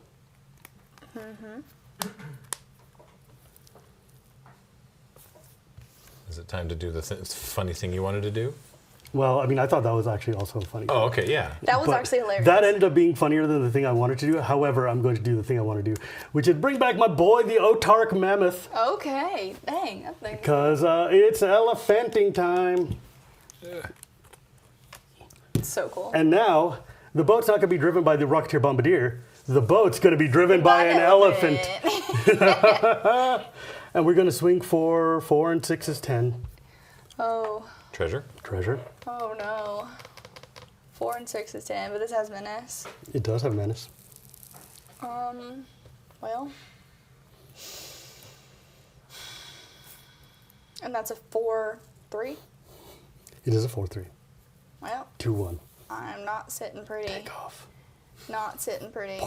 Is it time to do the funny thing you wanted to do? Well, I mean, I thought that was actually also funny. Oh, okay, yeah. That was But actually hilarious. That ended up being funnier than the thing I wanted to do. However, I'm going to do the thing I want to do, which is bring back my boy, the Otark Mammoth, Okay. Dang. That thing. because it's elephanting time. It's so cool. And now, the boat's not going to be driven by the Rocketeer Bombardier. The boat's going to be driven by an elephant. And we're going to swing for 4 and 6 is 10. Oh. Treasure? Treasure. Oh no. 4 and 6 is 10, but this has menace. It does have menace. Well. And that's a 4/3. It is a 4/3. Well, 2/1. I'm not sitting pretty. Take off. Not sitting pretty.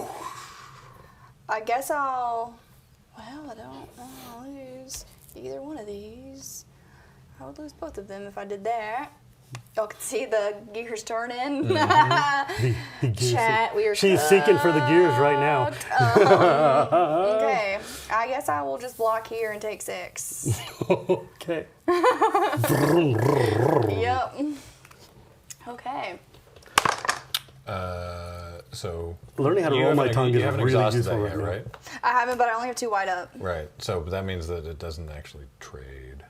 I guess I'll. Well, I don't know. I'll lose either one of these. I would lose both of them if I did that. Y'all can see the gears turning. The gears. Chat, we are She's seeking for the gears right now. Okay, I guess I will just block here and take 6. Okay. Yep. Okay. So Learning how to you roll my haven't- tongue you is haven't really exhausted useful that right yet, now. right? I haven't, but I only have 2 wide up. Right. So that means that it doesn't actually trade.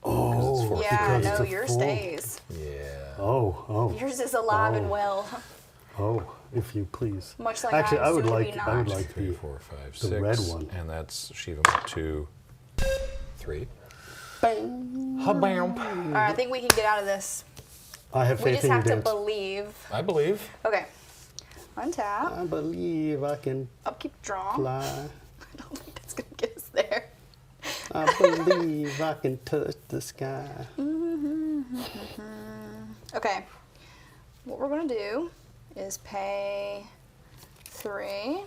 Oh, Yeah, because it's no, a yours full. stays. Yeah. Oh. Yours is alive and well. Oh, if you please. Much like Actually, I'm I would soon to like be I would not. like 3, 4, 5, the 6. red one. And that's Shivam 2, 3. Alright, I think we can get out of this. I have We faith just in your have to dance. believe. I believe. Okay. Untap. I believe I can Upkeep draw. fly. I don't think that's gonna get us there. I believe I can touch the sky. Okay. What we're gonna do is pay 3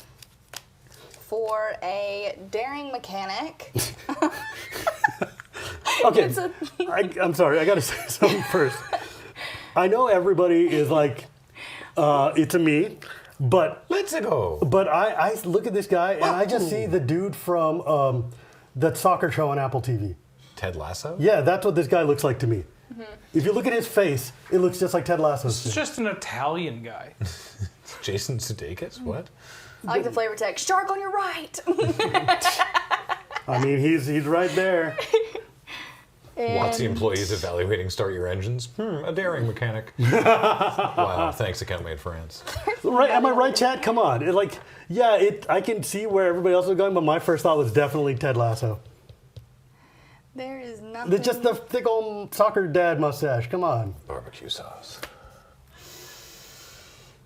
for a daring mechanic. Okay, It's a- I'm sorry. I got to say something first. I know everybody is like, it's a me, but Let's go. But I look at this guy and I just see the dude from that soccer show on Apple TV. Ted Lasso? Yeah, that's what this guy looks like to me. If you look at his face, it looks just like Ted Lasso. It's just an Italian guy. Jason Sudeikis? What? I like the flavor text. Shark on your right. I mean, he's right there. Watch the employees evaluating start your engines. A daring mechanic. Wow, thanks, account made France. Right? Am I right, chat? Come on. I can see where everybody else is going, but my first thought was definitely Ted Lasso. There is nothing. Just the thick old soccer dad mustache. Come on. Barbecue sauce.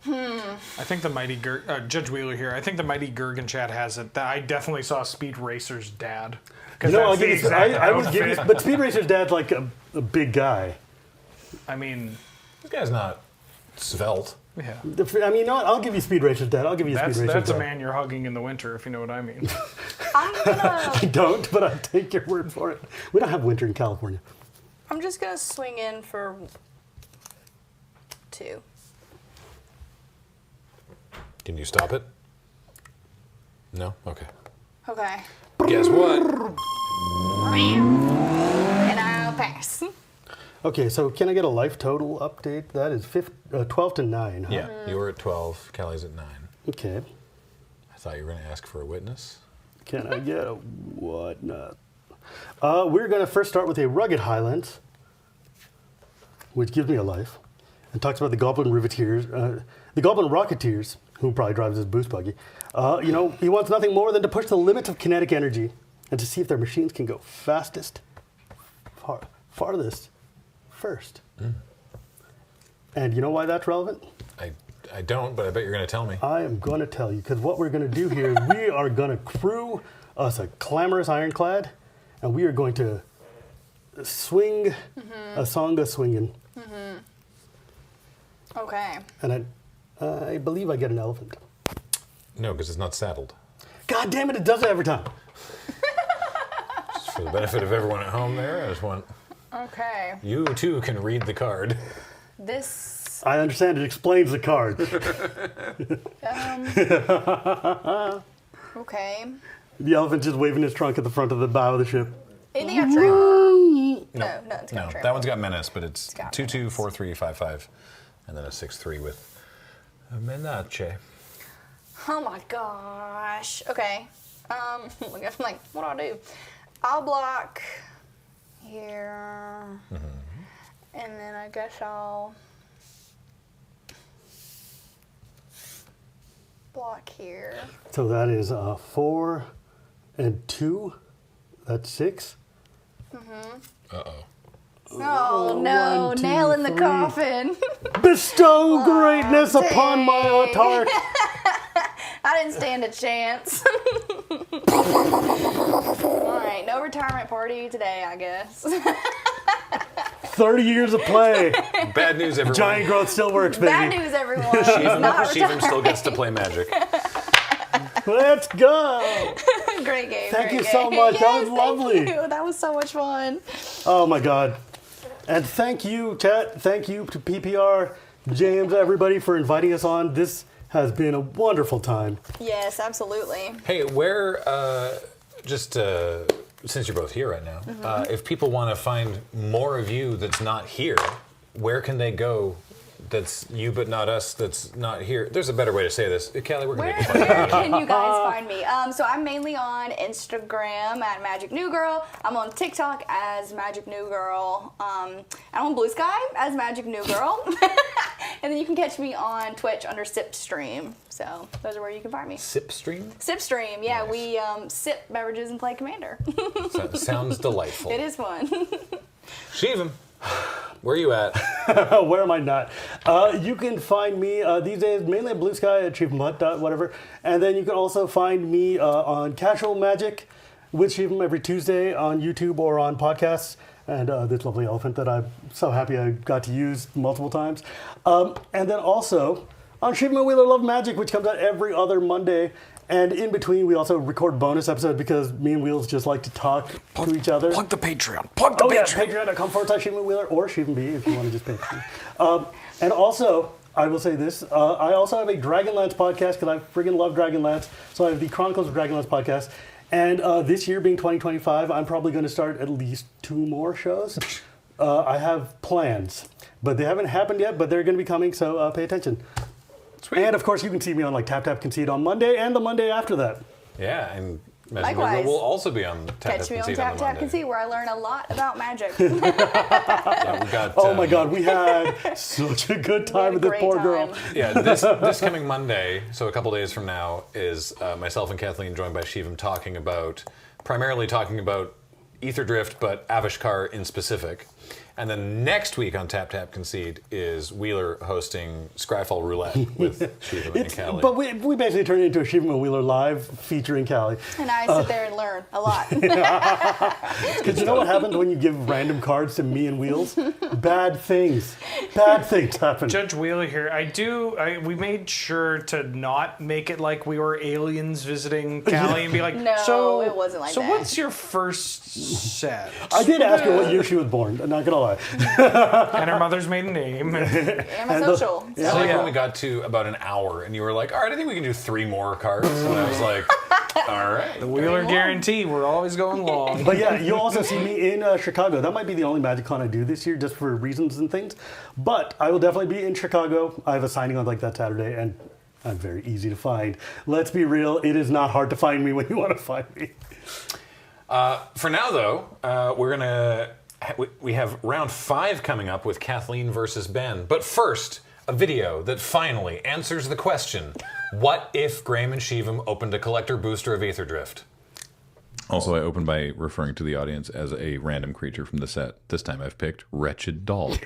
I think the mighty Judge Wheeler here. I think the mighty Gergen chat has it. That I definitely saw Speed Racer's dad. No, That's the exact I would give you, outfit. but Speed Racer's dad's like a big guy. I mean, This guy's not svelte. yeah. I mean, no, I'll give you Speed Racer's dad. I'll give you Speed Racer's That's dad. a man you're hugging in the winter, if you know what I mean. I don't, but I take your word for it. We don't have winter in California. I'm just gonna swing in for 2. Can you stop it? No? Okay. Okay. Guess what? And I'll pass. Okay, so can I get a life total update? That is 12 to 9. Huh? Yeah, you were at 12, Callie's at 9. Okay. I thought you were going to ask for a witness. Can I get a whatnot? We're going to first start with a rugged Highlands, which gives me a life, and talks about the Goblin Rocketeers, who probably drives his boost buggy. He wants nothing more than to push the limits of kinetic energy and to see if their machines can go fastest, farthest, first. And you know why that's relevant? I don't, but I bet you're going to tell me. I am going to tell you, because what we're going to do here is we are going to crew us a clamorous ironclad, and we are going to swing a song of swinging. Okay. And I believe I get an elephant. No, because it's not saddled. God damn it does it every time. Just for the benefit of everyone at home there, I just want... Okay. You, too, can read the card. This. I understand it explains the card. Okay. The elephant just waving his trunk at the front of the bow of the ship. Anything got trim? No, it's got trim. that one's got menace, but it's got 2-2, 4-3, 5-5, and then a 6-3 with a menace. Oh my gosh. Okay. I'm like, what do I do? I'll block here. And then I guess I'll block here. So that is 4 and 2. That's 6. Uh-oh. Oh no, 1, 2, nail in the 3. coffin. Bestow greatness upon my autarch. I didn't stand a chance. All right, no retirement party today, I guess. 30 years of play. Bad news, everyone. Giant growth still works, baby. Bad news, everyone. Not Shivam still gets to play Magic. Let's go. Great game. Thank great you so game. much. Yes, That was lovely. Thank you. That was so much fun. Oh my God. And thank you, chat. Thank you to PPR, James, everybody for inviting us on. This has been a wonderful time. Yes, absolutely. Hey, where, since you're both here right now, if people want to find more of you that's not here, where can they go that's you but not us that's not here? There's a better way to say this. Callie, where can Where they find can you guys find me? So I'm mainly on Instagram at Magic New Girl. I'm on TikTok as Magic New Girl. I'm on Blue Sky as Magic New Girl. And then you can catch me on Twitch under Sip Stream. So those are where you can find me. Sip Stream? Sip Stream, yeah. Nice. We sip beverages and play Commander. Sounds delightful. It is fun. Shivam, where are you at? Where am I not? You can find me these days mainly at Blue Sky at Shivam Bhatt, whatever. And then you can also find me on Casual Magic with Shivam every Tuesday on YouTube or on podcasts. And this lovely elephant that I'm so happy I got to use multiple times. And then also on Shivam and Wheeler Love Magic, which comes out every other Monday. And in between, we also record bonus episodes because me and Wheels just like to talk to each other. Plug the Patreon. Plug the Patreon. Yeah, patreon.com/Shivam Wheeler or Shivam B if you want to just pay. And also, I will say this, I also have a Dragonlance podcast because I friggin' love Dragonlance. So I have the Chronicles of Dragonlance podcast. And this year being 2025, I'm probably going to start at least 2 more shows. I have plans, but they haven't happened yet, but they're going to be coming, so pay attention. Sweet. And of course, you can see me on like Tap Tap Concede on Monday and the Monday after that. Yeah, and Magic Likewise. will also be on Tap Catch Tap me on Concede Tap on Tap Monday. Concede where I learn a lot about magic. Yeah, we got, Oh my God, we had such a good time with this great poor girl. time. Yeah, this coming Monday, so a couple days from now, is myself and Kathleen joined by Shivam primarily talking about Aetherdrift, but Avishkar in specific. And then next week on Tap Tap Concede is Wheeler hosting Scryfall Roulette with Shivam and Callie. But we basically turned it into a Shivam and Wheeler live featuring Callie. And I sit there and learn a lot. Because you know what happens when you give random cards to me and Wheels? Bad things. Bad things happen. Judge Wheeler here. We made sure to not make it like we were aliens visiting Callie and be like, No, it wasn't like so that. what's your first set? I did ask her what year she was born, I'm not gonna lie. why. And her mother's maiden name. And my social. It's like when we got to about an hour, and you were like, all right, I think we can do 3 more cards. And I was like, all right. The Wheeler guarantee. We're always going long. But yeah, you'll also see me in Chicago. That might be the only Magic Con I do this year, just for reasons and things. But I will definitely be in Chicago. I have a signing on like that Saturday, and I'm very easy to find. Let's be real, it is not hard to find me when you want to find me. For now, though, we're gonna we have round 5 coming up with Kathleen versus Ben. But first, a video that finally answers the question: what if Graham and Shivam opened a collector booster of Aetherdrift? Also, I opened by referring to the audience as a random creature from the set. This time I've picked Wretched Doll.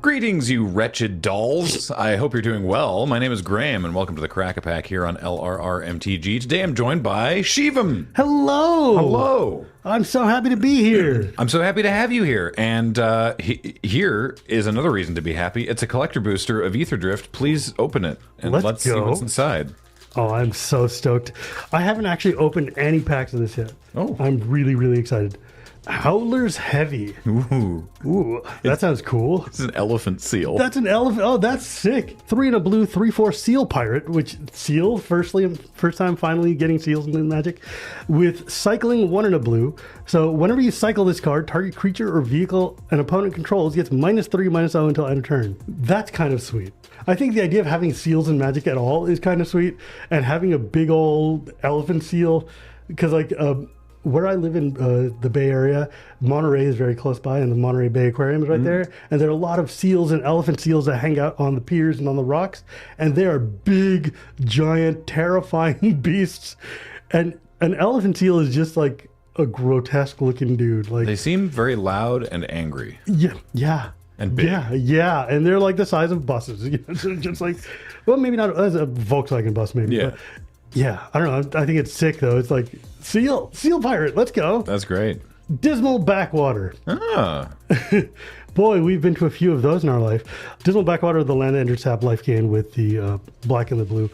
Greetings, you wretched dolls. I hope you're doing well. My name is Graham, and welcome to the Crack-A-Pack here on LRRMTG. Today I'm joined by Shivam. Hello. Hello. I'm so happy to be here. I'm so happy to have you here. And here is another reason to be happy. It's a collector booster of Aetherdrift. Please open it, and let's see what's inside. Oh, I'm so stoked. I haven't actually opened any packs of this yet. Oh. I'm really, really excited. Howler's Heavy. Ooh, that sounds cool. It's an elephant seal. That's an elephant. Oh, that's sick. 3 and a blue, 3/4 seal pirate, which seal, first time finally getting seals in Magic, with cycling 1 and a blue. So whenever you cycle this card, target creature or vehicle an opponent controls gets -3, -0 until end of turn. That's kind of sweet. I think the idea of having seals in Magic at all is kind of sweet, and having a big old elephant seal, because like where I live in the Bay Area, Monterey is very close by, and the Monterey Bay Aquarium is right there. And there are a lot of seals and elephant seals that hang out on the piers and on the rocks, and they are big, giant, terrifying beasts. And an elephant seal is just like a grotesque-looking dude. Like They seem very loud and angry. Yeah. And big. Yeah, and they're like the size of buses. You know, so just like, well, maybe not as a Volkswagen bus, maybe. Yeah. But yeah, I don't know. I think it's sick though. It's like seal pirate. Let's go. That's great. Dismal Backwater. Ah. Boy, we've been to a few of those in our life. Dismal Backwater, the land that enters tap life gain with the black and the blue.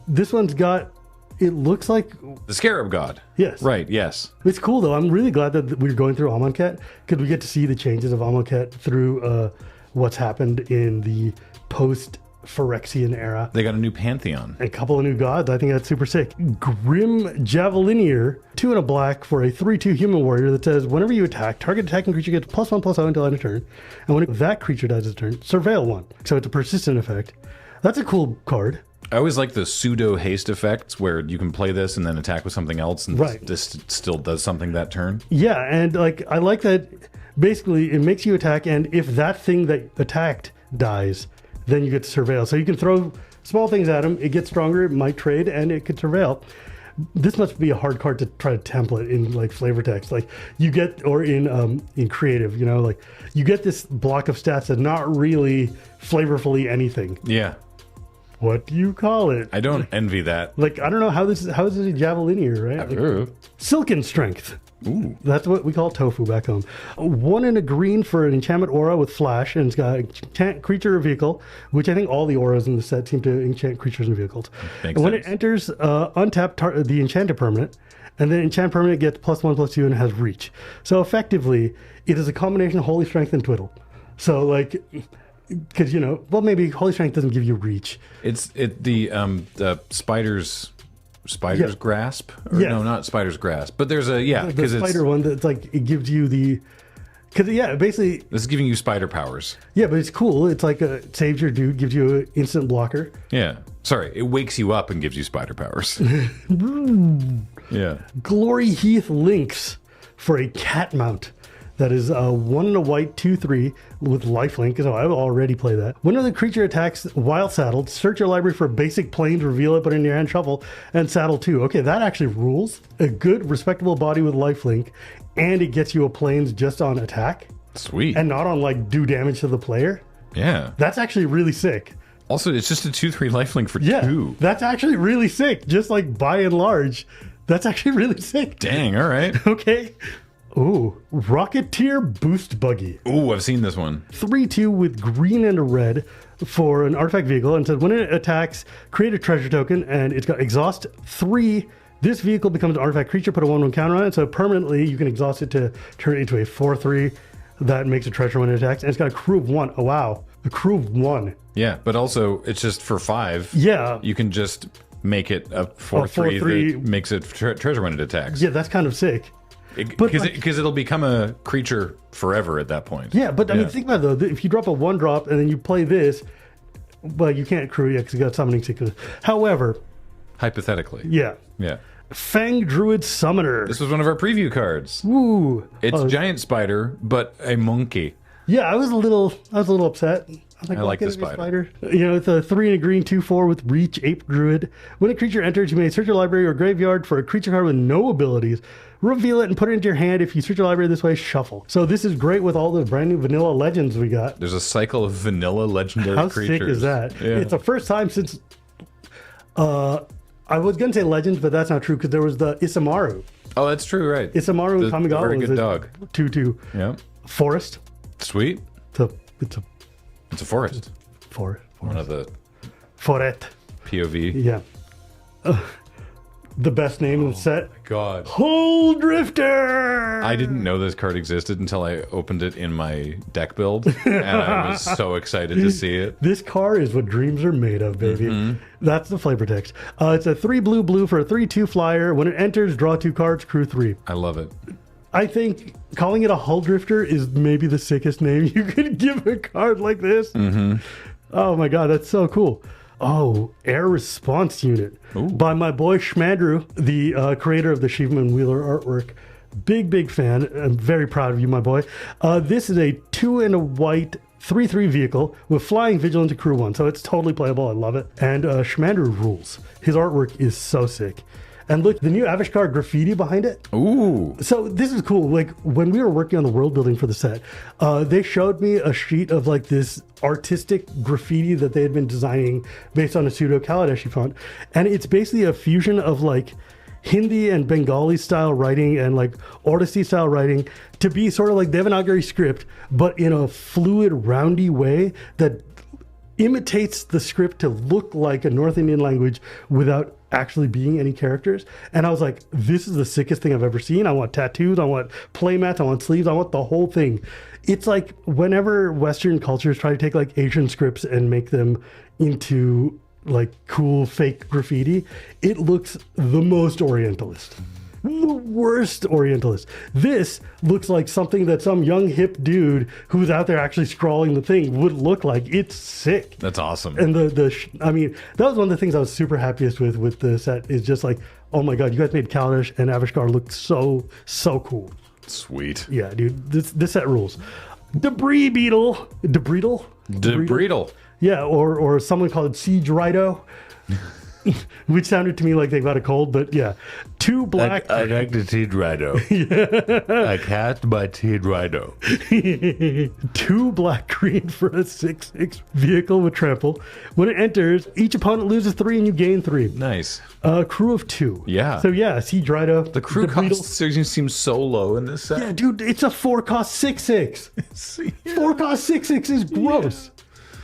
This one's got, it looks like The Scarab God. Yes. Right, yes. It's cool though. I'm really glad that we're going through Amonkhet, because we get to see the changes of Amonkhet through what's happened in the post-Phyrexian era. They got a new pantheon. A couple of new gods. I think that's super sick. Grim Javelinier, 2 and a black for a 3/2 human warrior that says, whenever you attack, target attacking creature gets +1/+0 until end of turn. And when that creature dies its turn, surveil 1. So it's a persistent effect. That's a cool card. I always like the pseudo haste effects where you can play this and then attack with something else, and this still does something that turn. Yeah, and like I like that. Basically, it makes you attack, and if that thing that attacked dies, then you get to surveil. So you can throw small things at him. It gets stronger. It might trade, and it could surveil. This must be a hard card to try to template in like flavor text. Like you get, or in creative, you know, like you get this block of stats that's not really flavorfully anything. Yeah. What do you call it? I don't envy that. Like I don't know how this is a Javelinier, right? Like, Silken Strength. Ooh. That's what we call tofu back home. 1 and a green for an enchantment aura with flash, and it's got enchant creature or vehicle, which I think all the auras in the set seem to enchant creatures and vehicles. Makes and when sense. it enters, untap the enchanted permanent, and then enchant permanent gets +1/+2 and has reach. So effectively, it is a combination of Holy Strength and Twiddle. So like, because well, maybe Holy Strength doesn't give you reach. It's the spider's grasp. Or, Yeah. No, not spider's grasp. But there's a The because spider one that's like it gives you the. Because basically this is giving you spider powers. Yeah, but it's cool. It's like saves your dude, gives you an instant blocker. Yeah. Sorry, it wakes you up and gives you spider powers. Yeah. Glory Heath Lynx for a cat mount. That is 1 and a white, 2/3 with lifelink. So I already play that. Whenever the creature attacks while saddled, search your library for basic planes, reveal it, put it in your hand, shuffle, and saddle 2. Okay, that actually rules. A good, respectable body with lifelink, and it gets you a planes just on attack. Sweet. And not on like do damage to the player. Yeah. That's actually really sick. Also, it's just a 2/3 lifelink for 2. That's actually really sick. Just like by and large, that's actually really sick. Dang, all right. Okay. Ooh, Rocketeer Boost Buggy. Ooh, I've seen this one. 3/2 with green and a red. for an artifact vehicle, and said when it attacks, create a treasure token, and it's got exhaust 3. This vehicle becomes an artifact creature, put a 1/1 counter on it, so permanently you can exhaust it to turn it into a 4/3 that makes a treasure when it attacks, and it's got a crew of 1. Oh wow, a crew of 1. Yeah, but also it's just for 5. Yeah. You can just make it a 4/3 that makes it treasure when it attacks. Yeah, that's kind of sick. Because it'll become a creature forever at that point. Yeah, but I mean, think about it though. If you drop a 1-drop and then you play this, well, you can't crew yet because you got summoning sequence. However, hypothetically, yeah. Fang Druid Summoner. This was one of our preview cards. Ooh, it's giant spider, but a monkey. Yeah, I was a little upset. I like the spider. You know, it's a 3 and a green 2/4 with Reach Ape Druid. When a creature enters, you may search your library or graveyard for a creature card with no abilities. Reveal it and put it into your hand. If you search your library this way, shuffle. So this is great with all the brand new vanilla legends we got. There's a cycle of vanilla legendary creatures. How sick is that? Yeah. It's the first time since... I was going to say legends, but that's not true because there was the Isamaru. Oh, that's true, right. Isamaru Kamigawa very was good a dog. 2/2. Yeah. Forest. Sweet. It's a forest. Forest. One of the... Forest. POV. Yeah. The best name in the set. God. Hole Drifter! I didn't know this card existed until I opened it in my deck build, and I was so excited to see it. This card is what dreams are made of, baby. That's the flavor text. It's a 3 blue for a 3/2 flyer. When it enters, draw 2 cards, crew 3. I love it. I think calling it a Hull Drifter is maybe the sickest name you could give a card like this. Oh my god, that's so cool. Oh, Air Response Unit. By my boy Schmandrew, the creator of the Shivam and Wheeler artwork. Big fan. I'm very proud of you, my boy. This is a 2 and a white 3/3 vehicle with flying, vigilant to crew 1. So it's totally playable. I love it. And Schmandrew rules. His artwork is so sick. And look, the new Avishkar graffiti behind it. Ooh. So this is cool. Like when we were working on the world building for the set, they showed me a sheet of like this artistic graffiti that they had been designing based on a pseudo Kaladeshi font. And it's basically a fusion of like Hindi and Bengali style writing and like Odyssey style writing to be sort of like Devanagari script, but in a fluid, roundy way that imitates the script to look like a North Indian language without actually being any characters. And I was like, this is the sickest thing I've ever seen. I want tattoos, I want playmats, I want sleeves, I want the whole thing. It's like whenever Western cultures try to take like Asian scripts and make them into like cool fake graffiti, it looks the most Orientalist. The worst Orientalist. This looks like something that some young hip dude who's out there actually scrawling the thing would look like. It's sick. That's awesome. And I mean, that was one of the things I was super happiest with the set is just like, oh my god, you guys made Kaladesh and Avishkar look so cool. Sweet. Yeah, dude, this set rules. Debris Beetle. Debreedle. Yeah, or someone called Siege Rido. Which sounded to me like they've got a cold, but yeah. 2 black. I like the Siege Rido. I cast my Siege Rido. 2 black green for a 6/6 vehicle with trample. When it enters, each opponent loses 3 and you gain 3. Nice. Crew of 2. Yeah. So yeah, Siege Rido. The crew cost seems so low in this set. Yeah, dude, it's a 4 cost 6/6. 4 cost 6/6 is gross. Yeah.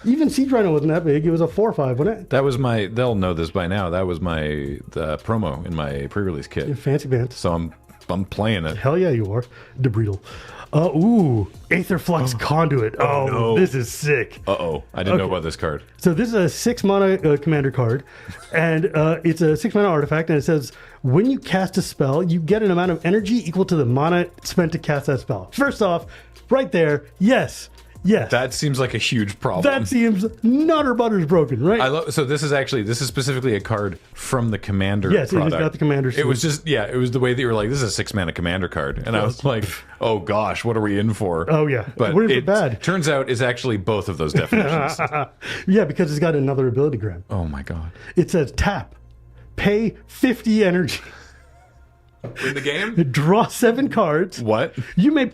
Even Siege Rhino wasn't that big. It was a 4/5, wasn't it? That was they'll know this by now. That was the promo in my pre-release kit. Yeah, fancy pants. So I'm playing it. Hell yeah, you are. Debreedle. Aetherflux Conduit. Oh, no. This is sick. I didn't know about this card. So this is a 6 mana commander card, and it's a 6 mana artifact, and it says, when you cast a spell, you get an amount of energy equal to the mana spent to cast that spell. First off, right there, yes. Yes. That seems like a huge problem. That seems nutter butters broken, right? So this is specifically a card from the commander product. Yes, it got the commander suit. It was just, it was the way that you were like, this is a 6 mana commander card. And I was like, oh gosh, what are we in for? Oh yeah. But we're in for bad. Turns out it's actually both of those definitions. Yeah, because it's got another ability, Graham. Oh my god. It says tap, pay 50 energy. In the game? Draw 7 cards. What? You may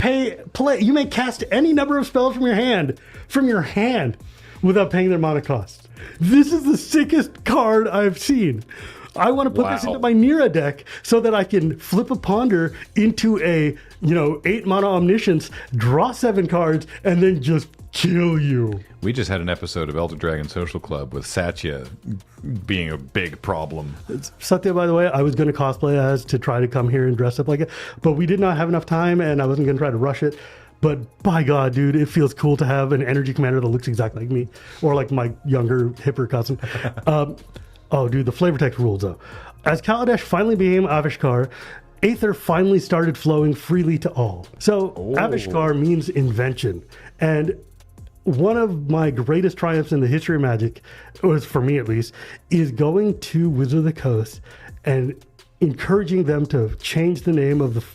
you may cast any number of spells from your hand without paying their mana cost. This is the sickest card I've seen. I want to put this into my Nira deck so that I can flip a Ponder into a 8 mana Omniscience, draw 7 cards, and then just kill you. We just had an episode of Elder Dragon Social Club with Satya being a big problem. Satya, by the way, I was going to cosplay as to try to come here and dress up like it, but we did not have enough time, and I wasn't going to try to rush it. But by God, dude, it feels cool to have an energy commander that looks exactly like me, or like my younger, hipper cousin. Oh, dude, the flavor text rules, though. As Kaladesh finally became Avishkar, Aether finally started flowing freely to all. So Avishkar means invention. And one of my greatest triumphs in the history of Magic, or for me at least, is going to Wizard of the Coast and encouraging them to change the name of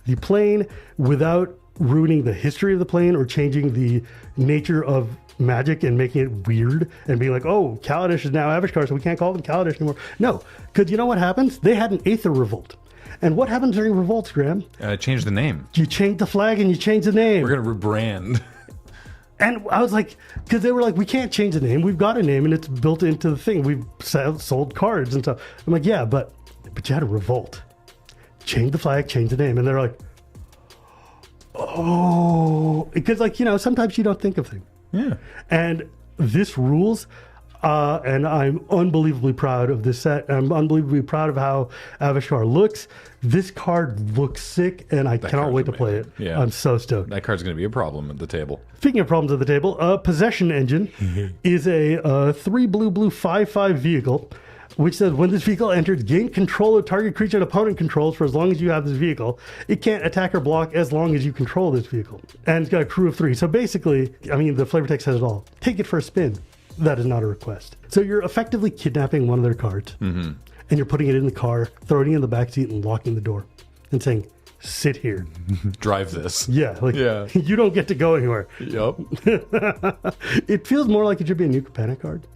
the plane without ruining the history of the plane or changing the nature of Magic and making it weird and being like, oh, Kaladesh is now Avishkar, so we can't call them Kaladesh anymore. No, because you know what happens? They had an Aether revolt. And what happens during revolts, Graham? Change the name. You change the flag and you change the name. We're going to rebrand. And I was like, because they were like, we can't change the name. We've got a name and it's built into the thing. We've sold cards and stuff. I'm like, yeah, but you had a revolt. Change the flag, change the name. And they're like, oh, because like, you know, sometimes you don't think of things. Yeah. And this rules. And I'm unbelievably proud of this set. I'm unbelievably proud of how Avishkar looks. This card looks sick, and I cannot wait to play it. Yeah. I'm so stoked. That card's going to be a problem at the table. Speaking of problems at the table, Possession Engine is a 3 blue 5/5 vehicle, which says when this vehicle enters, gain control of target creature and opponent controls for as long as you have this vehicle. It can't attack or block as long as you control this vehicle. And it's got a crew of 3. So basically, I mean, the flavor text says it all. Take it for a spin. That is not a request. So you're effectively kidnapping one of their cards, and you're putting it in the car, throwing it in the backseat, and locking the door, and saying, "Sit here, drive this." Yeah, like you don't get to go anywhere. Yup. It feels more like it should be a new Panic card.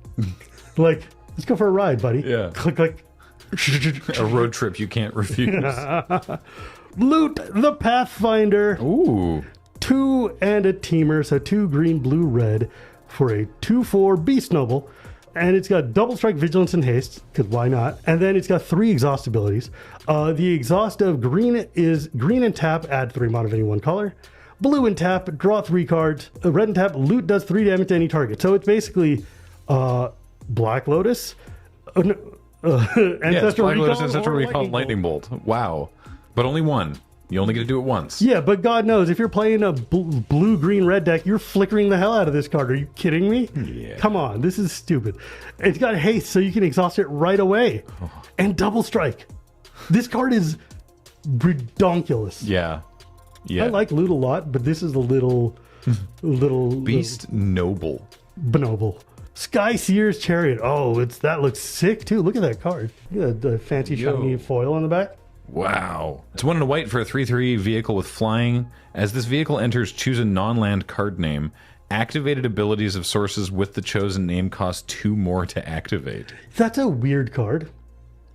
Like, let's go for a ride, buddy. Yeah. Click, click. A road trip you can't refuse. Loot the Pathfinder. Ooh. 2 and a teamer, so 2 green, blue, red. For a 2/4 Beast Noble, and it's got double strike, vigilance, and haste, because why not? And then it's got 3 exhaust abilities. The exhaust of green is green and tap, add 3 mana of any one color. Blue and tap, draw 3 cards. Red and tap, loot does 3 damage to any target. So it's basically Black Lotus, Ancestral Recall, Ancestral Recall, Lightning Bolt. Wow. But only one. You only get to do it once. Yeah, but God knows, if you're playing a blue, green, red deck, you're flickering the hell out of this card. Are you kidding me? Yeah. Come on, this is stupid. It's got haste, so you can exhaust it right away. And double strike. This card is redonkulous. Yeah. Yeah. I like loot a lot, but this is a little Beast Noble. Bonoble. Sky Seer's Chariot. Oh, that looks sick too. Look at that card. Look at the fancy shiny foil on the back. Wow. It's 1 and a white for a 3/3 vehicle with flying. As this vehicle enters, choose a non-land card name. Activated abilities of sources with the chosen name cost 2 more to activate. That's a weird card.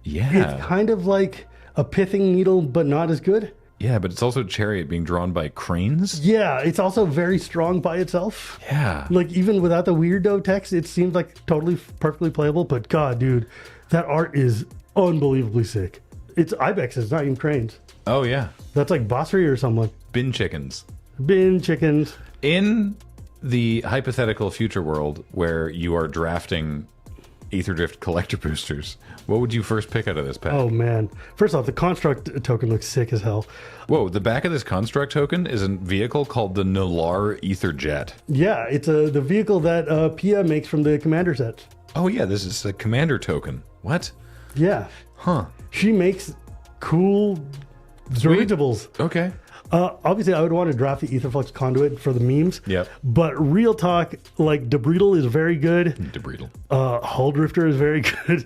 Yeah. It's kind of like a Pithing Needle, but not as good. Yeah, but it's also Chariot being drawn by cranes. Yeah, it's also very strong by itself. Yeah. Like, even without the weirdo text, it seems like totally perfectly playable. But God, dude, that art is unbelievably sick. It's Ibex, it's not even cranes. Oh, yeah. That's like Bossery or someone. Bin chickens. Bin chickens. In the hypothetical future world where you are drafting Aetherdrift collector boosters, what would you first pick out of this pack? Oh, man. First off, the Construct token looks sick as hell. Whoa, the back of this Construct token is a vehicle called the LRRMTG. Yeah, it's the vehicle that Pia makes from the Commander sets. Oh, yeah, this is a Commander token. What? Yeah. Huh. She makes cool dirigibles. Okay. Obviously, I would want to draft the Aetherflux Conduit for the memes. Yep. But real talk, like, Debreedle is very good. Debreedle. Hull Drifter is very good.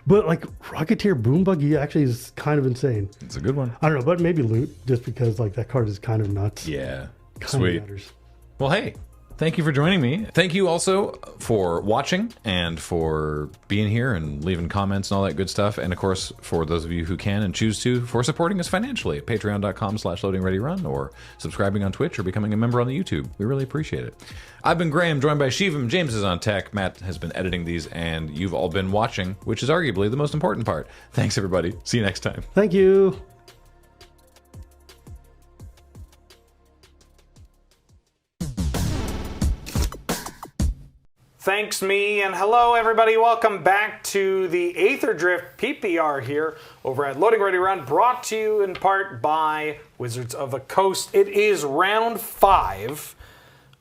But, like, Rocketeer Boombuggy actually is kind of insane. It's a good one. I don't know, but maybe Loot, just because, like, that card is kind of nuts. Yeah. Kind Sweet. of matters. Well, hey, thank you for joining me. Thank you also for watching and for being here and leaving comments and all that good stuff. And of course, for those of you who can and choose to, for supporting us financially at patreon.com/loadingreadyrun or subscribing on Twitch or becoming a member on the YouTube. We really appreciate it. I've been Graham, joined by Shivam. James is on tech. Matt has been editing these, and you've all been watching, which is arguably the most important part. Thanks, everybody. See you next time. Thank you. Thanks, me, and hello, everybody. Welcome back to the Aetherdrift PPR here over at Loading Ready Run, brought to you in part by Wizards of the Coast. It is round 5.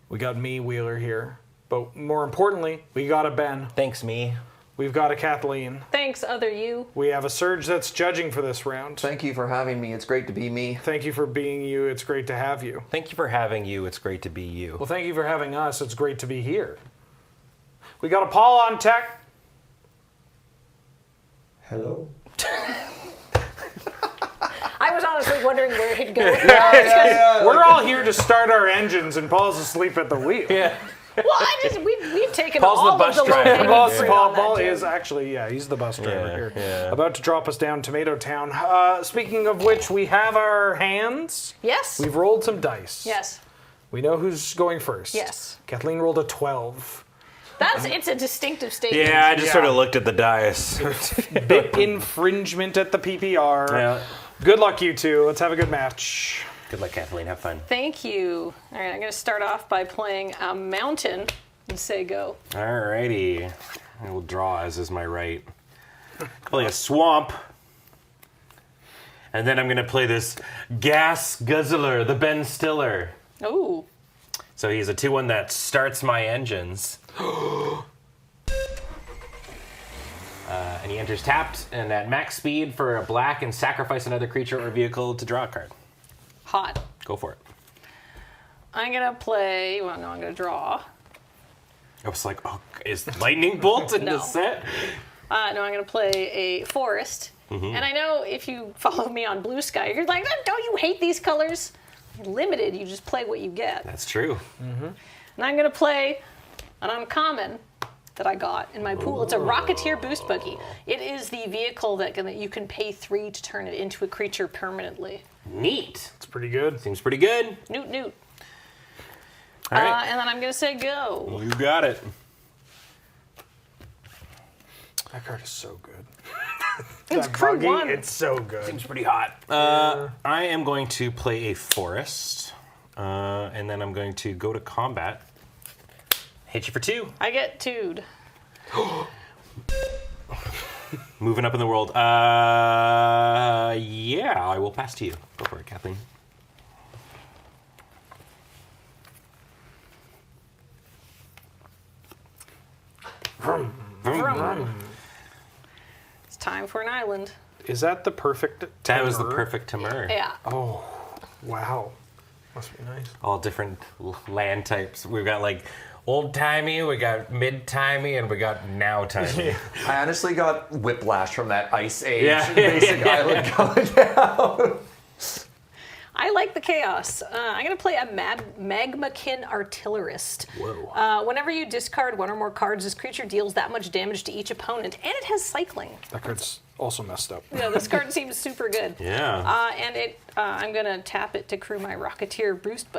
We got me, Wheeler, here. But more importantly, we got a Ben. Thanks, me. We've got a Kathleen. Thanks, other you. We have a Serge that's judging for this round. Thank you for having me. It's great to be me. Thank you for being you. It's great to have you. Thank you for having you. It's great to be you. Well, thank you for having us. It's great to be here. We got a Paul on tech. Hello. I was honestly wondering where he'd go. We're all here to start our engines, and Paul's asleep at the wheel. Yeah. Well, we've taken Paul's all the bus of the driver. low-hanging fruit on that, Paul Jim. is actually, he's the bus driver here. Yeah. About to drop us down Tomato Town. Speaking of which, we have our hands. Yes. We've rolled some dice. Yes. We know who's going first. Yes. Kathleen rolled a 12. It's a distinctive statement. Yeah, I just sort of looked at the dice. Bit infringement at the PPR. Yeah. Good luck, you two. Let's have a good match. Good luck, Kathleen. Have fun. Thank you. All right, I'm going to start off by playing a mountain and say go. Alrighty. I will draw, as is my right. Play a swamp. And then I'm going to play this gas guzzler, the Ben Stiller. Oh. So he's a 2/1 that starts my engines. And he enters tapped and at max speed for a black and sacrifice another creature or vehicle to draw a card. Hot. Go for it. I'm going to play, I'm going to draw. I was like, oh, is lightning bolt in No. the set? No, I'm going to play a forest. And I know if you follow me on Blue Sky, you're like, don't you hate these colors? You're limited, you just play what you get. That's true. And I'm going to play an uncommon that I got in my pool. It's a Rocketeer Boost Buggy. It is the vehicle that you can pay 3 to turn it into a creature permanently. Neat. It's pretty good. Seems pretty good. Newt, newt. All right. And then I'm going to say go. You got it. That card is so good. It's That crew buggy, 1. It's so good. Seems pretty hot. I am going to play a forest. And then I'm going to go to combat. Hit you for 2. I get 2'd. Moving up in the world. Yeah, I will pass to you. Go for it, Kathleen. Vroom. It's time for an island. Is that the perfect That was the Timur? perfect Timur. Yeah. Oh, wow. Must be nice. All different land types. We've got like old-timey, we got mid-timey, and we got now-timey. I honestly got whiplash from that Ice Age Yeah. basic island going down. I like the chaos. I'm going to play a Magmakin Artillerist. Whoa. Whenever you discard 1 or more cards, this creature deals that much damage to each opponent, and it has cycling. That card's also messed up. Yeah, this card seems super good. Yeah. And I'm going to tap it to crew my Rocketeer Boost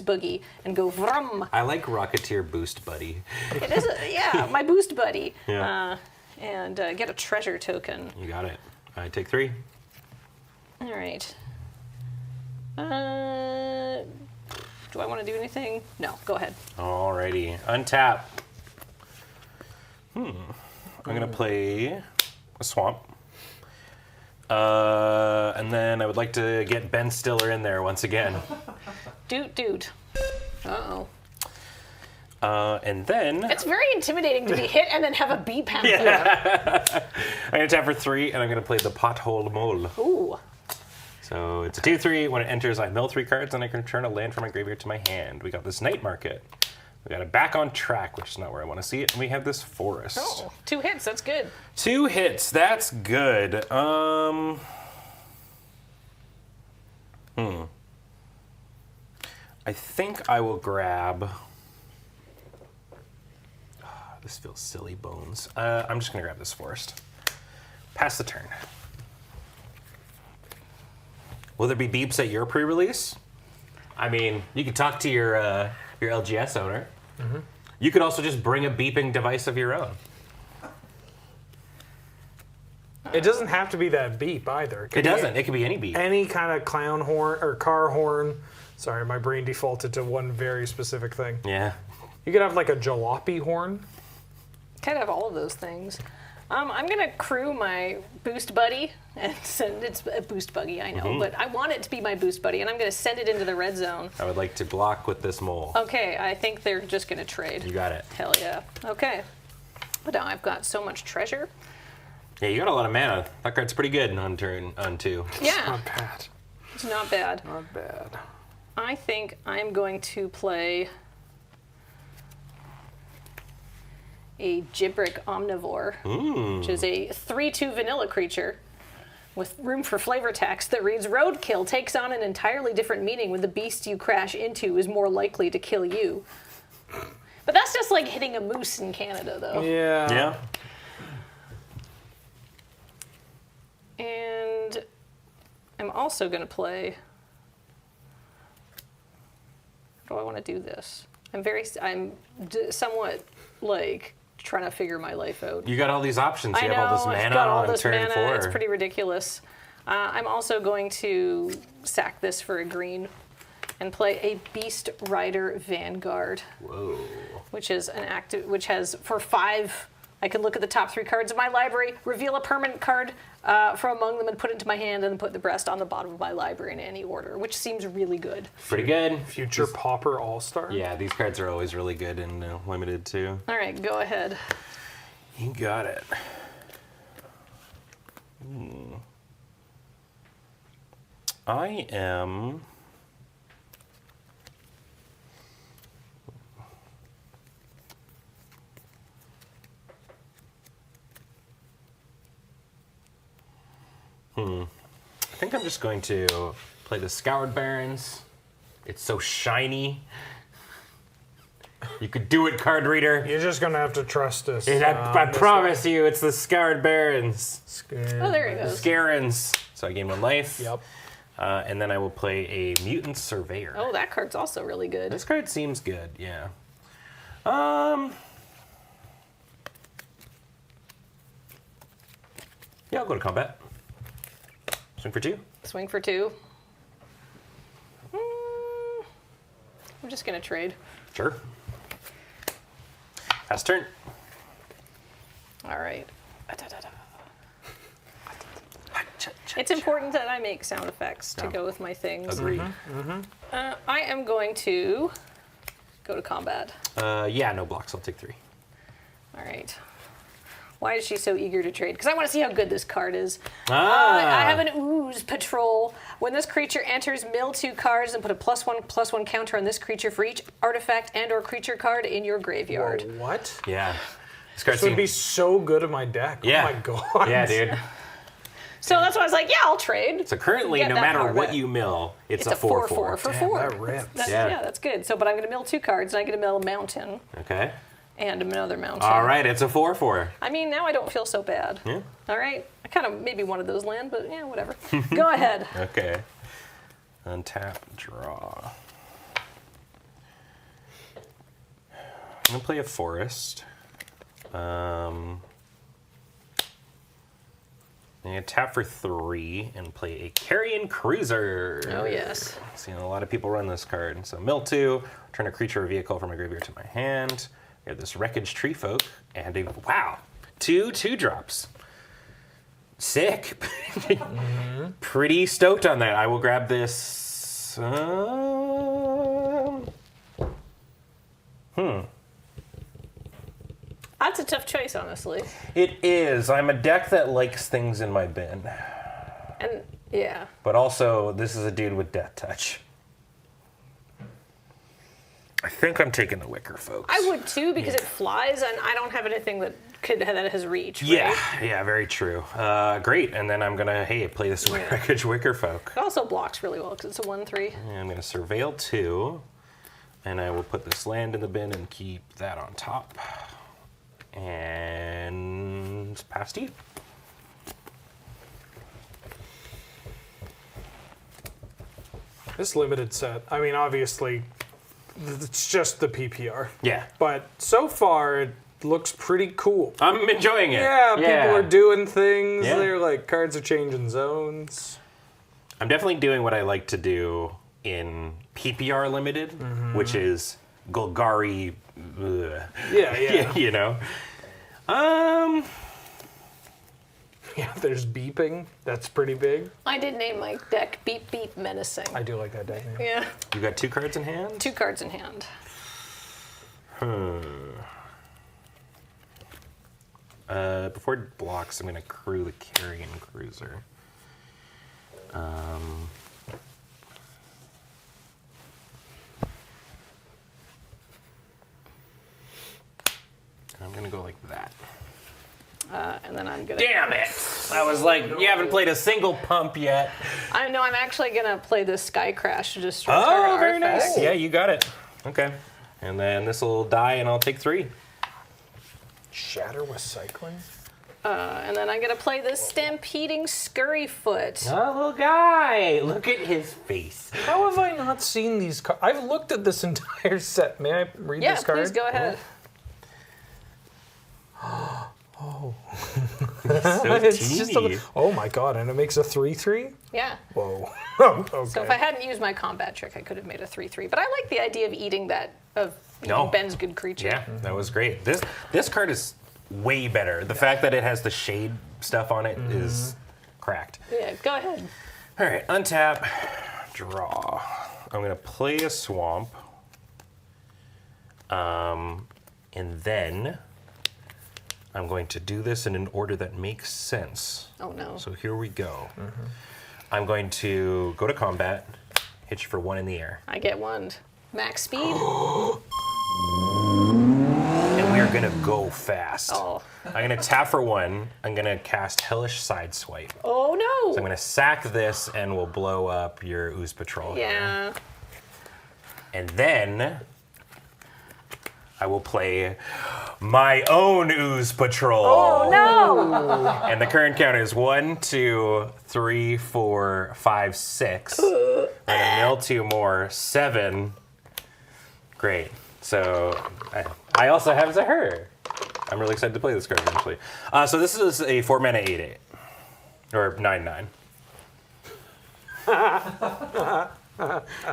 Buggy and go vrum. I like Rocketeer Boost Buddy. It is, my Boost Buddy. Yeah. And get a treasure token. You got it. I take 3. All right. Do I want to do anything? No, go ahead. Alrighty. Untap. I'm going to play a swamp. And then I would like to get Ben Stiller in there once again. Dude. Uh-oh. And then It's very intimidating to be hit and then have a beep happen. I'm going to tap for 3, and I'm going to play the Pothole Mole. Ooh. So it's a 2/3. When it enters, I mill 3 cards, and I can return a land from my graveyard to my hand. We got this Night Market. We got it Back on Track, which is not where I want to see it. And we have this Forest. Oh, 2 hits. That's good. 2 hits. That's good. I think I will grab. This feels silly bones. I'm just going to grab this Forest. Pass the turn. Will there be beeps at your pre-release? I mean, you could talk to your LGS owner. Mm-hmm. You could also just bring a beeping device of your own. It doesn't have to be that beep either. It doesn't. It could be any beep. Any kind of clown horn or car horn. Sorry, my brain defaulted to one very specific thing. Yeah. You could have like a jalopy horn. Kind of have all of those things. I'm gonna crew my boost buddy, and send it's a boost buggy, I know, but I want it to be my boost buddy, and I'm gonna send it into the red zone. I would like to block with this mole. Okay, I think they're just gonna trade. You got it. Hell yeah. Okay. But now I've got so much treasure. Yeah, you got a lot of mana. That card's pretty good on 2. Yeah. Not bad. It's not bad. Not bad. I think I'm going to play a Gibrick Omnivore, which is a 3/2 vanilla creature with room for flavor text that reads, Roadkill takes on an entirely different meaning when the beast you crash into is more likely to kill you. But that's just like hitting a moose in Canada, though. Yeah. Yeah. And I'm also going to play... How do I want to do this? I'm somewhat, like... trying to figure my life out. You got all these options. You I know, have all this I've mana got all on this turn mana. 4. It's pretty ridiculous. I'm also going to sack this for a green and play a Beast Rider Vanguard. Whoa. Which is an active, which has for 5. I can look at the top 3 cards of my library, reveal a permanent card from among them, and put it into my hand, and then put the rest on the bottom of my library in any order, which seems really good. Pretty good. Future Pauper All-Star? Yeah, these cards are always really good and limited too. All right, go ahead. You got it. I am... I think I'm just going to play the Scoured Barrens. It's so shiny. You could do it, card reader. You're just gonna have to trust us. I promise you, it's the Scoured Barrens. Oh, there he goes. Scarens. So I gain 1 life. Yep. And then I will play a Mutant Surveyor. Oh, that card's also really good. This card seems good, yeah. Yeah, I'll go to combat. Swing for 2. Swing for 2. I'm just gonna trade. Sure. Pass turn. All right. It's important that I make sound effects to go with my things. Agreed. I am going to go to combat. Yeah, no blocks. I'll take 3. All right. Why is she so eager to trade? Because I want to see how good this card is. Ah. I have an Ooze Patrol. When this creature enters, mill 2 cards and put a +1/+1 counter on this creature for each artifact and/or creature card in your graveyard. Whoa, what? Yeah. This card This would be so good in my deck. Yeah. Oh my god. Yeah, dude. So that's why I was like, yeah, I'll trade. So currently, Get no that matter card. what you mill, it's a 4/4 4/4. for Damn, 4. that rips. Yeah. That's good. So, but I'm going to mill 2 cards, and I get to mill a mountain Okay. and another mountain. All right, it's a 4/4. I mean, now I don't feel so bad. Yeah. All right. I kind of maybe wanted those land, but yeah, whatever. Go ahead. Okay. Untap, draw. I'm gonna play a forest. I'm gonna tap for 3 and play a Carrion Cruiser. Oh, yes. Seen a lot of people run this card. So mill 2, turn a creature or vehicle from my graveyard to my hand. We have this Wreckage Tree Folk and a wow, 2 2-drops. Sick. Pretty stoked on that. I will grab this. That's a tough choice, honestly. It is. I'm a deck that likes things in my bin. And yeah. But also, this is a dude with Death Touch. I think I'm taking the Wicker, folks. I would too, because it flies, and I don't have anything that has reach. Right? Yeah, very true. Great, and then I'm gonna play this Wreckage Wicker Folk. It also blocks really well because it's a 1/3. And I'm gonna Surveil 2, and I will put this land in the bin and keep that on top. And pass to you. This limited set, I mean, obviously, it's just the PPR. Yeah. But so far, it looks pretty cool. I'm enjoying it. Yeah, people are doing things. Yeah. They're like, cards are changing zones. I'm definitely doing what I like to do in PPR Limited, which is Golgari. Yeah. You know. Yeah, there's beeping. That's pretty big. I did name my deck Beep Beep Menacing. I do like that deck name. Yeah. You got 2 cards in hand? 2 cards in hand. Before it blocks, I'm going to crew the Carrion Cruiser. I'm going to go like that. And then I'm gonna. Damn it! I was like, you haven't played a single pump yet. I know. I'm actually gonna play the Sky Crash to destroy Oh, target very artifact. nice. Yeah, you got it. Okay. And then this will die, and I'll take 3. Shatter with cycling? And then I'm gonna play the Stampeding Scurryfoot. Oh, little guy! Look at his face. How have I not seen these cards? I've looked at this entire set. May I read Yeah, this card? please go ahead. Oh. So It's just teeny. oh my god, and it makes a 3/3? Yeah. Whoa. Okay. So if I hadn't used my combat trick, I could have made a 3/3. But I like the idea of eating that Ben's good creature. Yeah, that was great. This card is way better. The fact that it has the shade stuff on it is cracked. Yeah, go ahead. All right, untap, draw. I'm gonna play a swamp, and then I'm going to do this in an order that makes sense. Oh no. So here we go. I'm going to go to combat, hit you for 1 in the air, I get 1. Max speed. and we are gonna go fast. Oh. I'm gonna tap for 1. I'm gonna cast Hellish Sideswipe. Oh no. So I'm gonna sack this, and we'll blow up your Ooze Patrol. Yeah. And then I will play my own Ooze Patrol. Oh no. And the current count is 1, 2, 3, 4, 5, 6. We're gonna mill 2 more, 7. Great. So I also have Zahir. I'm really excited to play this card eventually. So this is a 4-mana 8/8. Or 9/9.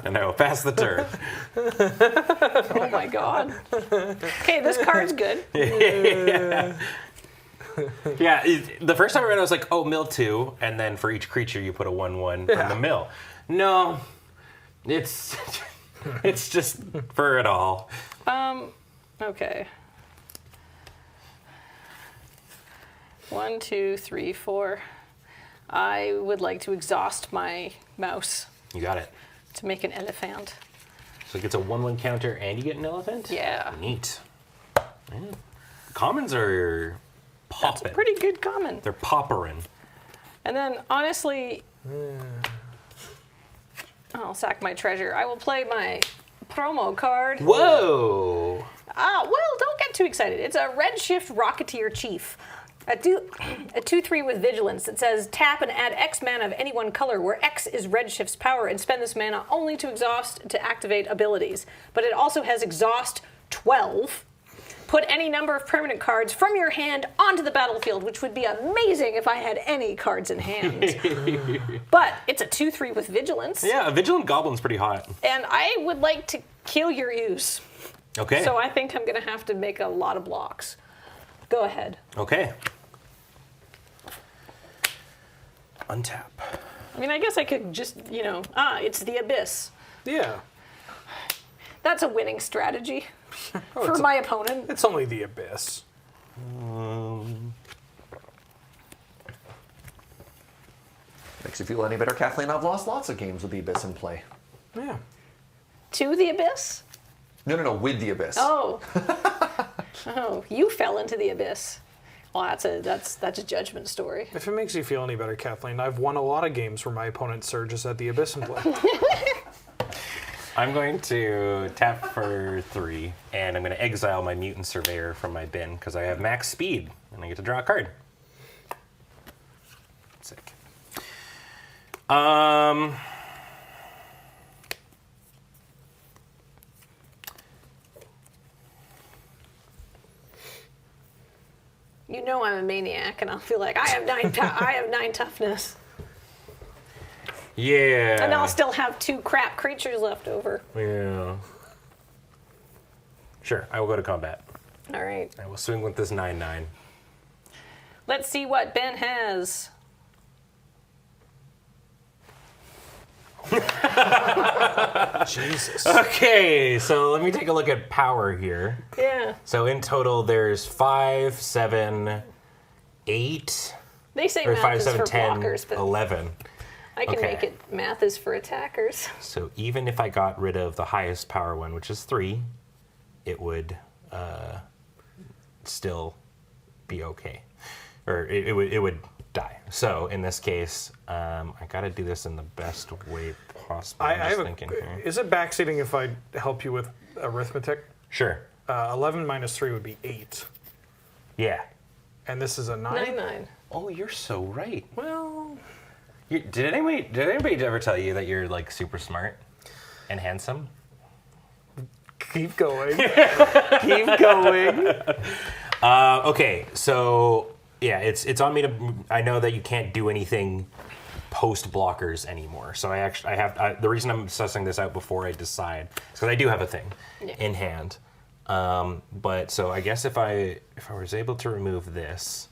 And I will pass the turn. Oh my god. Okay, this card's good. Yeah, the first time I read it, I was like, oh, mill 2, and then for each creature you put a 1/1 from the mill. No, it's it's just for it all. Okay. 1, 2, 3, 4. I would like to exhaust my mouse You got it. to make an elephant. So it gets a 1/1 counter and you get an elephant? Yeah. Neat. Yeah. Commons are That's a popping. pretty good comment. They're popperin'. And then, honestly, I'll sack my treasure. I will play my promo card. Whoa! Well, don't get too excited. It's a Redshift Rocketeer Chief. A 2/3 with Vigilance that says tap and add X mana of any one color, where X is Redshift's power, and spend this mana only to exhaust to activate abilities. But it also has Exhaust 12. Put any number of permanent cards from your hand onto the battlefield, which would be amazing if I had any cards in hand. But it's a 2/3 with Vigilance. Yeah, a Vigilant Goblin's pretty hot. And I would like to kill your use. Okay. So I think I'm going to have to make a lot of blocks. Go ahead. Okay. Untap. I mean, I guess I could just, it's the Abyss. Yeah. That's a winning strategy for my opponent. It's only the Abyss. Makes you feel any better, Kathleen? I've lost lots of games with the Abyss in play. Yeah. To the Abyss? No, with the Abyss. Oh. Oh, you fell into the Abyss. Well, that's a judgment story. If it makes you feel any better, Kathleen, I've won a lot of games where my opponent surges at the Abyss in play. I'm going to tap for 3, and I'm going to exile my Mutant Surveyor from my bin because I have max speed, and I get to draw a card. Sick. You know I'm a maniac, and I'll feel like I have 9 toughness. Yeah. And I'll still have 2 crap creatures left over. Yeah. Sure, I will go to combat. All right. I will swing with this 9/9. Let's see what Ben has. Jesus. Okay, so let me take a look at power here. Yeah. So in total, there's 5, 7, 8, They say or math 5, is 7, for 10, blockers, but 11. I can Okay. make it math is for attackers. So even if I got rid of the highest power one, which is 3, it would still be okay, or it would die. So in this case, I got to do this in the best way possible. I'm just thinking here. Is it backseating if I help you with arithmetic? Sure. 11 minus 3 would be 8. Yeah. And this is a 9? 9/9. Oh, you're so right. Well, Did anybody ever tell you that you're like super smart and handsome? keep going. Keep going. Okay, so yeah, it's on me to. I know that you can't do anything post blockers anymore. So I have the reason I'm sussing this out before I decide is because I do have a thing in hand. But so I guess if I was able to remove this.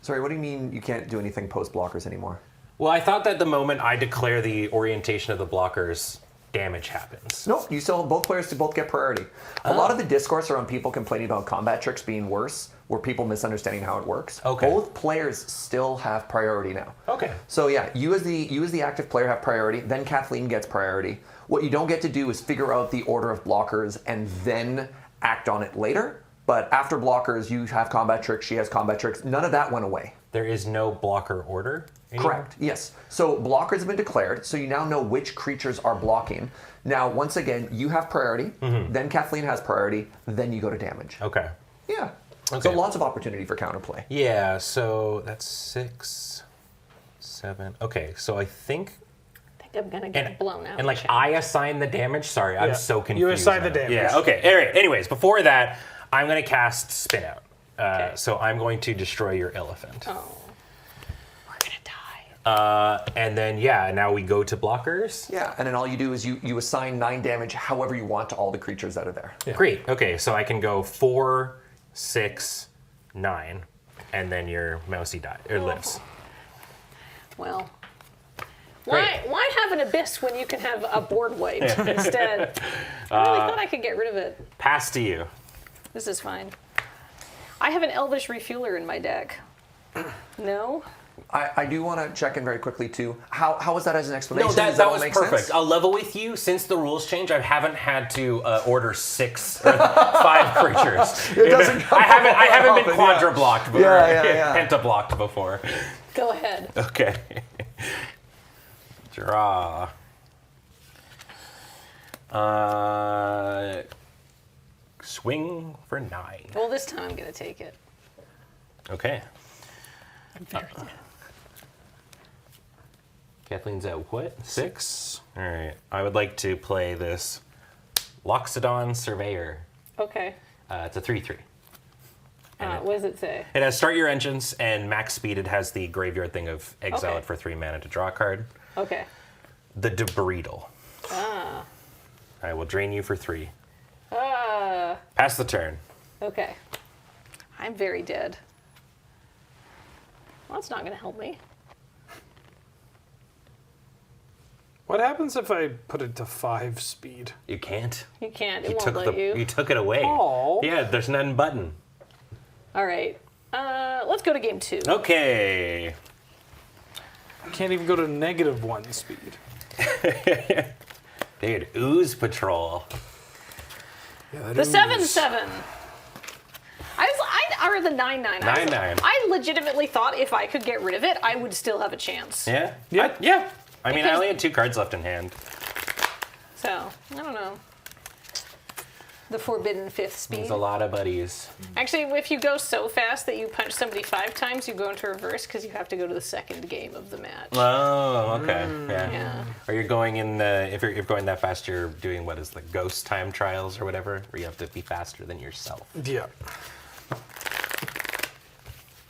Sorry, what do you mean you can't do anything post blockers anymore? Well, I thought that the moment I declare the orientation of the blockers, damage happens. Nope, you still both players to both get priority. A lot of the discourse around people complaining about combat tricks being worse were people misunderstanding how it works. Okay. Both players still have priority now. Okay. So yeah, you as the active player have priority, then Kathleen gets priority. What you don't get to do is figure out the order of blockers and then act on it later. But after blockers, you have combat tricks, she has combat tricks. None of that went away. There is no blocker order anymore? Correct, yes. So blockers have been declared, so you now know which creatures are blocking. Now, once again, you have priority, then Kathleen has priority, then you go to damage. Okay. Yeah. Okay. So lots of opportunity for counterplay. Yeah, so that's 6, 7. Okay, so I think. I'm gonna get blown out. And like I assign the damage? Sorry, I'm so confused. You assign the now. damage. Yeah, okay. All right, anyways, before that, I'm going to cast Spin Out. So I'm going to destroy your elephant. Oh. We're gonna die. And then, yeah, now we go to blockers. Yeah, and then all you do is you assign 9 damage however you want to all the creatures that are there. Yeah. Great. Okay, so I can go 4, 6, 9, and then your mousey lives. Well, why have an abyss when you can have a board wipe instead? I really thought I could get rid of it. Pass to you. This is fine. I have an Elvish Refueler in my deck. No? I do want to check in very quickly too. How was that as an explanation? No, Does that all was make perfect. sense? I'll level with you. Since the rules change, I haven't had to order 6 or 5 creatures. It doesn't come I haven't often, been quadra blocked before. Penta blocked before. Go ahead. Okay. Draw. Swing for 9. Well, this time I'm gonna take it. Okay. I'm very dead. Kathleen's at what? 6? All right. I would like to play this Loxodon Surveyor. Okay. It's a 3/3. What does it say? It has start your engines and max speed. It has the graveyard thing of exile Okay. it for 3 mana to draw a card. Okay. The Debreedle. Ah. I will drain you for 3. Ah. Pass the turn. Okay. I'm very dead. Well, that's not going to help me. What happens if I put it to 5 speed? You can't. You can't. It You won't took let you. You took it away. Oh. Yeah, there's none button. All right. Let's go to game 2. Okay. I can't even go to -1 speed. Dude, Ooze Patrol. Yeah, The 7/7. Or the 9/9. 9/9. I legitimately thought if I could get rid of it, I would still have a chance. Yeah? Yeah. Yeah. I mean, I Because- only had 2 cards left in hand. So, I don't know. The forbidden 5th speed. There's a lot of buddies. Actually, if you go so fast that you punch somebody 5 times, you go into reverse because you have to go to the second game of the match. Oh, okay. Yeah. Yeah. Or you're going in the, if you're going that fast, you're doing what is the ghost time trials or whatever, where you have to be faster than yourself. Yeah.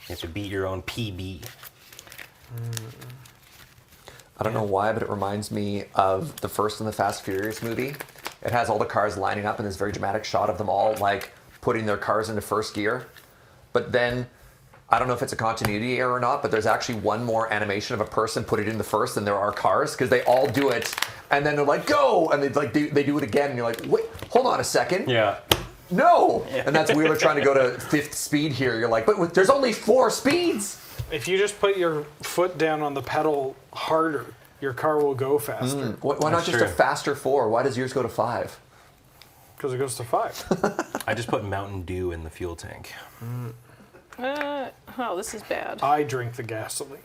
You have to beat your own PB. I don't know why, but it reminds me of the first in the Fast Furious movie. it has all the cars lining up in this very dramatic shot of them all like putting their cars into first gear. But then, I don't know if it's a continuity error or not, but there's actually one more animation of a person put it in the first than there are cars, because they all do it, and then they're like, go! And they do it again, and you're like, wait, hold on a second. Yeah. No! And that's Wheeler trying to go to 5th speed here. You're like, but there's only 4 speeds! If you just put your foot down on the pedal harder, your car will go faster. Why not just a faster 4? Why does yours go to 5? Because it goes to 5. I just put Mountain Dew in the fuel tank. Oh, this is bad. I drink the gasoline.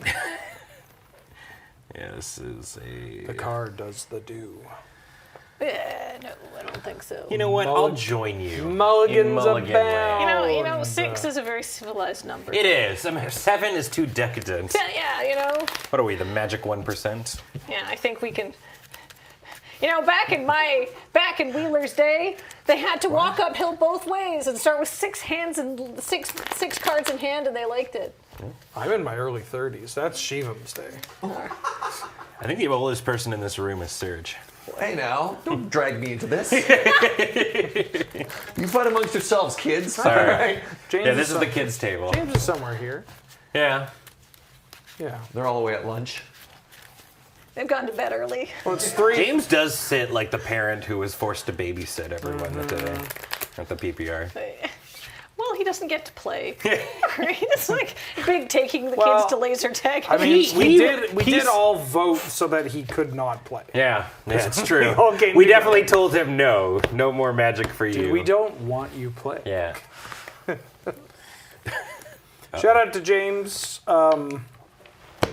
Yeah, this is a... The car does the dew. No, I don't think so. You know what? I'll join you. Mulligan's Mulligan abound. Way. You know, 6 is a very civilized number. It is. I mean, 7 is too decadent. Yeah, you know. What are we, the magic 1%? Yeah, I think we can. You know, back in Wheeler's day, they had to walk uphill both ways and start with 6 hands and six cards in hand, and they liked it. I'm in my early 30s. That's Shivam's day. I think the oldest person in this room is Serge. Hey now, don't drag me into this. You fight amongst yourselves, kids. Sorry. Right. Yeah, this is the kids' table. James is somewhere here. Yeah. Yeah. They're all the way at lunch. They've gone to bed early. Well, it's 3. James does sit like the parent who was forced to babysit everyone at the PPR. Well, he doesn't get to play. Right? It's like big taking the kids to laser tag. I mean, we did all vote so that he could not play. Yeah, it's true. Okay, we definitely told him no more magic for you. Dude, we don't want you play. Yeah. Shout out to James.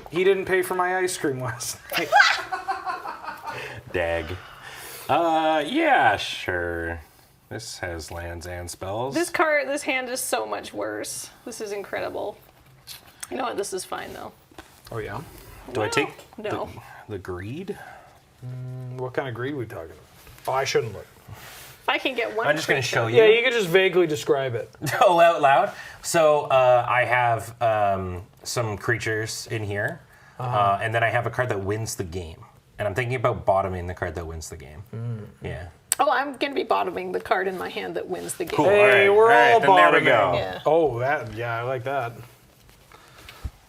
He didn't pay for my ice cream last night. Dag. Yeah, sure. This has lands and spells. This hand is so much worse. This is incredible. You know what? This is fine though. Oh yeah. Do I take No. the greed? What kind of greed are we talking about? Oh, I shouldn't look. If I can get one. I'm just going to show you. Yeah, you can just vaguely describe it. Oh, out loud. So I have some creatures in here, and then I have a card that wins the game. And I'm thinking about bottoming the card that wins the game. Yeah. Oh, I'm going to be bottoming the card in my hand that wins the game. Cool. Hey, we're all then bottoming. there we go. Yeah. Oh, I like that.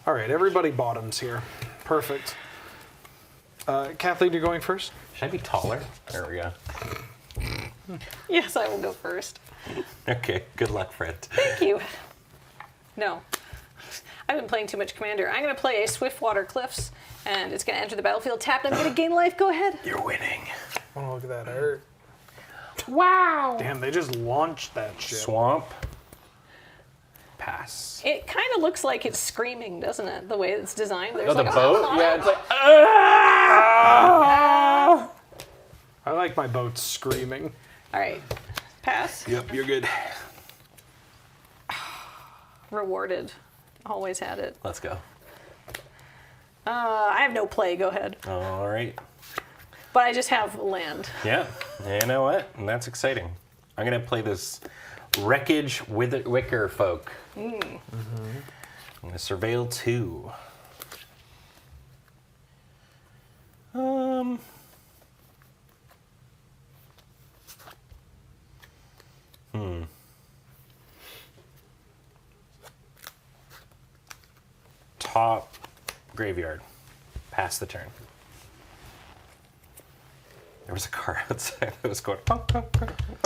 All right, everybody bottoms here. Perfect. Kathleen, you're going first? Should I be taller? There we go. Yes, I will go first. Okay, good luck, Fred. Thank you. No. I've been playing too much Commander. I'm going to play a Swiftwater Cliffs, and it's going to enter the battlefield tapped. I'm going to gain life. Go ahead. You're winning. Oh, look at that art. Wow. Damn, they just launched that shit. Swamp. Pass. It kind of looks like it's screaming, doesn't it? The way it's designed. There's Oh, the like boat? Yeah, it's like... I like my boat screaming. All right. Pass. Yep, you're good. Rewarded. Always had it. Let's go. I have no play. Go ahead. All right. But I just have land. Yeah, you know what? And that's exciting. I'm going to play this Wreckage Wicker Folk. I'm going to surveil 2. Top graveyard. Pass the turn. There was a car outside that was going.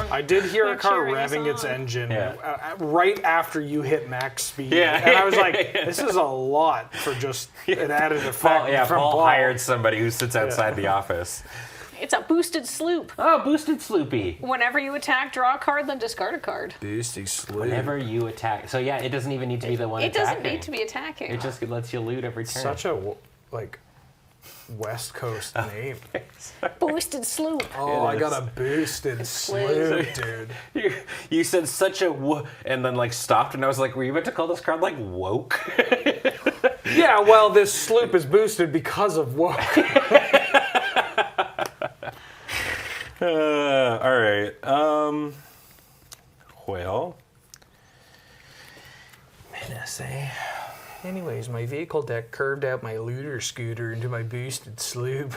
I did hear a car cheering us revving its on. engine Yeah. right after you hit max speed. Yeah. And I was like, this is a lot for just an added effect from Paul Paul. hired somebody who sits outside the office. It's a boosted sloop. Oh, boosted Sloopy. Whenever you attack, draw a card, then discard a card. Boosty sloop. Whenever you attack. So yeah, it doesn't even need to be the one It attacking. doesn't need to be attacking. It just lets you loot every turn. Such a, like, West Coast name. Boosted sloop. Oh, I got a boosted sloop, dude. You said such a and then like stopped, and I was like, were you about to call this card like woke? Yeah, well, this sloop is boosted because of woke. All right. Well. Menace, eh? Anyways, my vehicle deck curved out my looter scooter into my boosted sloop.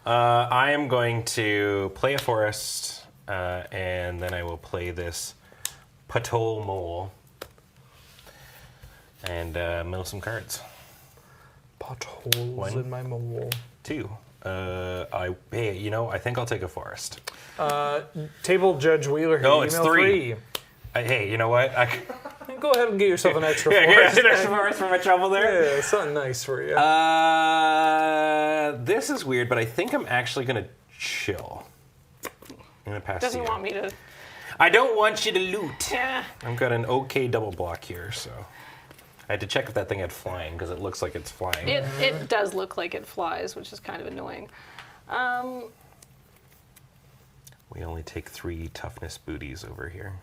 I am going to play a forest, and then I will play this Patol Mole and mill some cards. Potholes in my mole. 2. Hey, you know, I think I'll take a forest. Table Judge Wheeler here. No, it's email 3. Hey, you know what? Go ahead and get yourself an extra Yeah, forest. an extra forest for my trouble there. Yeah, something nice for you. This is weird, but I think I'm actually gonna chill. I'm gonna pass. Doesn't to you. want me to. I don't want you to loot. Yeah. I've got an okay double block here, so I had to check if that thing had flying because it looks like it's flying. It does look like it flies, which is kind of annoying. We only take 3 toughness booties over here.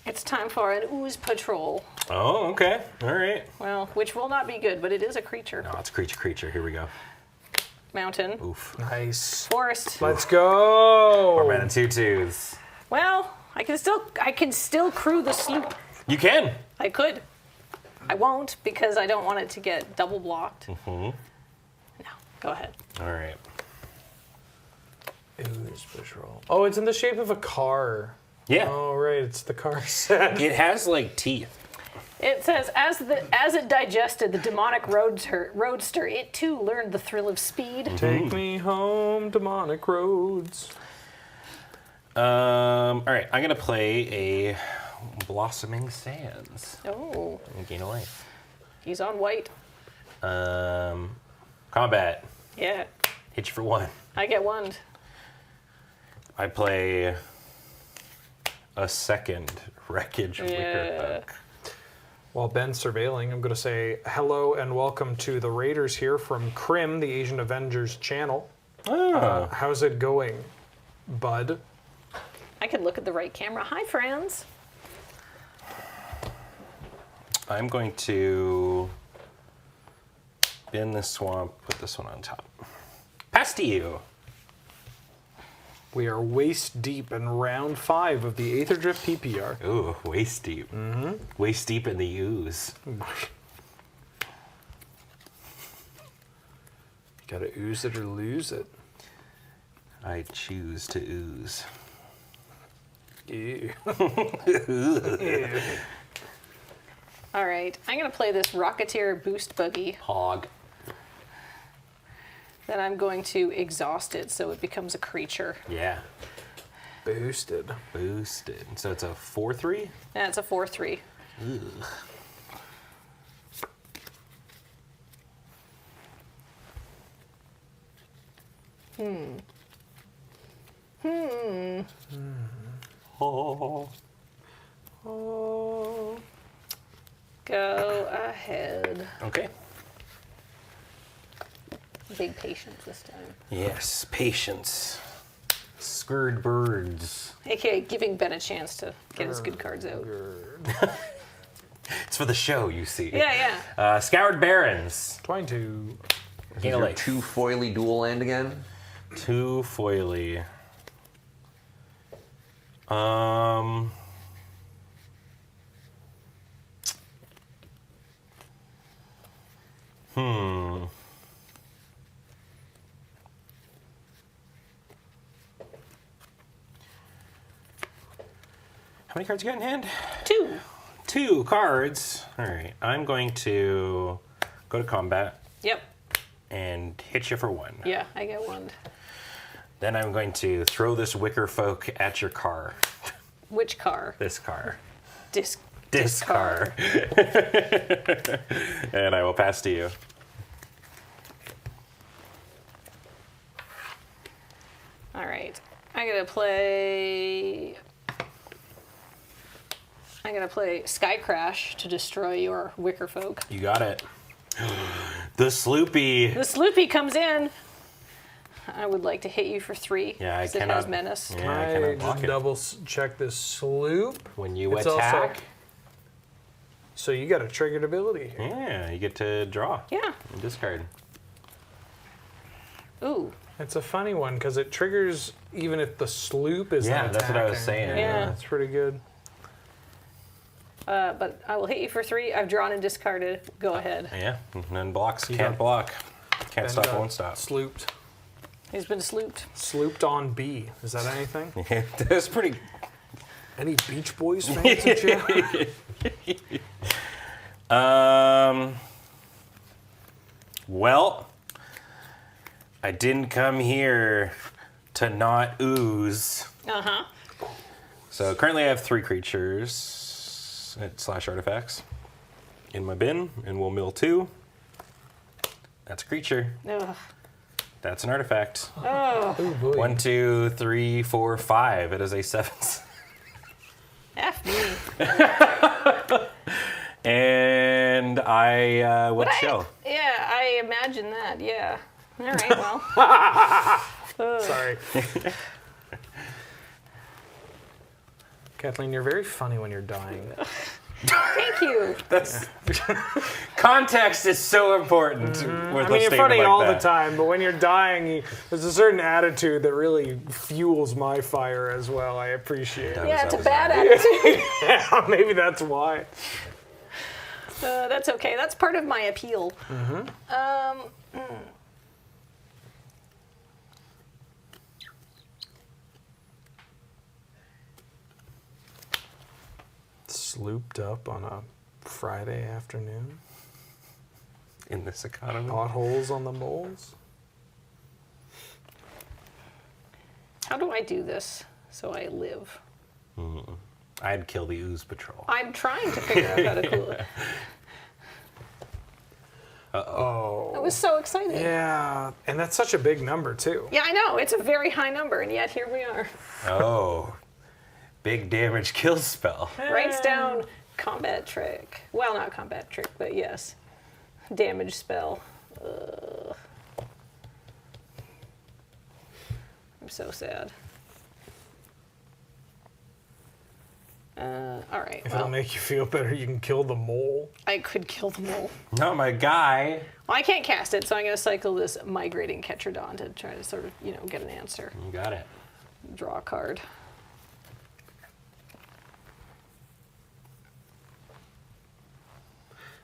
It's time for an ooze patrol. Oh, okay. All right. Well, which will not be good, but it is a creature. No, it's creature. Here we go. Mountain. Oof. Nice. Forest. Let's go. 4 mana and 2/2s. Well, I can still crew the sloop. You can. I could. I won't because I don't want it to get double blocked. Mm-hmm. No, go ahead. All right. Ooze patrol. Oh, it's in the shape of a car. Yeah. Oh, right. It's the car set. It has like teeth. It says, as it digested the demonic roadster, it too learned the thrill of speed. Take me home, demonic roads. All right, I'm gonna play a Blossoming Sands. Oh. And gain a life. He's on white. Combat. Yeah. Hit you for 1. I get 1. I play a second Wreckage Wickerhook. While Ben's surveilling, I'm going to say hello and welcome to the Raiders here from Crim, the Asian Avengers channel. Oh. How's it going, bud? I can look at the right camera. Hi, friends. I'm going to bin this swamp, put this one on top. Pass to you. We are waist deep in round 5 of the Aetherdrift PPR. Ooh, waist deep. Mm-hmm. Waist deep in the ooze. Gotta ooze it or lose it. I choose to ooze. Ew. All right, I'm going to play this Rocketeer Boost Buggy. Hog. Then I'm going to exhaust it so it becomes a creature. Yeah. Boosted. Boosted. So it's a 4/3? Yeah, it's a 4/3. Ugh. Oh. Oh. Go ahead. Okay. Big patience this time. Yes, patience. Scurred birds. AKA giving Ben a chance to get his good cards out. It's for the show, you see. Yeah, yeah. Scoured Barrens. 22. Gain a Your life. 2 foily dual land again? 2 foily. How many cards you got in hand? 2. 2 cards. All right. I'm going to go to combat Yep. and hit you for 1. Yeah, I get 1. Then I'm going to throw this wicker folk at your car. Which car? This car. Disc car. And I will pass to you. All right. I'm going to play Sky Crash to destroy your wicker folk. You got it. The Sloopy. The Sloopy comes in. I would like to hit you for 3. Yeah, I 'cause it cannot. has menace. Yeah, I Can I cannot block just it. double check this sloop? When you It's attack, also- So you got a triggered ability here. yeah, you get to draw. Yeah. And discard. Ooh. It's a funny one because it triggers even if the sloop is Yeah, that's what I was attacking. saying. Yeah. That's pretty good. But I will hit you for 3. I've drawn and discarded. Go ahead. Yeah, none blocks. Can't block. Can't stop, won't stop. Slooped. He's been slooped. Slooped on B. Is that anything? Yeah, that's pretty. Any Beach Boys fans in chat? Well, I didn't come here to not ooze. Uh-huh. So currently I have 3 creatures / artifacts in my bin, and we'll mill 2. That's a creature. Ugh. That's an artifact. Oh. 1, 2, 3, 4, 5. It is a 7. F me. And I shell. Yeah, I imagine that. Yeah. All right, well. Sorry. Kathleen, you're very funny when you're dying. Thank you. That's context is so important. With I mean, you're funny all the time, but when you're dying, there's a certain attitude that really fuels my fire as well. I appreciate it. Yeah, it's a bad attitude. Yeah, maybe that's why. That's okay. That's part of my appeal. Slooped up on a Friday afternoon. In this economy. Potholes on the moles. How do I do this so I live? I'd kill the ooze patrol. I'm trying to figure out how to cool it. Uh-oh. I was so excited. Yeah, and that's such a big number, too. Yeah, I know. It's a very high number, and yet here we are. Oh. Big damage kill spell. Writes down combat trick. Well, not combat trick, but yes. Damage spell. I'm so sad. All right. If it'll make you feel better, you can kill the mole. I could kill the mole. Not my guy. Well, I can't cast it, so I'm going to cycle this migrating Ketradon to try to sort of, get an answer. You got it. Draw a card.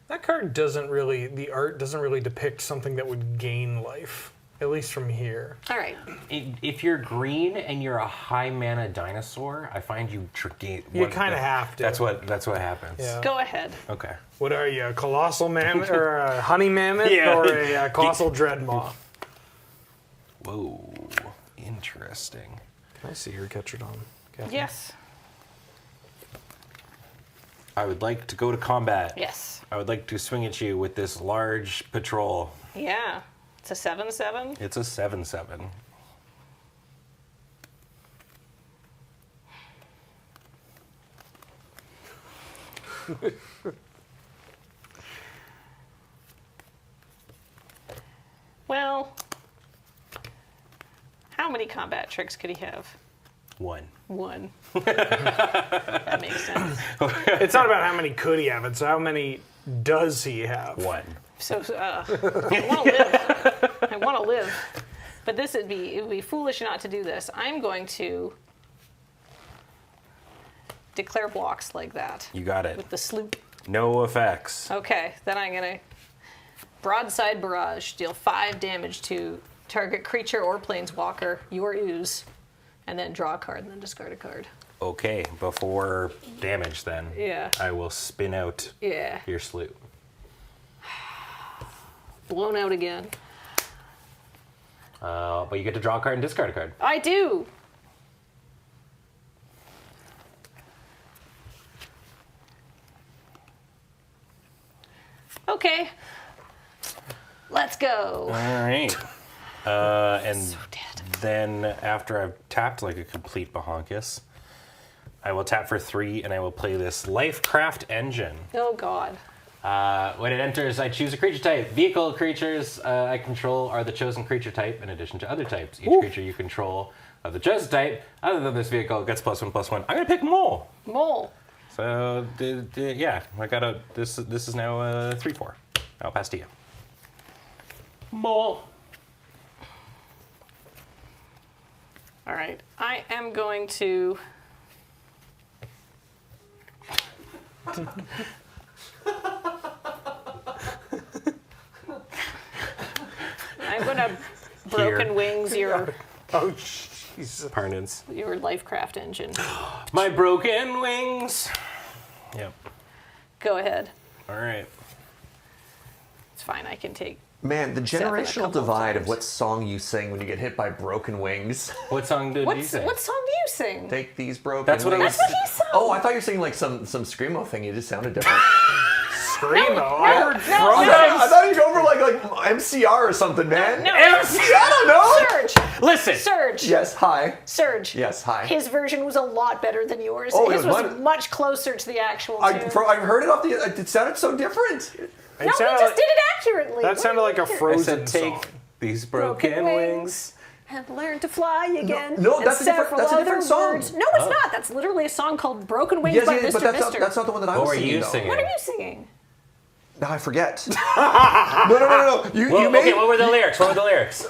That card doesn't really, the art doesn't really depict something that would gain life, at least from here. All right. If you're green and you're a high mana dinosaur, I find you tricky. You kind of have to. That's what happens. Yeah. Go ahead. Okay. What are you, a colossal mammoth or a honey mammoth Yeah. or a colossal dreadmaw? Whoa. Interesting. Can I see your Ketradon, Kathleen? Yes. I would like to go to combat. Yes. I would like to swing at you with this large patrol. Yeah. It's a 7/7. It's a 7/7. Well, how many combat tricks could he have? 1. 1. That makes sense. It's not about how many could he have, it's how many does he have. 1. So, I want to live. I want to live. But it would be foolish not to do this. I'm going to declare blocks like that. You got it. With the sloop. No effects. Okay, then I'm going to broadside barrage, deal 5 damage to target creature or planeswalker, your ooze, and then draw a card and then discard a card. Okay, before damage then. Yeah. I will spin out your sloop. Blown out again. But you get to draw a card and discard a card. I do. Okay. Let's go. All right. And then after I've tapped like a complete bahonkus, I will tap for 3 and I will play this Lifecraft Engine. Oh, God. When it enters, I choose a creature type. Vehicle creatures I control are the chosen creature type in addition to other types. Each creature you control of the chosen type, other than this vehicle, gets +1/+1. I'm going to pick Mole. Mole. So, yeah, I got a. This is now a 3/4. I'll pass to you. Mole. All right. I am going to I'm gonna broken wings your Oh, jeez. Parnance. your Lifecraft engine. My broken wings. Yep. Go ahead. All right. It's fine. I can take. Man, the Except for a generational couple of divide of times. what song you sing when you get hit by broken wings. What song did you sing? What song do you sing? Take these broken That's what I wings. was- That's what he sung. Oh, I thought you were singing like some screamo thing. You just sounded different. Screamo. I heard I Thrones. thought you'd go for like MCR or something, man. No, I don't know. Serge. Listen. Serge. Yes, hi. Serge. Yes, hi. His version was a lot better than yours. Oh, it His was was mine. much closer to the actual I tune. heard it off the. It sounded so different. No, he just did it accurately. That sounded like a I Frozen said, take song. these broken wings. And learn to fly again. No, and that's a different- several that's a other different song. words. No, it's not. That's literally a song called Broken Wings Yes, by yes, Mr. but Mister. that's not the one that I was What were singing. you though. singing? What are you singing? Now I forget. No. You made. Okay, what were the lyrics? What were the lyrics?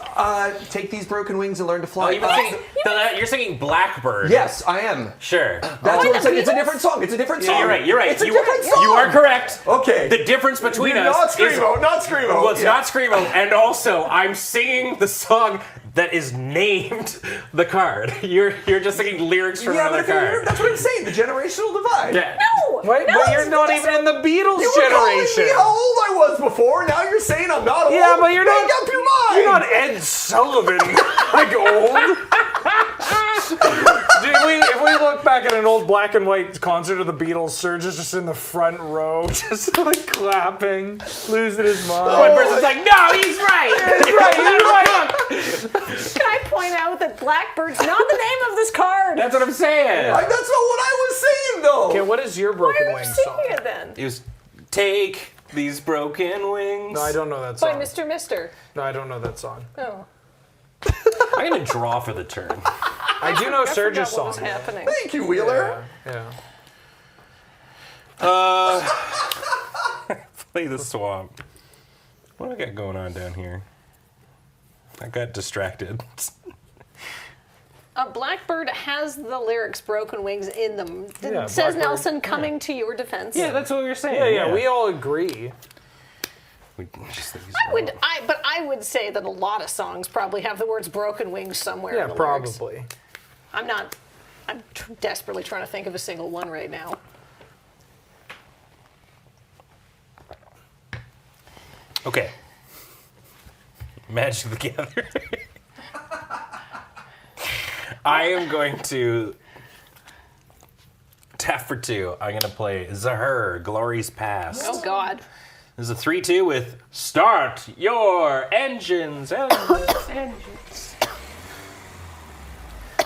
Take these broken wings and learn to Oh, fly. you're singing Blackbird. Yes, I am. Sure. That's what I'm saying. It's a different song. It's a different song. You're right. You're right. It's a different song. You are correct. Okay. The difference between Not us is Screamo. Not Screamo. well, it's Yeah. not Screamo, and also I'm singing the song that is named the card. You're just singing lyrics from Yeah, another but card. that's what I'm saying. The generational divide. Yeah. No! Wait, no, but you're not even in the Beatles You were calling generation. me how old I was before. Now you're saying I'm not old. Yeah, but you're not. Make up your mind. You're not Ed Sullivan. Like old. Dude, if we look back at an old black and white concert of the Beatles, Serge is just in the front row, just like clapping, losing his mind. One person's like, no, he's right. He's right. He's right. Can I point out that Blackbird's not the name of this card? That's what I'm saying. That's not what I was saying, though. Okay, what is your Why Broken are you Wings singing song? it then? It was take these broken wings. No, I don't know that By song. Mr. Mister. No, I don't know that song. Oh. I'm gonna draw for the turn. I do know I Serge's forgot what was song. happening. Thank you, Wheeler. Yeah. Play the swamp. What do I got going on down here? I got distracted. Blackbird has the lyrics "Broken Wings" in them. Yeah, Says Blackbird, Nelson, coming to your defense. Yeah, that's what we were saying. Yeah, we all agree. I would say that a lot of songs probably have the words "Broken Wings" somewhere. Yeah, in the lyrics. probably. I'm desperately trying to think of a single one right now. Okay. Magic the Gathering. I am going to tap for 2. I'm going to play Zahur, Glory's Past. Oh God. This is a 3-2 with Start Your Engines. Engines.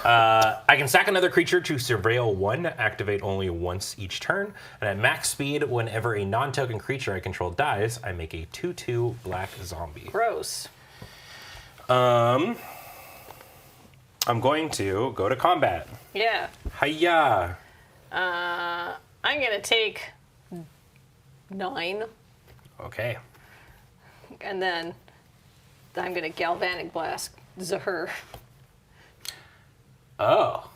I can sack another creature to Surveil 1, activate only once each turn, and at max speed, whenever a non-token creature I control dies, I make a 2/2 black zombie. Gross. I'm going to go to combat. Yeah. Hiya! I'm gonna take 9, Okay. and then I'm gonna Galvanic Blast Zahur. Oh.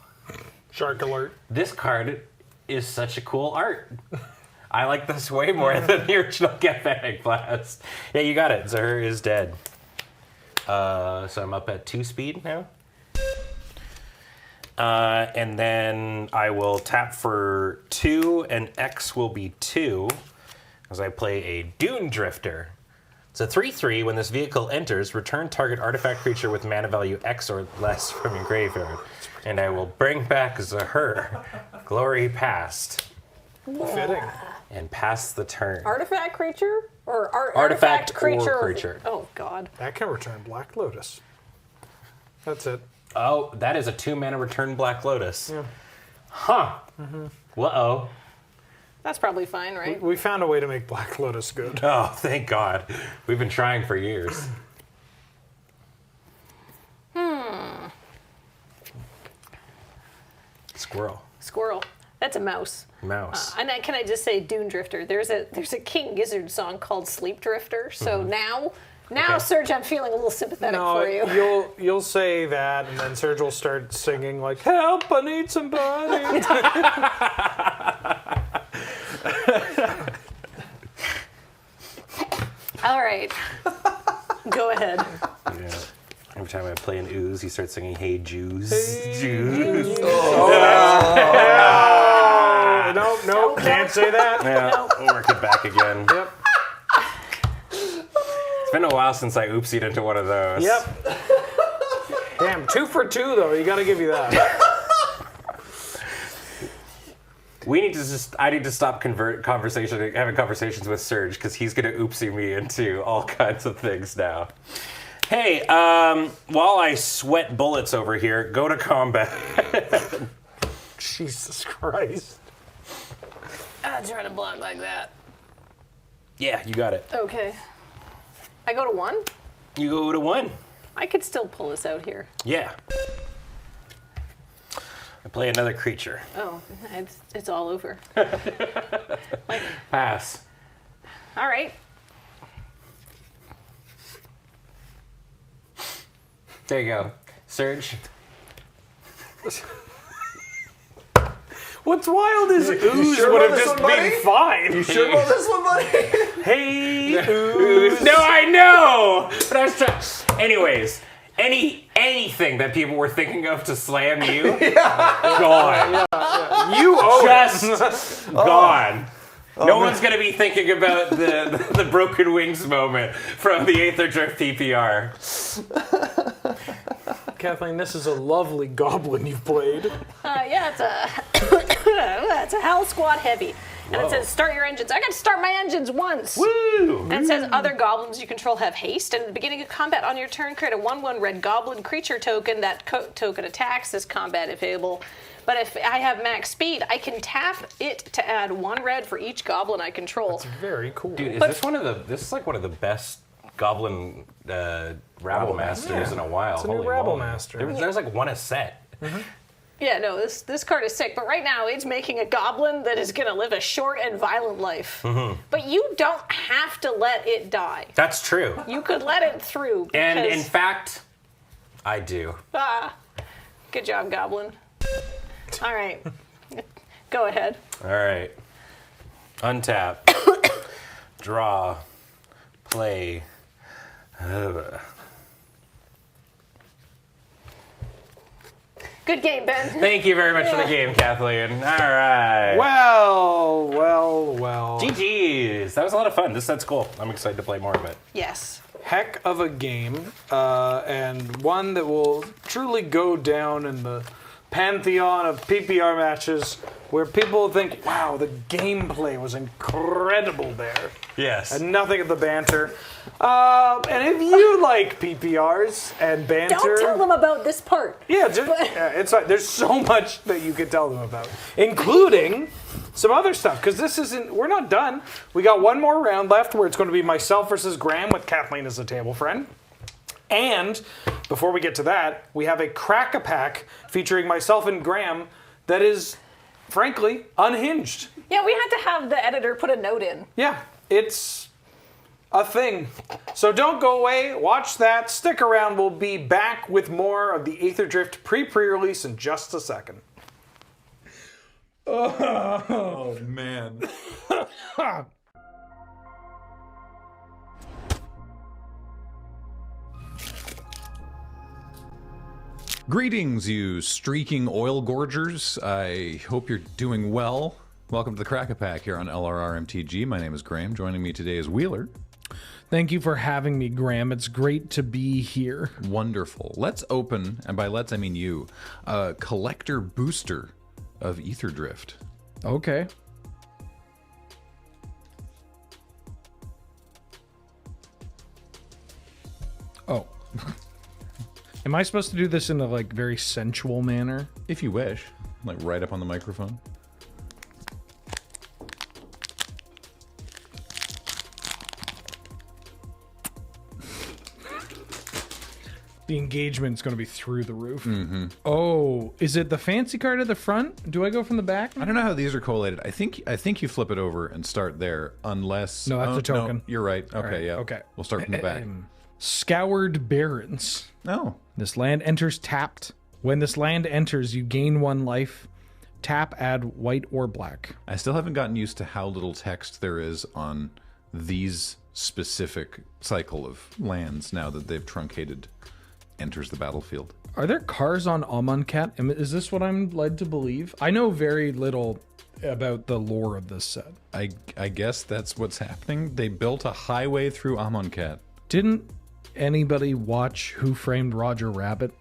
Shark alert. This card is such a cool art. I like this way more than the original Galvanic Blast. Yeah, you got it. Zahur is dead. So I'm up at 2 speed now. And then I will tap for 2, and X will be 2, as I play a Dune Drifter. It's a 3/3. When this vehicle enters, return target artifact creature with mana value X or less from your graveyard. And I will bring back Zahur, Glory Past, Fitting. and pass the turn. Artifact creature? Or Artifact or creature? creature. Oh God. That can return Black Lotus. That's it. Oh, that is a 2-mana return Black Lotus. Yeah. Huh. Uh-oh. That's probably fine, right? We found a way to make Black Lotus good. Oh, thank God. We've been trying for years. Squirrel. That's a mouse. Mouse. And can I just say, Dune Drifter? There's a King Gizzard song called Sleep Drifter. So now, Okay. Serge, I'm feeling a little sympathetic No, for you. you'll say that, and then Serge will start singing like, "Help! I need somebody." Jews, he starts singing "Hey Jews, Jews." No, can't say that. Yeah, we'll work it back again. Yep. It's been a while since I oopsied into one of those. Yep. Damn, 2 for 2 though. You got to give you that. I need to stop having conversations with Serge because he's gonna oopsie me into all kinds of things now. Hey, while I sweat bullets over here, go to combat. Jesus Christ. I'm trying to block like that. Yeah, you got it. Okay. I go to 1? You go to 1. I could still pull this out here. Yeah. I play another creature. Oh, it's all over. Pass. All right. There you go. Serge. What's wild is Ooze would have just been fine. You sure about this one, buddy? Hey, Ooze. No, I know! But I was trying. Anyways, anything that people were thinking of to slam you, gone. You owe Just gone. No one's going to be thinking about the broken wings moment from the Aetherdrift PPR. Kathleen, this is a lovely goblin you've played. Yeah, it's a Hell Squad heavy. And it says, start your engines. I got to start my engines once. Woo! And it says, other goblins you control have haste. And at the beginning of combat on your turn, create a 1/1 red goblin creature token. That token attacks this combat if able. But if I have max speed, I can tap it to add 1 red for each goblin I control. That's very cool. Dude, is this is like one of the best goblin rabble masters in a while. It's a new Holy rabble moly. master. There's like one a set. Yeah, no, this card is sick. But right now, it's making a goblin that is going to live a short and violent life. But you don't have to let it die. That's true. You could let it through. And because- in fact, I do. Good job, goblin. All right. Go ahead. All right. Untap. Draw. Play. Good game, Ben. Thank you very much for the game, Kathleen. All right. Well. GG's. That was a lot of fun. This set's cool. I'm excited to play more of it. Yes. Heck of a game, and one that will truly go down in the pantheon of PPR matches where people think, wow, the gameplay was incredible there. Yes. And nothing of the banter. And if you like PPRs and banter... Don't tell them about this part. Yeah, it's like, there's so much that you could tell them about, including some other stuff, because we're not done. We got one more round left where it's going to be myself versus Graham with Kathleen as a table friend. And before we get to that, we have a crack-a-pack featuring myself and Graham that is, frankly, unhinged. Yeah, we had to have the editor put a note in. Yeah, it's a thing. So don't go away. Watch that. Stick around. We'll be back with more of the Aetherdrift pre-release in just a second. Oh, man. Greetings, you streaking oil gorgers. I hope you're doing well. Welcome to the Crack-a-Pack here on LRRMTG. My name is Graham. Joining me today is Wheeler. Thank you for having me, Graham. It's great to be here. Wonderful. Let's open, and by let's I mean you, a collector booster of Aetherdrift. Okay. Oh. Am I supposed to do this in a very sensual manner? If you wish. Like right up on the microphone. The engagement's going to be through the roof. Mm-hmm. Oh, is it the fancy card at the front? Do I go from the back? I don't know how these are collated. I think you flip it over and start there, unless... No, that's a token. No, you're right. Okay, right, yeah. okay. We'll start from the back. Scoured Barrens. Oh. This land enters tapped. When this land enters, you gain 1 life. Tap, add white or black. I still haven't gotten used to how little text there is on these specific cycle of lands now that they've truncated enters the battlefield. Are there cars on Amonkhet? Is this what I'm led to believe? I know very little about the lore of this set. I guess that's what's happening. They built a highway through Amonkhet. Didn't anybody watch Who Framed Roger Rabbit?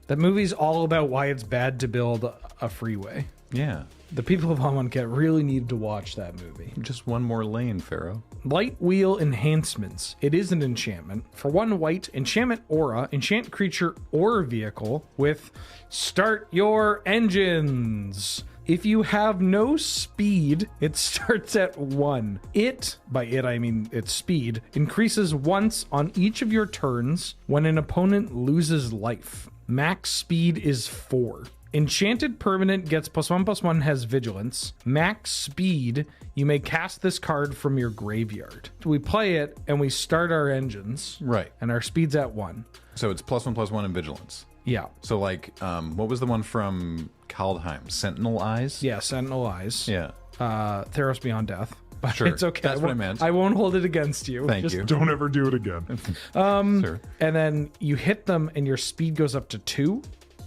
That movie's all about why it's bad to build a freeway. Yeah. The people of Amonkhet really need to watch that movie. Just one more lane, Pharaoh. Light Wheel Enhancements. It is an enchantment. For 1 white, enchantment aura, enchant creature or vehicle with Start Your Engines. If you have no speed, it starts at 1. It, by it I mean its speed, increases once on each of your turns when an opponent loses life. Max speed is 4. Enchanted permanent gets +1/+1, has vigilance. Max speed, you may cast this card from your graveyard. We play it and we start our engines. Right. And our speed's at 1. So it's +1/+1 and vigilance. Yeah. So like, what was the one from Kaldheim? Sentinel Eyes? Yeah, Sentinel Eyes. Yeah. Theros Beyond Death. But Sure. it's okay. That's what I meant. I won't hold it against you. Thank Just you. don't ever do it again. Sure. And then you hit them and your speed goes up to 2.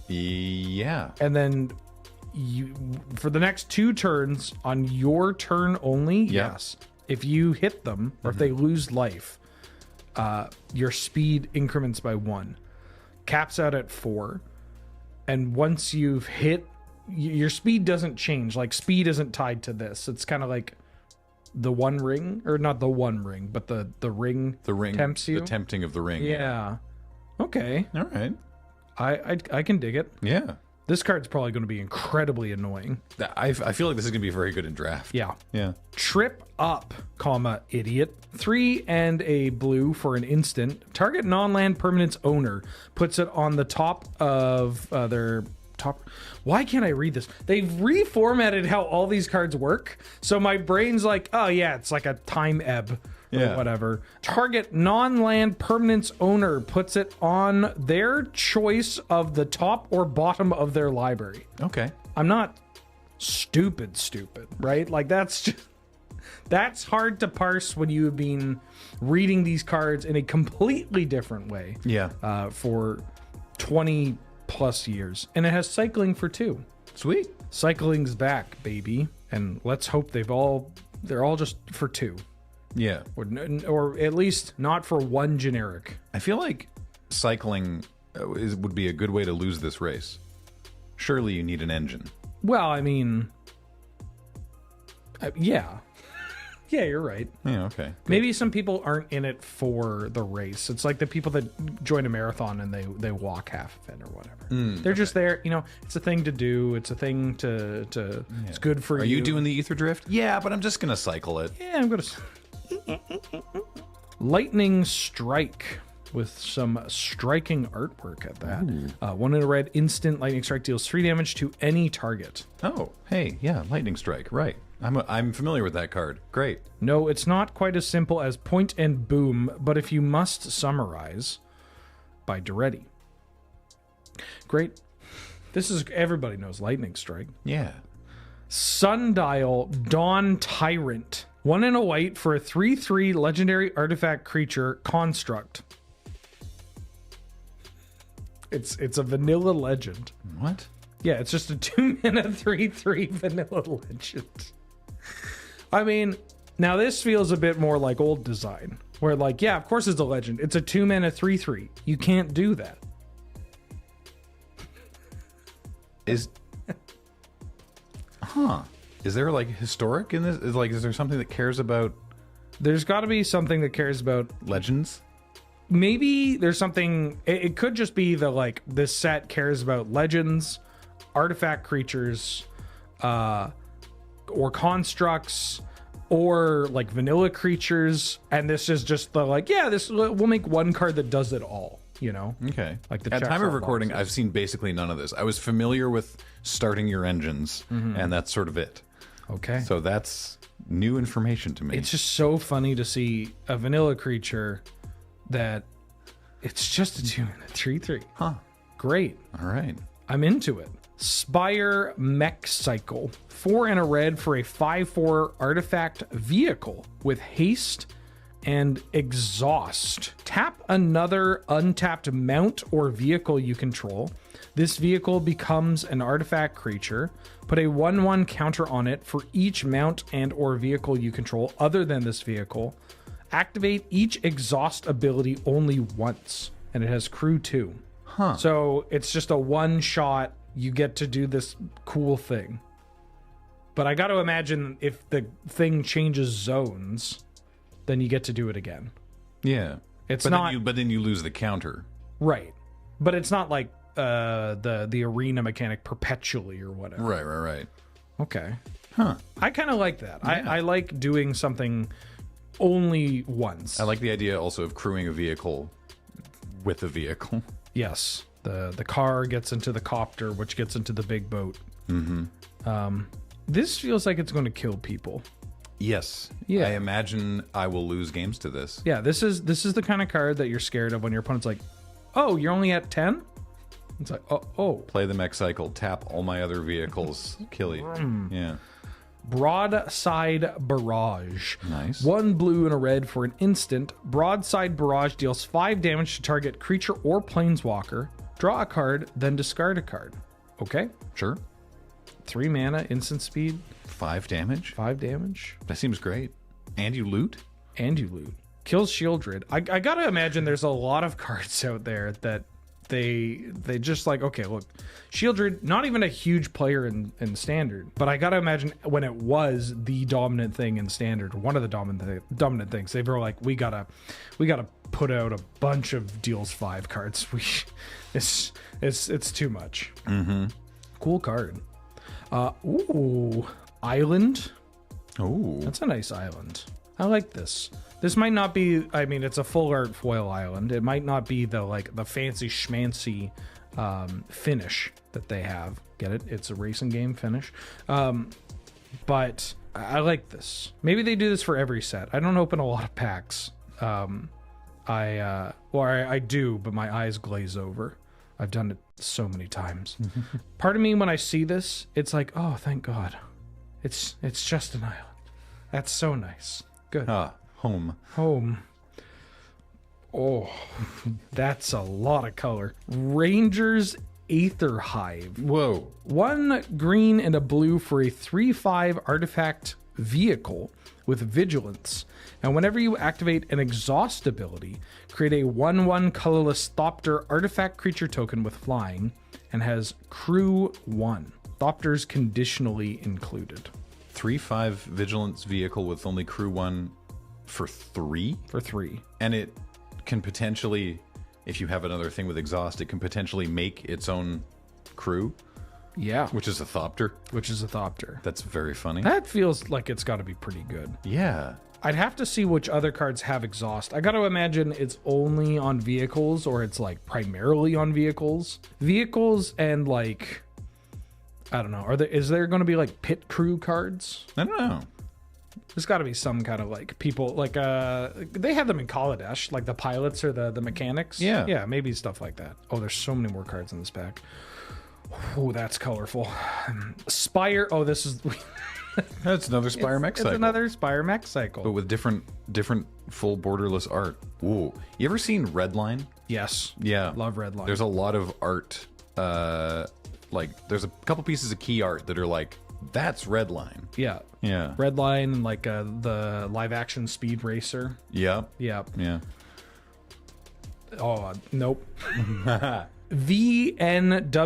Yeah. And then you, for the next 2 turns, on your turn only, yes. If you hit them, or if they lose life, your speed increments by 1. Caps out at 4. And once you've hit, your speed doesn't change. Like, speed isn't tied to this. It's kind of like the One Ring, or not the One Ring, but the ring. The ring tempts you. The tempting of the ring. Yeah. Okay. All right. I can dig it. Yeah. This card's probably going to be incredibly annoying. I feel like this is going to be very good in draft. Yeah. Yeah. Trip up, idiot. 3 and a blue for an instant. Target non-land permanent's owner puts it on the top of their top. Why can't I read this? They've reformatted how all these cards work. So my brain's like, oh yeah, it's like a time ebb. Or whatever. Target non-land permanent's owner puts it on their choice of the top or bottom of their library. Okay. I'm not stupid, right? Like that's hard to parse when you have been reading these cards in a completely different way. Yeah. For 20 plus years. And it has cycling for 2. Sweet. Cycling's back, baby. And let's hope they're all just for 2. Yeah. Or at least not for 1 generic. I feel like cycling would be a good way to lose this race. Surely you need an engine. Well, I mean, yeah. Yeah, you're right. Yeah, okay. Good. Maybe some people aren't in it for the race. It's like the people that join a marathon and they walk half of it or whatever. They're just there, it's a thing to do. It's a thing to it's good for you. Are you doing the Aetherdrift? Yeah, but I'm just going to cycle it. Yeah, I'm going to... Lightning Strike with some striking artwork at that. 1 in a red, instant Lightning Strike deals 3 damage to any target. Oh, hey, yeah, Lightning Strike, right. I'm familiar with that card. Great. No, it's not quite as simple as point and boom, but if you must summarize, by Duretti. Great. This is, everybody knows Lightning Strike. Yeah. Sundial Dawn Tyrant. 1 in a white for a 3/3 legendary artifact creature construct. It's a vanilla legend. What? Yeah, it's just a 2-mana 3/3 vanilla legend. I mean, now this feels a bit more like old design, where like, yeah, of course it's a legend. It's a 2-mana 3/3. You can't do that. Is there like historic in this? Is there something that cares about? There's got to be something that cares about legends. Maybe there's something. It could just be that like this set cares about legends, artifact creatures, or constructs, or like vanilla creatures, and this is just the like, yeah, this we'll make 1 card that does it all. Okay. Like the at time of recording, boxes. I've seen basically none of this. I was familiar with starting your engines, and that's sort of it. Okay. So that's new information to me. It's just so funny to see a vanilla creature that it's just a 2-mana 3/3. Huh. Great. All right. I'm into it. Spire Mech Cycle. 4 and a red for a 5/4 artifact vehicle with haste and exhaust. Tap another untapped mount or vehicle you control. This vehicle becomes an artifact creature. Put a 1/1 counter on it for each mount and or vehicle you control other than this vehicle. Activate each exhaust ability only once, and it has crew 2. Huh. So it's just a one shot, you get to do this cool thing. But I got to imagine if the thing changes zones, then you get to do it again. Yeah. It's but not... But then you lose the counter. Right. But it's not like the arena mechanic perpetually or whatever. Right. Okay. Huh. I kind of like that. Yeah. I like doing something only once. I like the idea also of crewing a vehicle with a vehicle. Yes. The car gets into the copter, which gets into the big boat. Mm-hmm. This feels like it's going to kill people. Yes. Yeah. I imagine I will lose games to this. Yeah, this is the kind of card that you're scared of when your opponent's like, oh, you're only at 10? It's like, oh. Play the mech cycle, tap all my other vehicles, kill you. Yeah. Broadside Barrage. Nice. 1 blue and a red for an instant. Broadside Barrage deals 5 damage to target creature or planeswalker. Draw a card, then discard a card. Okay. Sure. 3 mana, instant speed. 5 damage? 5 damage. That seems great. And you loot? And you loot. Kills Shieldred. I gotta imagine there's a lot of cards out there that they just like, okay, look, Shieldred, not even a huge player in Standard, but I gotta imagine when it was the dominant thing in Standard, one of the dominant things, they were like, we gotta put out a bunch of deals 5 cards. It's too much. Mm-hmm. Cool card. Ooh, Island. Ooh, that's a nice island. I like this. This might not be, I mean, it's a full art foil island. It might not be the fancy schmancy finish that they have. Get it? It's a racing game finish. But I like this. Maybe they do this for every set. I don't open a lot of packs. I do, but my eyes glaze over. I've done it so many times. Part of me, when I see this, it's like, oh, thank God. It's just an island. That's so nice. Good. Home. Oh, that's a lot of color. Ranger's Aether Hive. Whoa. 1 green and a blue for a 3/5 artifact vehicle with vigilance. And whenever you activate an exhaust ability, create a 1/1 colorless Thopter artifact creature token with flying and has crew 1. Thopters conditionally included. 3/5 vigilance vehicle with only crew 1 for 3? For 3. And it can potentially, if you have another thing with exhaust, it can potentially make its own crew. Yeah. Which is a Thopter. That's very funny. That feels like it's got to be pretty good. Yeah. I'd have to see which other cards have exhaust. I got to imagine it's only on vehicles or it's like primarily on vehicles. Vehicles and like, I don't know. Is there going to be like pit crew cards? I don't know. There's got to be some kind of like people like they have them in Kaladesh, like the pilots or the mechanics. Yeah, maybe stuff like that. Oh, there's so many more cards in this pack. Oh, that's colorful. Spire. Oh, this is. That's another Spire mech cycle. It's another Spire mech cycle, but with different full borderless art. Ooh, you ever seen Redline? Yes. Yeah, love Redline. There's a lot of art. Like there's a couple pieces of key art that are like, that's Redline. Yeah. Redline and like the live action Speed Racer. Yeah. Oh, nope. VNWXT.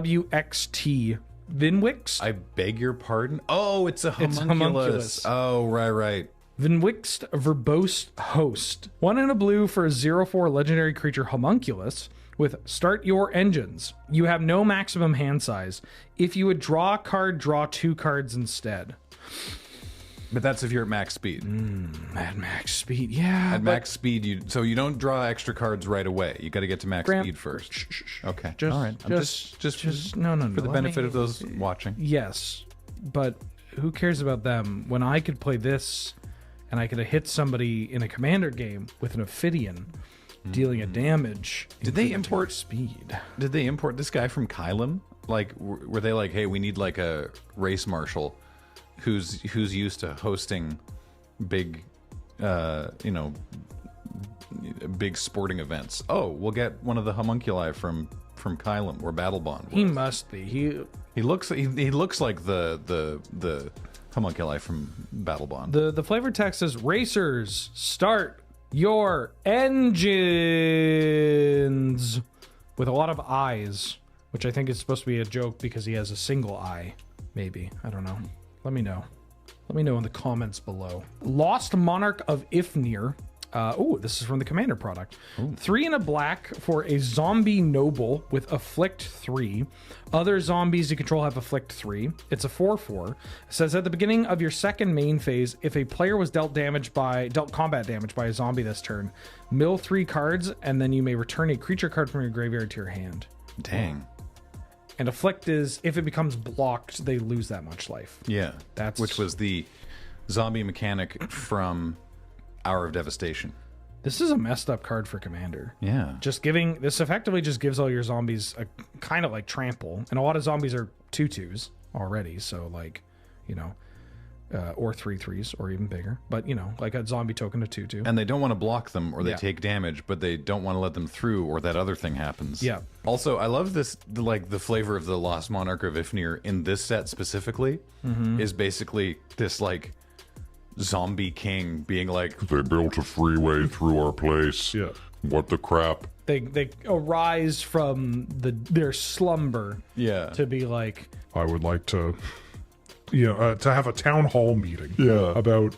Vinwixt? I beg your pardon? Oh, it's a homunculus. Oh, right. Vinwixt Verbose Host. 1 and a blue for a 0/4 legendary creature homunculus with start your engines. You have no maximum hand size. If you would draw a card, draw 2 cards instead. But that's if you're at max speed. At max speed, yeah. At max speed, you don't draw extra cards right away. You got to get to max speed first. Okay. All right. Just no. For the benefit of those watching. Yes, but who cares about them when I could play this and I could have hit somebody in a commander game with an Ophidian dealing a damage. Did they import speed? Did they import this guy from Kylum? Like, were they like, hey, we need like a race marshal who's used to hosting big, big sporting events. Oh, we'll get one of the homunculi from Kylum or Battlebond. He must be. He looks like the homunculi from Battlebond. The flavor text is racers, start your engines, with a lot of eyes, which I think is supposed to be a joke because he has a single eye. Maybe. I don't know. Let me know. Let me know in the comments below. Lost Monarch of Ifnir. Oh, this is from the Commander product. Ooh. 3 and a black for a zombie noble with Afflict 3. Other zombies you control have Afflict 3. It's a 4/4. It says at the beginning of your second main phase, if a player was dealt combat damage by a zombie this turn, mill 3 cards, and then you may return a creature card from your graveyard to your hand. Dang. And Afflict is, if it becomes blocked, they lose that much life. Yeah. That's which was the zombie mechanic from Hour of Devastation. This is a messed up card for Commander. Yeah. This effectively just gives all your zombies a kind of like trample. And a lot of zombies are 2/2s already. So like, you know, or 3/3s or even bigger. But, you know, like a zombie token of 2/2. And they don't want to block them or they take damage, but they don't want to let them through or that other thing happens. Yeah. Also, I love this, like the flavor of the Lost Monarch of Ifnir in this set specifically is basically this like zombie king being like, they built a freeway through our place. Yeah. What the crap? They arise from their slumber. Yeah. To be like, I would like to, to have a town hall meeting. Yeah. About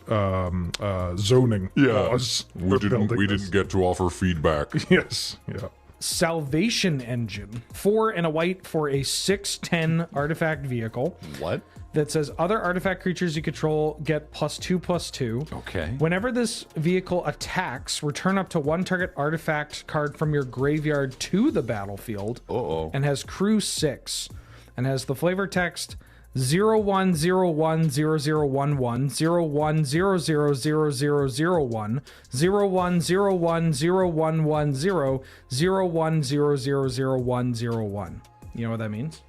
zoning laws. We didn't get to offer feedback. Yes. Yeah. Salvation Engine. 4 and a white for a 6/10 artifact vehicle. What? That says other artifact creatures you control get +2/+2. Okay. Whenever this vehicle attacks, return up to 1 target artifact card from your graveyard to the battlefield. And has crew 6. And has the flavor text 01010011, 01000001, 01010110, 01000101. You know what that means?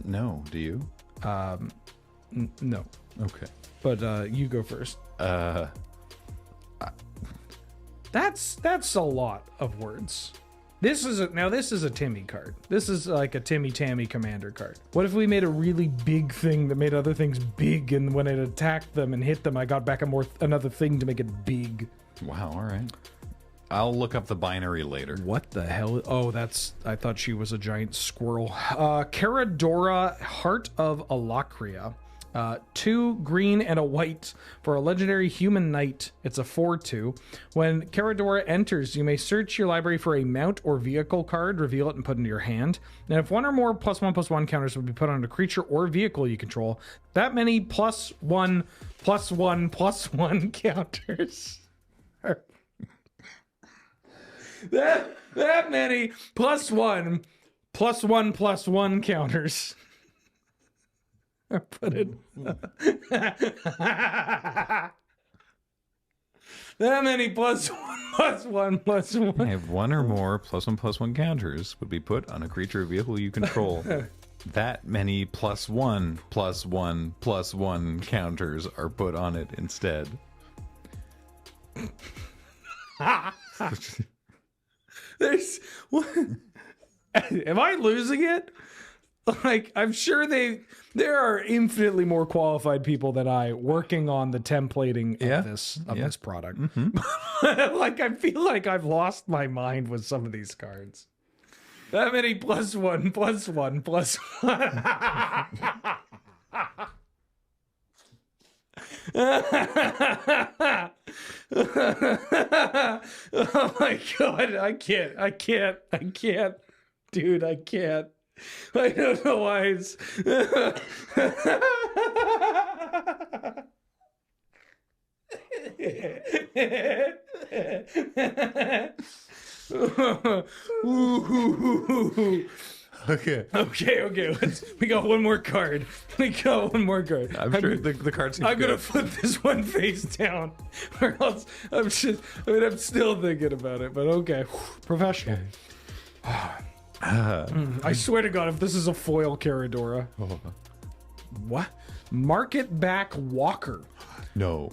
No. Do you? No. Okay. But you go first. That's a lot of words. This is a Timmy card. This is like a Timmy Tammy Commander card. What if we made a really big thing that made other things big, and when it attacked them and hit them, I got back another thing to make it big? Wow. All right. I'll look up the binary later. What the hell? Oh, I thought she was a giant squirrel. Caradora, Heart of Alakria. 2 green and a white for a legendary human knight. It's a 4/2. When Caradora enters, you may search your library for a mount or vehicle card, reveal it, and put it into your hand. And if 1 or more +1/+1 counters would be put on a creature or vehicle you control, that many +1/+1/+1 counters. that many +1/+1/+1 counters. I put it. That many +1/+1/+1. If 1 or more +1/+1 counters would be put on a creature or vehicle you control, that many +1/+1/+1 counters are put on it instead. There's what? Am I losing it? Like, I'm sure there are infinitely more qualified people than I working on the templating of this product. Like, I feel like I've lost my mind with some of these cards. That many +1/+1/+1. Oh my god, I can't. Dude, I can't. I don't know why it's... Okay. We got one more card. I'm sure the cards. I'm gonna put this one face down, or else I'm still thinking about it. But okay, professional. I swear to God, if this is a foil Caradora. What? Market Back Walker. No.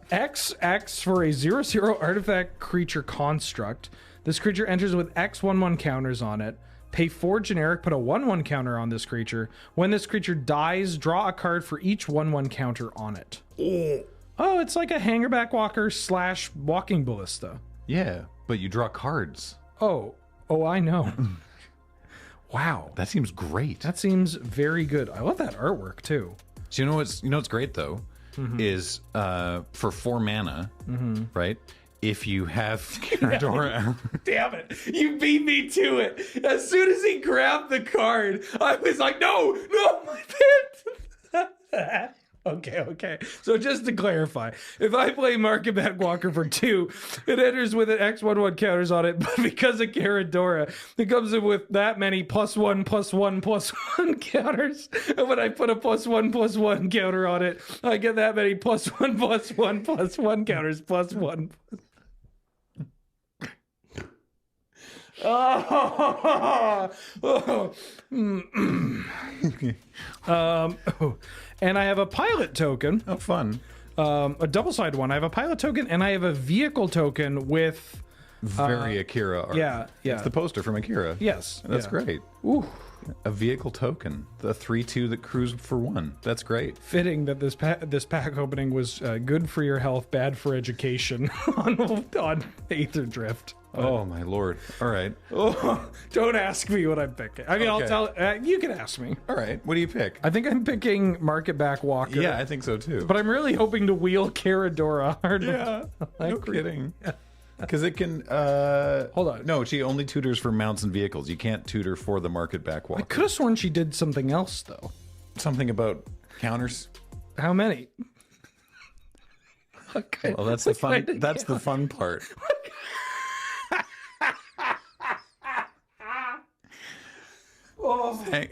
X for a 0/0 artifact creature construct. This creature enters with X/1/1 counters on it. Pay 4 generic, put a 1/1 counter on this creature. When this creature dies, draw a card for each 1/1 counter on it. Oh, it's like a hangerback walker / walking ballista. Yeah, but you draw cards. Oh, I know. Wow. That seems great. That seems very good. I love that artwork too. So you know what's great though? Is for 4 mana, right? If you have Caradora. Damn it. You beat me to it. As soon as he grabbed the card, I was like, no, my pit. Okay. So just to clarify, if I play Market Walker for 2, it enters with an X/1/1 counters on it, but because of Caradora, it comes in with that many +1/+1/+1 counters. And when I put a +1/+1 counter on it, I get that many +1/+1/+1 counters +1. And I have a pilot token. Oh, fun. A double-sided one. I have a pilot token, and I have a vehicle token with... Very Akira art. Yeah. It's the poster from Akira. Yes. That's great. Ooh. A vehicle token. The 3/2 that cruise for 1. That's great. Fitting that this pack opening was good for your health, bad for education on Aetherdrift. Oh, my lord. All right. Oh, don't ask me what I'm picking. I mean, Okay. I'll tell... you can ask me. All right. What do you pick? I think I'm picking Market Walker. Yeah, I think so too. But I'm really hoping to wheel Caradora hard. Yeah. No kidding. Because it can... Hold on. No, she only tutors for mounts and vehicles. You can't tutor for the Market Walker. I could have sworn she did something else, though. Something about counters? How many? Okay. Well, that's the fun. That's the fun part.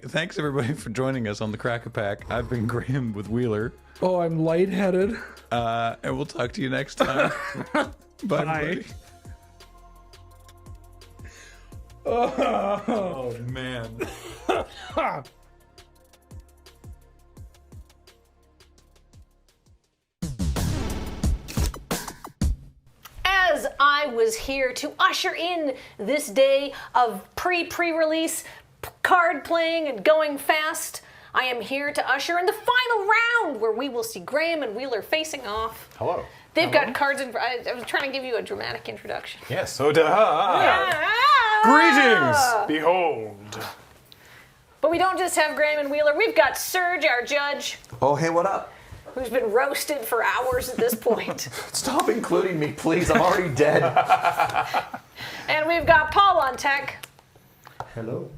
Thanks everybody for joining us on the Crack-A-Pack. I've been Graham with Wheeler. Oh, I'm lightheaded. And we'll talk to you next time. Bye. Buddy. Oh man. As I was here to usher in this day of pre-release card playing and going fast, I am here to usher in the final round where we will see Graham and Wheeler facing off. Hello. They've got cards in. I was trying to give you a dramatic introduction. Yes. So Greetings. Behold. But we don't just have Graham and Wheeler. We've got Serge, our judge, Oh, hey, what up? who's been roasted for hours at this point. Stop including me, please. I'm already dead. And we've got Paul on tech. Hello.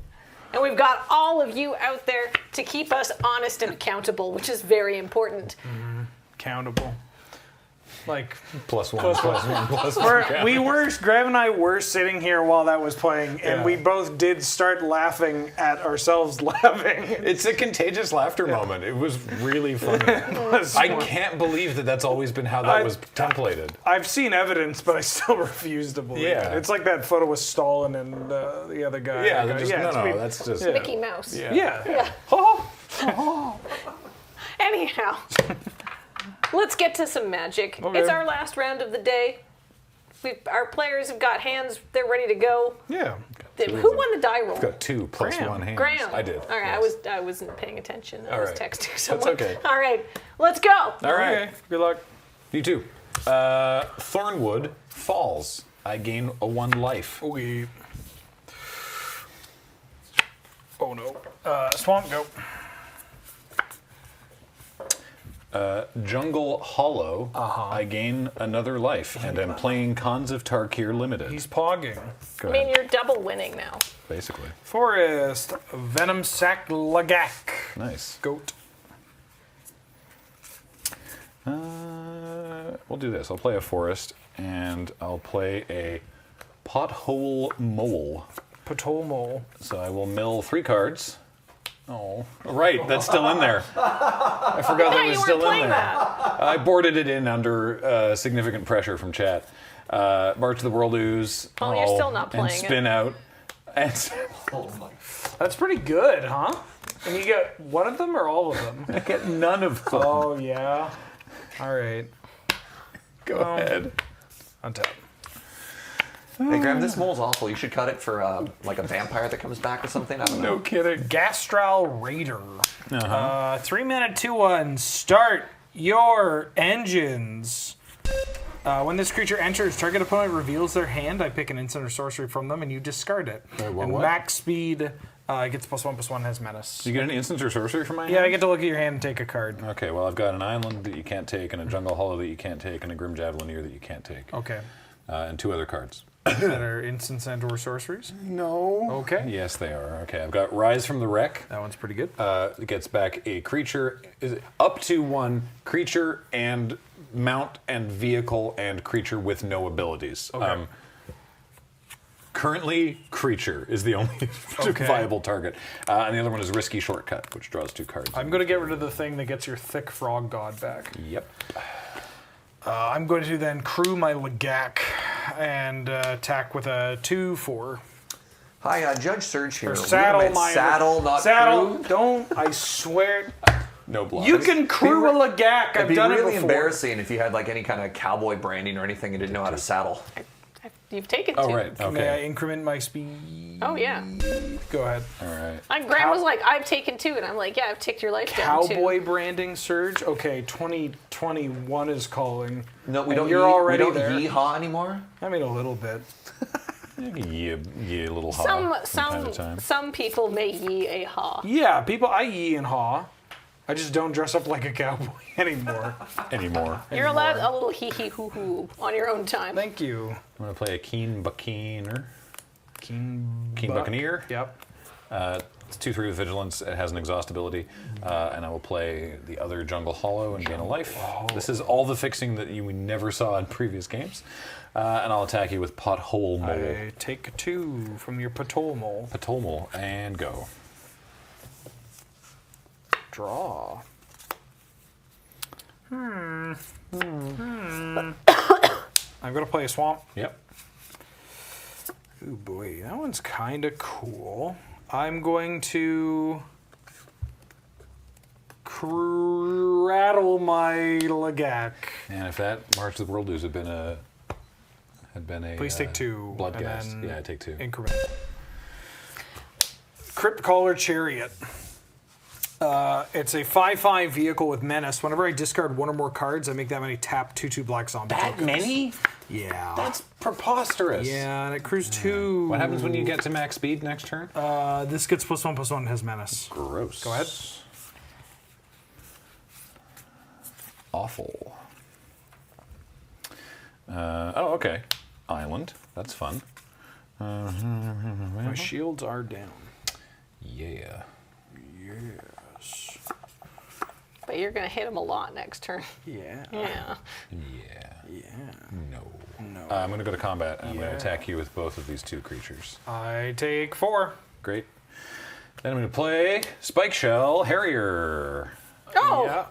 And we've got all of you out there to keep us honest and accountable, which is very important. Countable. Like +1, Graham and I were sitting here while that was playing, and we both did start laughing at ourselves laughing. It's a contagious laughter moment. It was really funny. I can't believe that that's always been how that was templated. I've seen evidence, but I still refuse to believe it. It's like that photo with Stalin and the other guy. Yeah, that's just Mickey Mouse. Yeah. Anyhow, let's get to some magic. Okay. It's our last round of the day. Our players have got hands. They're ready to go. Yeah. Who won the die roll? I've got 2 +1 hands. Graham. I did. All right, yes. I wasn't paying attention. I All was right. texting someone. That's okay. All right, let's go. All right. Okay. Good luck. You too. Thornwood falls. I gain a 1 life. Okay. Oh no. Swamp goat. Jungle Hollow. I gain another life, and am playing Cons of Tarkir Limited. He's pogging. Go I mean, ahead. you're double winning now. Basically. Forest. Venom Sack Lagak. Nice. Goat. We'll do this. I'll play a forest, and I'll play a Pothole Mole. Pothole Mole. So I will mill 3 cards. Oh, right, that's still in there. I forgot that was still in there. I boarded it in under significant pressure from chat. March of the World Ooze. Oh, you're still not playing and spin out. And That's pretty good, huh? And you get one of them or all of them? I get none of them. Oh, yeah. All right. Go ahead. Untap. Hey, Graham, this mole's awful. You should cut it for like a vampire that comes back or something. I don't know. No kidding. Gastral Raider. 3 mana, 2/1. Start your engines. When this creature enters, target opponent reveals their hand. I pick an instant or sorcery from them, and you discard it. what? Max speed gets +1/+1, has menace. You get an instant or sorcery from my hand? Yeah, I get to look at your hand and take a card. Okay, well, I've got an island that you can't take, and a jungle hollow that you can't take, and a grim javelineer that you can't take. Okay. And 2 other cards. That are instants and or sorceries? No. Okay. Yes, they are. Okay, I've got Rise from the Wreck. That one's pretty good. It gets back a creature, up to 1 creature and mount and vehicle and creature with no abilities. Okay. Currently, creature is the only viable target. And the other one is Risky Shortcut, which draws 2 cards. I'm going to get rid of the thing that gets your thick frog god back. Yep. I'm going to then crew my Legak and attack with a 2/4. Hi, Judge Serge here. Or saddle my saddle, not saddle. crew. Don't, I swear. No block. You can crew a Legak. I've done it before. It'd be really embarrassing if you had like any kind of cowboy branding or anything and didn't know how to saddle. You've taken Oh, 2. right. Okay. May I increment my speed? Oh, yeah. Go ahead. All right. Graham was like, I've taken 2, and I'm like, yeah, I've ticked your life down too. Cowboy branding, Surge. Okay, 2021 is calling. No, we And don't. You're we already don't there. yeehaw anymore. I mean, a little bit. Yeah, a little haw from time to time. Some people may yee a haw. Yeah, people. I yee and haw. I just don't dress up like a cowboy anymore. You're allowed a little hee hee hoo hoo on your own time. Thank you. I'm going to play a Keen Buccaneer. Keen Buccaneer. Yep. It's 2/3 with vigilance. It has an exhaust ability, and I will play the other Jungle Hollow and gain a life. This is all the fixing that we never saw in previous games, and I'll attack you with Pothole Mole. I take 2 from your Patol Mole. Patol Mole and go. Draw. I'm gonna play a swamp. Yep. Oh boy, that one's kind of cool. I'm going to rattle my Legak. And if that March of the World News had been a Please take 2. blood and gas, then yeah, I take 2. Increment. Crypt Caller Chariot. It's a 5/5 vehicle with menace. Whenever I discard 1 or more cards, I make that many tap 2/2 black zombie That tokens. many? Yeah. That's preposterous. Yeah, and it crews 2. What happens when you get to max speed next turn? This gets +1/+1 and has menace. Gross. Go ahead. Awful. Oh, okay. Island. That's fun. My shields are down. Yeah. Yes. But you're going to hit him a lot next turn. Yeah. Yeah. No. I'm going to go to combat, and I'm going to attack you with both of these 2 creatures. I take 4. Great. Then I'm going to play Spike Shell Harrier. Oh! Yeah.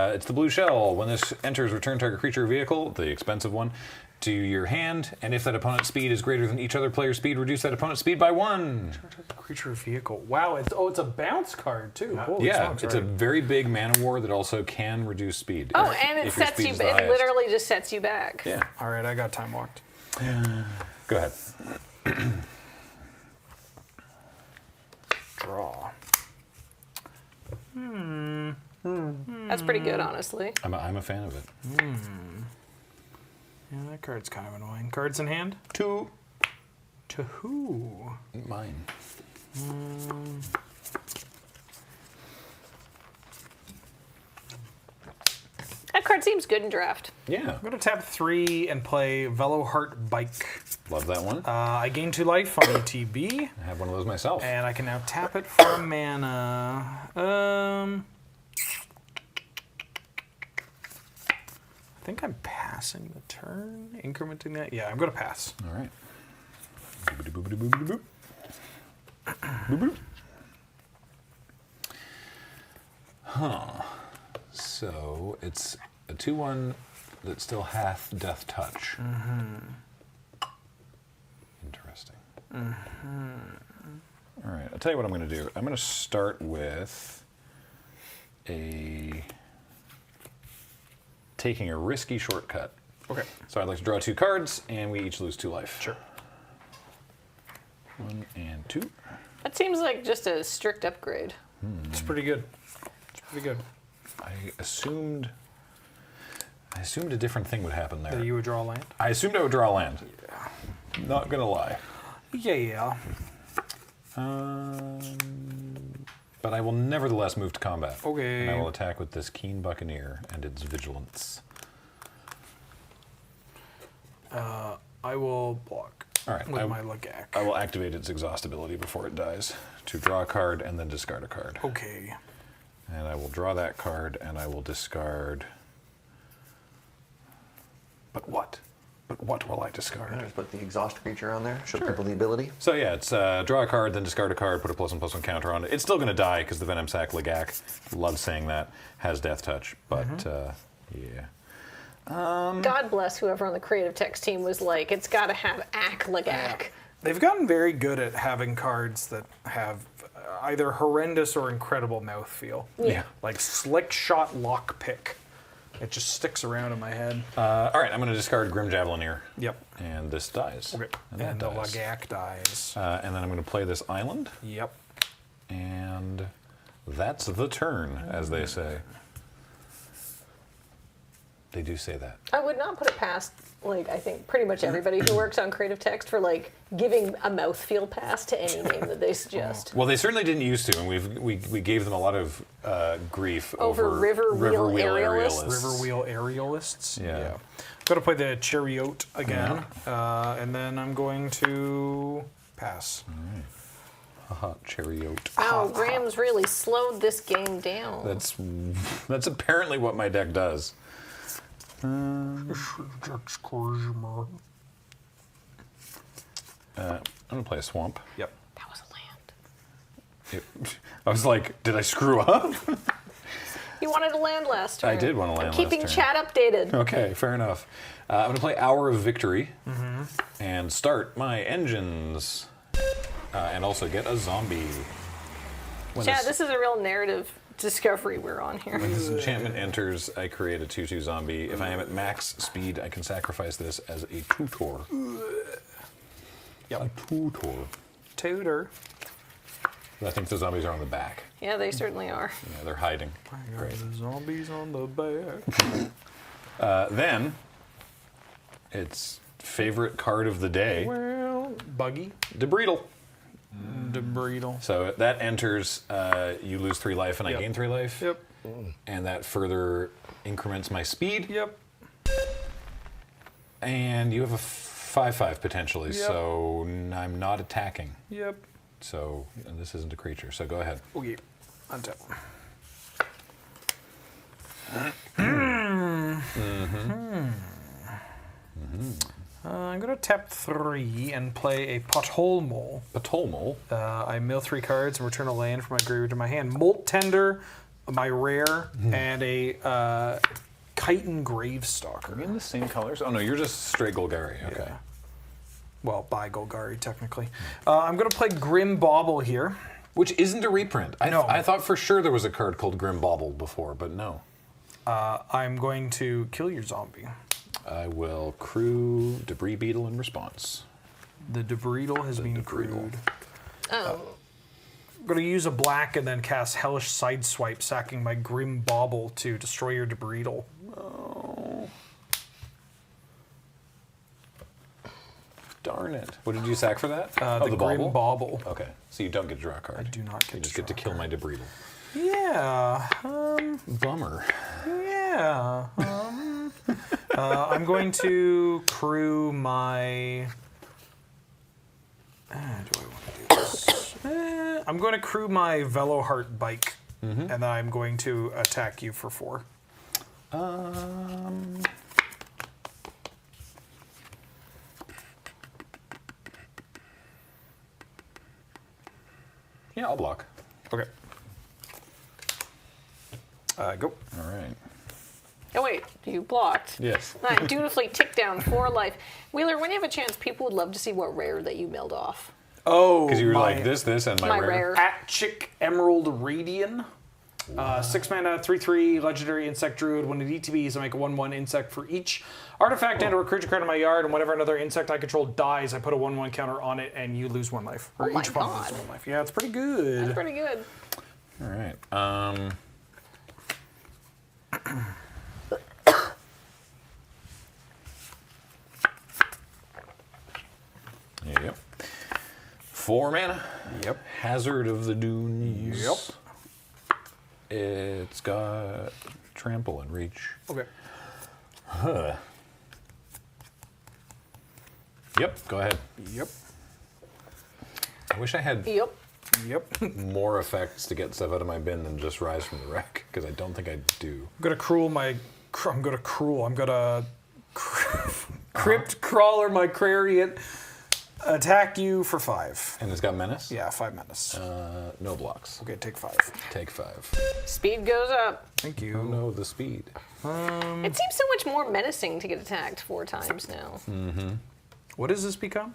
It's the blue shell. When this enters, return target creature or vehicle, the expensive one, to your hand, and if that opponent's speed is greater than each other player's speed, reduce that opponent's speed by 1. Creature or vehicle. Wow, it's a bounce card too. Holy Yeah, smokes, it's a very big mana war that also can reduce speed. Oh, and it if your sets you. speed is the It highest. literally just sets you back. Yeah. All right, I got time walked. Go ahead. Draw. That's pretty good, honestly. I'm a fan of it. Yeah, that card's kind of annoying. Cards in hand? 2. To who? Mine. That card seems good in draft. Yeah. I'm going to tap 3 and play Veloheart Bike. Love that one. I gain 2 life on ETB. I have one of those myself. And I can now tap it for a mana. I think I'm passing the turn, incrementing that. Yeah, I'm going to pass. All right. Boop-a-doop-boop-a-doop-boop-a-doop. Boop-a-doop. Huh. So it's a 2/1 that still hath Death Touch. Interesting. All right, I'll tell you what I'm going to do. I'm going to start with a taking a risky shortcut. Okay. So I'd like to draw 2 cards, and we each lose 2 life. Sure. 1 and 2. That seems like just a strict upgrade. It's pretty good. It's pretty good. I assumed a different thing would happen there. That you would draw a land? I assumed I would draw a land. Yeah. Not gonna lie. Yeah. But I will nevertheless move to combat. Okay. And I will attack with this Keen Buccaneer and its Vigilance. I will block. All right. With my Lagak. I will activate its exhaust ability before it dies to draw a card and then discard a card. Okay. And I will draw that card and I will discard. But what? But what will I discard? Just put the exhaust creature on there. Show people the ability. So yeah, it's draw a card, then discard a card, put a +1/+1 counter on it. It's still going to die because the Venom Sac Lagak, love saying that, has Death Touch. But yeah. God bless whoever on the creative text team was like, it's got to have Lagak. Yeah. They've gotten very good at having cards that have either horrendous or incredible mouthfeel. Yeah. Like Slick Shot Lockpick. It just sticks around in my head. All right, I'm going to discard Grim Javelineer. Yep. And this dies. Okay. And the Lagak dies. And then I'm going to play this island. Yep. And that's the turn, as they say. They do say that. I would not put it past, like, I think pretty much everybody who works on creative text for, like, giving a mouthfeel pass to any name that they suggest. Well, they certainly didn't used to, and we gave them a lot of grief over River Wheel Aerialists. River Wheel Aerialists. Yeah. I'm going to play the Chariot again, and then I'm going to pass. All right. Haha, Chariot. Wow, Graham's really slowed this game down. That's apparently what my deck does. I'm gonna play a swamp. Yep. That was a land. I was like, did I screw up? You wanted a land last turn. I did want a land I'm keeping last turn. chat updated. Okay, fair enough. I'm gonna play Hour of Victory and start my engines, and also get a zombie. Chat, this is a real narrative discovery we're on here. When this enchantment enters, I create a 2/2 zombie. If I am at max speed, I can sacrifice this as a tutor. Yep. A tutor. Tutor. I think the zombies are on the back. Yeah, they certainly are. Yeah, they're hiding. I got the zombies on the back. Then, it's favorite card of the day. Well, Buggy. Debreedle. Debreedle. So that enters, you lose 3 life and I gain 3 life. Yep. And that further increments my speed. Yep. And you have a 5/5 potentially, Yep. so I'm not attacking. Yep. So this isn't a creature, so go ahead. Okay. Untap. I'm going to tap 3 and play a Pothole Mole. Pothole Mole? I mill 3 cards and return a land from my graveyard to my hand. Molt Tender, my rare, and a Chitin Gravestalker. Are we in the same colors? Oh no, you're just straight Golgari. Okay. Yeah. Well, by Golgari, technically. I'm going to play Grim Bauble here. Which isn't a reprint. No. I thought for sure there was a card called Grim Bauble before, but no. I'm going to kill your zombie. I will crew Debris Beetle in response. The Debreedle has been crewed. Oh. I'm going to use a black and then cast Hellish Sideswipe, sacking my Grim Bauble to destroy your Debreedle. Oh. Darn it. What did you sack for that? The Grim Bauble. Okay, so you don't get to draw a card. I do not get You to just get to kill my Debreedle. Yeah. Bummer. Yeah. I'm going to crew my... do I want to do this? I'm going to crew my Veloheart Bike, and then I'm going to attack you for 4. Yeah, I'll block. Okay. Go. All right. Oh wait, you blocked. Yes. I dutifully tick down 4 life. Wheeler, when you have a chance, people would love to see what rare that you milled off. Oh, Because you were like this, and my rare. rare. Atchic Emerald Radian. 6 mana, 3/3, legendary insect druid. When it ETBs, I make a 1/1 insect for each artifact and/or creature card in my yard, and whenever another insect I control dies, I put a 1/1 counter on it, and you lose 1 life. Or each opponent loses 1 life. Yeah, it's pretty good. That's pretty good. All right. There you go. 4 mana. Yep. Hazard of the Dunes. Yep. It's got trample and reach. Okay. Huh. Yep, go ahead. Yep. I wish I had Yep. more effects to get stuff out of my bin than just Rise from the Wreck, because I don't think I do. I'm gonna crypt crawler my Crariot, attack you for 5. And it's got menace? Yeah, 5 menace. No blocks. Okay, take 5. Take 5. Speed goes up. Thank you. Oh no, the speed. It seems so much more menacing to get attacked 4 times now. Mm-hmm. What does this become?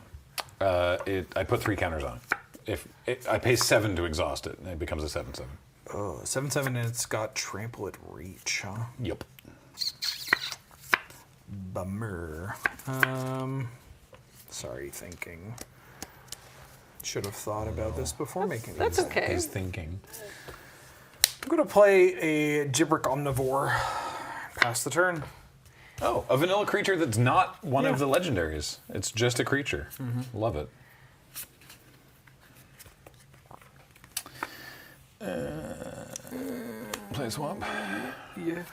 I put 3 counters on it. I pay 7 to exhaust it, and it becomes a 7/7. Oh, 7/7, and it's got trample at reach, huh? Yep. Bummer. Sorry, thinking. Should have thought about this before making That's these. okay. He's thinking. I'm gonna play a Gibrick Omnivore. Pass the turn. Oh, a vanilla creature that's not one of the legendaries. It's just a creature. Love it. Play a swamp. Yeah.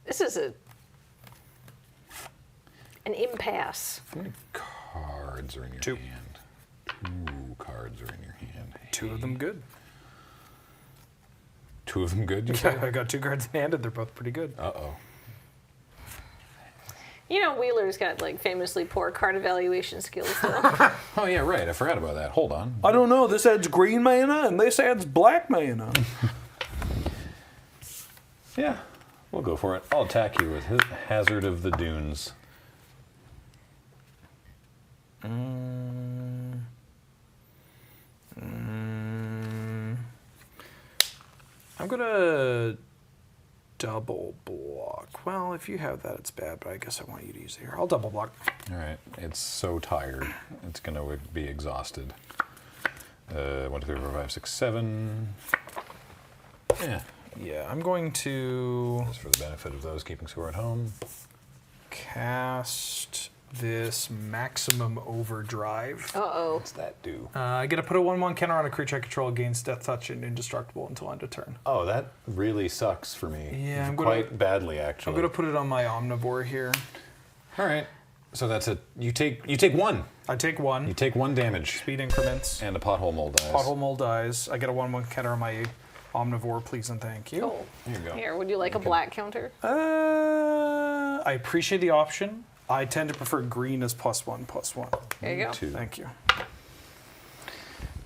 This is an impasse. How many cards are in your 2 hand? 2 cards are in your hand. 2 of them good. 2 of them good, you Yeah, said? I got 2 cards in hand, and they're both pretty good. Uh-oh. You know, Wheeler's got like famously poor card evaluation skills though. Oh, yeah, right. I forgot about that. Hold on. I don't know. This adds green mana, and this adds black mana. Yeah, we'll go for it. I'll attack you with Hazard of the Dunes. I'm gonna double block. Well, if you have that, it's bad, but I guess I want you to use it here. I'll double block. All right. It's so tired. It's going to be exhausted. 1, 2, 3, 4, 5, 6, 7. Yeah. Yeah, I'm going to... Just for the benefit of those keeping score at home. Cast this Maximum Overdrive. Uh-oh. What's that do? I get to put a 1/1 counter on a creature I control, gains Death Touch and Indestructible until end of turn. Oh, that really sucks for me. Yeah, I'm quite badly, actually. I'm going to put it on my Omnivore here. All right. So that's a... You take 1. I take 1. You take 1 damage. Speed increments. And a pothole mole dies. Pothole Mole dies. I get a 1/1 counter on my Omnivore, please and thank you. Oh. Here you go. Here, would you like a black counter? I appreciate the option. I tend to prefer green as +1/+1. There you go. 2. Thank you.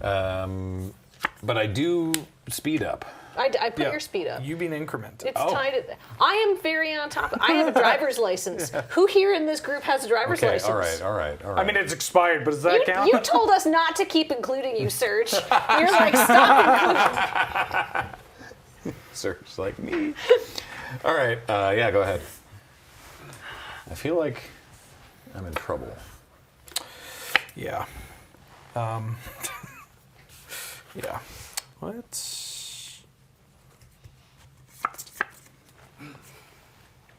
But I do speed up. I put your speed up. You being incremented. It's tied. I am very on top. I have a driver's license. Who here in this group has a driver's license? All right. I mean, it's expired, but does that count? You told us not to keep including you, Serge. You're like, stop including. Serge, like me. All right. Yeah, go ahead. I feel like I'm in trouble. Yeah. Yeah. Let's...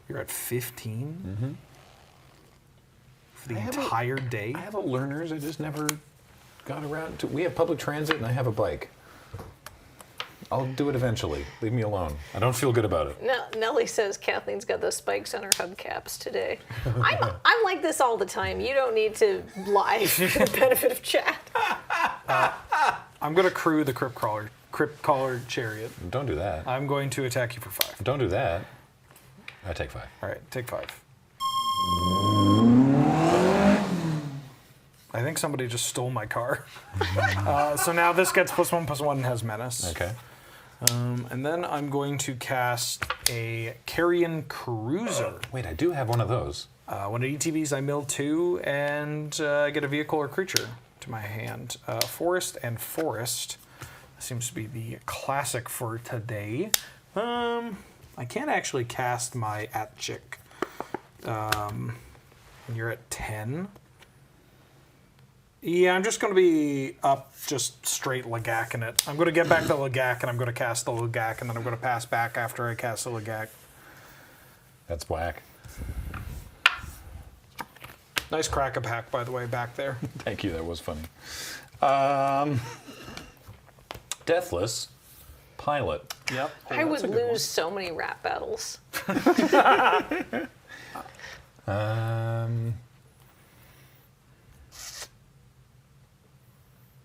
You're at 15? Mm-hmm. For the entire day? I have a learner's. I just never got around to... We have public transit and I have a bike. I'll do it eventually. Leave me alone. I don't feel good about it. Nellie says Kathleen's got the spikes on her hubcaps today. I'm like this all the time. You don't need to lie for the benefit of chat. I'm going to crew the Crypt Crawler Chariot. Don't do that. I'm going to attack you for 5. Don't do that. I take 5. All right, take 5. I think somebody just stole my car. So now this gets +1/+1 and has menace. Okay. And then I'm going to cast a Carrion Cruiser. Wait, I do have one of those. When it ETBs, I mill 2 and get a vehicle or creature to my hand. Forest and Forest. Seems to be the classic for today. I can't actually cast my At-Chick. And you're at 10. Yeah, I'm just going to be up just straight Lagacking it. I'm going to get back the Lagak, and I'm going to cast the Lagak, and then I'm going to pass back after I cast the Lagak. That's whack. Nice crack-a-pack, by the way, back there. Thank you, that was funny. Deathless Pilot. Yep. I would lose so many rap battles.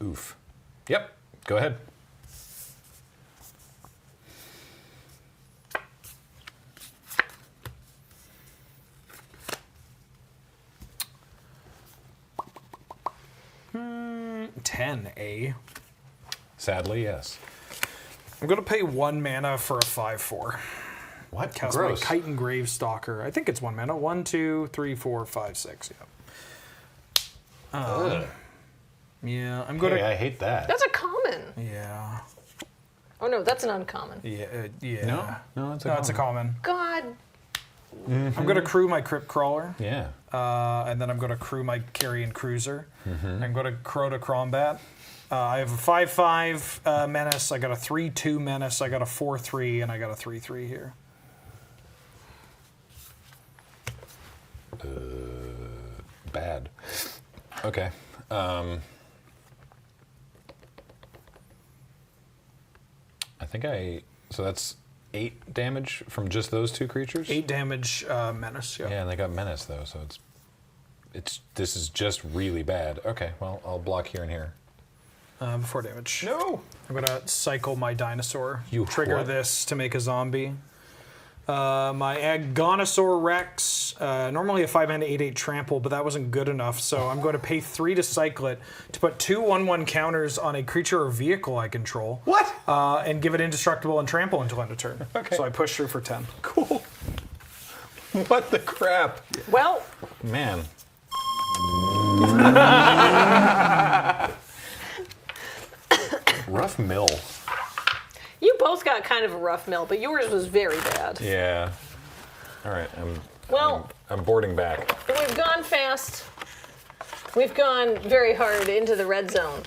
Oof. Yep, go ahead. Hmm, 10, Sadly, yes. I'm going to pay 1 mana for a 5/4. What? Cast Gross. my Chitin Gravestalker. I think it's 1 mana. 1, 2, 3, 4, 5, 6. Yeah. Yeah, I'm going to. Hey, I hate that. That's a common. Yeah. Oh no, that's an uncommon. Yeah. Yeah. No, it's a No, common. it's a common. God. I'm going to crew my Crypt Crawler. Yeah. And then I'm going to crew my Carrion Cruiser. Mhm. I'm going to Crota Crombat. I have a 5/5 Menace. I got a 3/2 Menace. I got a 4/3, and I got a 3/3 here. Bad. Okay. I think so that's 8 damage from just those 2 creatures? 8 damage Menace, yeah. Yeah, and they got Menace though, so this is just really bad. Okay, well, I'll block here and here. 4 damage. No! I'm going to cycle my Dinosaur. You trigger what? this to make a zombie. My Aggonosaur Rex, normally a 5 mana 8/8 trample, but that wasn't good enough, so I'm going to pay 3 to cycle it to put 2 1/1 counters on a creature or vehicle I control. What? And give it indestructible and trample until end of turn. Okay. So I push through for 10. Cool. What the crap? Well, Man. Rough mill. you both got kind of a rough mill, but yours was very bad. Yeah. All right, Well, I'm boarding back. we've gone fast. We've gone very hard into the red zone.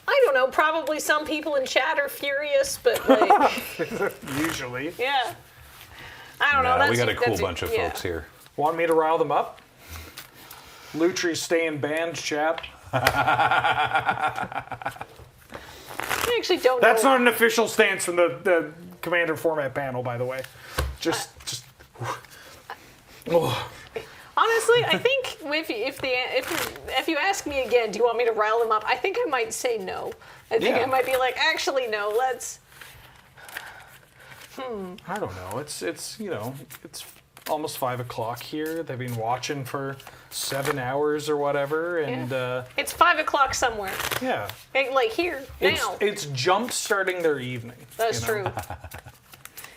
I don't know, probably some people in chat are furious, but like, Usually. yeah. I don't know. Nah, we That's got a cool that's bunch of yeah. folks here. Want me to rile them up? Lutri's staying banned, chat. I actually don't That's know. not an official stance from the Commander format panel, by the way. Just. Oh. Honestly, I think if you ask me again, do you want me to rile them up? I think I might say no. I think Yeah. I might be like, actually, no. Let's. I don't know. It's almost 5 o'clock here. They've been watching for 7 hours or whatever, and It's 5 o'clock somewhere. yeah, Like here now. it's jump starting their evening. That's you know? true.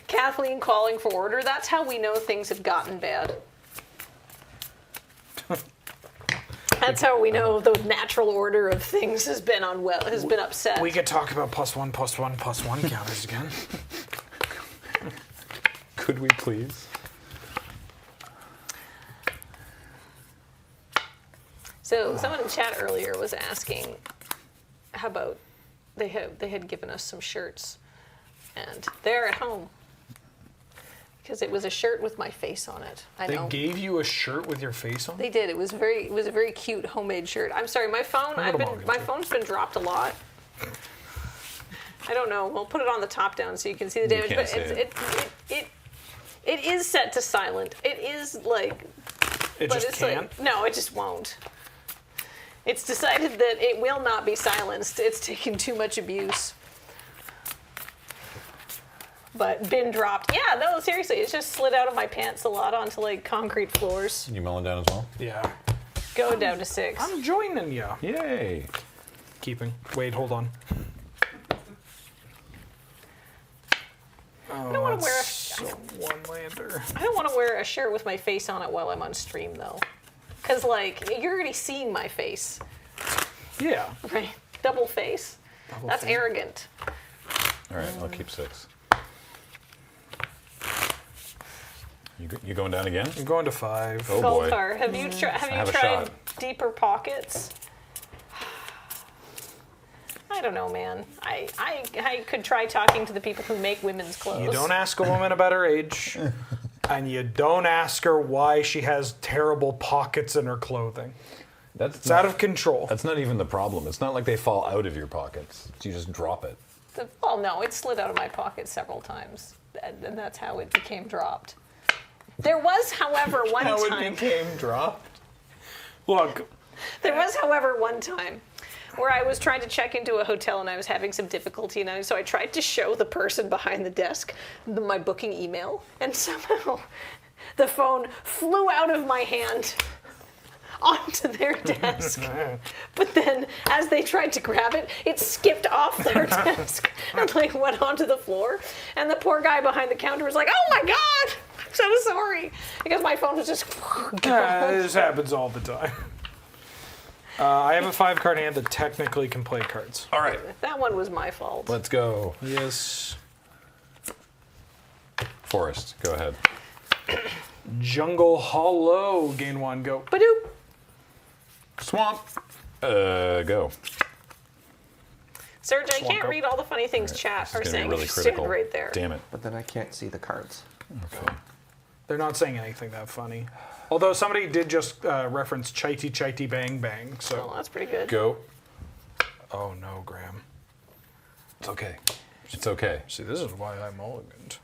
Kathleen calling for order. That's how we know things have gotten bad. That's how we know the natural order of things has been upset. We could talk about +1/+1/+1 counters again. Could we please? So someone in chat earlier was asking, how about they had given us some shirts, and they're at home because it was a shirt with my face on it. I They know. gave you a shirt with your face on? They did. It was a very cute homemade shirt. I'm sorry, my phone. My phone's been dropped a lot. I don't know. We'll put it on the top down so you can see the damage. can't But see it is set to silent. It is like. It but just it's can't? like no, it just won't. It's decided that it will not be silenced. It's taken too much abuse. But been dropped. Yeah, no, seriously, it's just slid out of my pants a lot onto like concrete floors. You mowing down as well? Yeah. Going down to 6. I'm joining you. Yay. Keeping. Wait, hold on. I don't want to wear one-lander. I don't want to wear a shirt with my face on it while I'm on stream though. Cause like you're already seeing my face. Yeah. Right. Double face. That's arrogant. All right, I'll keep 6. You going down again? I'm going to 5. Oh boy. Goldar, have you have a tried shot. deeper pockets? I don't know, man. I could try talking to the people who make women's clothes. You don't ask a woman about her age, and you don't ask her why she has terrible pockets in her clothing. It's out of control. That's not even the problem. It's not like they fall out of your pockets. You just drop it. Well, no, it slid out of my pocket several times, and that's how it became dropped. There was, however, one time... How it became dropped? Look. There was, however, one time where I was trying to check into a hotel and I was having some difficulty, and so I tried to show the person behind the desk my booking email, and somehow the phone flew out of my hand onto their desk. But then, as they tried to grab it, it skipped off their desk and went onto the floor. And the poor guy behind the counter was like, "Oh my God, I'm so sorry," because my phone was just This happens all the time. I have a 5-card hand that technically can play cards. All right. That one was my fault. Let's go. Yes. Forest, go ahead. Jungle Hollow, gain 1, go. Badoop. Swamp, go. Serge, I can't Swamp. read all the funny things chat are It's gonna saying. be really You stand critical. right there. Damn it. But then I can't see the cards. Okay. They're not saying anything that funny. Although somebody did just reference Chitey Chitey Bang Bang, so... Oh, that's pretty good. Go. Oh no, Graham. It's okay. It's okay. See, this is why I mulliganed.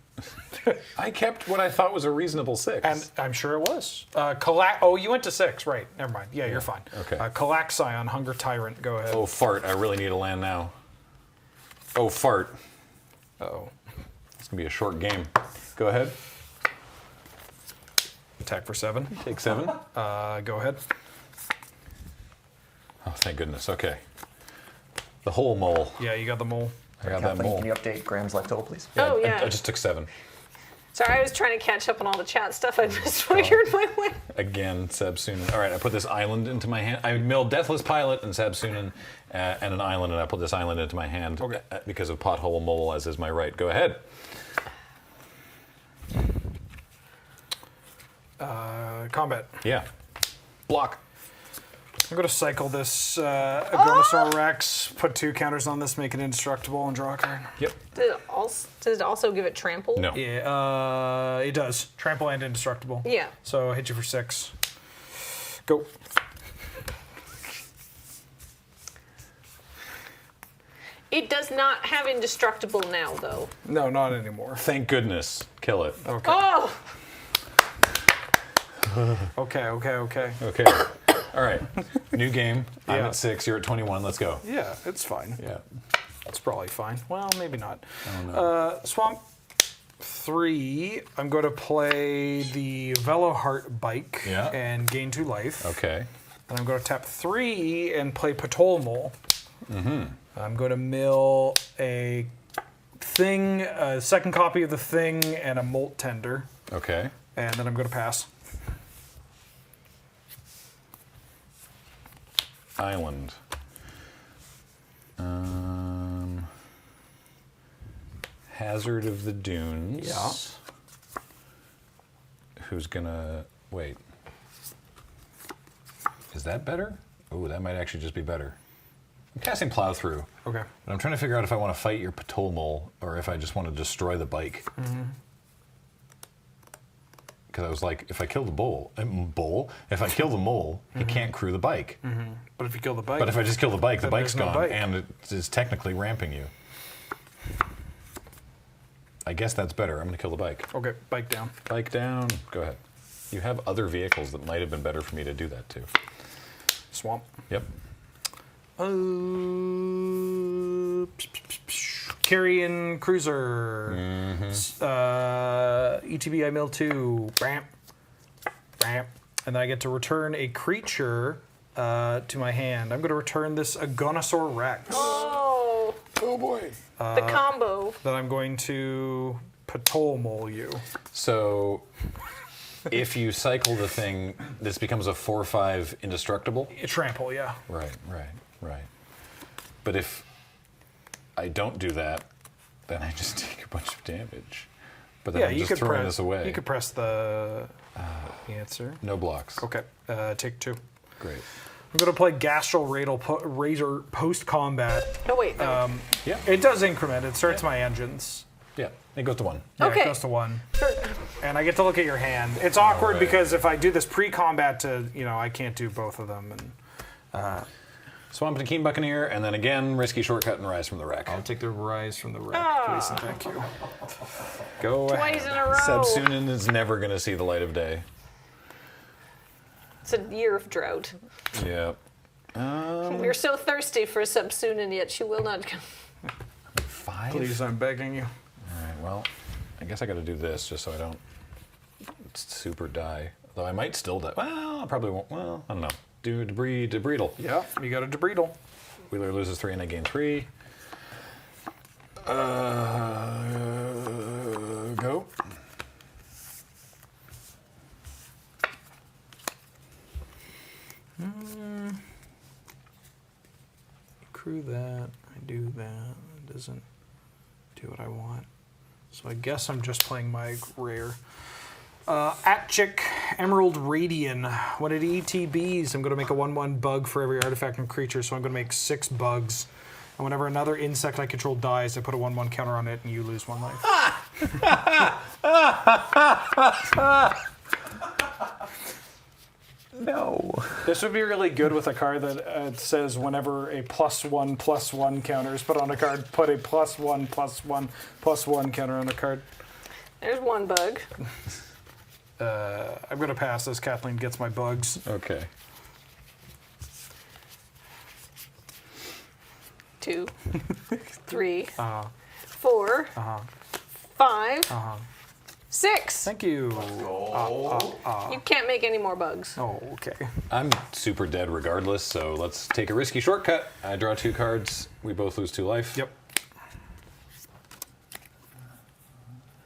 I kept what I thought was a reasonable 6. And I'm sure it was. You went to 6, right. Never mind. Yeah, you're fine. Okay. Calaxion, Hunger Tyrant, go ahead. Oh, fart. I really need a land now. Oh, fart. Uh-oh. It's going to be a short game. Go ahead. Attack for 7. Take 7. Go ahead. Oh, thank goodness. Okay. The whole mole. Yeah, you got the mole. I got that Kathleen, mole. can you update Graham's left total, please? Oh, yeah. I just took 7. Sorry, I was trying to catch up on all the chat stuff. I missed when I heard my way. Again, Sabsunan. All right, I put this island into my hand. I milled Deathless Pilot and Sabsunan and an island, and I put this island into my hand because of Pothole Mole, as is my right. Go ahead. Combat. Yeah. Block. I'm going to cycle this Agonosaur Rex, put 2 counters on this, make it indestructible, and draw a card. Yep. Does it also give it trample? No. Yeah, it does. Trample and indestructible. Yeah. So I'll hit you for 6. Go. It does not have indestructible now, though. No, not anymore. Thank goodness. Kill it. Okay. Oh! Okay. Okay. All right. New game. I'm at 6. You're at 21. Let's go. Yeah, it's fine. Yeah. That's probably fine. Well, maybe not. I don't know. Swamp 3. I'm going to play the Veloheart Bike and gain 2 life. Okay. Then I'm going to tap 3 and play Patol Mole. Mm-hmm. I'm going to mill a thing, a second copy of the thing, and a Molt Tender. Okay. And then I'm going to pass. Island. Hazard of the Dunes. Yeah. Who's gonna wait? Is that better? Oh, that might actually just be better. I'm casting Plow Through. Okay. But I'm trying to figure out if I want to fight your Patol Mole or if I just want to destroy the bike. Mm-hmm. Because I was like, if I kill the if I kill the mole, he can't crew the bike. Mm-hmm. But if you kill the bike... But if I just kill the bike, the then bike's there's no gone, bike. and it is technically ramping you. I guess that's better. I'm going to kill the bike. Okay, bike down. Bike down. Go ahead. You have other vehicles that might have been better for me to do that too. Swamp. Yep. Carrion Cruiser. ETB I mill 2. Ramp. And then I get to return a creature to my hand. I'm going to return this Agonosaur Rex. Oh! Oh boy. The combo. Then I'm going to Patol Mole you. So, if you cycle the thing, this becomes a 4/5 indestructible? Trample, yeah. Right. But if I don't do that, then I just take a bunch of damage. But then Yeah, I'm you just could throwing press. this away. You could press the answer. No blocks. Okay, take 2. Great. I'm going to play Gastral Razor post-combat. Oh, wait, no. Yeah. It does increment. It starts my engines. Yeah, it goes to 1. Yeah, Okay. it goes to 1. And I get to look at your hand. It's awkward because if I do this pre-combat I can't do both of them. And Swamp and Keen Buccaneer, and then again, risky shortcut and Rise from the Wreck. I'll take the Rise from the Wreck, please and thank you. Go Twice ahead. in a row. Subsunin is never going to see the light of day. It's a year of drought. Yeah. We're so thirsty for Subsunin, yet she will not come. 5? Please, I'm begging you. All right, well, I guess I got to do this just so I don't super die. Though I might still die. Well, I probably won't. Well, I don't know. Do debreedle. Yeah, you got a debreedle. Wheeler loses 3 and I gain 3. Go. Crew that. I do that. It doesn't do what I want. So I guess I'm just playing my rare. Atchik Emerald Radian. When it ETBs, I'm going to make a 1/1 bug for every artifact and creature, so I'm going to make 6 bugs. And whenever another insect I control dies, I put a 1/1 counter on it, and you lose 1 life. No. This would be really good with a card that says whenever a +1/+1 counter is put on a card, put a +1/+1/+1 counter on a card. There's 1 bug. I'm going to pass this. Kathleen gets my bugs. Okay. 2, 3, 4, 5, 6. Thank you. You can't make any more bugs. Oh, okay. I'm super dead regardless, so let's take a risky shortcut. I draw 2 cards. We both lose 2 life. Yep.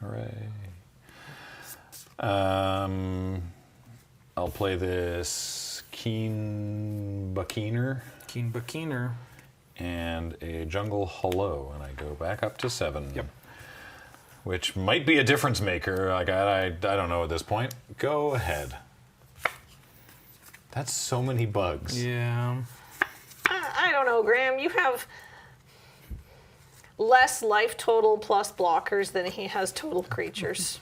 Hooray. I'll play this Keen Buccaneer. Keen Buccaneer. And a Jungle Hello, and I go back up to 7. Yep. Which might be a difference maker. Like I don't know at this point. Go ahead. That's so many bugs. Yeah. I don't know, Graham. You have less life total plus blockers than he has total creatures.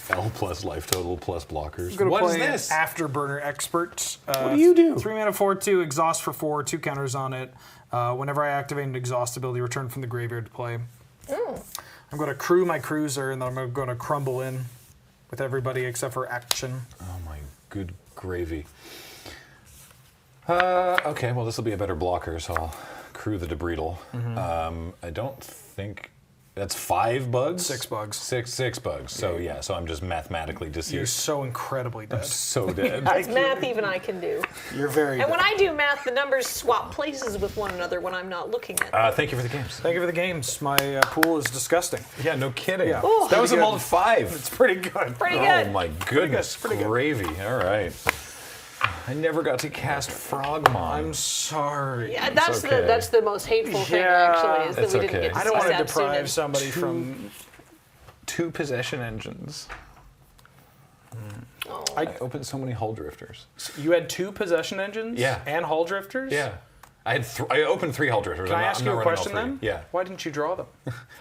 L plus life total plus blockers. I'm going to What is play this? Afterburner Expert. What do you do? 3 mana, 4/2, exhaust for 4, 2 counters on it. Whenever I activate an exhaust ability, return from the graveyard to play. I'm going to crew my cruiser, and then I'm going to crumble in with everybody except for action. Oh my good gravy. Okay, well this will be a better blocker, so I'll crew the debreedle. I don't think that's 5 bugs. 6 bugs. Six bugs. So yeah, so I'm just mathematically You're deceased. so incredibly dead. I'm so dead. That's math even I can do. You're very And dead. when I do math, the numbers swap places with one another when I'm not looking at them. Thank you for the games. Thank you for the games. My pool is disgusting. Yeah, no kidding. Yeah. Oh. That was a Pretty mulled 5. It's pretty good. Pretty Oh good. my goodness, Pretty good. gravy. All right. I never got to cast Frogmon. I'm sorry. Yeah, that's okay. that's the most hateful thing actually is that It's we didn't okay. get to I don't see want to Sapsunin. deprive somebody from. 2 possession engines. I opened so many Hull Drifters. You had 2 possession engines? Yeah. And Hull Drifters? Yeah. I had I opened 3 Hull Drifters. Can I I'm ask not you a running all question 3. then? Yeah. Why didn't you draw them?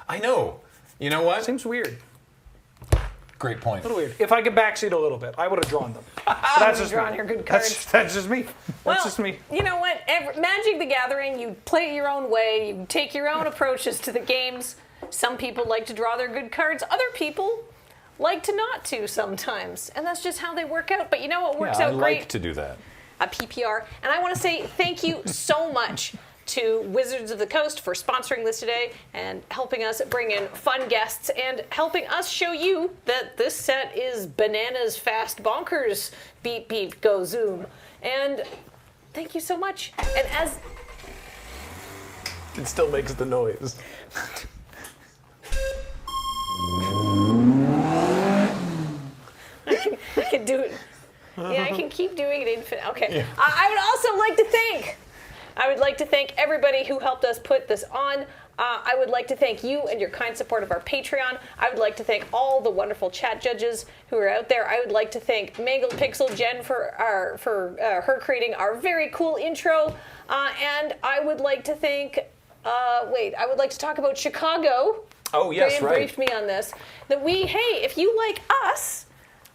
I know. You know what? Seems weird. Great point. A little weird. If I could backseat a little bit, I would have drawn them. But that's just drawn me. your good cards. That's just me. That's Well, just me. You know what? Magic the Gathering, you play it your own way. You take your own approaches to the games. Some people like to draw their good cards. Other people like to not to sometimes. And that's just how they work out. But you know what works Yeah, out I great? like to do that. A PPR. And I want to say thank you so much to Wizards of the Coast for sponsoring this today and helping us bring in fun guests and helping us show you that this set is bananas fast bonkers. Beep, beep, go zoom. And thank you so much. And as... It still makes the noise. I can do it. Yeah, I can keep doing it infinite. Okay. Yeah. I would also like to thank everybody who helped us put this on. I would like to thank you and your kind support of our Patreon. I would like to thank all the wonderful chat judges who are out there. I would like to thank Mangled Pixel Jen for her creating our very cool intro. And I would like to thank, I would like to talk about Chicago. Oh, yes, Graham briefed me on this. If you like us,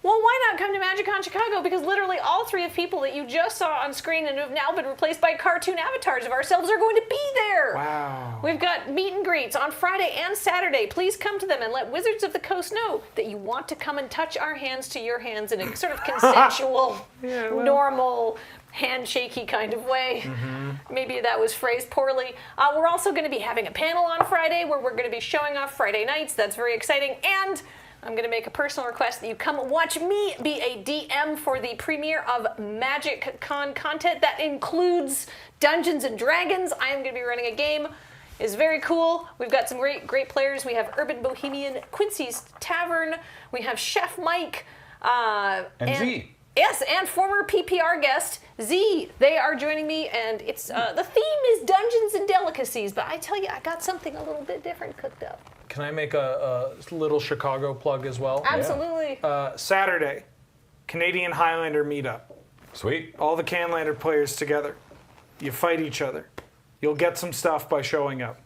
well, why not come to MagicCon Chicago? Because literally all three of people that you just saw on screen and who have now been replaced by cartoon avatars of ourselves are going to be there. Wow. We've got meet and greets on Friday and Saturday. Please come to them and let Wizards of the Coast know that you want to come and touch our hands to your hands in a sort of consensual, normal, handshakey kind of way. Maybe that was phrased poorly. We're also going to be having a panel on Friday where we're going to be showing off Friday nights. That's very exciting. And I'm going to make a personal request that you come watch me be a DM for the premiere of MagicCon content. That includes Dungeons and Dragons. I am going to be running a game. It's very cool. We've got some great players. We have Urban Bohemian, Quincy's Tavern. We have Chef Mike. And Z. Yes, and former PPR guest, Z. They are joining me, and it's the theme is Dungeons and Delicacies, but I tell you, I got something a little bit different cooked up. Can I make a little Chicago plug as well? Absolutely. Saturday, Canadian Highlander meetup. Sweet. All the Canlander players together. You fight each other. You'll get some stuff by showing up.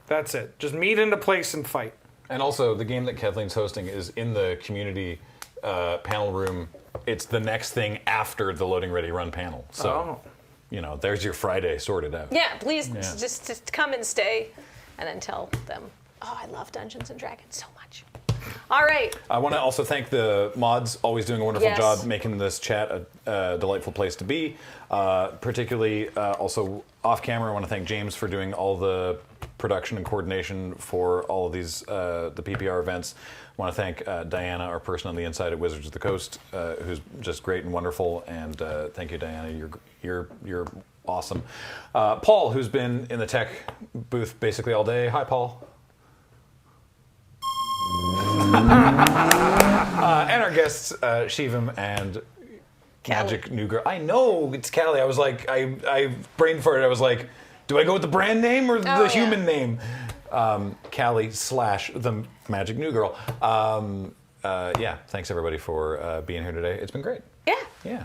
That's it. Just meet into place and fight. And also, the game that Kathleen's hosting is in the community panel room. It's the next thing after the Loading Ready Run panel. So, there's your Friday sorted out. Yeah, please just come and stay and then tell them, oh, I love Dungeons and Dragons so much. All right. I want to also thank the mods, always doing a wonderful Yes. job making this chat a delightful place to be. Particularly, also off camera, I want to thank James for doing all the production and coordination for all of these the PPR events. I want to thank Diana, our person on the inside at Wizards of the Coast, who's just great and wonderful. And thank you, Diana. You're awesome. Paul, who's been in the tech booth basically all day. Hi, Paul. And our guests, Shivam and Magic New Girl. I know it's Callie. I was like, I brain farted. I was like, do I go with the brand name or the human name? Callie / the Magic New Girl. Thanks everybody for being here today. It's been great. Yeah.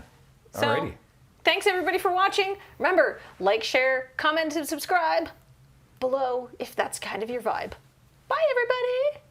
Alrighty. Thanks everybody for watching. Remember, like, share, comment, and subscribe below if that's kind of your vibe. Bye, everybody.